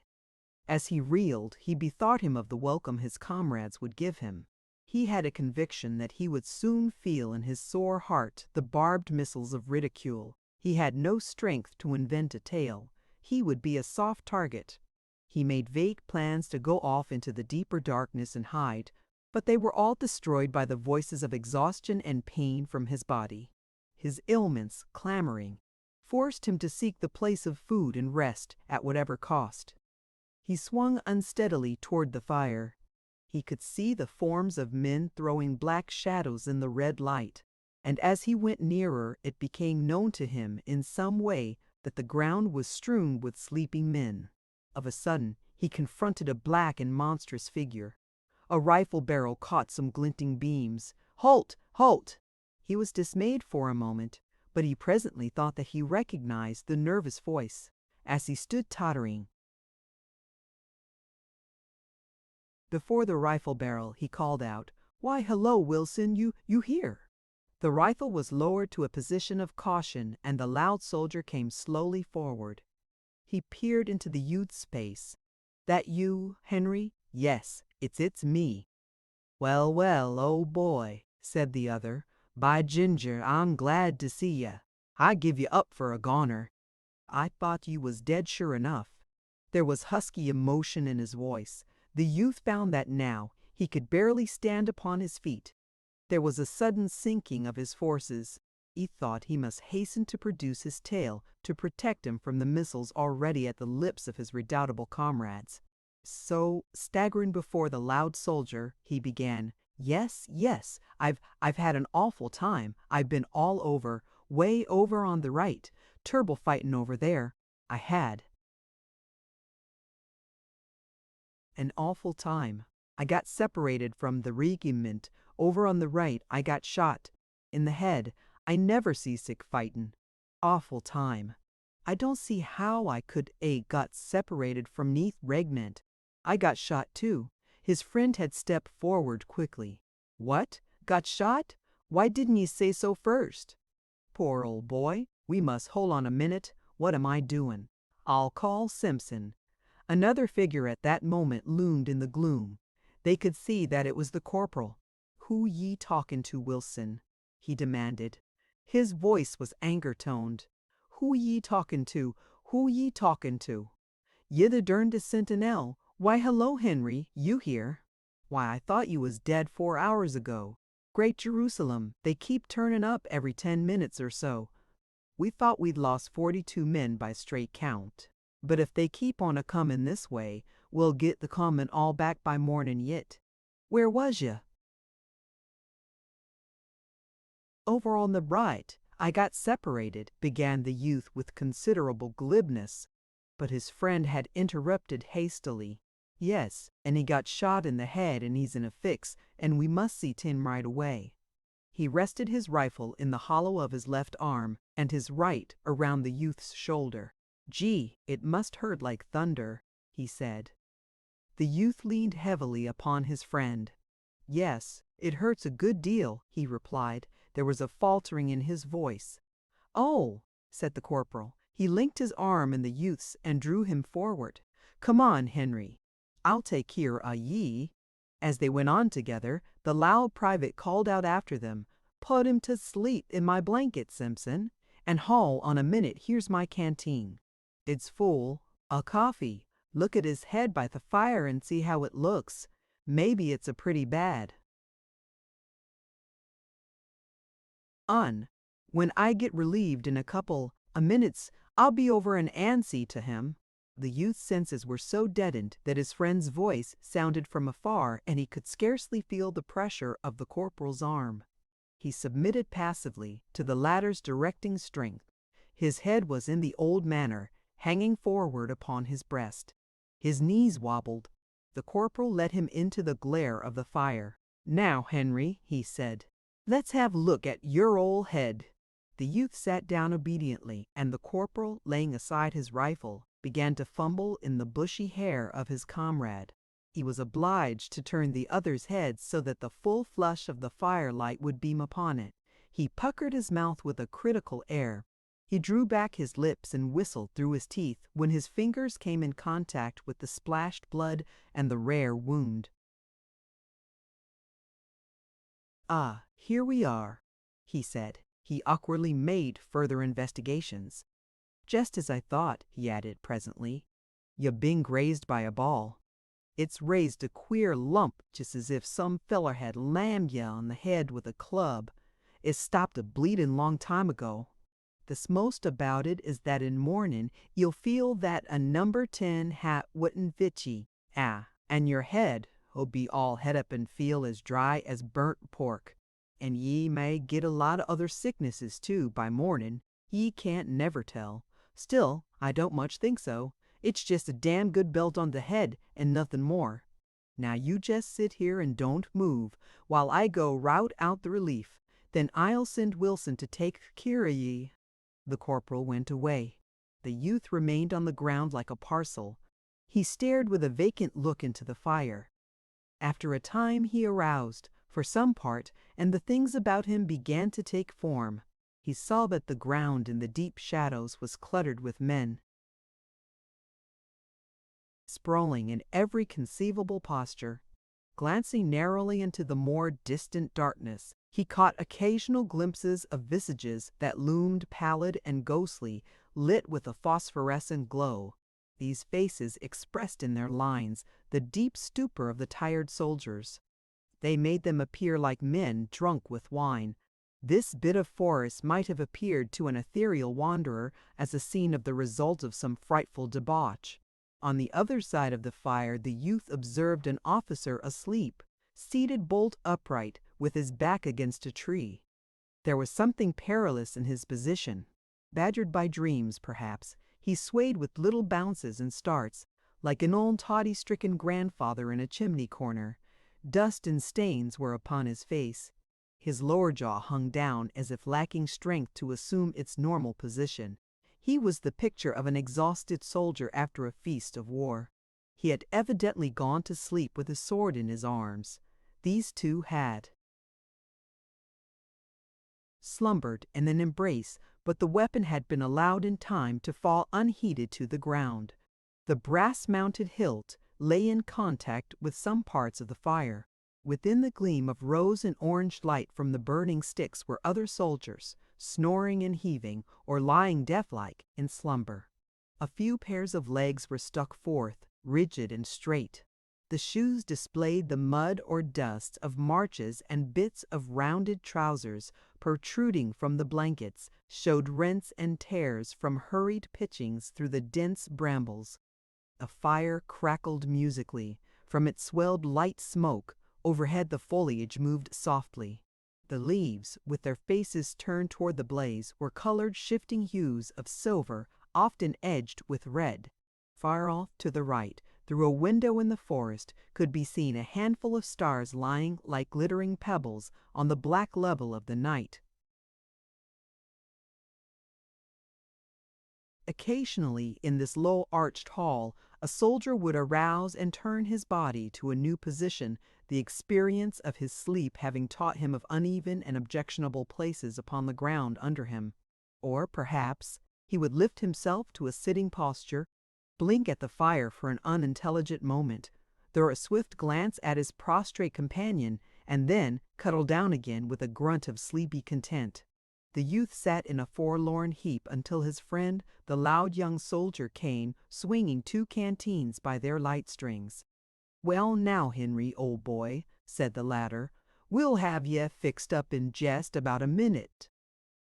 As he reeled, he bethought him of the welcome his comrades would give him. He had a conviction that he would soon feel in his sore heart the barbed missiles of ridicule. He had no strength to invent a tale. He would be a soft target. He made vague plans to go off into the deeper darkness and hide, but they were all destroyed by the voices of exhaustion and pain from his body. His ailments, clamoring, forced him to seek the place of food and rest at whatever cost. He swung unsteadily toward the fire. He could see the forms of men throwing black shadows in the red light, and as he went nearer it became known to him in some way that the ground was strewn with sleeping men. Of a sudden he confronted a black and monstrous figure. A rifle barrel caught some glinting beams. "Halt! Halt!" He was dismayed for a moment, but he presently thought that he recognized the nervous voice. As he stood tottering before the rifle barrel, he called out, "Why, hello, Wilson, you here?" The rifle was lowered to a position of caution, and the loud soldier came slowly forward. He peered into the youth's face. "That you, Henry?" "Yes, it's me." "Well, well, old boy," said the other. "By ginger, I'm glad to see ya. I give you up for a goner. I thought you was dead sure enough." There was husky emotion in his voice. The youth found that now he could barely stand upon his feet. There was a sudden sinking of his forces. He thought he must hasten to produce his tale to protect him from the missiles already at the lips of his redoubtable comrades. So, staggering before the loud soldier, he began, "Yes, yes, I've had an awful time. I've been all over, way over on the right, turble fighting over there. I had an awful time. I got separated from the regiment. Over on the right, I got shot in the head. I never see sick fightin'. Awful time. I don't see how I could a got separated from neath regiment. I got shot too." His friend had stepped forward quickly. "What? Got shot? Why didn't ye say so first?" "Poor old boy. We must hold on a minute. What am I doing? I'll call Simpson." Another figure at that moment loomed in the gloom. They could see that it was the corporal. "Who ye talkin' to, Wilson?" he demanded. His voice was anger-toned. "Who ye talkin' to? Who ye talkin' to?" "Ye the derndest sentinel. Why, hello, Henry, you here? Why, I thought you was dead 4 hours ago. Great Jerusalem, they keep turnin' up every 10 minutes or so. We thought we'd lost 42 men by straight count. But if they keep on a-comin' this way, we'll git the comin' all back by mornin' yit. Where was ye?" "Over on the right. I got separated," began the youth with considerable glibness. But his friend had interrupted hastily. "Yes, and he got shot in the head and he's in a fix, and we must see Tim right away." He rested his rifle in the hollow of his left arm and his right around the youth's shoulder. "Gee, it must hurt like thunder," he said. The youth leaned heavily upon his friend. "Yes, it hurts a good deal," he replied. There was a faltering in his voice. "Oh," said the corporal. He linked his arm in the youth's and drew him forward. "Come on, Henry. I'll take care o' ye." As they went on together, the loud private called out after them, "Put him to sleep in my blanket, Simpson." And haul on a minute, here's my canteen. It's full. A coffee. Look at his head by the fire and see how it looks. Maybe it's a pretty bad. When I get relieved in a couple of minutes, I'll be over and answer to him. The youth's senses were so deadened that his friend's voice sounded from afar and he could scarcely feel the pressure of the corporal's arm. He submitted passively to the latter's directing strength. His head was in the old manner, hanging forward upon his breast. His knees wobbled. The corporal led him into the glare of the fire. "Now, Henry," he said, "let's have a look at your old head." The youth sat down obediently, and the corporal, laying aside his rifle, began to fumble in the bushy hair of his comrade. He was obliged to turn the other's head so that the full flush of the firelight would beam upon it. He puckered his mouth with a critical air. He drew back his lips and whistled through his teeth when his fingers came in contact with the splashed blood and the rare wound. "Ah, here we are," he said. He awkwardly made further investigations. "Just as I thought," he added presently. "You been grazed by a ball. It's raised a queer lump just as if some feller had lammed you on the head with a club. It stopped a bleedin' long time ago. The most about it is that in mornin' you'll feel that a number 10 hat wouldn't fit ye. And your head'll be all het up and feel as dry as burnt pork. And ye may get a lot of other sicknesses too by mornin'. Ye can't never tell. Still, I don't much think so. It's just a damn good belt on the head and nothing more. Now you just sit here and don't move while I go rout out the relief. Then I'll send Wilson to take care of ye." The corporal went away. The youth remained on the ground like a parcel. He stared with a vacant look into the fire. After a time he aroused, for some part, and the things about him began to take form. He saw that the ground in the deep shadows was cluttered with men, sprawling in every conceivable posture. Glancing narrowly into the more distant darkness, he caught occasional glimpses of visages that loomed pallid and ghostly, lit with a phosphorescent glow. These faces expressed in their lines the deep stupor of the tired soldiers. They made them appear like men drunk with wine. This bit of forest might have appeared to an ethereal wanderer as a scene of the result of some frightful debauch. On the other side of the fire the youth observed an officer asleep, seated bolt upright, with his back against a tree. There was something perilous in his position. Badgered by dreams, perhaps, he swayed with little bounces and starts, like an old toddy-stricken grandfather in a chimney corner. Dust and stains were upon his face. His lower jaw hung down as if lacking strength to assume its normal position. He was the picture of an exhausted soldier after a feast of war. He had evidently gone to sleep with a sword in his arms. These two had slumbered in an embrace, but the weapon had been allowed in time to fall unheeded to the ground. The brass-mounted hilt lay in contact with some parts of the fire. Within the gleam of rose and orange light from the burning sticks were other soldiers, snoring and heaving, or lying death-like in slumber. A few pairs of legs were stuck forth, rigid and straight. The shoes displayed the mud or dust of marches, and bits of rounded trousers, protruding from the blankets, showed rents and tears from hurried pitchings through the dense brambles. A fire crackled musically. From it swelled light smoke. Overhead the foliage moved softly. The leaves, with their faces turned toward the blaze, were colored shifting hues of silver, often edged with red. Far off to the right, through a window in the forest, could be seen a handful of stars lying like glittering pebbles on the black level of the night. Occasionally, in this low-arched hall, a soldier would arouse and turn his body to a new position, the experience of his sleep having taught him of uneven and objectionable places upon the ground under him. Or, perhaps, he would lift himself to a sitting posture, blink at the fire for an unintelligent moment, throw a swift glance at his prostrate companion, and then cuddle down again with a grunt of sleepy content. The youth sat in a forlorn heap until his friend, the loud young soldier, came, swinging 2 canteens by their light strings. "Well now, Henry, old boy," said the latter, "we'll have ye fixed up in jest about a minute."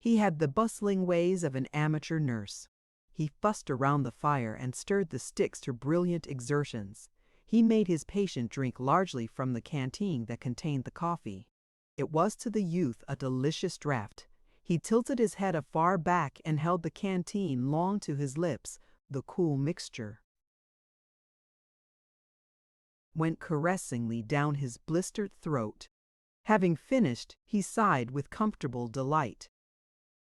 He had the bustling ways of an amateur nurse. He fussed around the fire and stirred the sticks to brilliant exertions. He made his patient drink largely from the canteen that contained the coffee. It was to the youth a delicious draught. He tilted his head afar back and held the canteen long to his lips. The cool mixture went caressingly down his blistered throat. Having finished, he sighed with comfortable delight.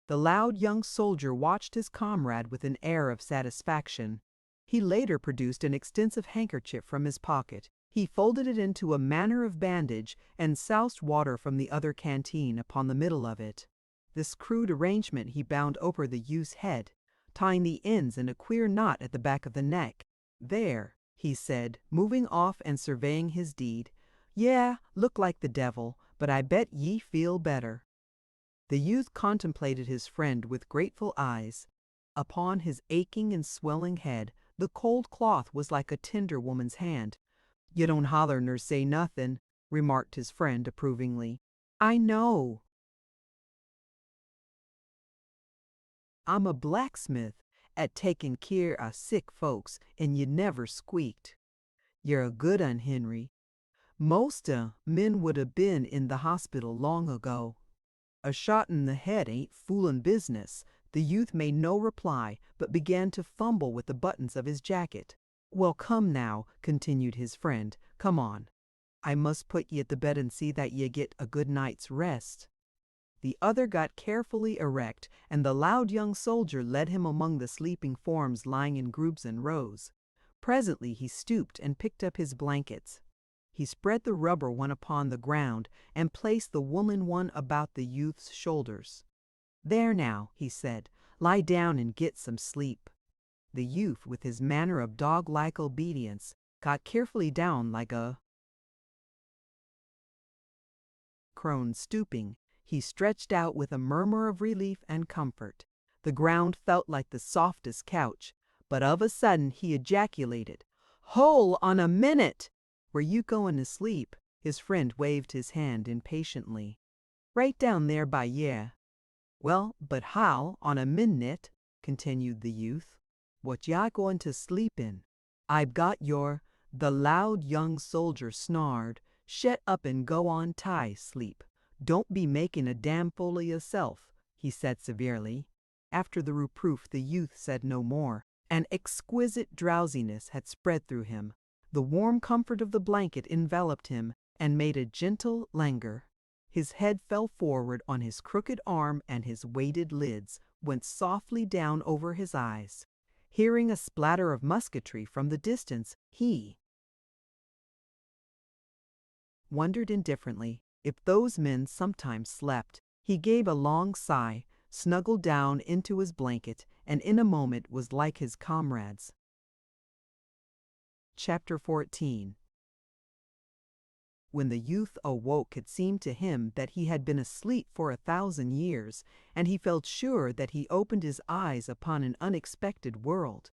The loud young soldier watched his comrade with an air of satisfaction. He later produced an extensive handkerchief from his pocket. He folded it into a manner of bandage and soused water from the other canteen upon the middle of it. This crude arrangement he bound over the youth's head, tying the ends in a queer knot at the back of the neck. "There," he said, moving off and surveying his deed. "Yeah, look like the devil, but I bet ye feel better." The youth contemplated his friend with grateful eyes. Upon his aching and swelling head, the cold cloth was like a tender woman's hand. "You don't holler ner say nothin'," remarked his friend approvingly. "I know. I'm a blacksmith at takin' keer o' sick folks, and you never squeaked. You're a good un, Henry. Most men would 'a' been in the hospital long ago." "A shot in the head ain't foolin' business." The youth made no reply, but began to fumble with the buttons of his jacket. "Well, come now," continued his friend. "Come on. I must put ye to bed and see that ye get a good night's rest." The other got carefully erect, and the loud young soldier led him among the sleeping forms lying in groups and rows. Presently he stooped and picked up his blankets. He spread the rubber one upon the ground and placed the woolen one about the youth's shoulders. "There now," he said, "lie down and get some sleep." The youth, with his manner of dog-like obedience, got carefully down like a crone stooping. He stretched out with a murmur of relief and comfort. The ground felt like the softest couch, but of a sudden he ejaculated, "Hole on a minute! Were you going to sleep?" His friend waved his hand impatiently. "Right down there by ye." "Well, but how on a minute?" continued the youth. "What ya going to sleep in? I've got your—" The loud young soldier snarled, "Shet up and go on tie sleep. Don't be making a damn fool of yourself," he said severely. After the reproof the youth said no more. An exquisite drowsiness had spread through him. The warm comfort of the blanket enveloped him and made a gentle languor. His head fell forward on his crooked arm and his weighted lids went softly down over his eyes. Hearing a splatter of musketry from the distance, he wondered indifferently if those men sometimes slept. He gave a long sigh, snuggled down into his blanket, and in a moment was like his comrades. Chapter 14. When the youth awoke, it seemed to him that he had been asleep for 1,000 years, and he felt sure that he opened his eyes upon an unexpected world.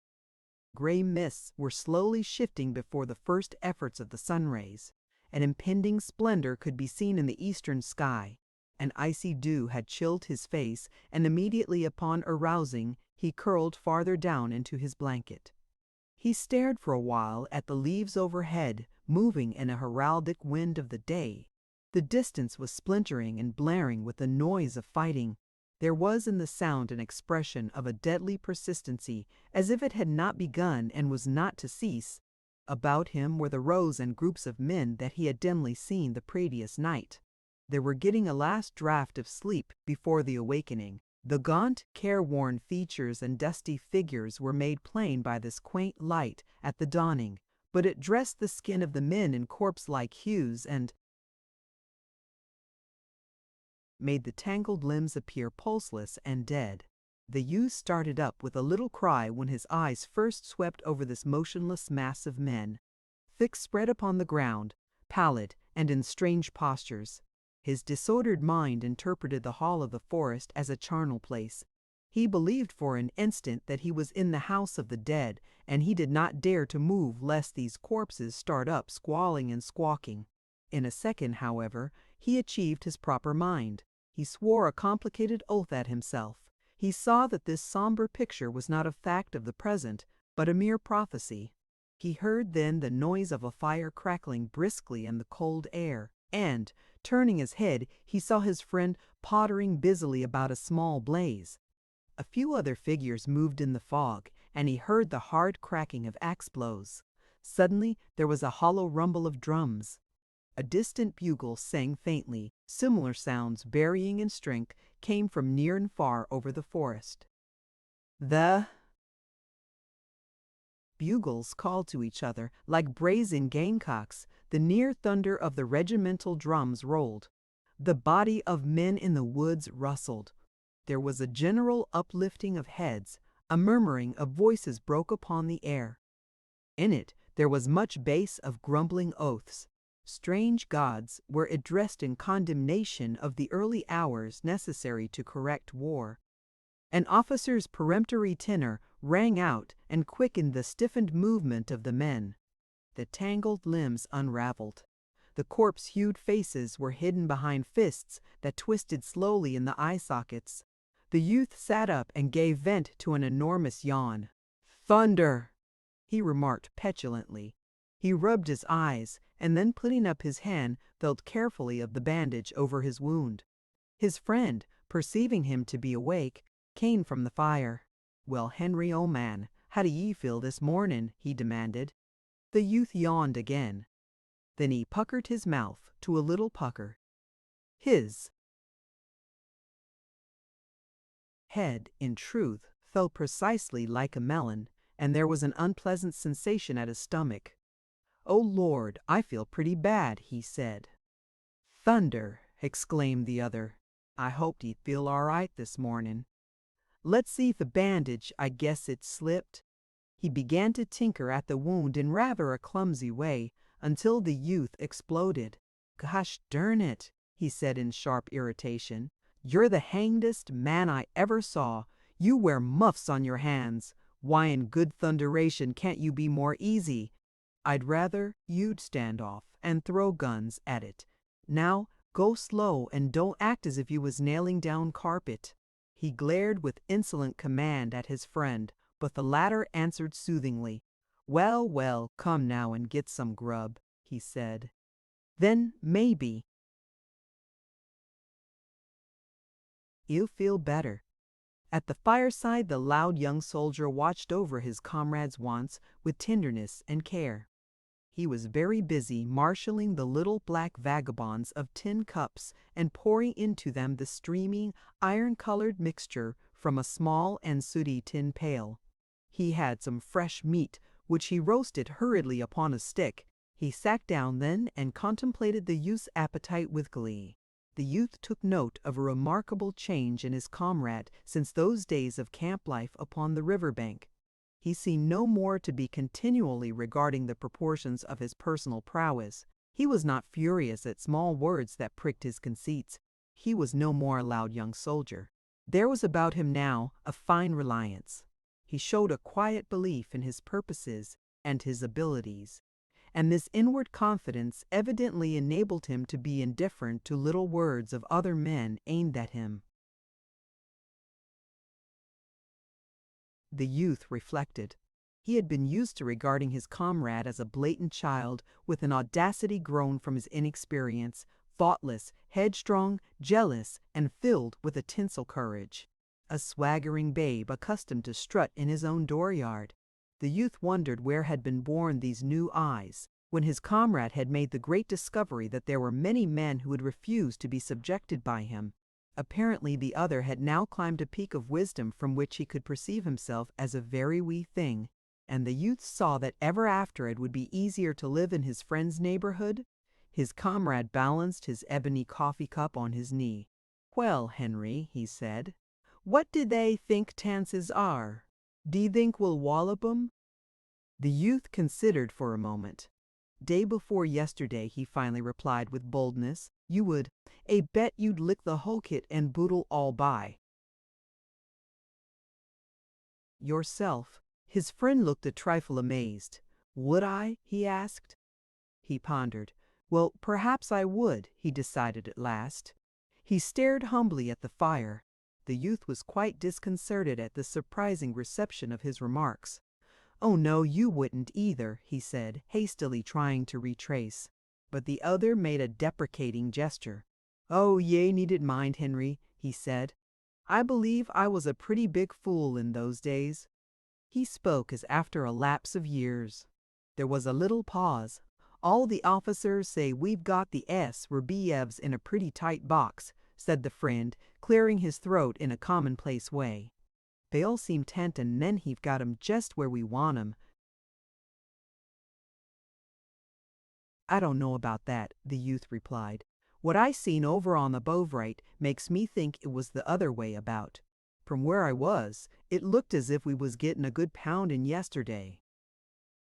Gray mists were slowly shifting before the first efforts of the sun rays. An impending splendor could be seen in the eastern sky. An icy dew had chilled his face, and immediately upon arousing, he curled farther down into his blanket. He stared for a while at the leaves overhead, moving in a heraldic wind of the day. The distance was splintering and blaring with the noise of fighting. There was in the sound an expression of a deadly persistency, as if it had not begun and was not to cease. About him were the rows and groups of men that he had dimly seen the previous night. They were getting a last draught of sleep before the awakening. The gaunt, careworn features and dusty figures were made plain by this quaint light at the dawning, but it dressed the skin of the men in corpse-like hues and made the tangled limbs appear pulseless and dead. The youth started up with a little cry when his eyes first swept over this motionless mass of men, thick spread upon the ground, pallid and in strange postures. His disordered mind interpreted the hall of the forest as a charnel place. He believed for an instant that he was in the house of the dead, and he did not dare to move lest these corpses start up squalling and squawking. In a second, however, he achieved his proper mind. He swore a complicated oath at himself. He saw that this somber picture was not a fact of the present, but a mere prophecy. He heard then the noise of a fire crackling briskly in the cold air, and, turning his head, he saw his friend pottering busily about a small blaze. A few other figures moved in the fog, and he heard the hard cracking of axe blows. Suddenly there was a hollow rumble of drums. A distant bugle sang faintly. Similar sounds, varying in strength, came from near and far over the forest. The bugles called to each other like brazen gamecocks. The near thunder of the regimental drums rolled. The body of men in the woods rustled. There was a general uplifting of heads. A murmuring of voices broke upon the air. In it there was much bass of grumbling oaths. Strange gods were addressed in condemnation of the early hours necessary to correct war. An officer's peremptory tenor rang out and quickened the stiffened movement of the men. The tangled limbs unraveled. The corpse-hued faces were hidden behind fists that twisted slowly in the eye sockets. The youth sat up and gave vent to an enormous yawn. "Thunder!" he remarked petulantly. He rubbed his eyes, and then putting up his hand, felt carefully of the bandage over his wound. His friend, perceiving him to be awake, came from the fire. "Well, Henry, old man, how do ye feel this morning?" he demanded. The youth yawned again. Then he puckered his mouth to a little pucker. His head, in truth, felt precisely like a melon, and there was an unpleasant sensation at his stomach. "Oh, Lord, I feel pretty bad," he said. "Thunder!" exclaimed the other. "I hoped he'd feel all right this morning. Let's see the bandage. I guess it slipped." He began to tinker at the wound in rather a clumsy way, until the youth exploded. "Gosh darn it," he said in sharp irritation. "You're the hangedest man I ever saw. You wear muffs on your hands. Why in good thunderation can't you be more easy? I'd rather you'd stand off and throw guns at it. Now, go slow and don't act as if you was nailing down carpet." He glared with insolent command at his friend, but the latter answered soothingly. "Well, well, come now and get some grub," he said. "Then, maybe, you'll feel better." At the fireside the loud young soldier watched over his comrade's wants with tenderness and care. He was very busy marshalling the little black vagabonds of tin cups and pouring into them the streaming, iron-colored mixture from a small and sooty tin pail. He had some fresh meat, which he roasted hurriedly upon a stick. He sat down then and contemplated the youth's appetite with glee. The youth took note of a remarkable change in his comrade since those days of camp life upon the river bank. He seemed no more to be continually regarding the proportions of his personal prowess. He was not furious at small words that pricked his conceits. He was no more a loud young soldier. There was about him now a fine reliance. He showed a quiet belief in his purposes and his abilities, and this inward confidence evidently enabled him to be indifferent to little words of other men aimed at him. The youth reflected. He had been used to regarding his comrade as a blatant child with an audacity grown from his inexperience, thoughtless, headstrong, jealous, and filled with a tinsel courage. A swaggering babe accustomed to strut in his own dooryard. The youth wondered where had been born these new eyes, when his comrade had made the great discovery that there were many men who would refuse to be subjected by him. Apparently the other had now climbed a peak of wisdom from which he could perceive himself as a very wee thing, and the youth saw that ever after it would be easier to live in his friend's neighborhood. His comrade balanced his ebony coffee cup on his knee. "Well, Henry," he said, "what do they think chances are? D'ye think we'll wallop 'em?" The youth considered for a moment. "Day before yesterday," he finally replied with boldness, "you would "A bet you'd lick the whole kit and boodle all by yourself." His friend looked a trifle amazed. "Would I?" he asked. He pondered. "Well, perhaps I would," he decided at last. He stared humbly at the fire. The youth was quite disconcerted at the surprising reception of his remarks. "Oh no, you wouldn't either," he said, hastily trying to retrace. But the other made a deprecating gesture. "Oh, ye needn't mind, Henry," he said. "I believe I was a pretty big fool in those days." He spoke as after a lapse of years. There was a little pause. "All the officers say we've got the S.R.B.'s in a pretty tight box," said the friend, clearing his throat in a commonplace way. "They all seem tent and then he've got 'em just where we want 'em." "I don't know about that," the youth replied. "What I seen over on the Bovrite makes me think it was the other way about. From where I was, it looked as if we was getting a good pounding yesterday."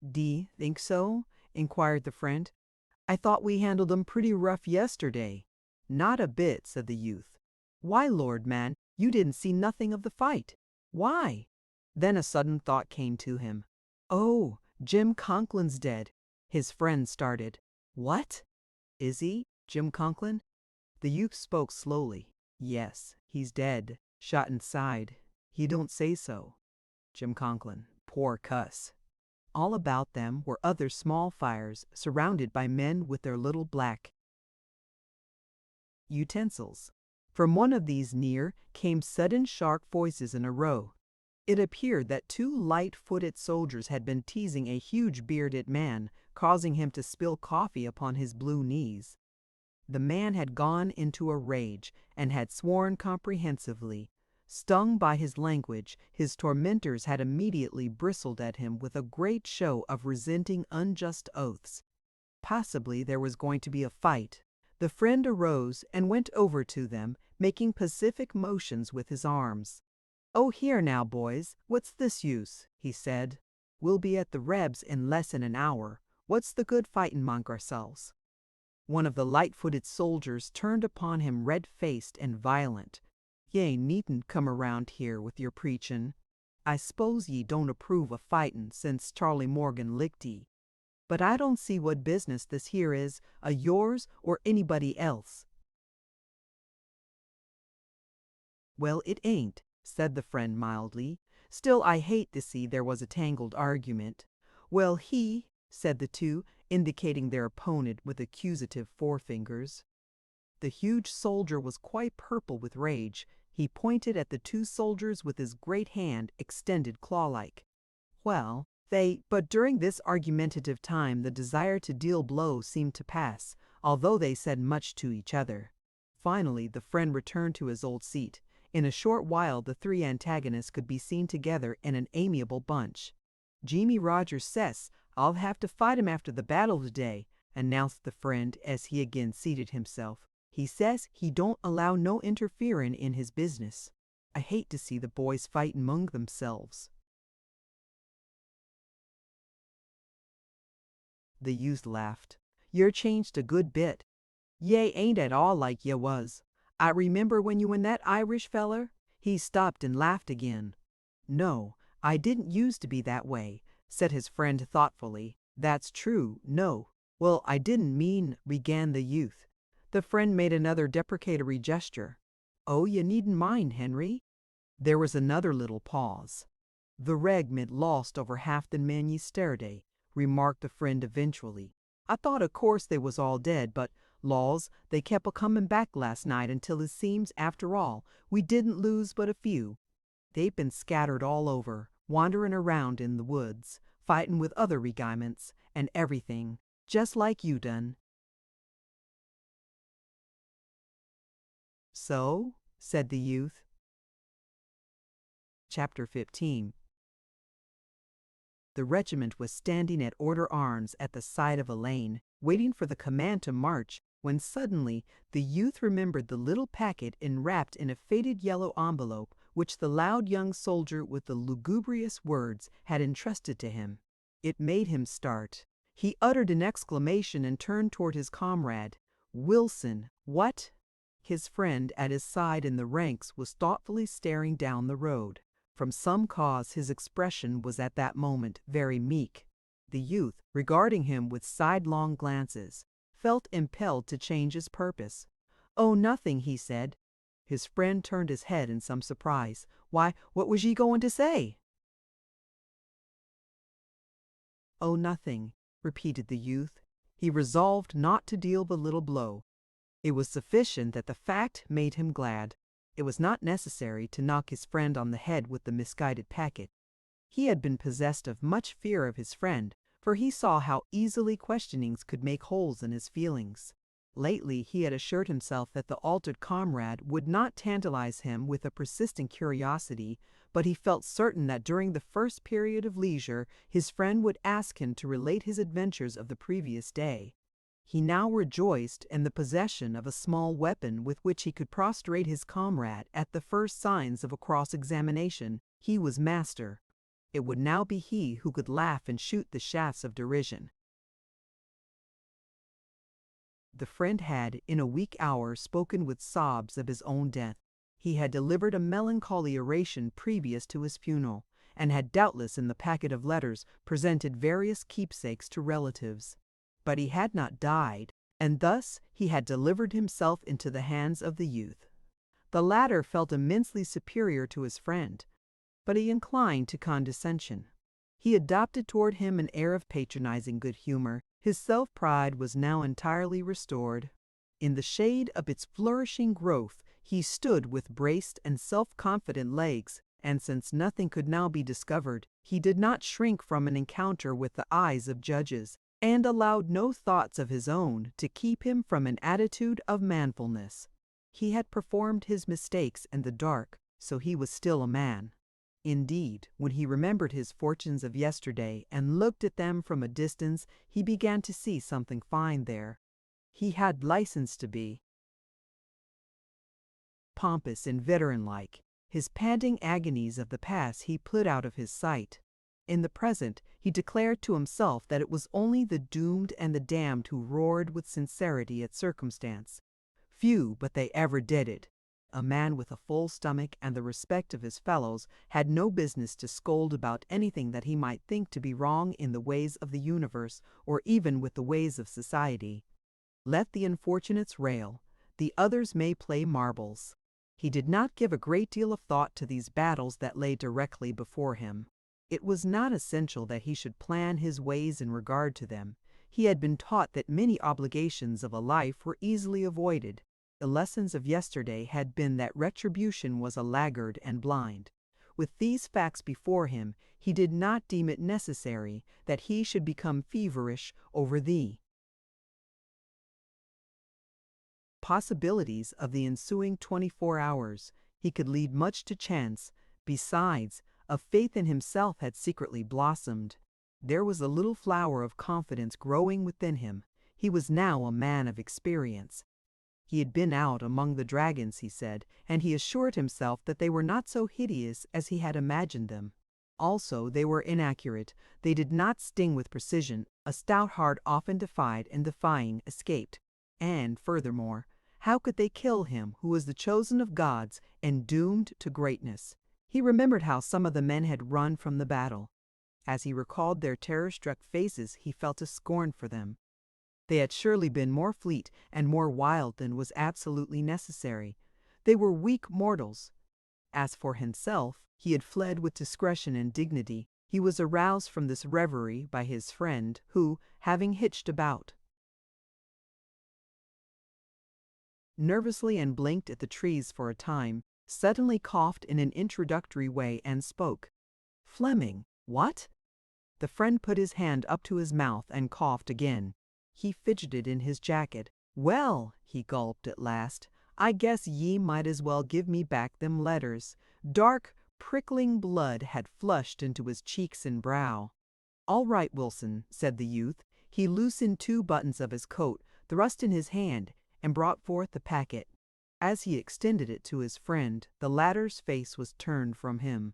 "D'ye think so?" inquired the friend. "I thought we handled 'em pretty rough yesterday." "Not a bit," said the youth. "Why, Lord, man, you didn't see nothing of the fight." "Why?" Then a sudden thought came to him. "Oh, Jim Conklin's dead." His friend started. "What? Is he? Jim Conklin?" The youth spoke slowly. "Yes, he's dead. Shot inside." "He don't say so." Jim Conklin. Poor cuss. All about them were other small fires, surrounded by men with their little black utensils. From one of these near came sudden sharp voices in a row. It appeared that two light-footed soldiers had been teasing a huge bearded man, causing him to spill coffee upon his blue knees. The man had gone into a rage, and had sworn comprehensively. Stung by his language, his tormentors had immediately bristled at him with a great show of resenting unjust oaths. Possibly there was going to be a fight. The friend arose and went over to them, making pacific motions with his arms. "Oh, here now, boys, what's this use?" he said. "We'll be at the Rebs in less than an hour. What's the good fightin' 'mong ourselves?" One of the light-footed soldiers turned upon him red-faced and violent. "Ye needn't come around here with your preachin'. I s'pose ye don't approve of fightin' since Charlie Morgan licked ye. But I don't see what business this here is a yours or anybody else." "Well, it ain't," said the friend mildly. "Still, I hate to see there was a tangled argument." "Well, said the two, indicating their opponent with accusative forefingers. The huge soldier was quite purple with rage. He pointed at the two soldiers with his great hand extended claw-like. "Well, but during this argumentative time the desire to deal blows seemed to pass, although they said much to each other. Finally the friend returned to his old seat. In a short while the three antagonists could be seen together in an amiable bunch. "Jimmie Rogers says I'll have to fight him after the battle today," announced the friend as he again seated himself. "He says he don't allow no interferin' in his business. I hate to see the boys fight among themselves." The youth laughed. "You're changed a good bit. Ye ain't at all like ye was. I remember when you and that Irish feller—" He stopped and laughed again. "No, I didn't used to be that way," said his friend thoughtfully. "That's true, no." "Well, I didn't mean—" began the youth. The friend made another deprecatory gesture. "Oh, ye needn't mind, Henry." There was another little pause. "The reg'ment lost over half the men yesterday," remarked the friend eventually. "I thought of course they was all dead, but, laws, they kept a comin' back last night until it seems, after all, we didn't lose but a few. They've been scattered all over, wanderin' around in the woods, fightin' with other regiments, and everything, just like you done." "So?" said the youth. Chapter 15. The regiment was standing at order arms at the side of a lane, waiting for the command to march, when suddenly the youth remembered the little packet enwrapped in a faded yellow envelope which the loud young soldier with the lugubrious words had entrusted to him. It made him start. He uttered an exclamation and turned toward his comrade. "Wilson, what?" His friend at his side in the ranks was thoughtfully staring down the road. From some cause his expression was at that moment very meek. The youth, regarding him with sidelong glances, felt impelled to change his purpose. "Oh, nothing," he said. His friend turned his head in some surprise. "Why, what was ye going to say?" "Oh, nothing," repeated the youth. He resolved not to deal the little blow. It was sufficient that the fact made him glad. It was not necessary to knock his friend on the head with the misguided packet. He had been possessed of much fear of his friend, for he saw how easily questionings could make holes in his feelings. Lately he had assured himself that the altered comrade would not tantalize him with a persistent curiosity, but he felt certain that during the first period of leisure his friend would ask him to relate his adventures of the previous day. He now rejoiced in the possession of a small weapon with which he could prostrate his comrade at the first signs of a cross-examination. He was master. It would now be he who could laugh and shoot the shafts of derision. The friend had, in a weak hour, spoken with sobs of his own death. He had delivered a melancholy oration previous to his funeral, and had doubtless in the packet of letters presented various keepsakes to relatives. But he had not died, and thus he had delivered himself into the hands of the youth. The latter felt immensely superior to his friend, but he inclined to condescension. He adopted toward him an air of patronizing good humor. His self-pride was now entirely restored. In the shade of its flourishing growth he stood with braced and self-confident legs, and since nothing could now be discovered, he did not shrink from an encounter with the eyes of judges, and allowed no thoughts of his own to keep him from an attitude of manfulness. He had performed his mistakes in the dark, so he was still a man. Indeed, when he remembered his fortunes of yesterday and looked at them from a distance, he began to see something fine there. He had license to be pompous and veteran-like. His panting agonies of the past he put out of his sight. In the present, he declared to himself that it was only the doomed and the damned who roared with sincerity at circumstance. Few but they ever did it. A man with a full stomach and the respect of his fellows had no business to scold about anything that he might think to be wrong in the ways of the universe or even with the ways of society. Let the unfortunates rail, the others may play marbles. He did not give a great deal of thought to these battles that lay directly before him. It was not essential that he should plan his ways in regard to them. He had been taught that many obligations of a life were easily avoided. The lessons of yesterday had been that retribution was a laggard and blind. With these facts before him, he did not deem it necessary that he should become feverish over the possibilities of the ensuing 24 hours. He could leave much to chance. Besides, a faith in himself had secretly blossomed. There was a little flower of confidence growing within him. He was now a man of experience. He had been out among the dragons, he said, and he assured himself that they were not so hideous as he had imagined them. Also, they were inaccurate. They did not sting with precision. A stout heart often defied, and defying, escaped. And, furthermore, how could they kill him who was the chosen of gods and doomed to greatness? He remembered how some of the men had run from the battle. As he recalled their terror-struck faces, he felt a scorn for them. They had surely been more fleet and more wild than was absolutely necessary. They were weak mortals. As for himself, he had fled with discretion and dignity. He was aroused from this reverie by his friend, who, having hitched about nervously and blinked at the trees for a time, suddenly coughed in an introductory way and spoke. "Fleming, what?" The friend put his hand up to his mouth and coughed again. He fidgeted in his jacket. "Well," he gulped at last, "I guess ye might as well give me back them letters." Dark, prickling blood had flushed into his cheeks and brow. "All right, Wilson," said the youth. He loosened 2 buttons of his coat, thrust in his hand, and brought forth the packet. As he extended it to his friend, the latter's face was turned from him.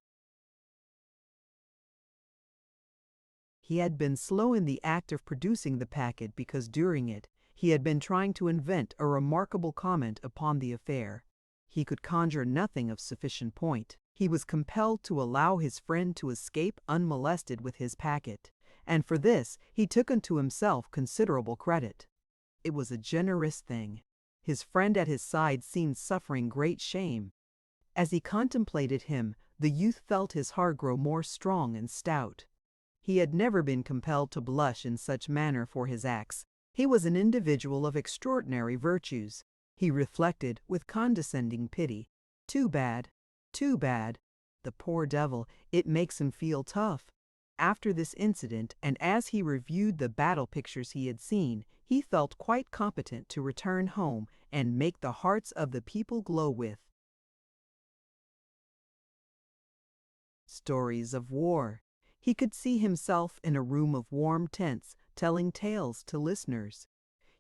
He had been slow in the act of producing the packet because during it, He had been trying to invent a remarkable comment upon the affair. He could conjure nothing of sufficient point. He was compelled to allow his friend to escape unmolested with his packet, and for this he took unto himself considerable credit. It was a generous thing. His friend at his side seemed suffering great shame. As he contemplated him, the youth felt his heart grow more strong and stout. He had never been compelled to blush in such manner for his acts. He was an individual of extraordinary virtues. He reflected with condescending pity. Too bad, too bad. The poor devil, it makes him feel tough. After this incident, and as he reviewed the battle pictures he had seen, he felt quite competent to return home and make the hearts of the people glow with stories of war. He could see himself in a room of warm tents, telling tales to listeners.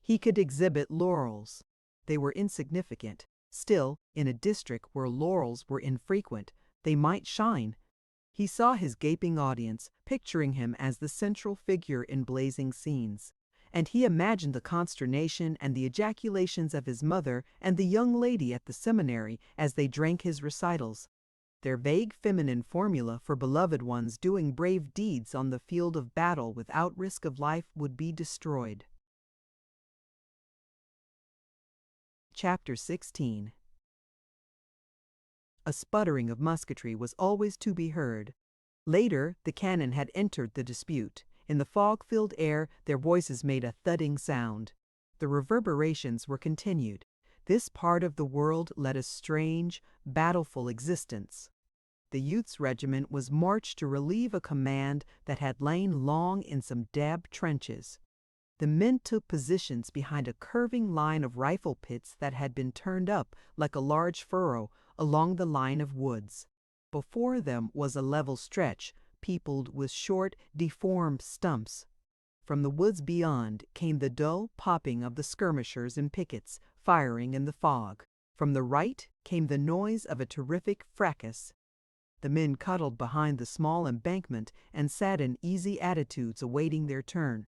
He could exhibit laurels. They were insignificant. Still, in a district where laurels were infrequent, they might shine. He saw his gaping audience, picturing him as the central figure in blazing scenes, and he imagined the consternation and the ejaculations of his mother and the young lady at the seminary as they drank his recitals. Their vague feminine formula for beloved ones doing brave deeds on the field of battle without risk of life would be destroyed. Chapter 16. A sputtering of musketry was always to be heard. Later, the cannon had entered the dispute. In the fog-filled air, their voices made a thudding sound. The reverberations were continued. This part of the world led a strange, battleful existence. The youth's regiment was marched to relieve a command that had lain long in some damp trenches. The men took positions behind a curving line of rifle pits that had been turned up like a large furrow along the line of woods. Before them was a level stretch, peopled with short, deformed stumps. From the woods beyond came the dull popping of the skirmishers in pickets, firing in the fog. From the right came the noise of a terrific fracas. The men cuddled behind the small embankment and sat in easy attitudes awaiting their turn.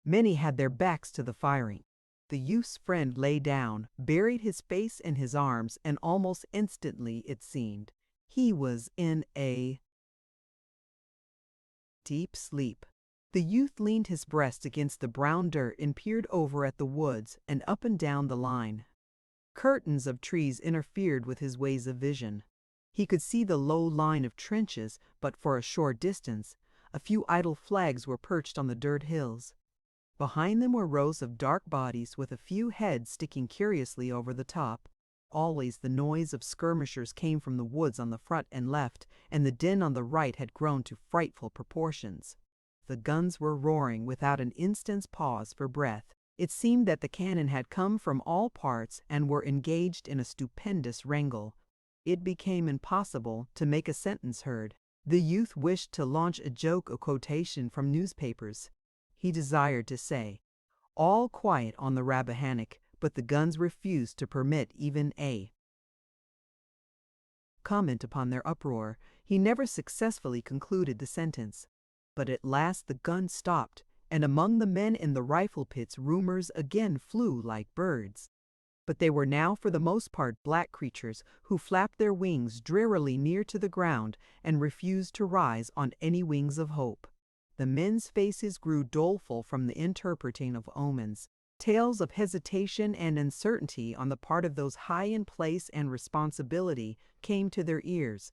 Many had their backs to the firing. The youth's friend lay down, buried his face in his arms, and almost instantly, it seemed, he was in a deep sleep. The youth leaned his breast against the brown dirt and peered over at the woods and up and down the line. Curtains of trees interfered with his ways of vision. He could see the low line of trenches, but for a short distance. A few idle flags were perched on the dirt hills. Behind them were rows of dark bodies with a few heads sticking curiously over the top. Always the noise of skirmishers came from the woods on the front and left, and the din on the right had grown to frightful proportions. The guns were roaring without an instant's pause for breath. It seemed that the cannon had come from all parts and were engaged in a stupendous wrangle. It became impossible to make a sentence heard. The youth wished to launch a joke or quotation from newspapers. He desired to say, "All quiet on the Rappahannock," but the guns refused to permit even a comment upon their uproar. He never successfully concluded the sentence. But at last the guns stopped, and among the men in the rifle pits rumors again flew like birds. But they were now for the most part black creatures who flapped their wings drearily near to the ground and refused to rise on any wings of hope. The men's faces grew doleful from the interpreting of omens. Tales of hesitation and uncertainty on the part of those high in place and responsibility came to their ears.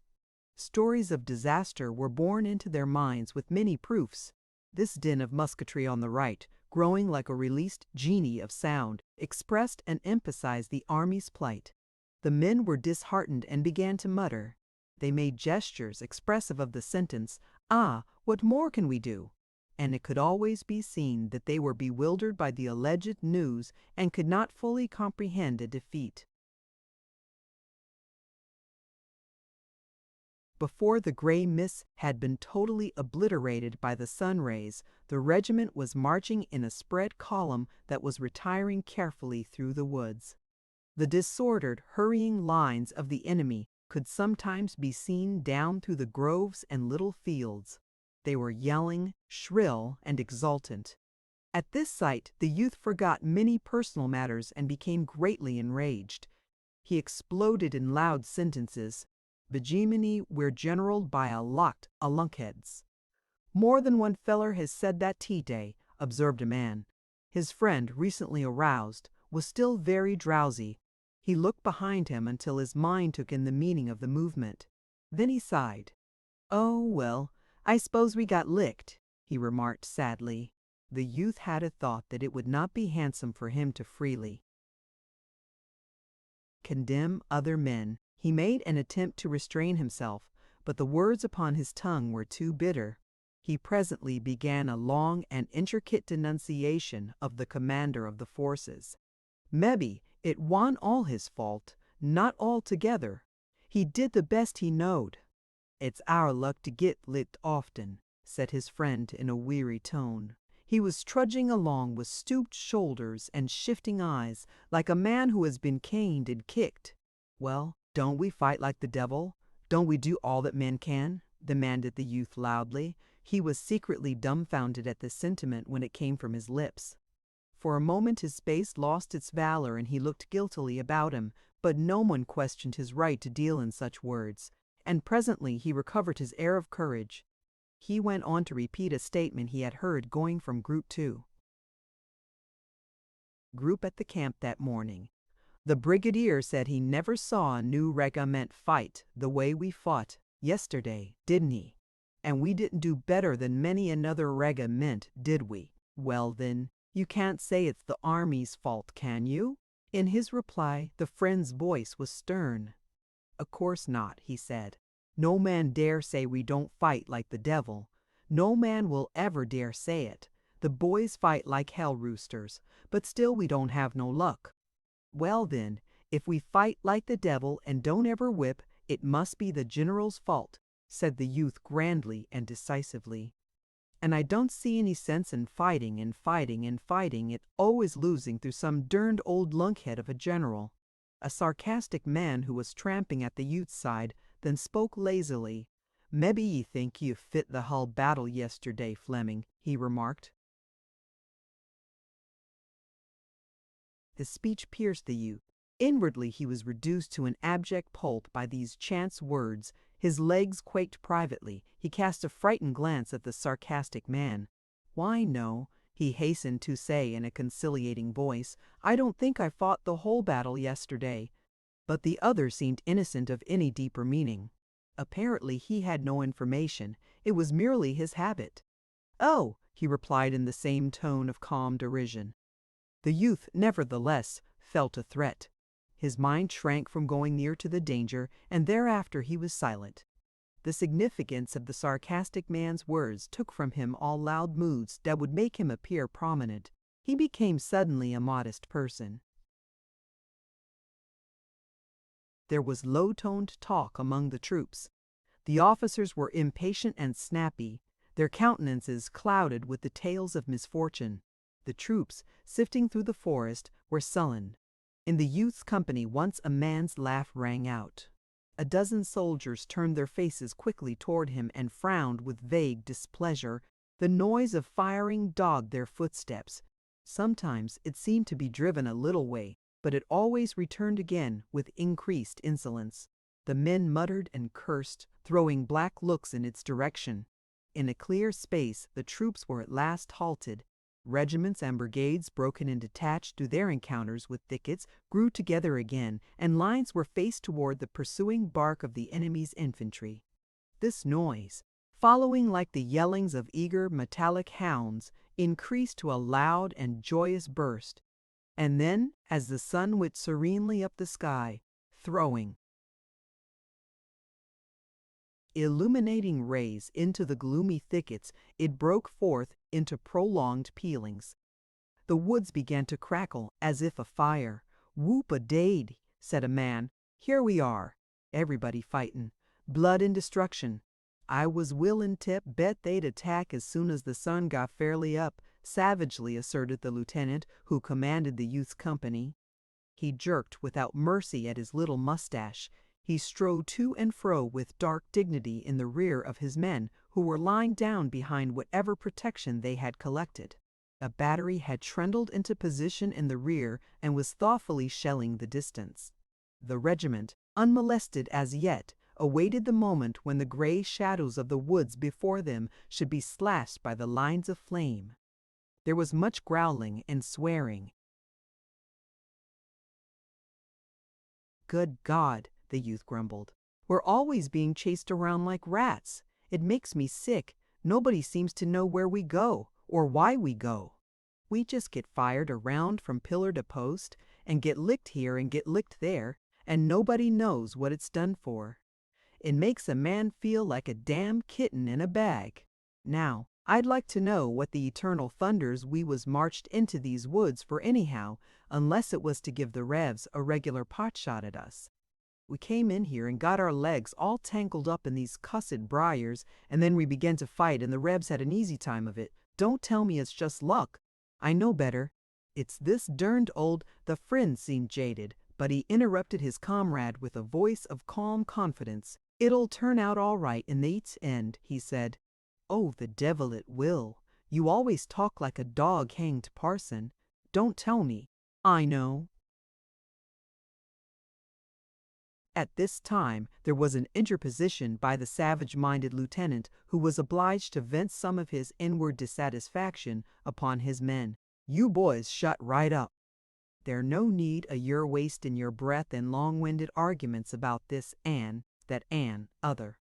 Stories of disaster were borne into their minds with many proofs. This din of musketry on the right, growing like a released genie of sound, expressed and emphasized the army's plight. The men were disheartened and began to mutter. They made gestures expressive of the sentence, "Ah, what more can we do?" And it could always be seen that they were bewildered by the alleged news and could not fully comprehend a defeat. Before the gray mist had been totally obliterated by the sun rays, the regiment was marching in a spread column that was retiring carefully through the woods. The disordered, hurrying lines of the enemy could sometimes be seen down through the groves and little fields. They were yelling, shrill and exultant. At this sight, the youth forgot many personal matters and became greatly enraged. He exploded in loud sentences. "Bejiminy, we're generaled by a lot o' lunkheads." "More than one feller has said that day," observed a man. His friend, recently aroused, was still very drowsy. He looked behind him until his mind took in the meaning of the movement. Then he sighed. "Oh, well, I suppose we got licked," he remarked sadly. The youth had a thought that it would not be handsome for him to freely condemn other men. He made an attempt to restrain himself, but the words upon his tongue were too bitter. He presently began a long and intricate denunciation of the commander of the forces. Mebbe it wa'n't all his fault, not altogether. He did the best he knowed. "It's our luck to git licked often," said his friend in a weary tone. He was trudging along with stooped shoulders and shifting eyes, like a man who has been caned and kicked. "Well, don't we fight like the devil? Don't we do all that men can?" demanded the youth loudly. He was secretly dumbfounded at this sentiment when it came from his lips. For a moment his face lost its valor and he looked guiltily about him, but no one questioned his right to deal in such words, and presently he recovered his air of courage. He went on to repeat a statement he had heard going from Group 2. Group at the camp that morning. "The brigadier said he never saw a new regiment fight the way we fought yesterday, didn't he? And we didn't do better than many another regiment, did we? Well then, you can't say it's the army's fault, can you?" In his reply, the friend's voice was stern. "Of course not," he said. "No man dare say we don't fight like the devil. No man will ever dare say it. The boys fight like hell roosters, but still we don't have no luck." "Well then, if we fight like the devil and don't ever whip, it must be the general's fault," said the youth grandly and decisively. "And I don't see any sense in fighting and fighting and fighting it always losing through some derned old lunkhead of a general." A sarcastic man who was tramping at the youth's side then spoke lazily. "Mebbe ye think you fit the hull battle yesterday, Fleming," he remarked. His speech pierced the youth. Inwardly he was reduced to an abject pulp by these chance words. His legs quaked privately. He cast a frightened glance at the sarcastic man. "Why, no," he hastened to say in a conciliating voice, "I don't think I fought the whole battle yesterday." But the other seemed innocent of any deeper meaning. Apparently he had no information. It was merely his habit. "Oh," he replied in the same tone of calm derision. The youth, nevertheless, felt a threat. His mind shrank from going near to the danger, and thereafter he was silent. The significance of the sarcastic man's words took from him all loud moods that would make him appear prominent. He became suddenly a modest person. There was low-toned talk among the troops. The officers were impatient and snappy, their countenances clouded with the tales of misfortune. The troops, sifting through the forest, were sullen. In the youth's company once a man's laugh rang out. A dozen soldiers turned their faces quickly toward him and frowned with vague displeasure. The noise of firing dogged their footsteps. Sometimes it seemed to be driven a little way, but it always returned again with increased insolence. The men muttered and cursed, throwing black looks in its direction. In a clear space the troops were at last halted. Regiments and brigades, broken and detached through their encounters with thickets, grew together again, and lines were faced toward the pursuing bark of the enemy's infantry. This noise, following like the yellings of eager metallic hounds, increased to a loud and joyous burst. And then, as the sun went serenely up the sky, throwing illuminating rays into the gloomy thickets, it broke forth into prolonged pealings. The woods began to crackle as if afire. "Whoop-a-dade," said a man. "Here we are. Everybody fightin'. Blood and destruction. I was willin' to bet they'd attack as soon as the sun got fairly up," savagely asserted the lieutenant who commanded the youth's company. He jerked without mercy at his little mustache. He strode to and fro with dark dignity in the rear of his men, who were lying down behind whatever protection they had collected. A battery had trundled into position in the rear and was thoughtfully shelling the distance. The regiment, unmolested as yet, awaited the moment when the gray shadows of the woods before them should be slashed by the lines of flame. There was much growling and swearing. "Good God," the youth grumbled. "We're always being chased around like rats. It makes me sick. Nobody seems to know where we go or why we go. We just get fired around from pillar to post and get licked here and get licked there, and nobody knows what it's done for. It makes a man feel like a damn kitten in a bag. Now, I'd like to know what the eternal thunders we was marched into these woods for anyhow, unless it was to give the Revs a regular pot shot at us. We came in here and got our legs all tangled up in these cussed briars, and then we began to fight and the Rebs had an easy time of it. Don't tell me it's just luck. I know better. It's this derned old—" The friend seemed jaded, but he interrupted his comrade with a voice of calm confidence. "It'll turn out all right in the end," he said. "Oh, the devil it will. You always talk like a dog-hanged parson. Don't tell me. I know." At this time there was an interposition by the savage-minded lieutenant, who was obliged to vent some of his inward dissatisfaction upon his men. "You boys shut right up. There no need o' your wasting your breath in long-winded arguments about this that other.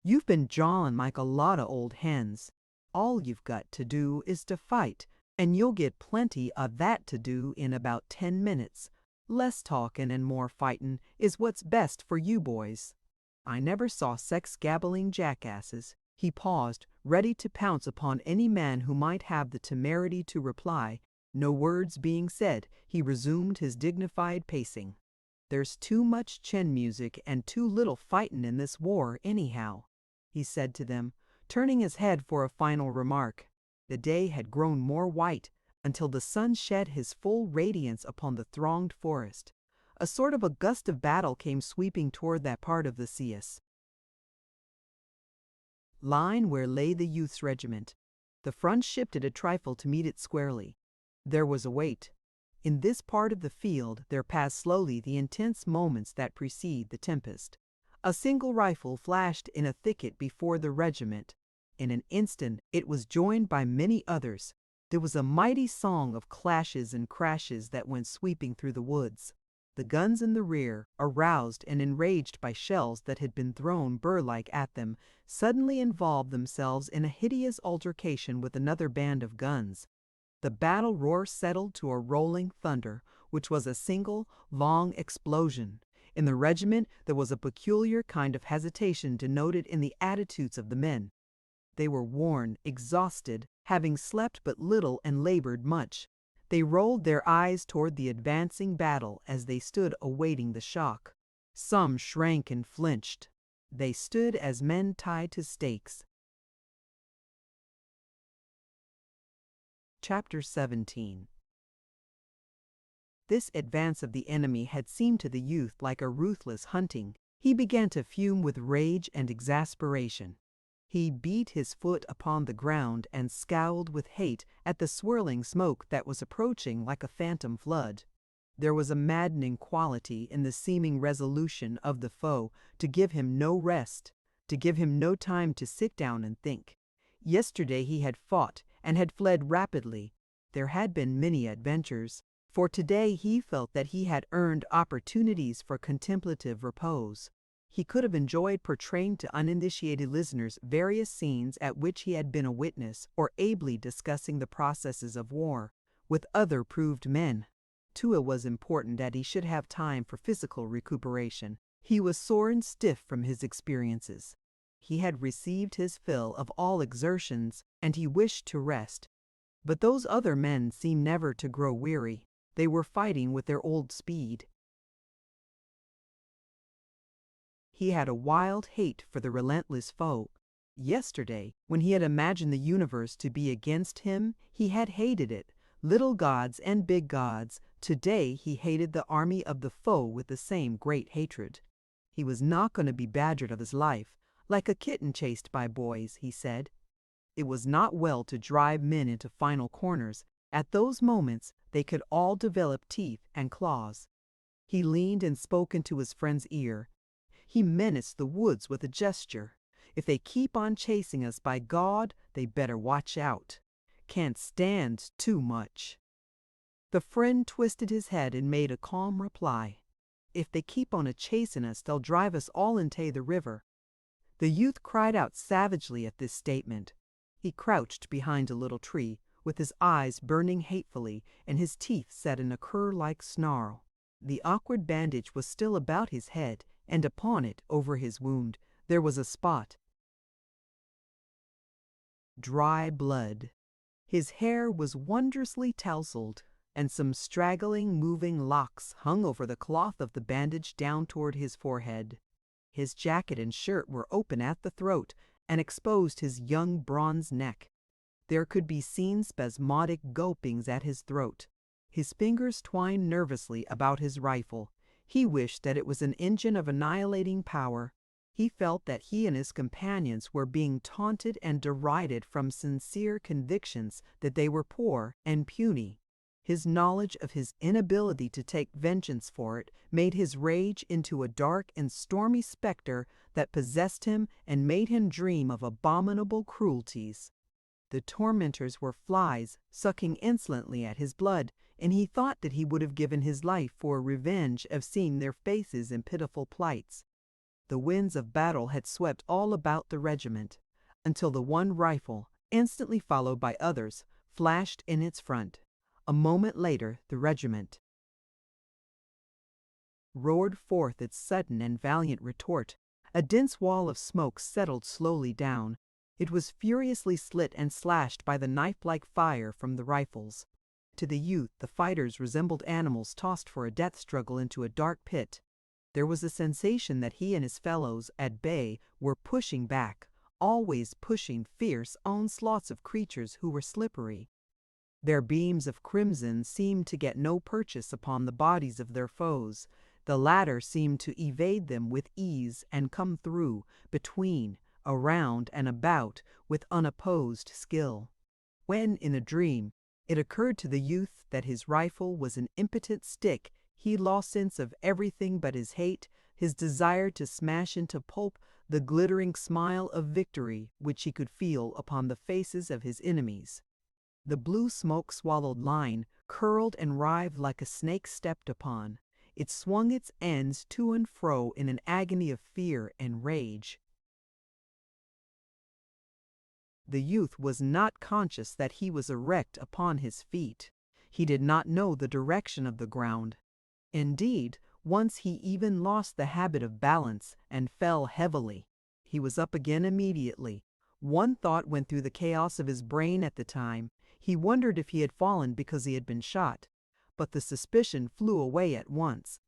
You've been jawing like a lot o' old hens. All you've got to do is to fight, and you'll get plenty o' that to do in about 10 minutes. Less talking and more fighting is what's best for you boys. I never saw sex-gabbling jackasses." He paused, ready to pounce upon any man who might have the temerity to reply. No words being said, he resumed his dignified pacing. "There's too much chin music and too little fighting in this war, anyhow," he said to them, turning his head for a final remark. The day had grown more white, until the sun shed his full radiance upon the thronged forest. A sort of a gust of battle came sweeping toward that part of the Cius line where lay the youth's regiment. The front shifted a trifle to meet it squarely. There was a wait. In this part of the field there pass slowly the intense moments that precede the tempest. A single rifle flashed in a thicket before the regiment. In an instant it was joined by many others. There was a mighty song of clashes and crashes that went sweeping through the woods. The guns in the rear, aroused and enraged by shells that had been thrown burr-like at them, suddenly involved themselves in a hideous altercation with another band of guns. The battle roar settled to a rolling thunder, which was a single, long explosion. In the regiment there was a peculiar kind of hesitation denoted in the attitudes of the men. They were worn, exhausted, having slept but little and labored much. They rolled their eyes toward the advancing battle as they stood awaiting the shock. Some shrank and flinched. They stood as men tied to stakes. Chapter 17. This advance of the enemy had seemed to the youth like a ruthless hunting. He began to fume with rage and exasperation. He beat his foot upon the ground and scowled with hate at the swirling smoke that was approaching like a phantom flood. There was a maddening quality in the seeming resolution of the foe to give him no rest, to give him no time to sit down and think. Yesterday he had fought and had fled rapidly. There had been many adventures. For today he felt that he had earned opportunities for contemplative repose. He could have enjoyed portraying to uninitiated listeners various scenes at which he had been a witness, or ably discussing the processes of war with other proved men. Too, it was important that he should have time for physical recuperation. He was sore and stiff from his experiences. He had received his fill of all exertions, and he wished to rest. But those other men seemed never to grow weary. They were fighting with their old speed. He had a wild hate for the relentless foe. Yesterday, when he had imagined the universe to be against him, he had hated it, little gods and big gods. Today he hated the army of the foe with the same great hatred. He was not going to be badgered of his life, like a kitten chased by boys, he said. It was not well to drive men into final corners, At those moments, they could all develop teeth and claws. He leaned and spoke into his friend's ear. He menaced the woods with a gesture. If they keep on chasing us, by God, they better watch out. Can't stand too much. The friend twisted his head and made a calm reply. If they keep on a-chasing us, they'll drive us all into the river. The youth cried out savagely at this statement. He crouched behind a little tree, with his eyes burning hatefully and his teeth set in a cur-like snarl. The awkward bandage was still about his head, and upon it, over his wound, there was a spot. Dry blood. His hair was wondrously tousled, and some straggling, moving locks hung over the cloth of the bandage down toward his forehead. His jacket and shirt were open at the throat and exposed his young bronze neck. There could be seen spasmodic gulpings at his throat. His fingers twined nervously about his rifle. He wished that it was an engine of annihilating power. He felt that he and his companions were being taunted and derided from sincere convictions that they were poor and puny. His knowledge of his inability to take vengeance for it made his rage into a dark and stormy specter that possessed him and made him dream of abominable cruelties. The tormentors were flies sucking insolently at his blood, and he thought that he would have given his life for revenge of seeing their faces in pitiful plights. The winds of battle had swept all about the regiment, until the one rifle, instantly followed by others, flashed in its front. A moment later, the regiment roared forth its sudden and valiant retort. A dense wall of smoke settled slowly down. It was furiously slit and slashed by the knife-like fire from the rifles. To the youth, the fighters resembled animals tossed for a death struggle into a dark pit. There was a sensation that he and his fellows at bay were pushing back, always pushing fierce onslaughts of creatures who were slippery. Their beams of crimson seemed to get no purchase upon the bodies of their foes. The latter seemed to evade them with ease and come through, between, around, and about with unopposed skill. When, in a dream, it occurred to the youth that his rifle was an impotent stick, he lost sense of everything but his hate, his desire to smash into pulp the glittering smile of victory which he could feel upon the faces of his enemies. The blue smoke-swallowed line curled and writhed like a snake stepped upon. It swung its ends to and fro in an agony of fear and rage. The youth was not conscious that he was erect upon his feet. He did not know the direction of the ground. Indeed, once he even lost the habit of balance and fell heavily. He was up again immediately. One thought went through the chaos of his brain at the time. He wondered if he had fallen because he had been shot, but the suspicion flew away at once.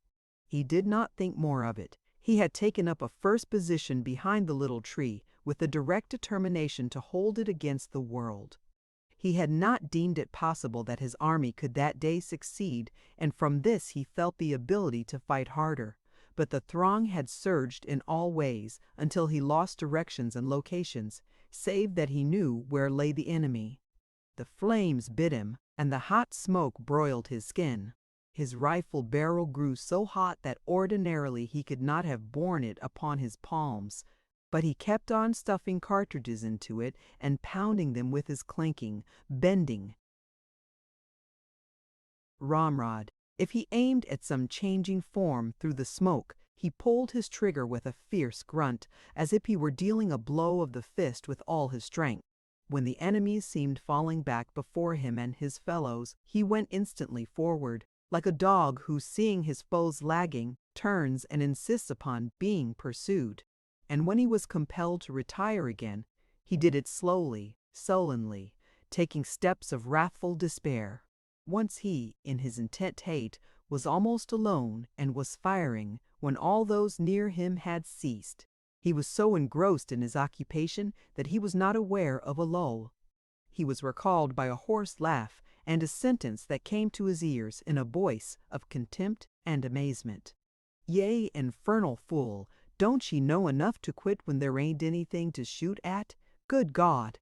He did not think more of it. He had taken up a first position behind the little tree with the direct determination to hold it against the world. He had not deemed it possible that his army could that day succeed, and from this he felt the ability to fight harder. But the throng had surged in all ways until he lost directions and locations, save that he knew where lay the enemy. The flames bit him, and the hot smoke broiled his skin. His rifle barrel grew so hot that ordinarily he could not have borne it upon his palms, but he kept on stuffing cartridges into it and pounding them with his clanking, bending ramrod. If he aimed at some changing form through the smoke, he pulled his trigger with a fierce grunt, as if he were dealing a blow of the fist with all his strength. When the enemies seemed falling back before him and his fellows, he went instantly forward, like a dog who, seeing his foes lagging, turns and insists upon being pursued. And when he was compelled to retire again, he did it slowly, sullenly, taking steps of wrathful despair. Once he, in his intent hate, was almost alone and was firing when all those near him had ceased. He was so engrossed in his occupation that he was not aware of a lull. He was recalled by a hoarse laugh and a sentence that came to his ears in a voice of contempt and amazement. "Yea, infernal fool, don't ye know enough to quit when there ain't anything to shoot at? Good God!"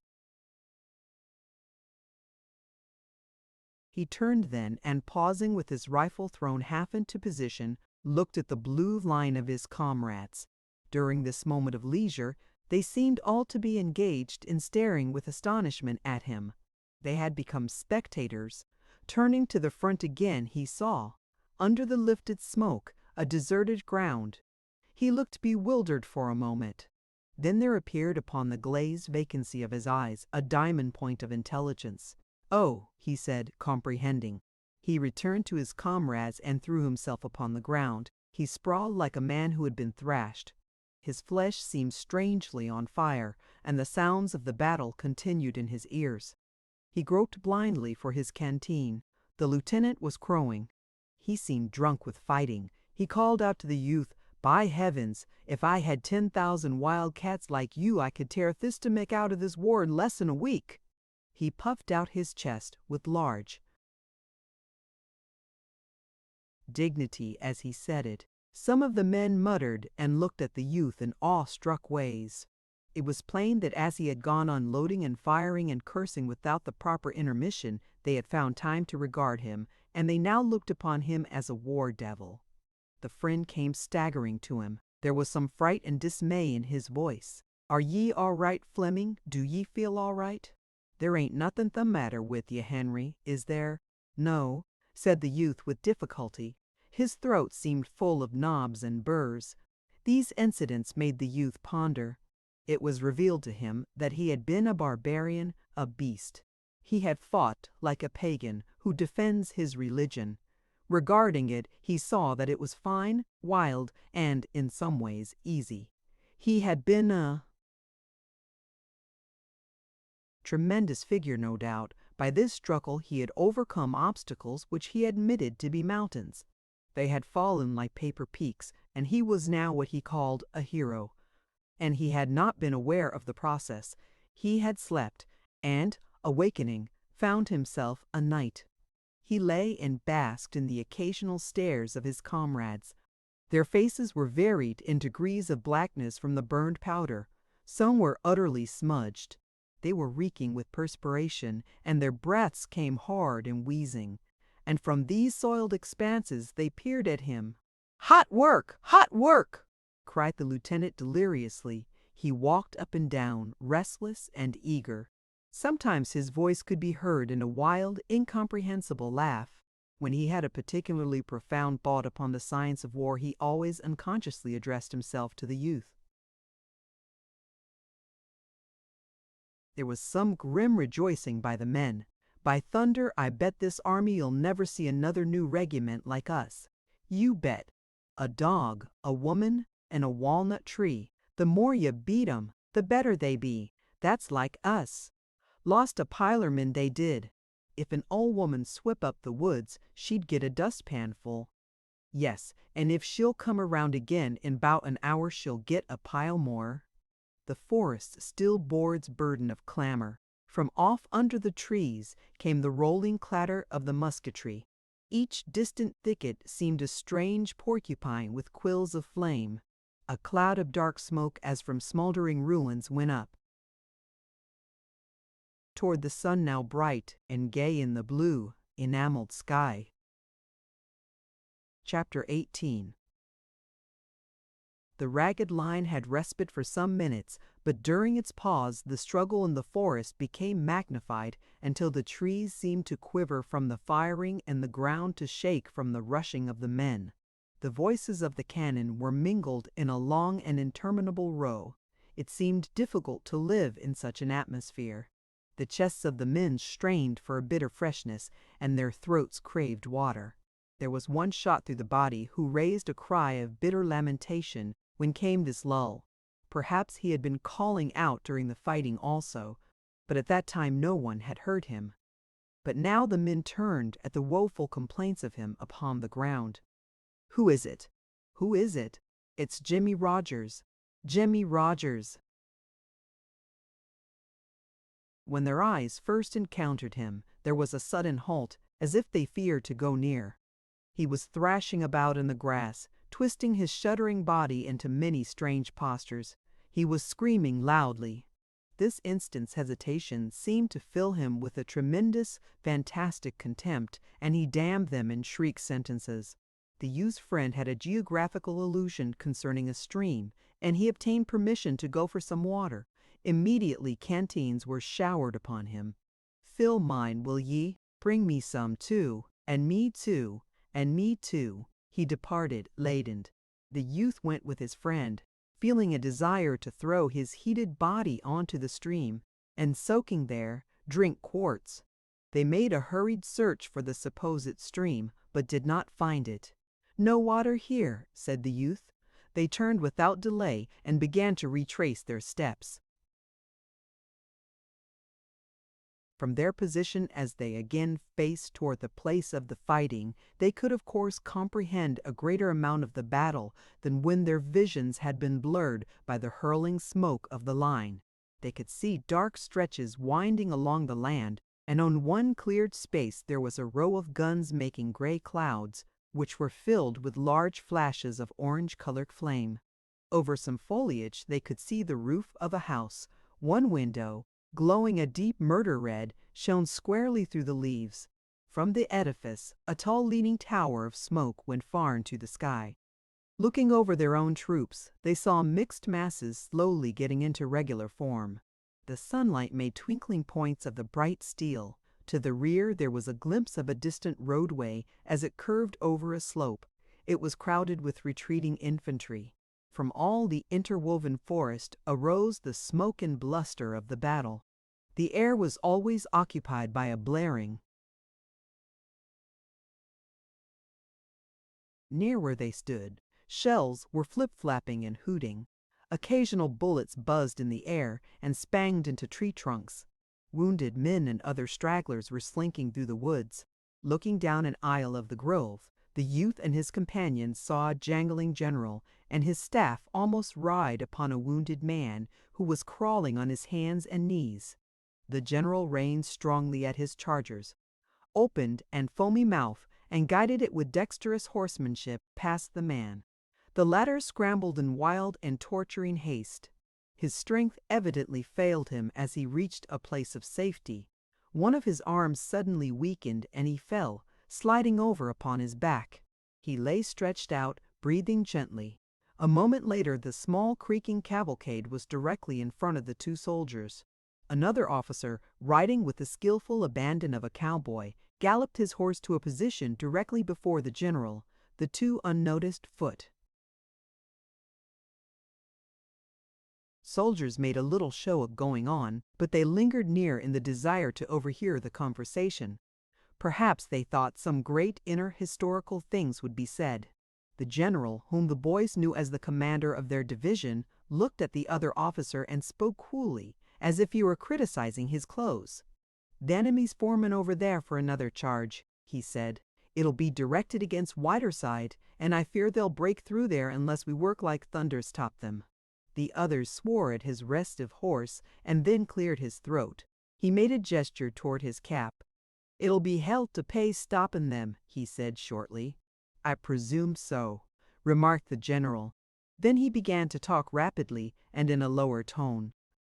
He turned then, and pausing with his rifle thrown half into position, looked at the blue line of his comrades. During this moment of leisure, they seemed all to be engaged in staring with astonishment at him. They had become spectators. Turning to the front again, he saw, under the lifted smoke, a deserted ground. He looked bewildered for a moment. Then there appeared upon the glazed vacancy of his eyes a diamond point of intelligence. "Oh," he said, comprehending. He returned to his comrades and threw himself upon the ground. He sprawled like a man who had been thrashed. His flesh seemed strangely on fire, and the sounds of the battle continued in his ears. He groped blindly for his canteen. The lieutenant was crowing. He seemed drunk with fighting. He called out to the youth, "By heavens, if I had 10,000 wild cats like you, I could tear Thistamik out of this war in less than a week." He puffed out his chest with large dignity as he said it. Some of the men muttered and looked at the youth in awe-struck ways. It was plain that as he had gone on loading and firing and cursing without the proper intermission, they had found time to regard him, and they now looked upon him as a war devil. The friend came staggering to him. There was some fright and dismay in his voice. "Are ye all right, Fleming? Do ye feel all right?" "There ain't nothing the matter with ye, Henry, is there?" "No," said the youth with difficulty. His throat seemed full of knobs and burrs. These incidents made the youth ponder. It was revealed to him that he had been a barbarian, a beast. He had fought like a pagan who defends his religion. Regarding it, he saw that it was fine, wild, and, in some ways, easy. He had been a tremendous figure, no doubt. By this struggle he had overcome obstacles which he admitted to be mountains. They had fallen like paper peaks, and he was now what he called a hero. And he had not been aware of the process. He had slept, and, awakening, found himself a knight. He lay and basked in the occasional stares of his comrades. Their faces were varied in degrees of blackness from the burned powder. Some were utterly smudged. They were reeking with perspiration, and their breaths came hard and wheezing. And from these soiled expanses they peered at him. "Hot work! Hot work!" cried the lieutenant deliriously. He walked up and down, restless and eager. Sometimes his voice could be heard in a wild, incomprehensible laugh. When he had a particularly profound thought upon the science of war, he always unconsciously addressed himself to the youth. There was some grim rejoicing by the men. "By thunder, I bet this army'll never see another new regiment like us." "You bet." "A dog, a woman, and a walnut tree. The more you beat 'em, the better they be. That's like us. Lost a pilerman, they did. If an old woman swept up the woods, she'd get a dustpan full. Yes, and if she'll come around again in 'bout an hour, she'll get a pile more." The forest still bore its burden of clamor. From off under the trees came the rolling clatter of the musketry. Each distant thicket seemed a strange porcupine with quills of flame. A cloud of dark smoke as from smoldering ruins went up toward the sun, now bright and gay in the blue, enameled sky. Chapter 18. The ragged line had respite for some minutes, but during its pause the struggle in the forest became magnified until the trees seemed to quiver from the firing and the ground to shake from the rushing of the men. The voices of the cannon were mingled in a long and interminable row. It seemed difficult to live in such an atmosphere. The chests of the men strained for a bitter freshness, and their throats craved water. There was one shot through the body who raised a cry of bitter lamentation when came this lull. Perhaps he had been calling out during the fighting also, but at that time no one had heard him. But now the men turned at the woeful complaints of him upon the ground. "Who is it? Who is it? It's Jimmy Rogers. Jimmy Rogers." When their eyes first encountered him, there was a sudden halt, as if they feared to go near. He was thrashing about in the grass, twisting his shuddering body into many strange postures. He was screaming loudly. this instant's hesitation seemed to fill him with a tremendous, fantastic contempt, and he damned them in shriek sentences. The youth's friend had a geographical illusion concerning a stream, and he obtained permission to go for some water. Immediately canteens were showered upon him. "Fill mine, will ye? Bring me some, too, and me too, and me too." He departed, laden. The youth went with his friend, feeling a desire to throw his heated body onto the stream, and soaking there, drink quarts. They made a hurried search for the supposed stream, but did not find it. "No water here," said the youth. They turned without delay and began to retrace their steps. From their position as they again faced toward the place of the fighting, they could of course comprehend a greater amount of the battle than when their visions had been blurred by the hurling smoke of the line. They could see dark stretches winding along the land, and on one cleared space there was a row of guns making gray clouds, which were filled with large flashes of orange-colored flame. Over some foliage they could see the roof of a house. One window, glowing a deep murder red, shone squarely through the leaves. From the edifice, a tall leaning tower of smoke went far into the sky. Looking over their own troops, they saw mixed masses slowly getting into regular form. The sunlight made twinkling points of the bright steel. To the rear there was a glimpse of a distant roadway as it curved over a slope. It was crowded with retreating infantry. From all the interwoven forest arose the smoke and bluster of the battle. The air was always occupied by a blaring. Near where they stood, shells were flip-flapping and hooting. Occasional bullets buzzed in the air and spanged into tree trunks. Wounded men and other stragglers were slinking through the woods. Looking down an aisle of the grove, the youth and his companions saw a jangling general and his staff almost ride upon a wounded man who was crawling on his hands and knees. The general reined strongly at his chargers, opened and foamy mouth, and guided it with dexterous horsemanship past the man. The latter scrambled in wild and torturing haste. His strength evidently failed him as he reached a place of safety. One of his arms suddenly weakened and he fell, sliding over upon his back. He lay stretched out, breathing gently. A moment later the small creaking cavalcade was directly in front of the two soldiers. Another officer, riding with the skillful abandon of a cowboy, galloped his horse to a position directly before the general, the two unnoticed foot. Soldiers made a little show of going on, but they lingered near in the desire to overhear the conversation. Perhaps they thought some great inner historical things would be said. The general, whom the boys knew as the commander of their division, looked at the other officer and spoke coolly, as if he were criticizing his clothes. "The enemy's forming over there for another charge," he said. "It'll be directed against Whiterside, and I fear they'll break through there unless we work like thunder to stop them." The others swore at his restive horse and then cleared his throat. He made a gesture toward his cap. "It'll be hell to pay stopping them," he said shortly. "I presume so," remarked the general. Then he began to talk rapidly and in a lower tone.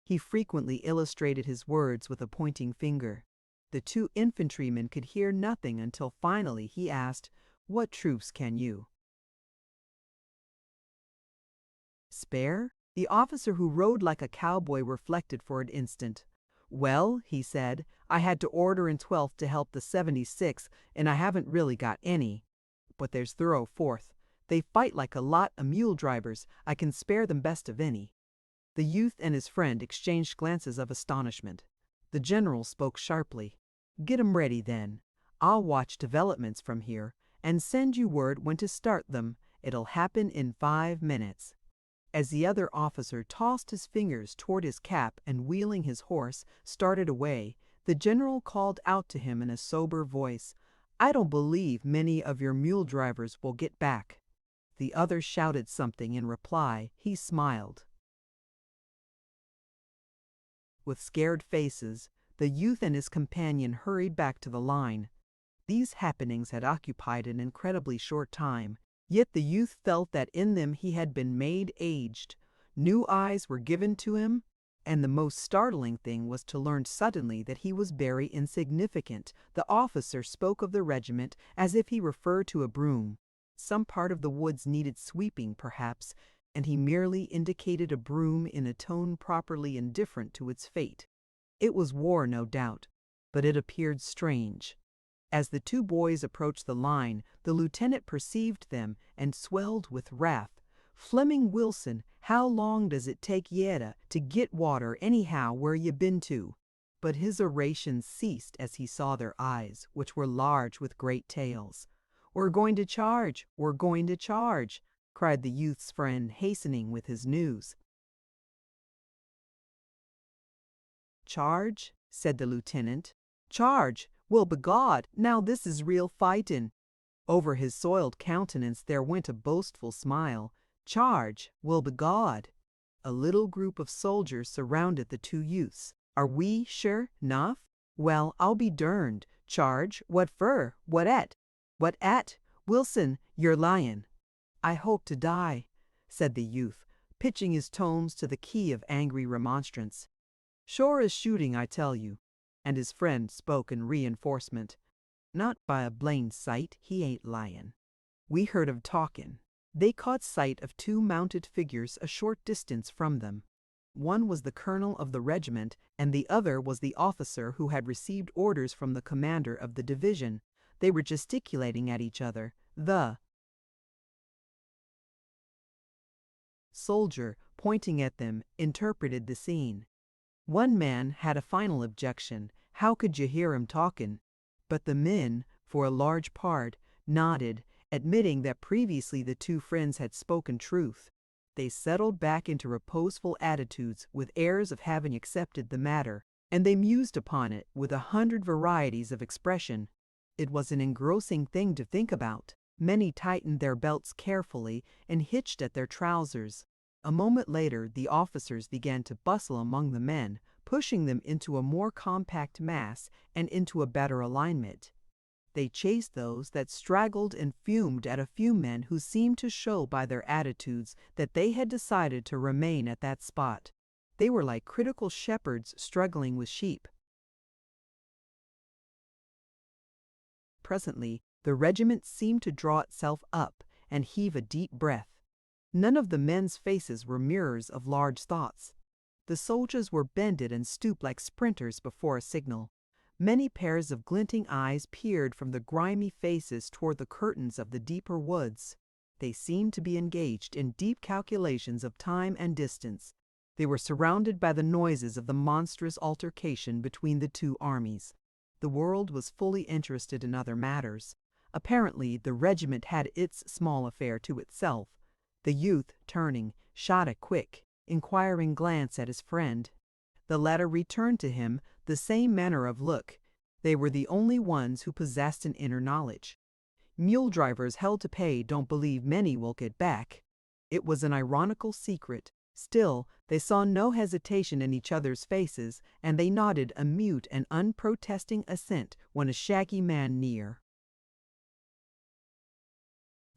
He frequently illustrated his words with a pointing finger. The two infantrymen could hear nothing until finally he asked, "What troops can you spare?" The officer who rode like a cowboy reflected for an instant. "Well," he said, "I had to order in 12th to help the 76th, and I haven't really got any. But there's thorough 4th. They fight like a lot of mule drivers. I can spare them best of any." The youth and his friend exchanged glances of astonishment. The general spoke sharply. "Get 'em ready, then. I'll watch developments from here, and send you word when to start them. It'll happen in 5 minutes." As the other officer tossed his fingers toward his cap and wheeling his horse, started away, the general called out to him in a sober voice, "I don't believe many of your mule drivers will get back." The other shouted something in reply. He smiled. With scared faces, the youth and his companion hurried back to the line. These happenings had occupied an incredibly short time. Yet the youth felt that in them he had been made aged. New eyes were given to him, And the most startling thing was to learn suddenly that he was very insignificant. The officer spoke of the regiment as if he referred to a broom. Some part of the woods needed sweeping, perhaps, and he merely indicated a broom in a tone properly indifferent to its fate. It was war, no doubt, but it appeared strange. As the two boys approached the line, the lieutenant perceived them and swelled with wrath. "Fleming Wilson, how long does it take yeta to git water anyhow where you been to?" But his oration ceased as he saw their eyes, which were large with great tails. "We're going to charge! We're going to charge!" cried the youth's friend, hastening with his news. "Charge?" said the lieutenant. "Charge? Well, begawd, now this is real fightin'." Over his soiled countenance there went a boastful smile. "Charge? Well, begawd." A little group of soldiers surrounded the two youths. "Are we sure 'nough? Well, I'll be durned. Charge? What fer? What at? What at? Wilson, you're lyin'." "I hope to die," said the youth, pitching his tones to the key of angry remonstrance. "Sure as shooting, I tell you." And his friend spoke in reinforcement. "Not by a blamed sight, he ain't lyin'. We heard him talkin'." They caught sight of two mounted figures a short distance from them. One was the colonel of the regiment, and the other was the officer who had received orders from the commander of the division. They were gesticulating at each other. The soldier, pointing at them, interpreted the scene. One man had a final objection. How could you hear him talkin'? But the men, for a large part, nodded, admitting that previously the two friends had spoken truth. They settled back into reposeful attitudes with airs of having accepted the matter, and they mused upon it with 100 varieties of expression. It was an engrossing thing to think about. Many tightened their belts carefully and hitched at their trousers. A moment later the officers began to bustle among the men, pushing them into a more compact mass and into a better alignment. They chased those that straggled and fumed at a few men who seemed to show by their attitudes that they had decided to remain at that spot. They were like critical shepherds struggling with sheep. Presently, the regiment seemed to draw itself up and heave a deep breath. None of the men's faces were mirrors of large thoughts. The soldiers were bended and stooped like sprinters before a signal. Many pairs of glinting eyes peered from the grimy faces toward the curtains of the deeper woods. They seemed to be engaged in deep calculations of time and distance. They were surrounded by the noises of the monstrous altercation between the two armies. The world was fully interested in other matters. Apparently, the regiment had its small affair to itself. The youth, turning, shot a quick, inquiring glance at his friend. The latter returned to him the same manner of look. They were the only ones who possessed an inner knowledge. Mule drivers held to pay don't believe many will get back. It was an ironical secret. Still, they saw no hesitation in each other's faces, and they nodded a mute and unprotesting assent when a shaggy man near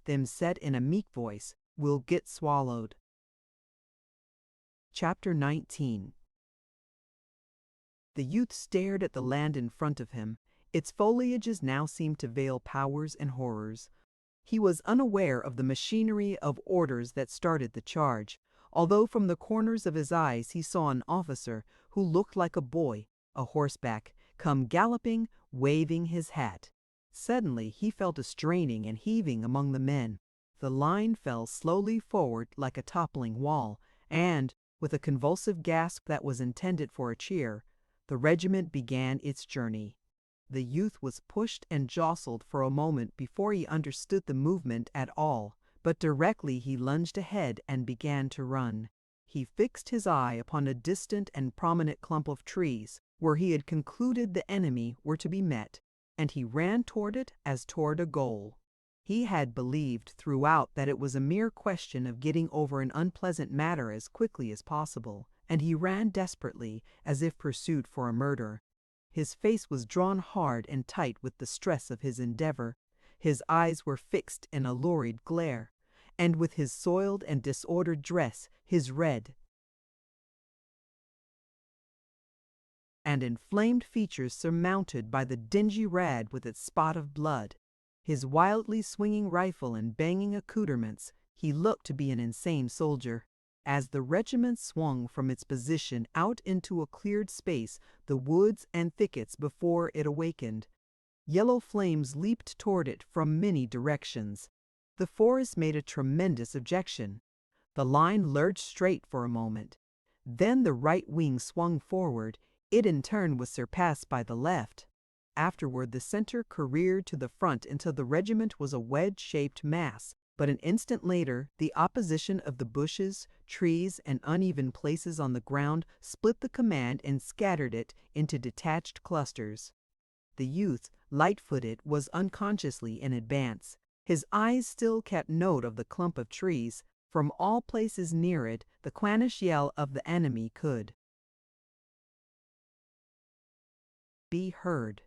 them said in a meek voice, "We'll get swallowed." Chapter 19. The youth stared at the land in front of him. Its foliages now seemed to veil powers and horrors. He was unaware of the machinery of orders that started the charge, although from the corners of his eyes he saw an officer who looked like a boy, a horseback, come galloping, waving his hat. Suddenly he felt a straining and heaving among the men. The line fell slowly forward like a toppling wall, and, with a convulsive gasp that was intended for a cheer, the regiment began its journey. The youth was pushed and jostled for a moment before he understood the movement at all, but directly he lunged ahead and began to run. He fixed his eye upon a distant and prominent clump of trees, where he had concluded the enemy were to be met, and he ran toward it as toward a goal. He had believed throughout that it was a mere question of getting over an unpleasant matter as quickly as possible, and he ran desperately, as if pursued for a murder. His face was drawn hard and tight with the stress of his endeavor. His eyes were fixed in a lurid glare, and with his soiled and disordered dress, his red, and inflamed features surmounted by the dingy rad with its spot of blood. His wildly swinging rifle and banging accoutrements, he looked to be an insane soldier. As the regiment swung from its position out into a cleared space, the woods and thickets before it awakened, yellow flames leaped toward it from many directions. The forest made a tremendous objection. The line lurched straight for a moment. Then the right wing swung forward. It in turn was surpassed by the left. Afterward, the center careered to the front until the regiment was a wedge-shaped mass. But an instant later, the opposition of the bushes, trees, and uneven places on the ground split the command and scattered it into detached clusters. The youth, light-footed, was unconsciously in advance. His eyes still kept note of the clump of trees. From all places near it, the quanish yell of the enemy could be heard.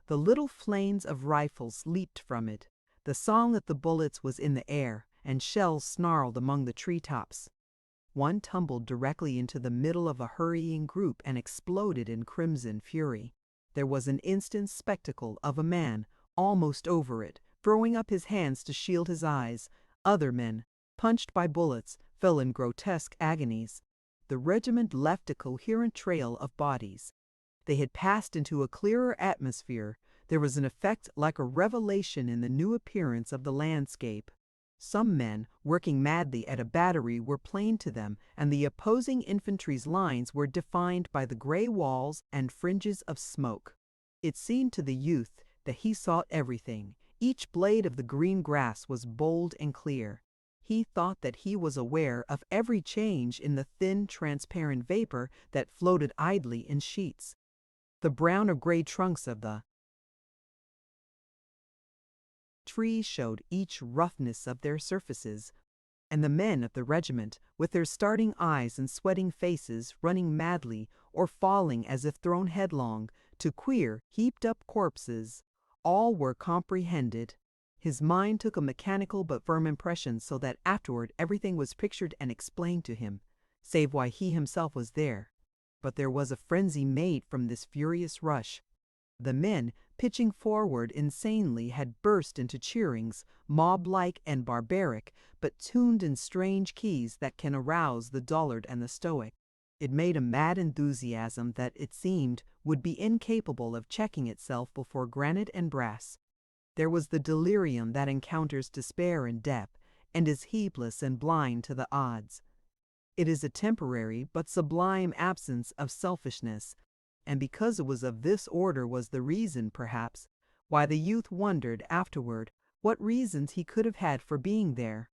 The little flames of rifles leaped from it. The song of the bullets was in the air, and shells snarled among the treetops. One tumbled directly into the middle of a hurrying group and exploded in crimson fury. There was an instant spectacle of a man, almost over it, throwing up his hands to shield his eyes. Other men, punched by bullets, fell in grotesque agonies. The regiment left a coherent trail of bodies. They had passed into a clearer atmosphere. There was an effect like a revelation in the new appearance of the landscape. Some men, working madly at a battery, were plain to them, and the opposing infantry's lines were defined by the gray walls and fringes of smoke. It seemed to the youth that he saw everything. Each blade of the green grass was bold and clear. He thought that he was aware of every change in the thin, transparent vapor that floated idly in sheets. The brown or gray trunks of the trees showed each roughness of their surfaces, and the men of the regiment, with their starting eyes and sweating faces, running madly or falling as if thrown headlong to queer, heaped-up corpses, all were comprehended. His mind took a mechanical but firm impression, so that afterward everything was pictured and explained to him, save why he himself was there. But there was a frenzy made from this furious rush. The men, pitching forward insanely, had burst into cheerings, mob-like and barbaric, but tuned in strange keys that can arouse the dullard and the stoic. It made a mad enthusiasm that, it seemed, would be incapable of checking itself before granite and brass. There was the delirium that encounters despair in depth, and is heedless and blind to the odds. It is a temporary but sublime absence of selfishness, and because it was of this order was the reason, perhaps, why the youth wondered afterward what reasons he could have had for being there.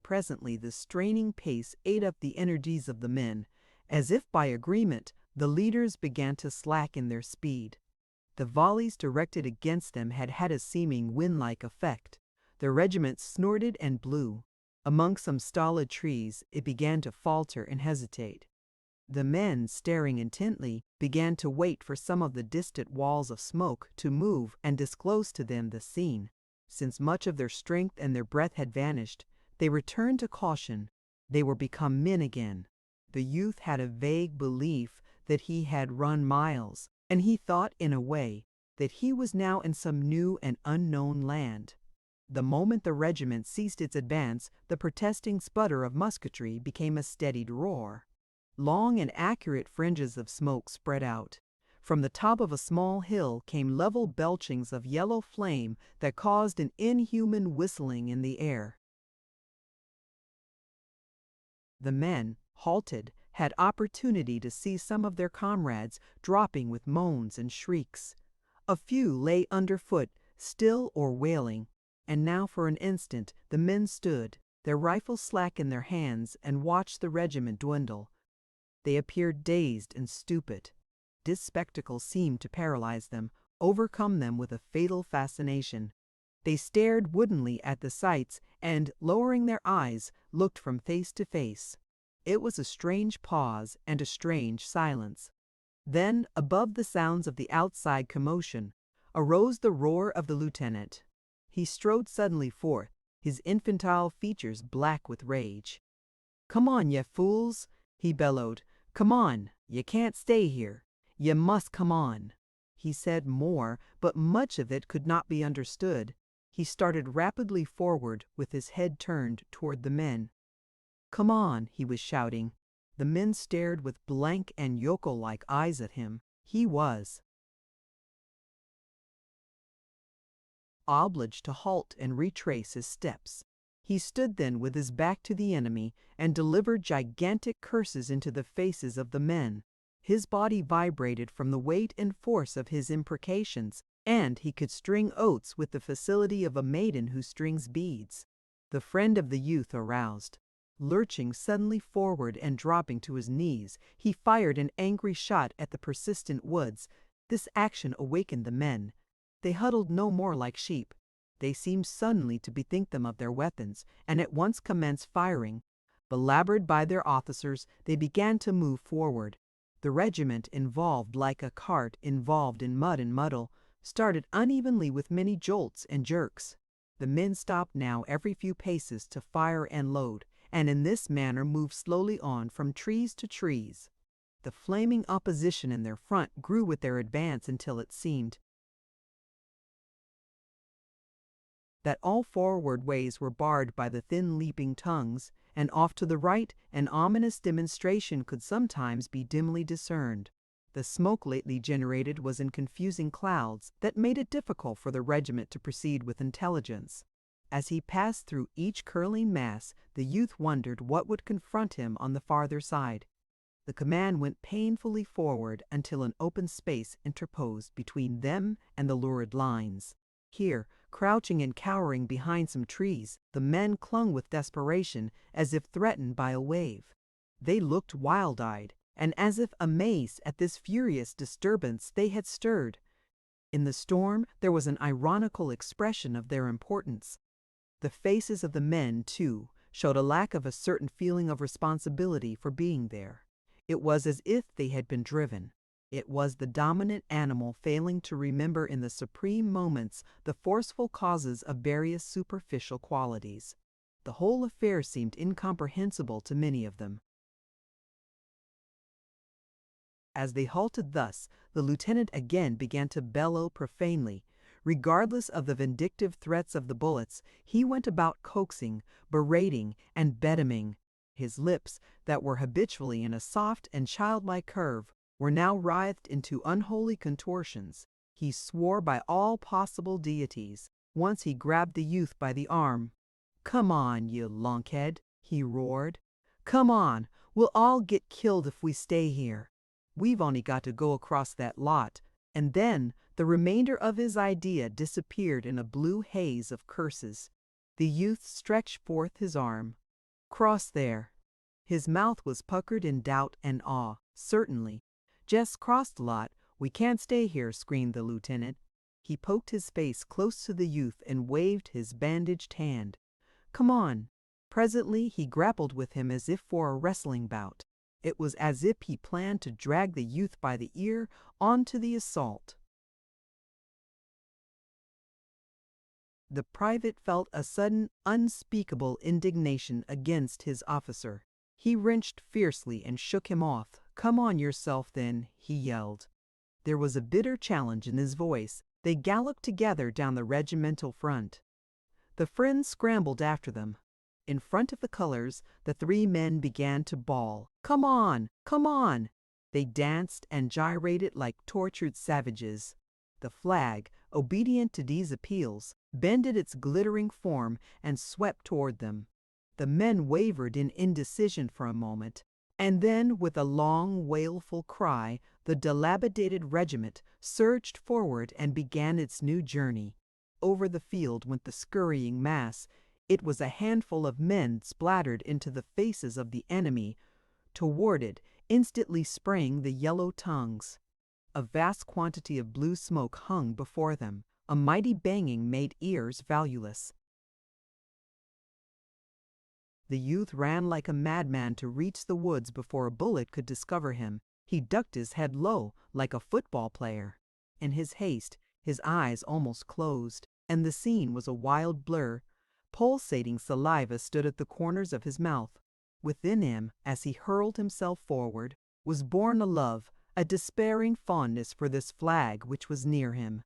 Presently the straining pace ate up the energies of the men. As if by agreement, the leaders began to slacken their speed. The volleys directed against them had had a seeming wind-like effect. The regiment snorted and blew. Among some stolid trees it began to falter and hesitate. The men, staring intently, began to wait for some of the distant walls of smoke to move and disclose to them the scene. Since much of their strength and their breath had vanished, they returned to caution. They were become men again. The youth had a vague belief that he had run miles, and he thought, in a way, that he was now in some new and unknown land. The moment the regiment ceased its advance, the protesting sputter of musketry became a steadied roar. Long and accurate fringes of smoke spread out. From the top of a small hill came level belchings of yellow flame that caused an inhuman whistling in the air. The men, halted, had opportunity to see some of their comrades dropping with moans and shrieks. A few lay underfoot, still or wailing, and now for an instant the men stood, their rifles slack in their hands, and watched the regiment dwindle. They appeared dazed and stupid. This spectacle seemed to paralyze them, overcome them with a fatal fascination. They stared woodenly at the sights and, lowering their eyes, looked from face to face. It was a strange pause and a strange silence. Then, above the sounds of the outside commotion, arose the roar of the lieutenant. He strode suddenly forth, his infantile features black with rage. "Come on, ye fools!" he bellowed. "Come on, you can't stay here. You must come on." He said more, but much of it could not be understood. He started rapidly forward with his head turned toward the men. "Come on," he was shouting. The men stared with blank and yokel-like eyes at him. He was obliged to halt and retrace his steps. He stood then with his back to the enemy and delivered gigantic curses into the faces of the men. His body vibrated from the weight and force of his imprecations, and he could string oaths with the facility of a maiden who strings beads. The friend of the youth aroused. Lurching suddenly forward and dropping to his knees, he fired an angry shot at the persistent woods. This action awakened the men. They huddled no more like sheep. They seemed suddenly to bethink them of their weapons, and at once commenced firing. Belaboured by their officers, they began to move forward. The regiment, involved like a cart involved in mud and muddle, started unevenly with many jolts and jerks. The men stopped now every few paces to fire and load, and in this manner moved slowly on from trees to trees. The flaming opposition in their front grew with their advance until it seemed that all forward ways were barred by the thin leaping tongues, and off to the right an ominous demonstration could sometimes be dimly discerned. The smoke lately generated was in confusing clouds that made it difficult for the regiment to proceed with intelligence. As he passed through each curling mass, the youth wondered what would confront him on the farther side. The command went painfully forward until an open space interposed between them and the lurid lines. Here, crouching and cowering behind some trees, the men clung with desperation as if threatened by a wave. They looked wild-eyed, and as if amazed at this furious disturbance they had stirred. In the storm there was an ironical expression of their importance. The faces of the men, too, showed a lack of a certain feeling of responsibility for being there. It was as if they had been driven. It was the dominant animal failing to remember in the supreme moments the forceful causes of various superficial qualities. The whole affair seemed incomprehensible to many of them. As they halted thus, the lieutenant again began to bellow profanely. Regardless of the vindictive threats of the bullets, he went about coaxing, berating, and bediming. His lips, that were habitually in a soft and childlike curve, were now writhed into unholy contortions. He swore by all possible deities. Once he grabbed the youth by the arm. "Come on, you lunkhead," he roared. "Come on, we'll all get killed if we stay here. We've only got to go across that lot." And then the remainder of his idea disappeared in a blue haze of curses. The youth stretched forth his arm. "Cross there." His mouth was puckered in doubt and awe. "Certainly. Just cross the lot. We can't stay here," screamed the lieutenant. He poked his face close to the youth and waved his bandaged hand. "Come on." Presently he grappled with him as if for a wrestling bout. It was as if he planned to drag the youth by the ear onto the assault. The private felt a sudden, unspeakable indignation against his officer. He wrenched fiercely and shook him off. "Come on yourself, then," he yelled. There was a bitter challenge in his voice. They galloped together down the regimental front. The friends scrambled after them. In front of the colors, the three men began to bawl, "Come on! Come on!" They danced and gyrated like tortured savages. The flag, obedient to these appeals, bended its glittering form and swept toward them. The men wavered in indecision for a moment, and then, with a long, wailful cry, the dilapidated regiment surged forward and began its new journey. Over the field went the scurrying mass. It was a handful of men splattered into the faces of the enemy. Toward it instantly sprang the yellow tongues. A vast quantity of blue smoke hung before them. A mighty banging made ears valueless. The youth ran like a madman to reach the woods before a bullet could discover him. He ducked his head low, like a football player. In his haste, his eyes almost closed, and the scene was a wild blur. Pulsating saliva stood at the corners of his mouth. Within him, as he hurled himself forward, was born a love, a despairing fondness for this flag which was near him.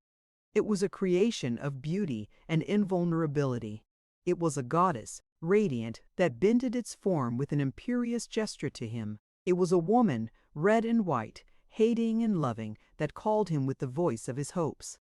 It was a creation of beauty and invulnerability. It was a goddess, radiant, that bended its form with an imperious gesture to him. It was a woman, red and white, hating and loving, that called him with the voice of his hopes.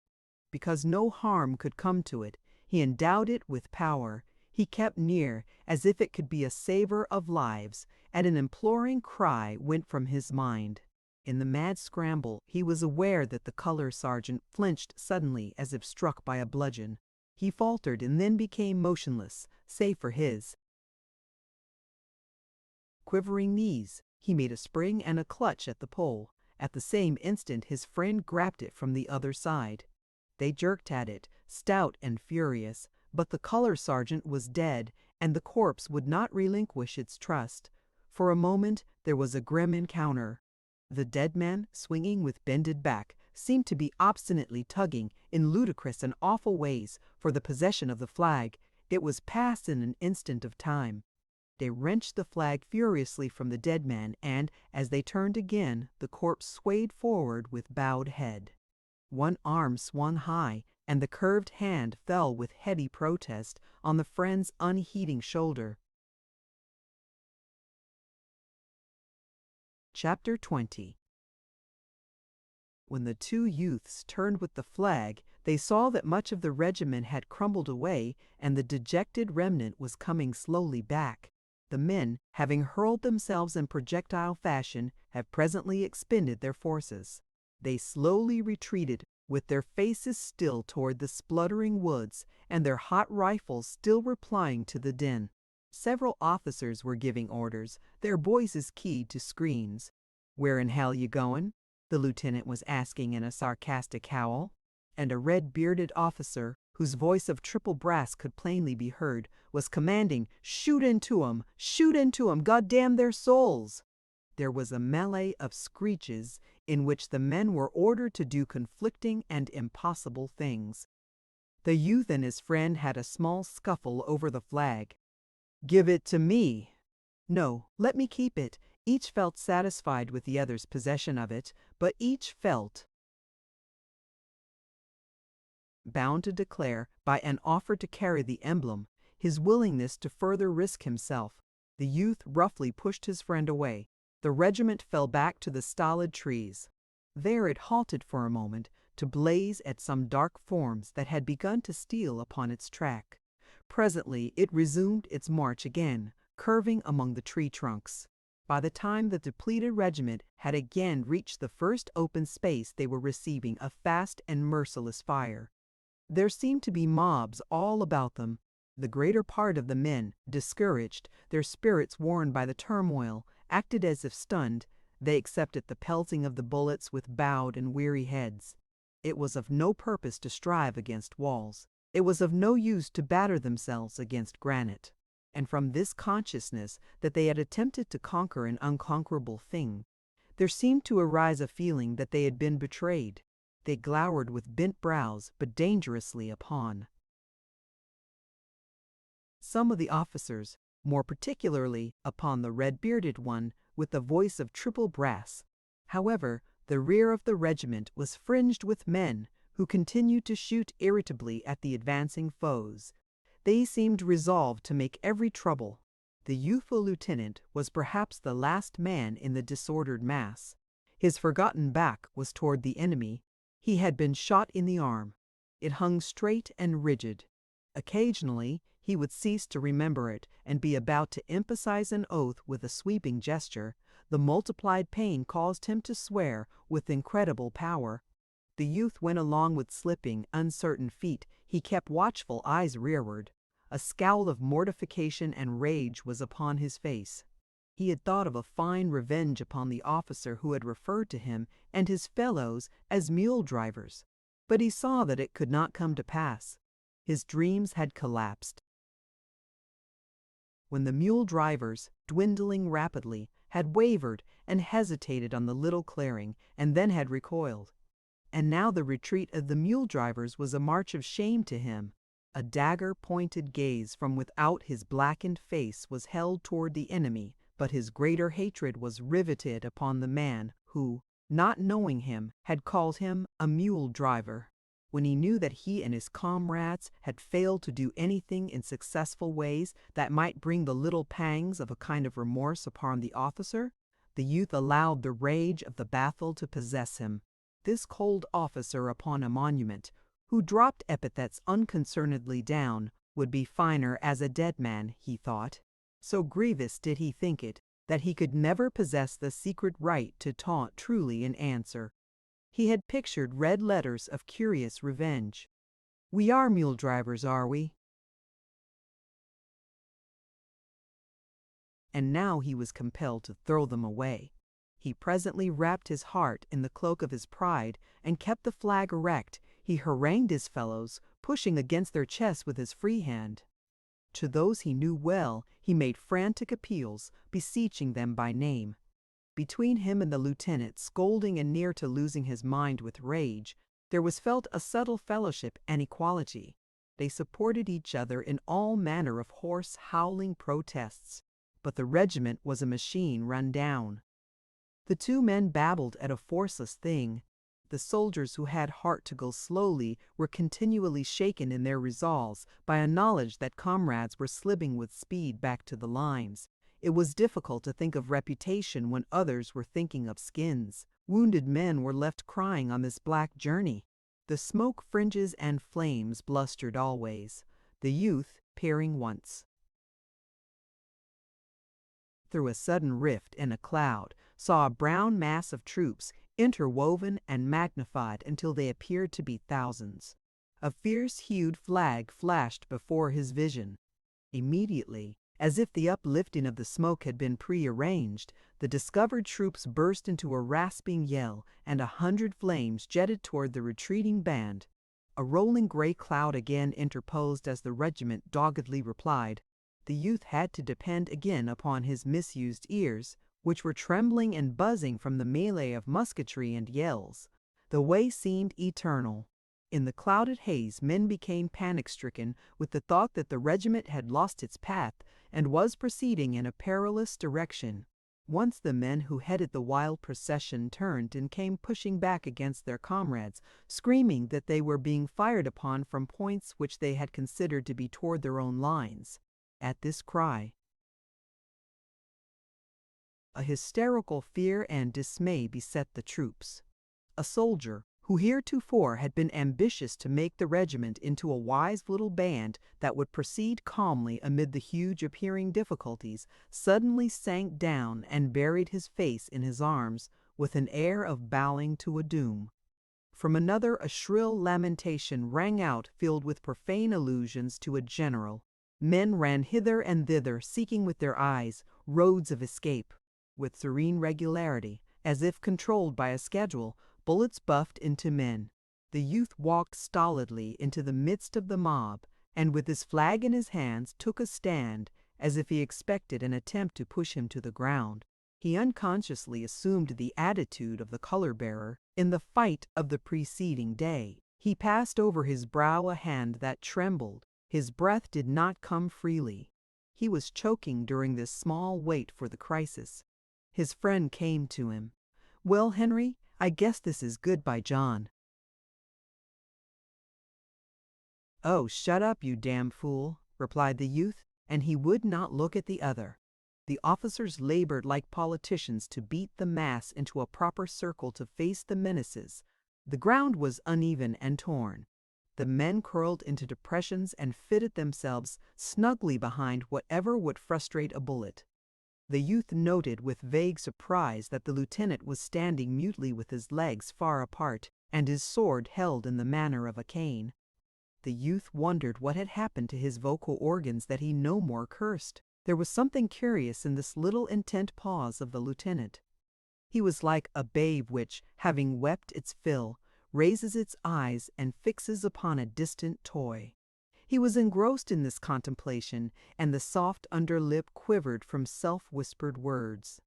Because no harm could come to it, he endowed it with power. He kept near, as if it could be a saver of lives, and an imploring cry went from his mind. In the mad scramble, he was aware that the color sergeant flinched suddenly as if struck by a bludgeon. He faltered and then became motionless, save for his quivering knees. He made a spring and a clutch at the pole. At the same instant his friend grabbed it from the other side. They jerked at it, stout and furious, but the color sergeant was dead, and the corpse would not relinquish its trust. For a moment there was a grim encounter. The dead man, swinging with bended back, seemed to be obstinately tugging, in ludicrous and awful ways, for the possession of the flag. It was past in an instant of time. They wrenched the flag furiously from the dead man, and, as they turned again, the corpse swayed forward with bowed head. One arm swung high, and the curved hand fell with heady protest on the friend's unheeding shoulder. Chapter 20. When the two youths turned with the flag, they saw that much of the regiment had crumbled away, and the dejected remnant was coming slowly back. The men, having hurled themselves in projectile fashion, have presently expended their forces. They slowly retreated, with their faces still toward the spluttering woods, and their hot rifles still replying to the din. Several officers were giving orders, their voices keyed to screens. "Where in hell you goin'?" the lieutenant was asking in a sarcastic howl. And a red-bearded officer, whose voice of triple brass could plainly be heard, was commanding, "Shoot into 'em! Shoot into 'em! God damn their souls!" There was a melee of screeches in which the men were ordered to do conflicting and impossible things. The youth and his friend had a small scuffle over the flag. "Give it to me!" "No, let me keep it." Each felt satisfied with the other's possession of it, but each felt bound to declare, by an offer to carry the emblem, his willingness to further risk himself. The youth roughly pushed his friend away. The regiment fell back to the stolid trees. There it halted for a moment, to blaze at some dark forms that had begun to steal upon its track. Presently it resumed its march again, curving among the tree trunks. By the time the depleted regiment had again reached the first open space, they were receiving a fast and merciless fire. There seemed to be mobs all about them. The greater part of the men, discouraged, their spirits worn by the turmoil, acted as if stunned. They accepted the pelting of the bullets with bowed and weary heads. It was of no purpose to strive against walls. It was of no use to batter themselves against granite. And from this consciousness that they had attempted to conquer an unconquerable thing, there seemed to arise a feeling that they had been betrayed. They glowered with bent brows, but dangerously upon some of the officers, more particularly upon the red-bearded one with the voice of triple brass. However, the rear of the regiment was fringed with men who continued to shoot irritably at the advancing foes. They seemed resolved to make every trouble. The youthful lieutenant was perhaps the last man in the disordered mass. His forgotten back was toward the enemy. He had been shot in the arm. It hung straight and rigid. Occasionally he would cease to remember it and be about to emphasize an oath with a sweeping gesture. The multiplied pain caused him to swear with incredible power. The youth went along with slipping, uncertain feet. He kept watchful eyes rearward. A scowl of mortification and rage was upon his face. He had thought of a fine revenge upon the officer who had referred to him and his fellows as mule drivers, but he saw that it could not come to pass. His dreams had collapsed. When the mule drivers, dwindling rapidly, had wavered and hesitated on the little clearing, and then had recoiled. And now the retreat of the mule drivers was a march of shame to him. A dagger-pointed gaze from without his blackened face was held toward the enemy, but his greater hatred was riveted upon the man who, not knowing him, had called him a mule driver. When he knew that he and his comrades had failed to do anything in successful ways that might bring the little pangs of a kind of remorse upon the officer, the youth allowed the rage of the baffled to possess him. This cold officer upon a monument, who dropped epithets unconcernedly down, would be finer as a dead man, he thought. So grievous did he think it, that he could never possess the secret right to taunt truly in answer. He had pictured red letters of curious revenge. "We are mule drivers, are we?" And now he was compelled to throw them away. He presently wrapped his heart in the cloak of his pride and kept the flag erect. He harangued his fellows, pushing against their chests with his free hand. To those he knew well, he made frantic appeals, beseeching them by name. Between him and the lieutenant, scolding and near to losing his mind with rage, there was felt a subtle fellowship and equality. They supported each other in all manner of hoarse, howling protests. But the regiment was a machine run down. The two men babbled at a forceless thing. The soldiers who had heart to go slowly were continually shaken in their resolves by a knowledge that comrades were slipping with speed back to the lines. It was difficult to think of reputation when others were thinking of skins. Wounded men were left crying on this black journey. The smoke fringes and flames blustered always, the youth peering once through a sudden rift in a cloud, saw a brown mass of troops, interwoven and magnified until they appeared to be thousands. A fierce-hued flag flashed before his vision. Immediately, as if the uplifting of the smoke had been prearranged, the discovered troops burst into a rasping yell, and 100 flames jetted toward the retreating band. A rolling gray cloud again interposed as the regiment doggedly replied. The youth had to depend again upon his misused ears, which were trembling and buzzing from the melee of musketry and yells. The way seemed eternal. In the clouded haze, men became panic-stricken with the thought that the regiment had lost its path and was proceeding in a perilous direction. Once the men who headed the wild procession turned and came pushing back against their comrades, screaming that they were being fired upon from points which they had considered to be toward their own lines. At this cry, a hysterical fear and dismay beset the troops. A soldier, who heretofore had been ambitious to make the regiment into a wise little band that would proceed calmly amid the huge appearing difficulties, suddenly sank down and buried his face in his arms with an air of bowing to a doom. From another a shrill lamentation rang out, filled with profane allusions to a general. Men ran hither and thither, seeking with their eyes roads of escape. With serene regularity, as if controlled by a schedule, bullets buffed into men. The youth walked stolidly into the midst of the mob, and with his flag in his hands took a stand, as if he expected an attempt to push him to the ground. He unconsciously assumed the attitude of the color-bearer in the fight of the preceding day. He passed over his brow a hand that trembled. His breath did not come freely. He was choking during this small wait for the crisis. His friend came to him. "Well, Henry, I guess this is good by John." "Oh, shut up, you damn fool," replied the youth, and he would not look at the other. The officers labored like politicians to beat the mass into a proper circle to face the menaces. The ground was uneven and torn. The men curled into depressions and fitted themselves snugly behind whatever would frustrate a bullet. The youth noted with vague surprise that the lieutenant was standing mutely with his legs far apart and his sword held in the manner of a cane. The youth wondered what had happened to his vocal organs that he no more cursed. There was something curious in this little intent pause of the lieutenant. He was like a babe which, having wept its fill, raises its eyes and fixes upon a distant toy. He was engrossed in this contemplation, and the soft under lip quivered from self-whispered words.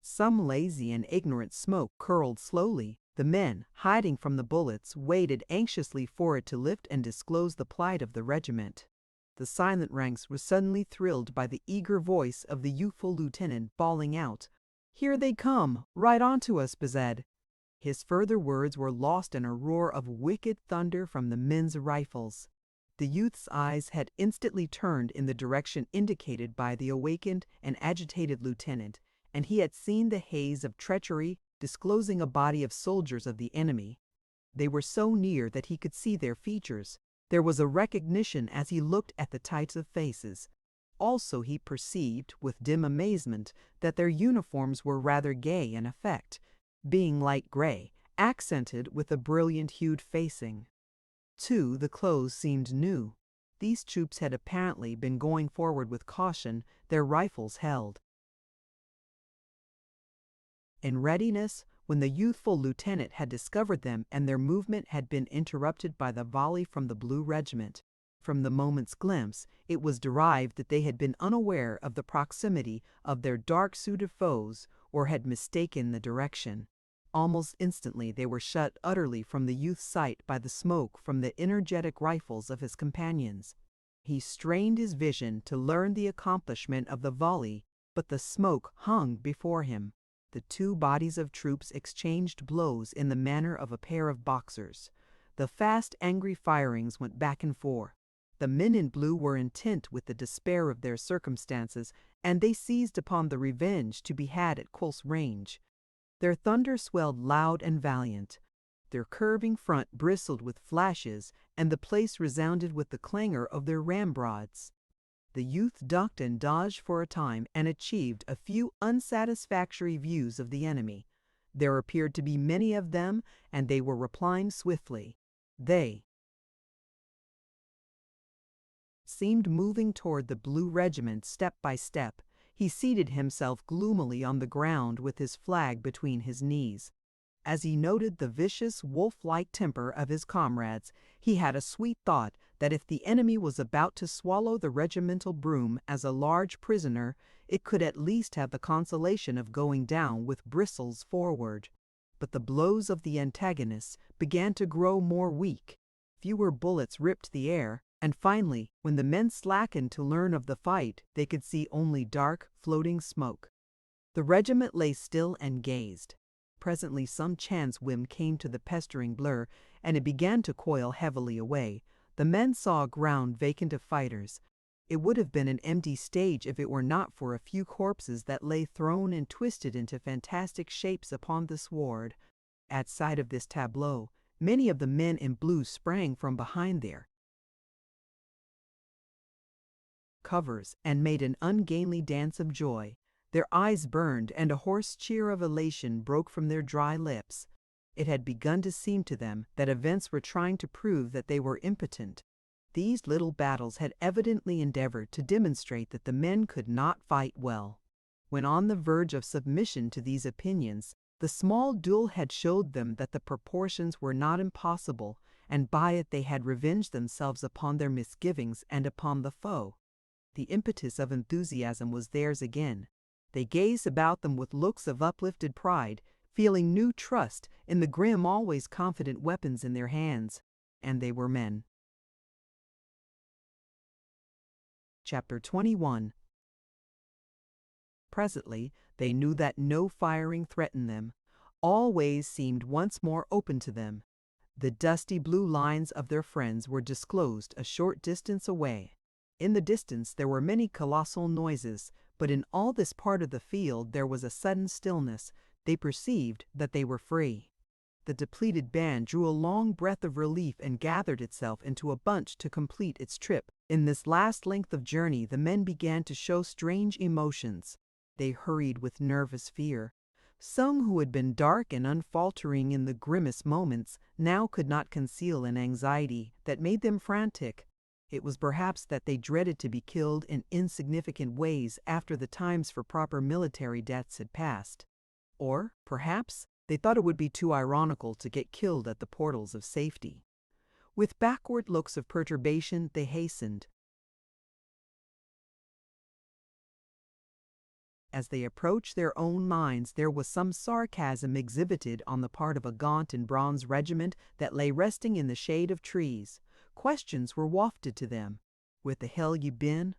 Some lazy and ignorant smoke curled slowly. The men, hiding from the bullets, waited anxiously for it to lift and disclose the plight of the regiment. the silent ranks were suddenly thrilled by the eager voice of the youthful lieutenant bawling out, "Here they come! Right onto us, Bezed!" His further words were lost in a roar of wicked thunder from the men's rifles. The youth's eyes had instantly turned in the direction indicated by the awakened and agitated lieutenant, and he had seen the haze of treachery disclosing a body of soldiers of the enemy. They were so near that he could see their features. There was a recognition as he looked at the types of faces. Also he perceived, with dim amazement, that their uniforms were rather gay in effect, being light gray, accented with a brilliant-hued facing. Too, the clothes seemed new. These troops had apparently been going forward with caution, their rifles held. In readiness, when the youthful lieutenant had discovered them and their movement had been interrupted by the volley from the Blue Regiment. From the moment's glimpse, it was derived that they had been unaware of the proximity of their dark-suited foes or had mistaken the direction. Almost instantly they were shut utterly from the youth's sight by the smoke from the energetic rifles of his companions. He strained his vision to learn the accomplishment of the volley, but the smoke hung before him. The two bodies of troops exchanged blows in the manner of a pair of boxers. The fast, angry firings went back and forth. The men in blue were intent with the despair of their circumstances, and they seized upon the revenge to be had at close range. Their thunder swelled loud and valiant. Their curving front bristled with flashes, and the place resounded with the clangor of their ramrods. The youth ducked and dodged for a time and achieved a few unsatisfactory views of the enemy. There appeared to be many of them, and they were replying swiftly. They seemed moving toward the Blue Regiment step by step. He seated himself gloomily on the ground with his flag between his knees. As he noted the vicious, wolf-like temper of his comrades, he had a sweet thought that if the enemy was about to swallow the regimental broom as a large prisoner, it could at least have the consolation of going down with bristles forward. But the blows of the antagonists began to grow more weak. Fewer bullets ripped the air, and finally, when the men slackened to learn of the fight, they could see only dark, floating smoke. The regiment lay still and gazed. Presently some chance whim came to the pestering blur, and it began to coil heavily away. The men saw ground vacant of fighters. It would have been an empty stage if it were not for a few corpses that lay thrown and twisted into fantastic shapes upon the sward. At sight of this tableau, many of the men in blue sprang from behind their covers and made an ungainly dance of joy. Their eyes burned, and a hoarse cheer of elation broke from their dry lips. It had begun to seem to them that events were trying to prove that they were impotent. These little battles had evidently endeavored to demonstrate that the men could not fight well. When on the verge of submission to these opinions, the small duel had showed them that the proportions were not impossible, and by it they had revenged themselves upon their misgivings and upon the foe. The impetus of enthusiasm was theirs again. They gazed about them with looks of uplifted pride, feeling new trust in the grim, always confident weapons in their hands. And they were men. Chapter 21. Presently, they knew that no firing threatened them. All ways seemed once more open to them. The dusty blue lines of their friends were disclosed a short distance away. In the distance there were many colossal noises, but in all this part of the field there was a sudden stillness. They perceived that they were free. The depleted band drew a long breath of relief and gathered itself into a bunch to complete its trip. In this last length of journey the men began to show strange emotions. They hurried with nervous fear. Some who had been dark and unfaltering in the grimmest moments now could not conceal an anxiety that made them frantic. It was perhaps that they dreaded to be killed in insignificant ways after the times for proper military deaths had passed. Or, perhaps, they thought it would be too ironical to get killed at the portals of safety. With backward looks of perturbation they hastened. As they approached their own mines, there was some sarcasm exhibited on the part of a gaunt and bronze regiment that lay resting in the shade of trees. Questions were wafted to them. "Where the hell you been?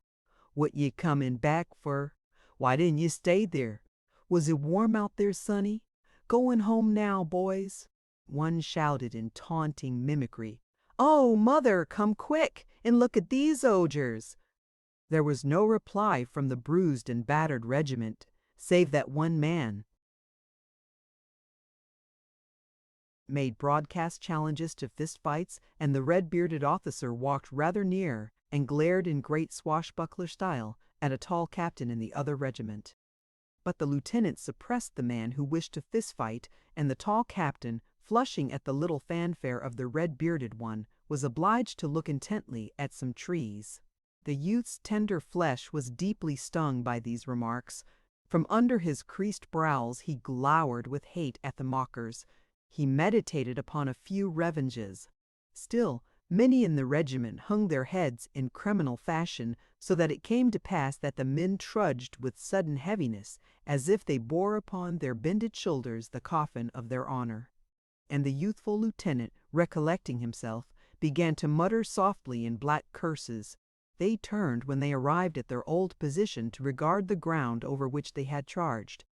What ye comin' back for? Why didn't ye stay there? Was it warm out there, sonny? Goin' home now, boys?" One shouted in taunting mimicry, "Oh, mother, come quick and look at these ogres!" There was no reply from the bruised and battered regiment, save that one man made broadcast challenges to fistfights, and the red-bearded officer walked rather near and glared in great swashbuckler style at a tall captain in the other regiment. But the lieutenant suppressed the man who wished to fistfight, and the tall captain, flushing at the little fanfare of the red-bearded one, was obliged to look intently at some trees. The youth's tender flesh was deeply stung by these remarks. From under his creased brows he glowered with hate at the mockers. He meditated upon a few revenges. Still, many in the regiment hung their heads in criminal fashion, so that it came to pass that the men trudged with sudden heaviness, as if they bore upon their bended shoulders the coffin of their honor. And the youthful lieutenant, recollecting himself, began to mutter softly in black curses. They turned when they arrived at their old position to regard the ground over which they had charged.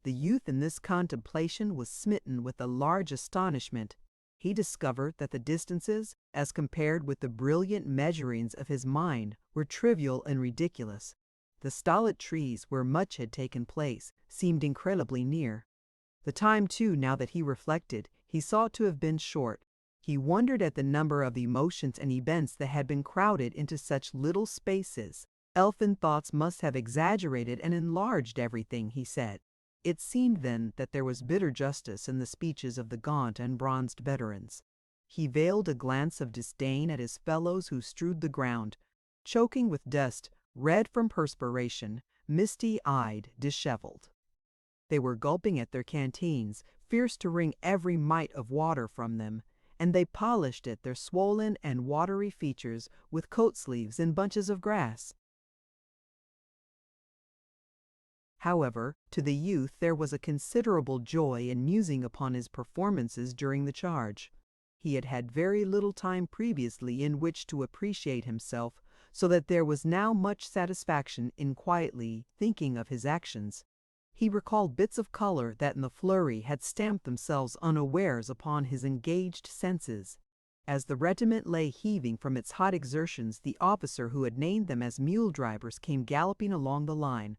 The youth in this contemplation was smitten with a large astonishment. He discovered that the distances, as compared with the brilliant measurings of his mind, were trivial and ridiculous. The stolid trees, where much had taken place, seemed incredibly near. The time, too, now that he reflected, he saw to have been short. He wondered at the number of emotions and events that had been crowded into such little spaces. Elfin thoughts must have exaggerated and enlarged everything, he said. It seemed then that there was bitter justice in the speeches of the gaunt and bronzed veterans. He veiled a glance of disdain at his fellows who strewed the ground, choking with dust, red from perspiration, misty-eyed, disheveled. They were gulping at their canteens, fierce to wring every mite of water from them, and they polished at their swollen and watery features with coat sleeves and bunches of grass. However, to the youth there was a considerable joy in musing upon his performances during the charge. He had had very little time previously in which to appreciate himself, so that there was now much satisfaction in quietly thinking of his actions. He recalled bits of color that in the flurry had stamped themselves unawares upon his engaged senses. As the regiment lay heaving from its hot exertions, the officer who had named them as mule drivers came galloping along the line.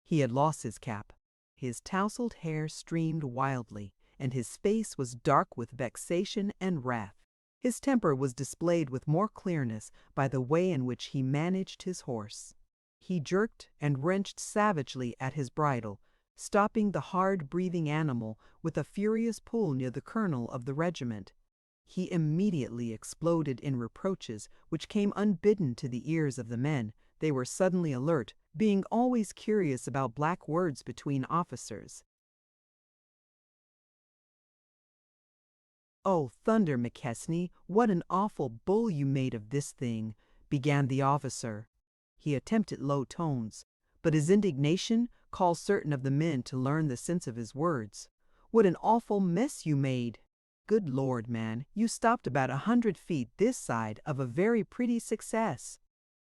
He had lost his cap. His tousled hair streamed wildly, and his face was dark with vexation and wrath. His temper was displayed with more clearness by the way in which he managed his horse. He jerked and wrenched savagely at his bridle, stopping the hard-breathing animal with a furious pull near the colonel of the regiment. He immediately exploded in reproaches which came unbidden to the ears of the men. They were suddenly alert, being always curious about black words between officers. "Oh, thunder, McKesney, what an awful bull you made of this thing," began the officer. He attempted low tones, but his indignation caused certain of the men to learn the sense of his words. "What an awful mess you made! Good Lord, man, you stopped about 100 feet this side of a very pretty success.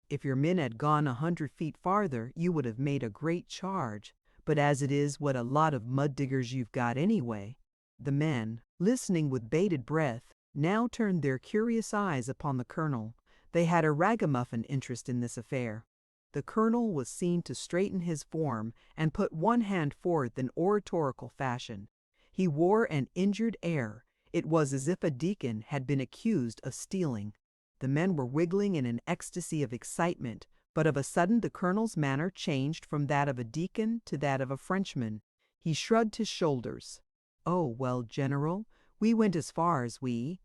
If your men had gone 100 feet farther, you would have made a great charge. But as it is, what a lot of mud diggers you've got anyway." The men, listening with bated breath, now turned their curious eyes upon the colonel. They had a ragamuffin interest in this affair. The colonel was seen to straighten his form and put one hand forth in oratorical fashion. He wore an injured air. It was as if a deacon had been accused of stealing. The men were wiggling in an ecstasy of excitement, but of a sudden the colonel's manner changed from that of a deacon to that of a Frenchman. He shrugged his shoulders. "Oh, well, General, we went as far as we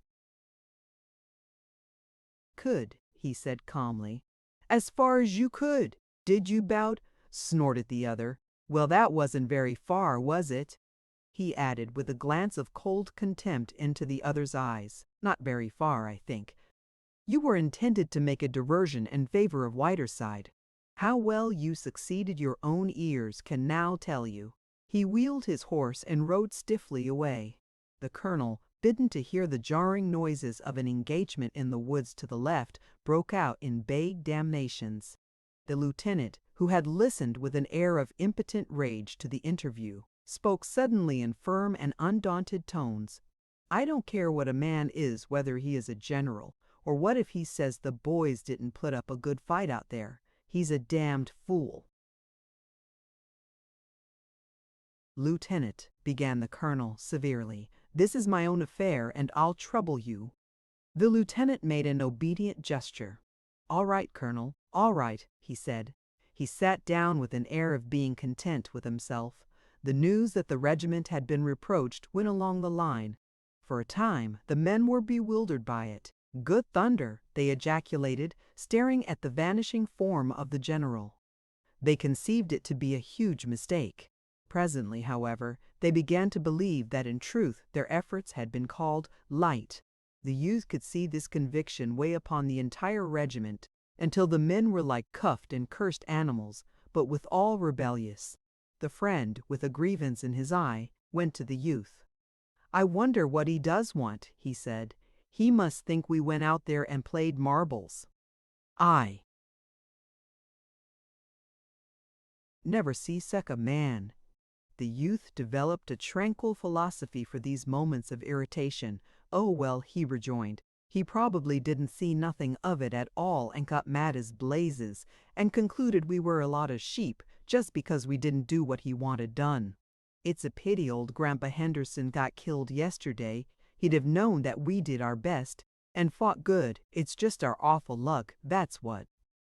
could," he said calmly. "As far as you could, did you, Bout?" snorted the other. "Well, that wasn't very far, was it?" he added with a glance of cold contempt into the other's eyes. "Not very far, I think. You were intended to make a diversion in favor of Whiterside. How well you succeeded your own ears can now tell you." He wheeled his horse and rode stiffly away. The colonel, bidden to hear the jarring noises of an engagement in the woods to the left, broke out in vague damnations. The lieutenant, who had listened with an air of impotent rage to the interview, spoke suddenly in firm and undaunted tones. "I don't care what a man is, whether he is a general, or what if he says the boys didn't put up a good fight out there. He's a damned fool." "Lieutenant," began the colonel severely, "this is my own affair, and I'll trouble you." The lieutenant made an obedient gesture. "All right, Colonel, all right," he said. He sat down with an air of being content with himself. The news that the regiment had been reproached went along the line. For a time the men were bewildered by it. "Good thunder!" they ejaculated, staring at the vanishing form of the general. They conceived it to be a huge mistake. Presently, however, they began to believe that in truth their efforts had been called light. The youth could see this conviction weigh upon the entire regiment, until the men were like cuffed and cursed animals, but withal rebellious. The friend, with a grievance in his eye, went to the youth. "I wonder what he does want," he said. "He must think we went out there and played marbles." "I never see such a man." The youth developed a tranquil philosophy for these moments of irritation. "Oh, well," he rejoined, "he probably didn't see nothing of it at all and got mad as blazes, and concluded we were a lot of sheep just because we didn't do what he wanted done. It's a pity old Grandpa Henderson got killed yesterday. He'd have known that we did our best and fought good. It's just our awful luck, that's what."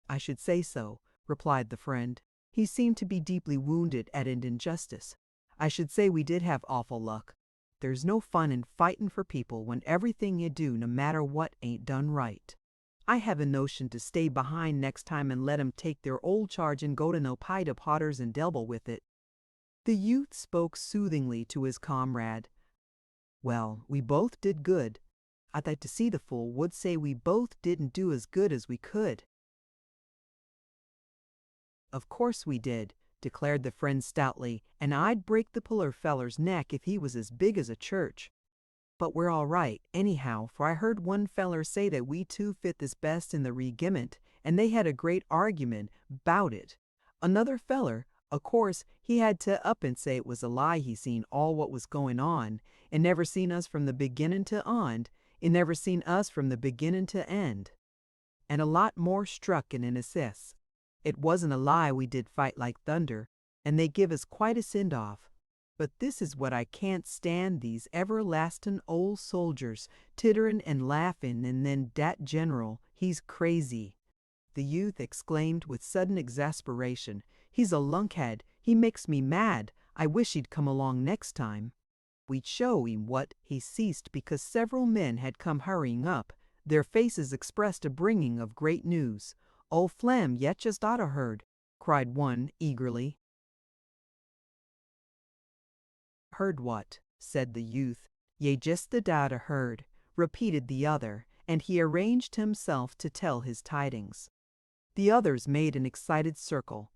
"I should say so," replied the friend. He seemed to be deeply wounded at an injustice. "I should say we did have awful luck. There's no fun in fighting for people when everything you do, no matter what, ain't done right. I have a notion to stay behind next time and let 'em take their old charge and go to no Pida Potters and delble with it." The youth spoke soothingly to his comrade. "Well, we both did good. I'd like to see the fool would say we both didn't do as good as we could." "Of course we did," declared the friend stoutly, "and I'd break the puller feller's neck if he was as big as a church. But we're all right, anyhow, for I heard one feller say that we two fit this best in the regiment, and they had a great argument 'bout it. Another feller, o' course, he had to up and say it was a lie he seen all what was going on, and never seen us from the beginning to end, and never seen us from the beginning to end. And a lot more struck in an assess. It wasn't a lie we did fight like thunder, and they give us quite a send-off. But this is what I can't stand, these everlastin' old soldiers titterin' and laughin', and then dat general, he's crazy." The youth exclaimed with sudden exasperation, "He's a lunkhead, he makes me mad, I wish he'd come along next time." We'd show him what. He ceased because several men had come hurrying up. Their faces expressed a bringing of great news. "Old Flem yet just oughta heard," cried one eagerly. "Heard what?" said the youth. "Ye just the data heard," repeated the other, and he arranged himself to tell his tidings. The others made an excited circle.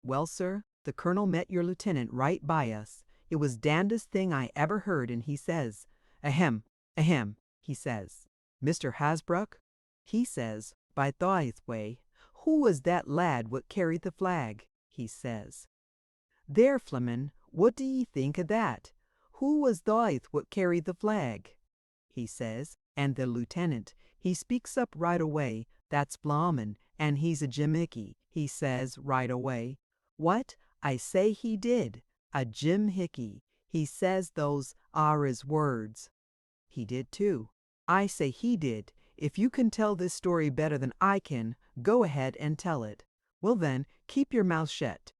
"Well, sir, the colonel met your lieutenant right by us. It was damnedest thing I ever heard, and he says, 'Ahem, ahem,' he says, 'Mr. Hasbrouck,' he says, 'by Thoith way, who was that lad what carried the flag?' he says. 'There, Fleming, what do ye think of that? Who was Thoith what carried the flag?' he says, and the lieutenant, he speaks up right away, 'That's Blauman, and he's a Jimhickey,' he says right away. What? I say he did. A Jimhickey. He says those are his words. He did too. I say he did. If you can tell this story better than I can, go ahead and tell it. Well then, keep your mouth shut.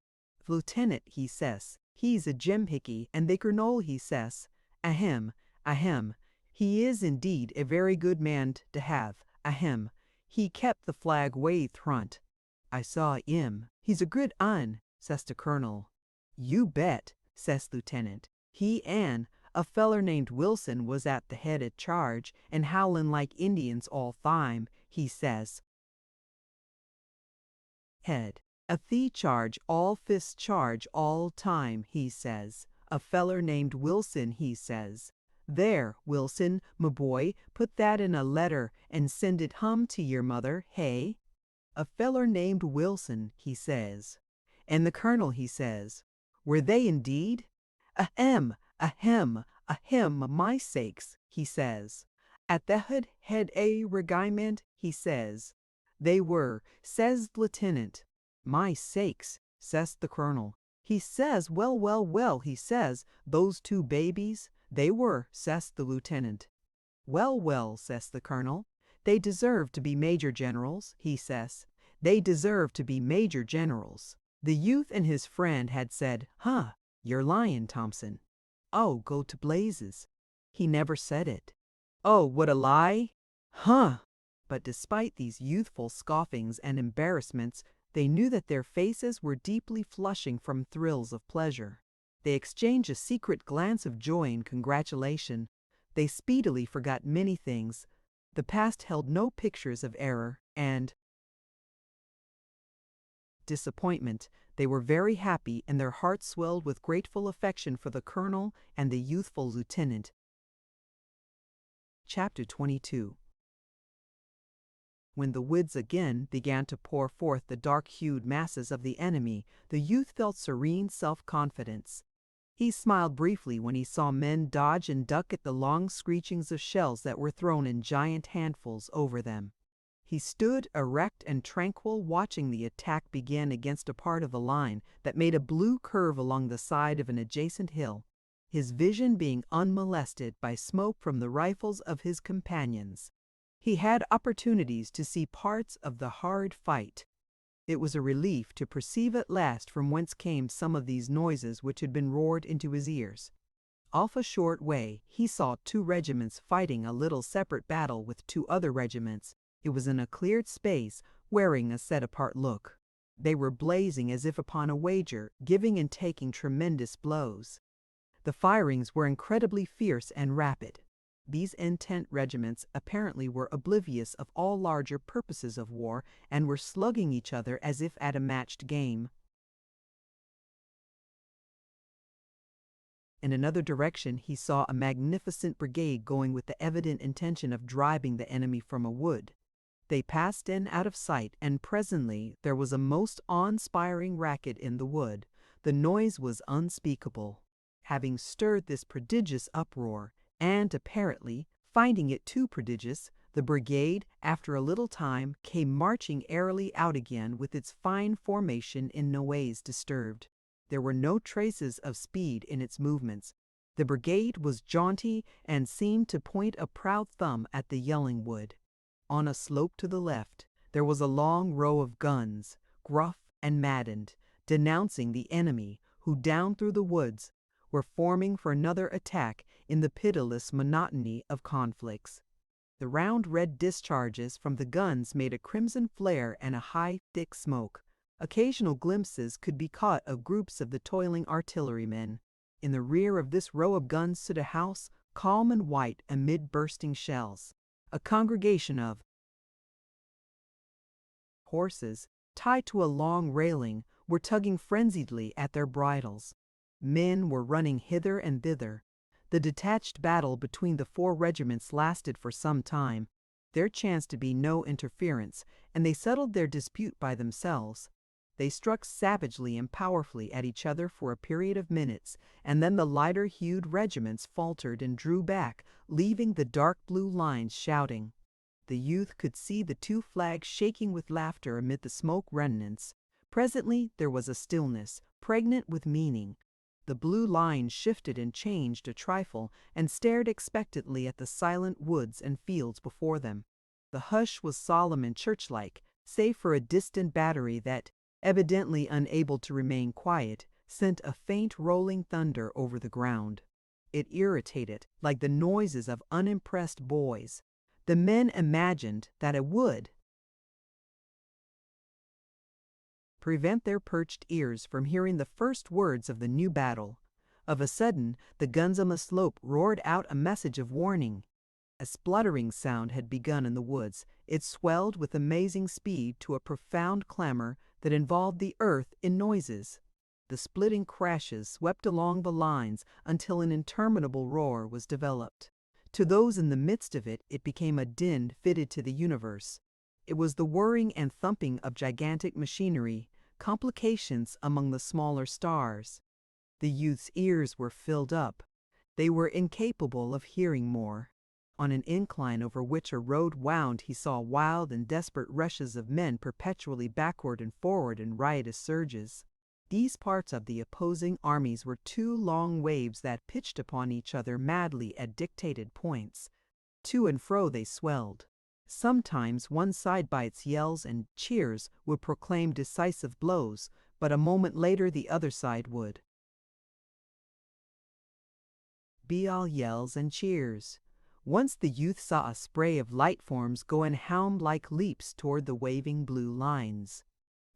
Lieutenant, he says, he's a Jimhickey, and the colonel, he says, ahem, ahem. He is indeed a very good man to have, ahem. He kept the flag way thront. I saw him. He's a good un, says the colonel. You bet, says lieutenant. He and a feller named Wilson was at the head of charge and howling like Indians all time, he says. Head. A thee charge all fist charge all time, he says. A feller named Wilson, he says. There, Wilson, my boy, put that in a letter and send it hum to your mother, hey? A feller named Wilson, he says. And the colonel, he says. Were they indeed? Ahem, ahem, ahem, my sakes, he says. At the head a regiment, he says. They were, says the lieutenant. My sakes, says the colonel. He says, well, well, well, he says, those two babies, they were, says the lieutenant. Well, well, says the colonel. They deserve to be major generals, he says. They deserve to be major generals. The youth and his friend had said, huh, you're lying, Thompson. Oh, go to blazes. He never said it. Oh, what a lie? Huh! But despite these youthful scoffings and embarrassments, they knew that their faces were deeply flushing from thrills of pleasure. They exchanged a secret glance of joy and congratulation. They speedily forgot many things. The past held no pictures of error and disappointment. They were very happy, and their hearts swelled with grateful affection for the colonel and the youthful lieutenant. Chapter 22. When the woods again began to pour forth the dark-hued masses of the enemy, the youth felt serene self-confidence. He smiled briefly when he saw men dodge and duck at the long screechings of shells that were thrown in giant handfuls over them. He stood erect and tranquil, watching the attack begin against a part of the line that made a blue curve along the side of an adjacent hill, his vision being unmolested by smoke from the rifles of his companions. He had opportunities to see parts of the hard fight. It was a relief to perceive at last from whence came some of these noises which had been roared into his ears. Off a short way, he saw two regiments fighting a little separate battle with two other regiments. It was in a cleared space, wearing a set-apart look. They were blazing as if upon a wager, giving and taking tremendous blows. The firings were incredibly fierce and rapid. These intent regiments apparently were oblivious of all larger purposes of war and were slugging each other as if at a matched game. In another direction, he saw a magnificent brigade going with the evident intention of driving the enemy from a wood. They passed in out of sight, and presently there was a most awe-inspiring racket in the wood. The noise was unspeakable. Having stirred this prodigious uproar, and apparently finding it too prodigious, the brigade, after a little time, came marching airily out again with its fine formation in no ways disturbed. There were no traces of speed in its movements. The brigade was jaunty and seemed to point a proud thumb at the yelling wood. On a slope to the left, there was a long row of guns, gruff and maddened, denouncing the enemy who, down through the woods, were forming for another attack in the pitiless monotony of conflicts. The round red discharges from the guns made a crimson flare and a high, thick smoke. Occasional glimpses could be caught of groups of the toiling artillerymen. In the rear of this row of guns stood a house, calm and white amid bursting shells. A congregation of horses, tied to a long railing, were tugging frenziedly at their bridles. Men were running hither and thither. The detached battle between the four regiments lasted for some time. There chanced to be no interference, and they settled their dispute by themselves. They struck savagely and powerfully at each other for a period of minutes, and then the lighter-hued regiments faltered and drew back, leaving the dark blue lines shouting. The youth could see the two flags shaking with laughter amid the smoke remnants. Presently there was a stillness, pregnant with meaning. The blue lines shifted and changed a trifle, and stared expectantly at the silent woods and fields before them. The hush was solemn and churchlike, save for a distant battery that, evidently unable to remain quiet, sent a faint rolling thunder over the ground. It irritated, like the noises of unimpressed boys. The men imagined that it would prevent their perched ears from hearing the first words of the new battle. Of a sudden, the guns on the slope roared out a message of warning. A spluttering sound had begun in the woods. It swelled with amazing speed to a profound clamor that involved the earth in noises. the splitting crashes swept along the lines until an interminable roar was developed. To those in the midst of it, it became a din fitted to the universe. It was the whirring and thumping of gigantic machinery, complications among the smaller stars. The youth's ears were filled up. They were incapable of hearing more. On an incline over which a road wound, he saw wild and desperate rushes of men perpetually backward and forward in riotous surges. These parts of the opposing armies were two long waves that pitched upon each other madly at dictated points. To and fro they swelled. Sometimes one side by its yells and cheers would proclaim decisive blows, but a moment later the other side would be all yells and cheers. Once the youth saw a spray of light forms go in hound-like leaps toward the waving blue lines.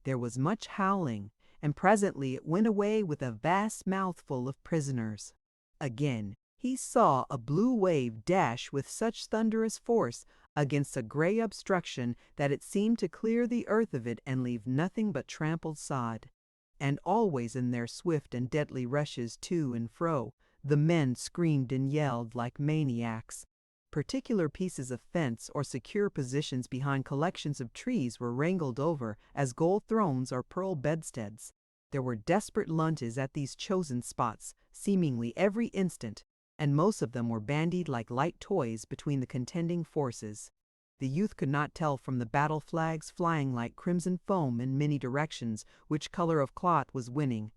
There was much howling, and presently it went away with a vast mouthful of prisoners. Again he saw a blue wave dash with such thunderous force against a gray obstruction that it seemed to clear the earth of it and leave nothing but trampled sod. And always in their swift and deadly rushes to and fro, the men screamed and yelled like maniacs. Particular pieces of fence or secure positions behind collections of trees were wrangled over as gold thrones or pearl bedsteads. There were desperate lunges at these chosen spots, seemingly every instant, and most of them were bandied like light toys between the contending forces. The youth could not tell from the battle flags flying like crimson foam in many directions which color of cloth was winning.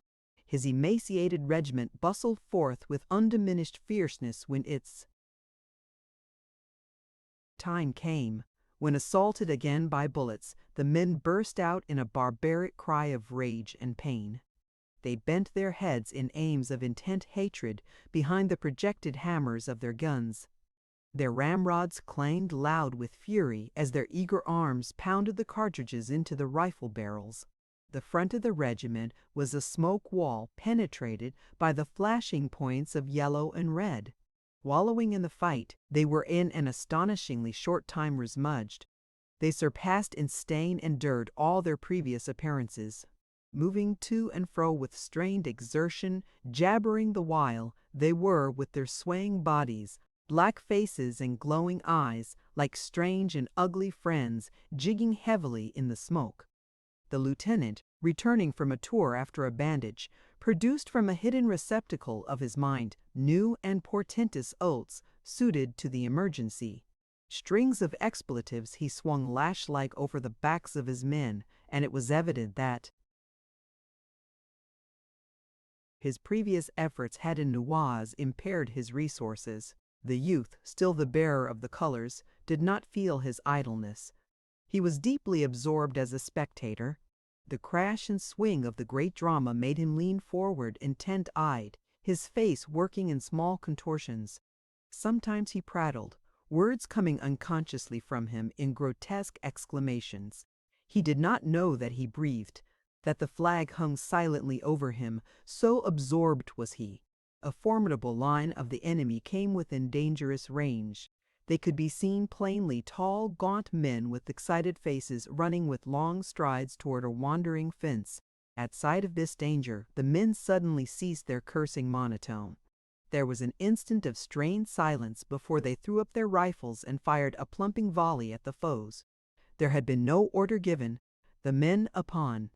His emaciated regiment bustled forth with undiminished fierceness when its time came. When assaulted again by bullets, the men burst out in a barbaric cry of rage and pain. They bent their heads in aims of intent hatred behind the projected hammers of their guns. Their ramrods clanged loud with fury as their eager arms pounded the cartridges into the rifle barrels. The front of the regiment was a smoke wall penetrated by the flashing points of yellow and red. Wallowing in the fight, they were in an astonishingly short time resmudged. They surpassed in stain and dirt all their previous appearances. Moving to and fro with strained exertion, jabbering the while, they were, with their swaying bodies, black faces and glowing eyes, like strange and ugly friends, jigging heavily in the smoke. The lieutenant, returning from a tour after a bandage, produced from a hidden receptacle of his mind new and portentous oaths suited to the emergency. Strings of expletives he swung lash-like over the backs of his men, and it was evident that his previous efforts had in Nuaz impaired his resources. The youth, still the bearer of the colors, did not feel his idleness. He was deeply absorbed as a spectator. The crash and swing of the great drama made him lean forward, intent-eyed, his face working in small contortions. Sometimes he prattled, words coming unconsciously from him in grotesque exclamations. He did not know that he breathed, that the flag hung silently over him, so absorbed was he. A formidable line of the enemy came within dangerous range. They could be seen plainly, tall, gaunt men with excited faces running with long strides toward a wandering fence. At sight of this danger, the men suddenly ceased their cursing monotone. There was an instant of strained silence before they threw up their rifles and fired a plumping volley at the foes. There had been no order given. The men upon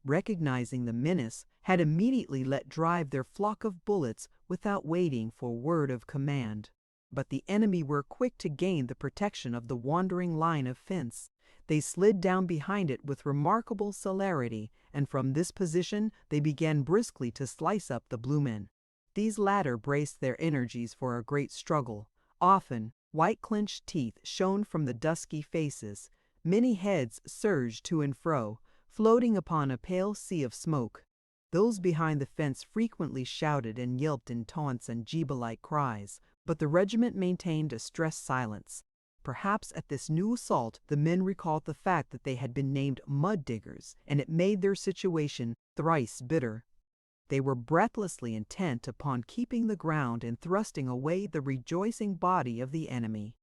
recognizing the menace, had immediately let drive their flock of bullets without waiting for word of command. But the enemy were quick to gain the protection of the wandering line of fence. They slid down behind it with remarkable celerity, and from this position they began briskly to slice up the blue men. These latter braced their energies for a great struggle. Often, white-clenched teeth shone from the dusky faces. Many heads surged to and fro, floating upon a pale sea of smoke. Those behind the fence frequently shouted and yelped in taunts and jeeba-like cries, but the regiment maintained a stressed silence. Perhaps at this new assault the men recalled the fact that they had been named mud diggers, and it made their situation thrice bitter. They were breathlessly intent upon keeping the ground and thrusting away the rejoicing body of the enemy.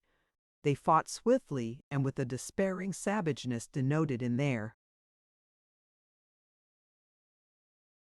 They fought swiftly and with the despairing savageness denoted in their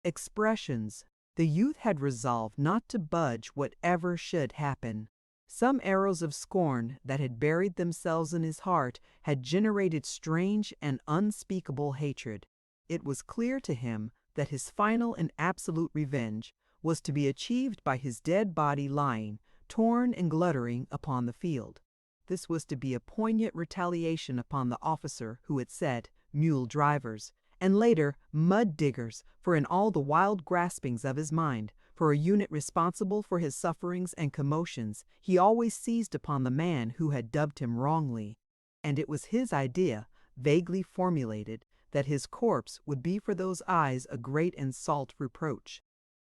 Expressions. The youth had resolved not to budge whatever should happen. Some arrows of scorn that had buried themselves in his heart had generated strange and unspeakable hatred. It was clear to him that his final and absolute revenge was to be achieved by his dead body lying, torn and gluttering, upon the field. This was to be a poignant retaliation upon the officer who had said mule drivers, and later mud diggers, for in all the wild graspings of his mind, for a unit responsible for his sufferings and commotions, he always seized upon the man who had dubbed him wrongly. And it was his idea, vaguely formulated, that his corpse would be for those eyes a great and salt reproach.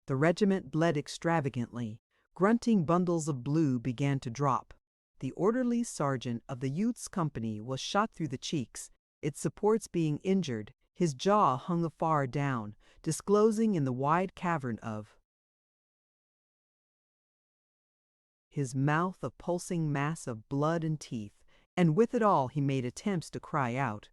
The regiment bled extravagantly. Grunting bundles of blue began to drop. The orderly sergeant of the youth's company was shot through the cheeks, its supports being injured. His jaw hung afar down, disclosing in the wide cavern of his mouth a pulsing mass of blood and teeth, and with it all he made attempts to cry out.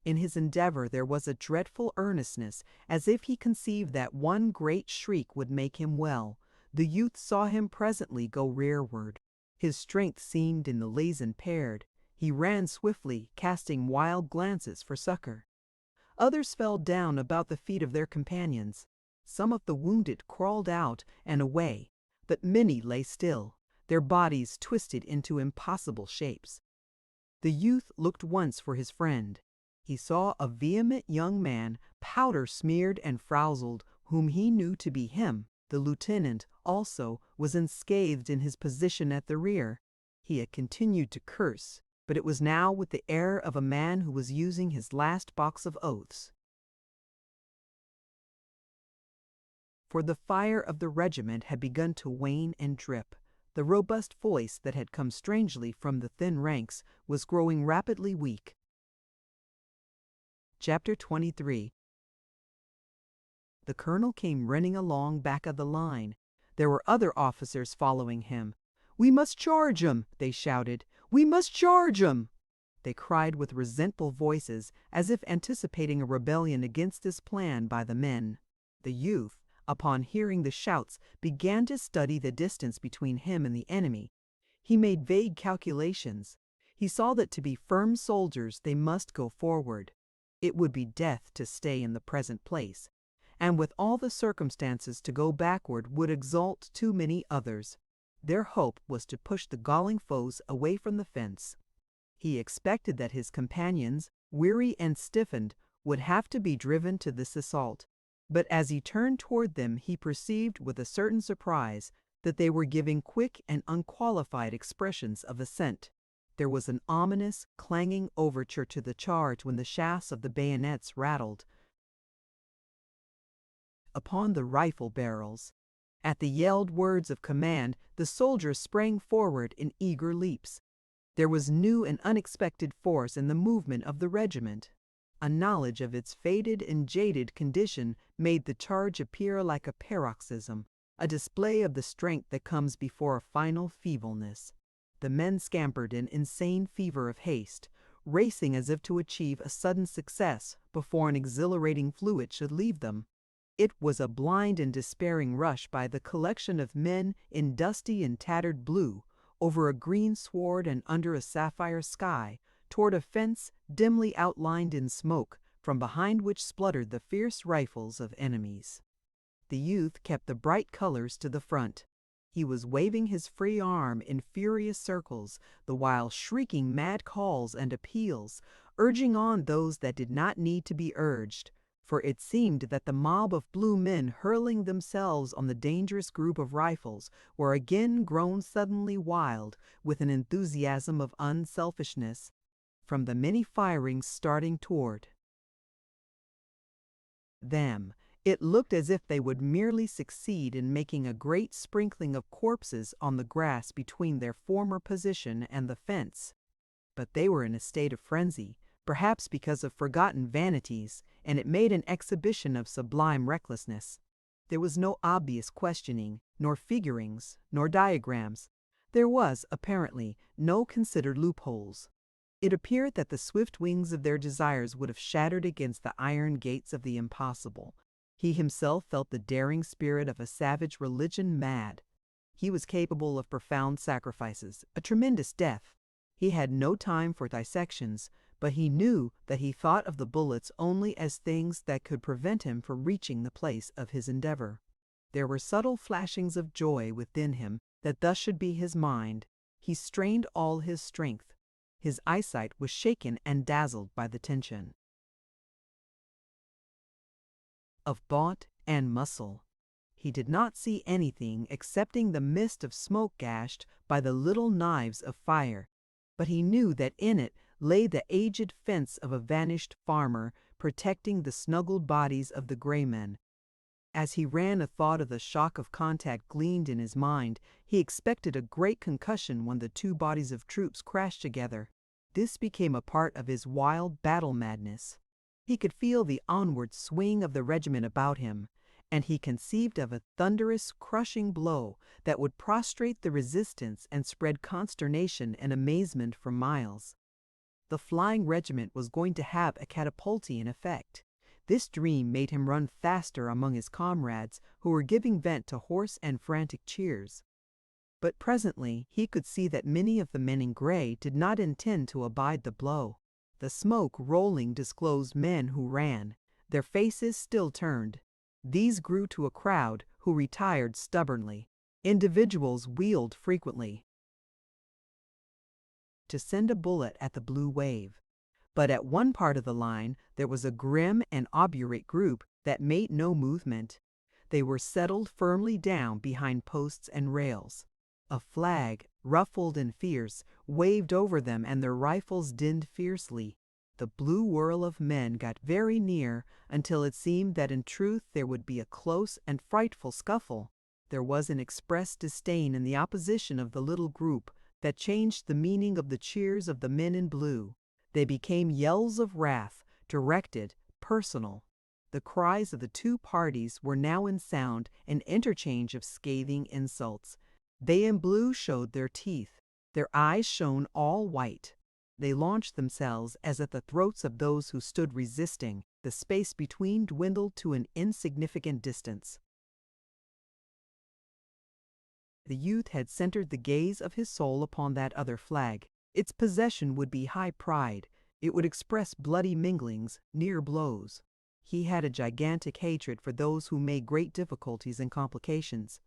In his endeavor there was a dreadful earnestness, as if he conceived that one great shriek would make him well. The youth saw him presently go rearward. His strength seemed in the least impaired. He ran swiftly, casting wild glances for succor. Others fell down about the feet of their companions. Some of the wounded crawled out and away, but many lay still, their bodies twisted into impossible shapes. The youth looked once for his friend. He saw a vehement young man, powder-smeared and frowzled, whom he knew to be him. The lieutenant, also, was unscathed in his position at the rear. He had continued to curse, but it was now with the air of a man who was using his last box of oaths. For the fire of the regiment had begun to wane and drip. The robust voice that had come strangely from the thin ranks was growing rapidly weak. Chapter 23. The colonel came running along back of the line. There were other officers following him. "We must charge 'em!" they shouted. "We must charge 'em!" They cried with resentful voices, as if anticipating a rebellion against this plan by the men. The youth, upon hearing the shouts, began to study the distance between him and the enemy. He made vague calculations. He saw that to be firm soldiers they must go forward. It would be death to stay in the present place, and with all the circumstances to go backward would exalt too many others. Their hope was to push the galling foes away from the fence. He expected that his companions, weary and stiffened, would have to be driven to this assault. But as he turned toward them he perceived with a certain surprise that they were giving quick and unqualified expressions of assent. There was an ominous, clanging overture to the charge when the shafts of the bayonets rattled upon the rifle barrels. At the yelled words of command, the soldiers sprang forward in eager leaps. There was new and unexpected force in the movement of the regiment. A knowledge of its faded and jaded condition made the charge appear like a paroxysm, a display of the strength that comes before a final feebleness. The men scampered in insane fever of haste, racing as if to achieve a sudden success before an exhilarating fluid should leave them. It was a blind and despairing rush by the collection of men in dusty and tattered blue, over a green sward and under a sapphire sky, toward a fence dimly outlined in smoke, from behind which spluttered the fierce rifles of enemies. The youth kept the bright colors to the front. He was waving his free arm in furious circles, the while shrieking mad calls and appeals, urging on those that did not need to be urged, for it seemed that the mob of blue men hurling themselves on the dangerous group of rifles were again grown suddenly wild with an enthusiasm of unselfishness, from the many firings starting toward them. It looked as if they would merely succeed in making a great sprinkling of corpses on the grass between their former position and the fence. But they were in a state of frenzy, perhaps because of forgotten vanities, and it made an exhibition of sublime recklessness. There was no obvious questioning, nor figurings, nor diagrams. There was, apparently, no considered loopholes. It appeared that the swift wings of their desires would have shattered against the iron gates of the impossible. He himself felt the daring spirit of a savage religion mad. He was capable of profound sacrifices, a tremendous death. He had no time for dissections, but he knew that he thought of the bullets only as things that could prevent him from reaching the place of his endeavor. There were subtle flashings of joy within him that thus should be his mind. He strained all his strength. His eyesight was shaken and dazzled by the tension of thought and muscle. He did not see anything excepting the mist of smoke gashed by the little knives of fire, but he knew that in it lay the aged fence of a vanished farmer protecting the snuggled bodies of the gray men. As he ran, a thought of the shock of contact gleamed in his mind. He expected a great concussion when the two bodies of troops crashed together. This became a part of his wild battle madness. He could feel the onward swing of the regiment about him, and he conceived of a thunderous, crushing blow that would prostrate the resistance and spread consternation and amazement for miles. The flying regiment was going to have a catapultian effect. This dream made him run faster among his comrades, who were giving vent to hoarse and frantic cheers. But presently he could see that many of the men in gray did not intend to abide the blow. The smoke rolling disclosed men who ran, their faces still turned. These grew to a crowd who retired stubbornly. Individuals wheeled frequently to send a bullet at the blue wave. But at one part of the line there was a grim and obdurate group that made no movement. They were settled firmly down behind posts and rails. A flag, ruffled and fierce, waved over them, and their rifles dinned fiercely. The blue whirl of men got very near until it seemed that in truth there would be a close and frightful scuffle. There was an expressed disdain in the opposition of the little group that changed the meaning of the cheers of the men in blue. They became yells of wrath, directed, personal. The cries of the two parties were now in sound, an interchange of scathing insults. They in blue showed their teeth. Their eyes shone all white. They launched themselves as at the throats of those who stood resisting. The space between dwindled to an insignificant distance. The youth had centered the gaze of his soul upon that other flag. Its possession would be high pride. It would express bloody minglings, near blows. He had a gigantic hatred for those who made great difficulties and complications.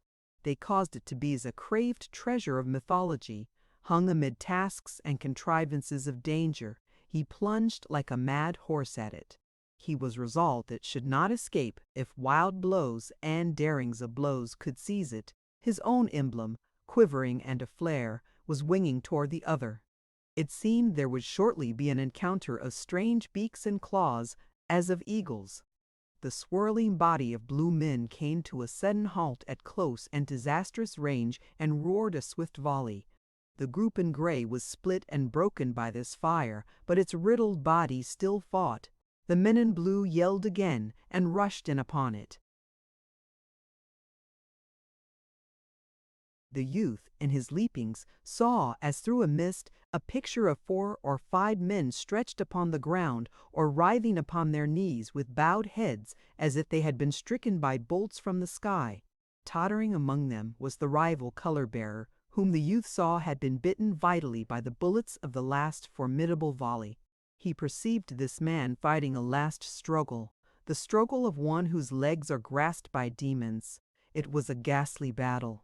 They caused it to be as a craved treasure of mythology, hung amid tasks and contrivances of danger. He plunged like a mad horse at it. He was resolved it should not escape if wild blows and darings of blows could seize it. His own emblem, quivering and aflare, was winging toward the other. It seemed there would shortly be an encounter of strange beaks and claws, as of eagles. The swirling body of blue men came to a sudden halt at close and disastrous range and roared a swift volley. The group in gray was split and broken by this fire, but its riddled body still fought. The men in blue yelled again and rushed in upon it. The youth, in his leapings, saw, as through a mist, a picture of 4 or 5 men stretched upon the ground or writhing upon their knees with bowed heads as if they had been stricken by bolts from the sky. Tottering among them was the rival color-bearer, whom the youth saw had been bitten vitally by the bullets of the last formidable volley. He perceived this man fighting a last struggle, the struggle of one whose legs are grasped by demons. It was a ghastly battle.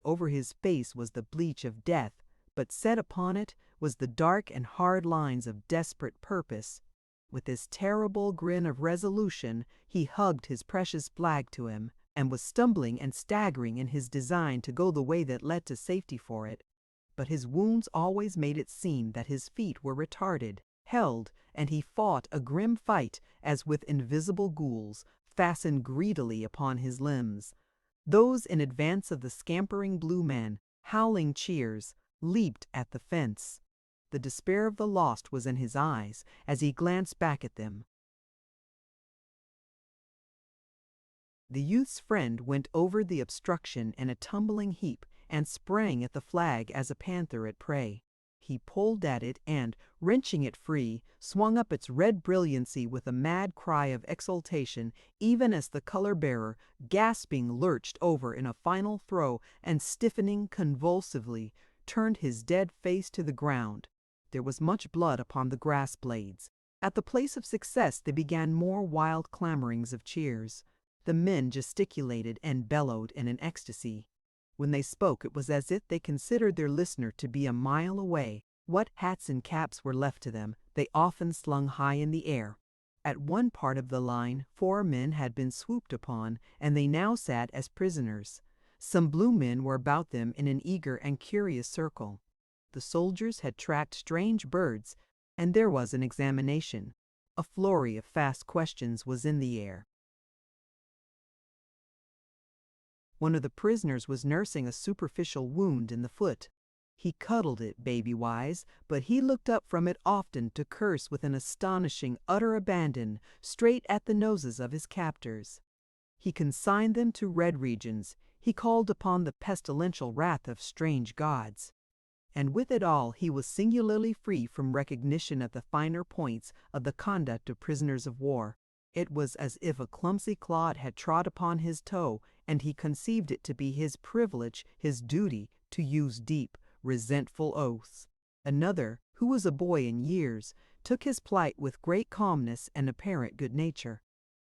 Over his face was the bleach of death, but set upon it was the dark and hard lines of desperate purpose. With this terrible grin of resolution, he hugged his precious flag to him, and was stumbling and staggering in his design to go the way that led to safety for it. But his wounds always made it seem that his feet were retarded, held, and he fought a grim fight as with invisible ghouls, fastened greedily upon his limbs. Those in advance of the scampering blue man, howling cheers, leaped at the fence. The despair of the lost was in his eyes as he glanced back at them. The youth's friend went over the obstruction in a tumbling heap and sprang at the flag as a panther at prey. He pulled at it and, wrenching it free, swung up its red brilliancy with a mad cry of exultation, even as the color-bearer, gasping, lurched over in a final throw and, stiffening convulsively, turned his dead face to the ground. There was much blood upon the grass blades. At the place of success there began more wild clamorings of cheers. The men gesticulated and bellowed in an ecstasy. When they spoke, it was as if they considered their listener to be a mile away. What hats and caps were left to them, they often slung high in the air. At one part of the line, 4 men had been swooped upon, and they now sat as prisoners. Some blue men were about them in an eager and curious circle. The soldiers had tracked strange birds, and there was an examination. A flurry of fast questions was in the air. One of the prisoners was nursing a superficial wound in the foot. He cuddled it baby-wise, but he looked up from it often to curse with an astonishing, utter abandon straight at the noses of his captors. He consigned them to red regions. He called upon the pestilential wrath of strange gods. And with it all he was singularly free from recognition of the finer points of the conduct of prisoners of war. It was as if a clumsy clod had trod upon his toe, and he conceived it to be his privilege, his duty, to use deep, resentful oaths. Another, who was a boy in years, took his plight with great calmness and apparent good nature.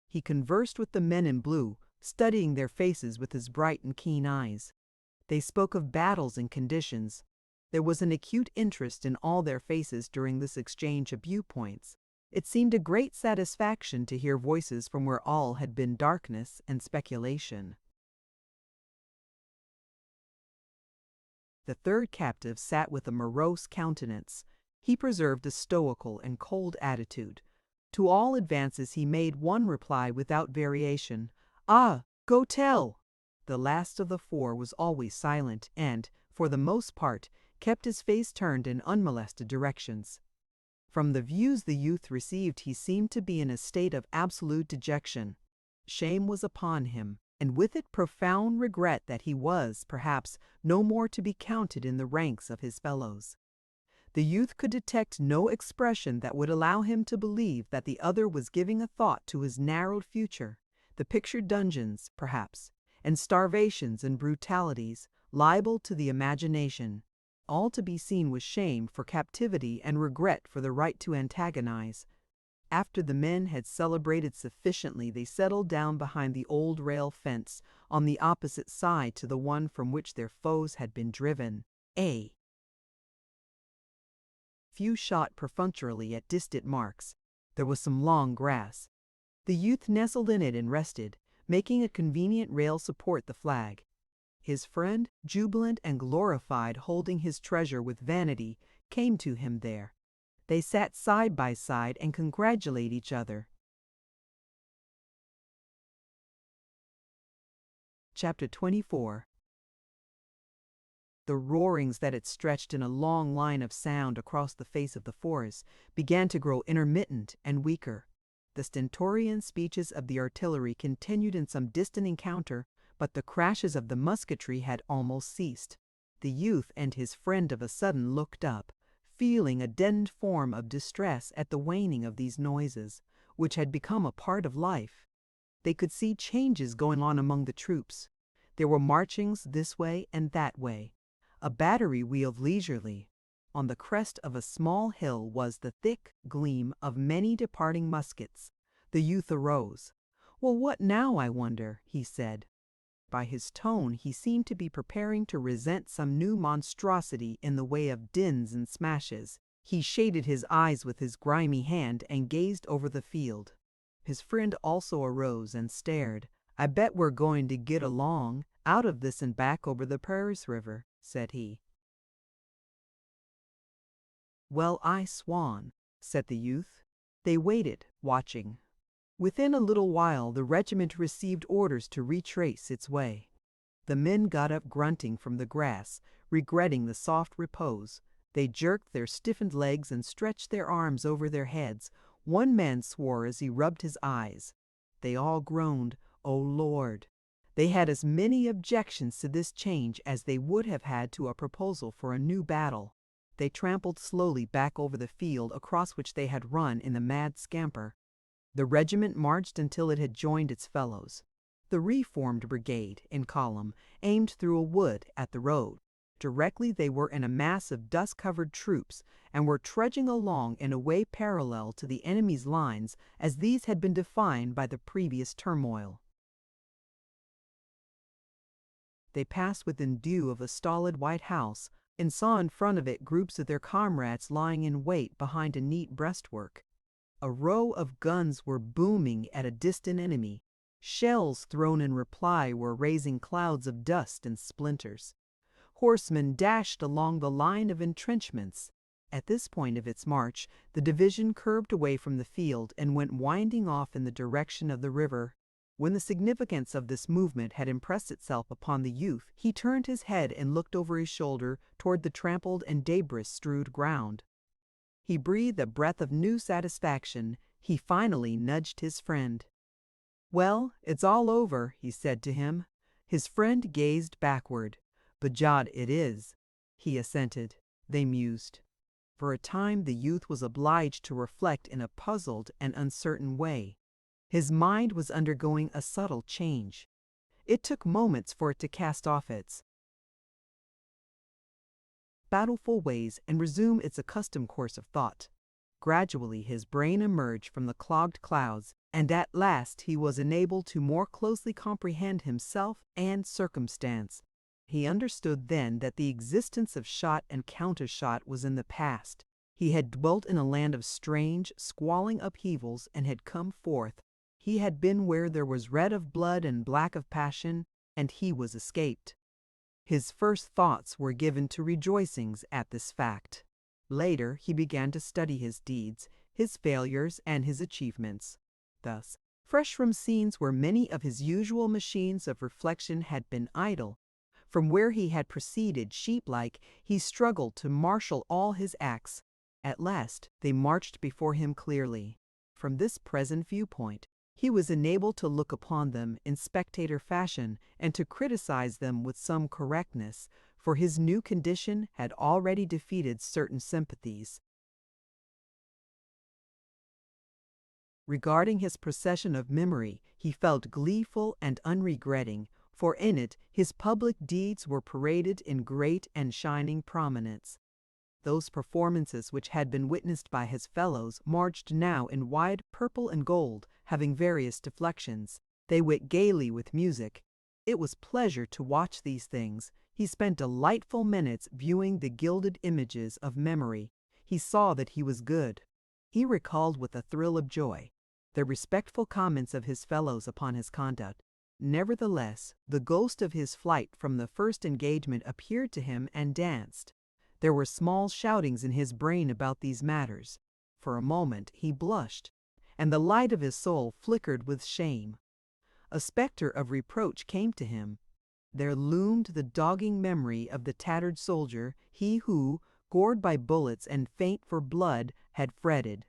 He conversed with the men in blue, studying their faces with his bright and keen eyes. They spoke of battles and conditions. There was an acute interest in all their faces during this exchange of viewpoints. It seemed a great satisfaction to hear voices from where all had been darkness and speculation. The third captive sat with a morose countenance. He preserved a stoical and cold attitude. To all advances he made one reply without variation: "Ah, go tell!" The last of the 4 was always silent and, for the most part, kept his face turned in unmolested directions. From the views the youth received he seemed to be in a state of absolute dejection. Shame was upon him, and with it profound regret that he was, perhaps, no more to be counted in the ranks of his fellows. The youth could detect no expression that would allow him to believe that the other was giving a thought to his narrowed future, the pictured dungeons, perhaps, and starvations and brutalities, liable to the imagination, all to be seen with shame for captivity and regret for the right to antagonize. After the men had celebrated sufficiently, they settled down behind the old rail fence on the opposite side to the one from which their foes had been driven. A few shot perfunctorily at distant marks. There was some long grass. The youth nestled in it and rested, making a convenient rail support the flag. His friend, jubilant and glorified, holding his treasure with vanity, came to him there. They sat side by side and congratulated each other. Chapter 24. The roarings that had stretched in a long line of sound across the face of the forest began to grow intermittent and weaker. The stentorian speeches of the artillery continued in some distant encounter, but the crashes of the musketry had almost ceased. The youth and his friend of a sudden looked up, feeling a deadened form of distress at the waning of these noises, which had become a part of life. They could see changes going on among the troops. There were marchings this way and that way. A battery wheeled leisurely. On the crest of a small hill was the thick gleam of many departing muskets. The youth arose. "Well, what now, I wonder?" he said. By his tone he seemed to be preparing to resent some new monstrosity in the way of dins and smashes. He shaded his eyes with his grimy hand and gazed over the field. His friend also arose and stared. "I bet we're going to get along, out of this and back over the Paris River," said he. "Well, I swan," said the youth. They waited, watching. Within a little while the regiment received orders to retrace its way. The men got up grunting from the grass, regretting the soft repose. They jerked their stiffened legs and stretched their arms over their heads. One man swore as he rubbed his eyes. They all groaned, "O Lord!" They had as many objections to this change as they would have had to a proposal for a new battle. They trampled slowly back over the field across which they had run in the mad scamper. The regiment marched until it had joined its fellows. The reformed brigade, in column, aimed through a wood at the road. Directly they were in a mass of dust-covered troops and were trudging along in a way parallel to the enemy's lines as these had been defined by the previous turmoil. They passed within view of a stolid white house and saw in front of it groups of their comrades lying in wait behind a neat breastwork. A row of guns were booming at a distant enemy. Shells thrown in reply were raising clouds of dust and splinters. Horsemen dashed along the line of entrenchments. At this point of its march, the division curved away from the field and went winding off in the direction of the river. When the significance of this movement had impressed itself upon the youth, he turned his head and looked over his shoulder toward the trampled and debris-strewed ground. He breathed a breath of new satisfaction. He finally nudged his friend. "Well, it's all over," he said to him. His friend gazed backward. "Bejod it is," he assented. They mused. For a time the youth was obliged to reflect in a puzzled and uncertain way. His mind was undergoing a subtle change. It took moments for it to cast off its battleful ways and resume its accustomed course of thought. Gradually his brain emerged from the clogged clouds, and at last he was enabled to more closely comprehend himself and circumstance. He understood then that the existence of shot and countershot was in the past. He had dwelt in a land of strange, squalling upheavals and had come forth. He had been where there was red of blood and black of passion, and he was escaped. His first thoughts were given to rejoicings at this fact. Later he began to study his deeds, his failures, and his achievements. Thus, fresh from scenes where many of his usual machines of reflection had been idle, from where he had proceeded sheep-like, he struggled to marshal all his acts. At last they marched before him clearly. From this present viewpoint, he was enabled to look upon them in spectator fashion and to criticize them with some correctness, for his new condition had already defeated certain sympathies. Regarding his procession of memory, he felt gleeful and unregretting, for in it his public deeds were paraded in great and shining prominence. Those performances which had been witnessed by his fellows marched now in wide purple and gold, having various deflections. They went gaily with music. It was pleasure to watch these things. He spent delightful minutes viewing the gilded images of memory. He saw that he was good. He recalled with a thrill of joy the respectful comments of his fellows upon his conduct. Nevertheless, the ghost of his flight from the first engagement appeared to him and danced. There were small shoutings in his brain about these matters. For a moment he blushed, and the light of his soul flickered with shame. A specter of reproach came to him. There loomed the dogging memory of the tattered soldier, he who, gored by bullets and faint for blood, had fretted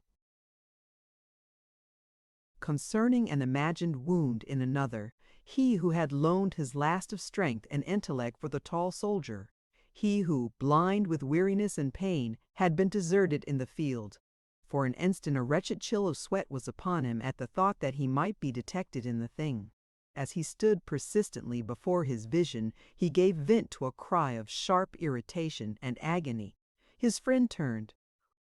concerning an imagined wound in another, he who had loaned his last of strength and intellect for the tall soldier, he who, blind with weariness and pain, had been deserted in the field. For an instant a wretched chill of sweat was upon him at the thought that he might be detected in the thing. As he stood persistently before his vision, he gave vent to a cry of sharp irritation and agony. His friend turned.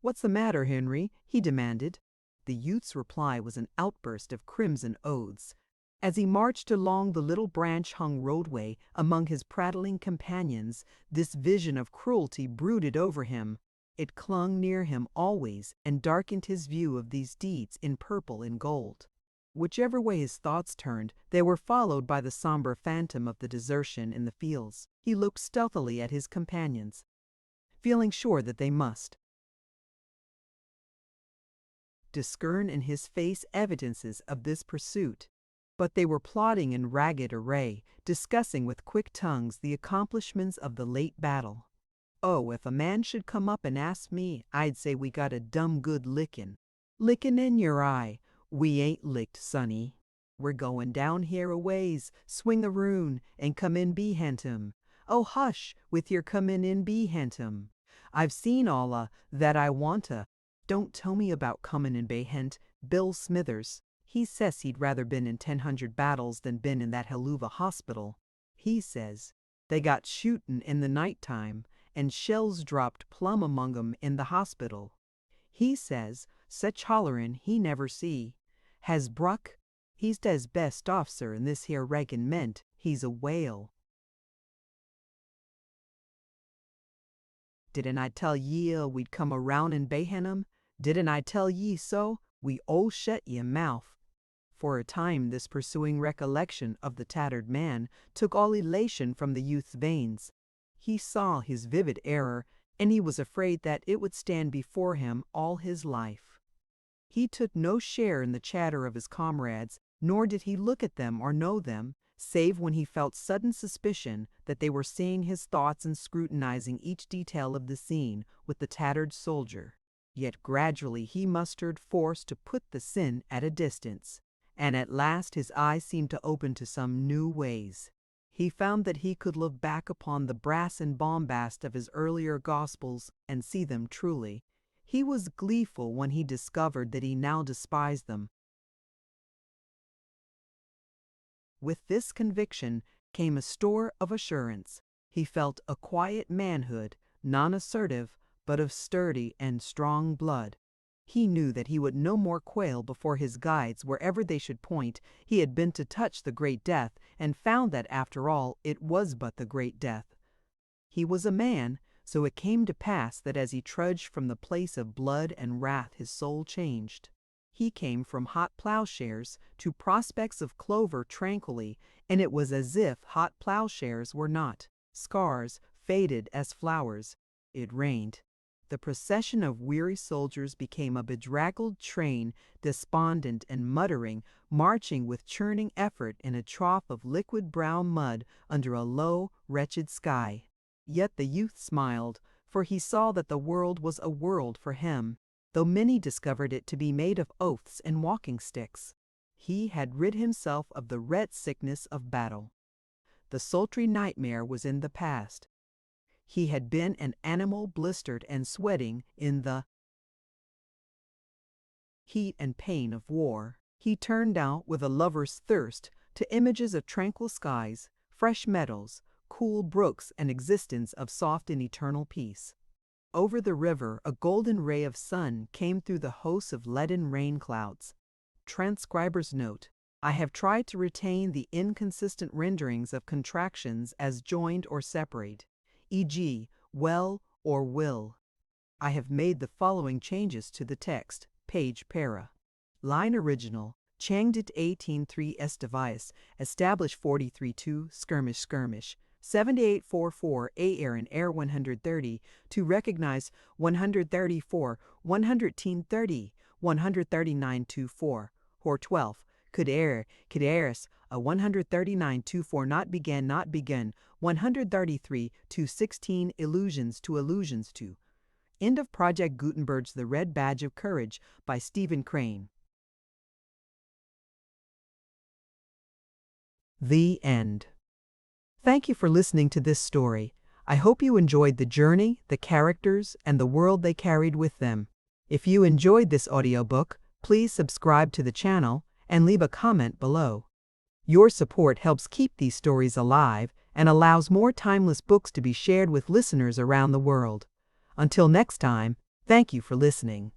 "What's the matter, Henry?" he demanded. The youth's reply was an outburst of crimson oaths. As he marched along the little branch-hung roadway among his prattling companions, this vision of cruelty brooded over him. It clung near him always and darkened his view of these deeds in purple and gold. Whichever way his thoughts turned, they were followed by the somber phantom of the desertion in the fields. He looked stealthily at his companions, feeling sure that they must discern in his face evidences of this pursuit. But they were plotting in ragged array, discussing with quick tongues the accomplishments of the late battle. "Oh, if a man should come up and ask me, I'd say we got a dumb good lickin'. Lickin' in your eye. We ain't licked, sonny. We're goin' down here a ways, swing a roon, and come in behind him. Oh, hush, with your comin' in behind him. I've seen all that I wanta. Don't tell me about comin' in Bayhent, Bill Smithers. He says he'd rather been in 1,000 battles than been in that Helluva hospital. He says they got shootin' in the night time, and shells dropped plumb among 'em in the hospital. He says such hollerin' he never see. Has Bruck? He's des best officer in this here regiment. He's a whale. Didn't I tell ye we'd come around and bayhen 'em? Didn't I tell ye so? We all shut ye mouth. For a time this pursuing recollection of the tattered man took all elation from the youth's veins. He saw his vivid error, and he was afraid that it would stand before him all his life. He took no share in the chatter of his comrades, nor did he look at them or know them, save when he felt sudden suspicion that they were seeing his thoughts and scrutinizing each detail of the scene with the tattered soldier. Yet gradually he mustered force to put the sin at a distance, and at last his eyes seemed to open to some new ways. He found that he could look back upon the brass and bombast of his earlier Gospels and see them truly. He was gleeful when he discovered that he now despised them. With this conviction came a store of assurance. He felt a quiet manhood, non-assertive, but of sturdy and strong blood. He knew that he would no more quail before his guides wherever they should point. He had been to touch the great death, and found that after all it was but the great death. He was a man, so it came to pass that as he trudged from the place of blood and wrath his soul changed. He came from hot plowshares to prospects of clover tranquilly, and it was as if hot plowshares were not scars, faded as flowers. It rained. The procession of weary soldiers became a bedraggled train, despondent and muttering, marching with churning effort in a trough of liquid brown mud under a low, wretched sky. Yet the youth smiled, for he saw that the world was a world for him, though many discovered it to be made of oaths and walking sticks. He had rid himself of the ret sickness of battle. The sultry nightmare was in the past. He had been an animal blistered and sweating in the heat and pain of war. He turned out with a lover's thirst to images of tranquil skies, fresh meadows, cool brooks, and existence of soft and eternal peace. Over the river a golden ray of sun came through the hosts of leaden rain clouds. Transcriber's note: I have tried to retain the inconsistent renderings of contractions as joined or separate, e.g., well or will. I have made the following changes to the text, page para. Line original: Changdit 18.3 S device, established 43.2 skirmish, 78.44 A air and air 130 to recognize 134, 110.30, 139.24, or 12. Could airs, a 139.24 not began, 133 to 16 illusions to. End of Project Gutenberg's The Red Badge of Courage by Stephen Crane. The end. Thank you for listening to this story. I hope you enjoyed the journey, the characters, and the world they carried with them. If you enjoyed this audiobook, please subscribe to the channel and leave a comment below. Your support helps keep these stories alive and allows more timeless books to be shared with listeners around the world. Until next time, thank you for listening.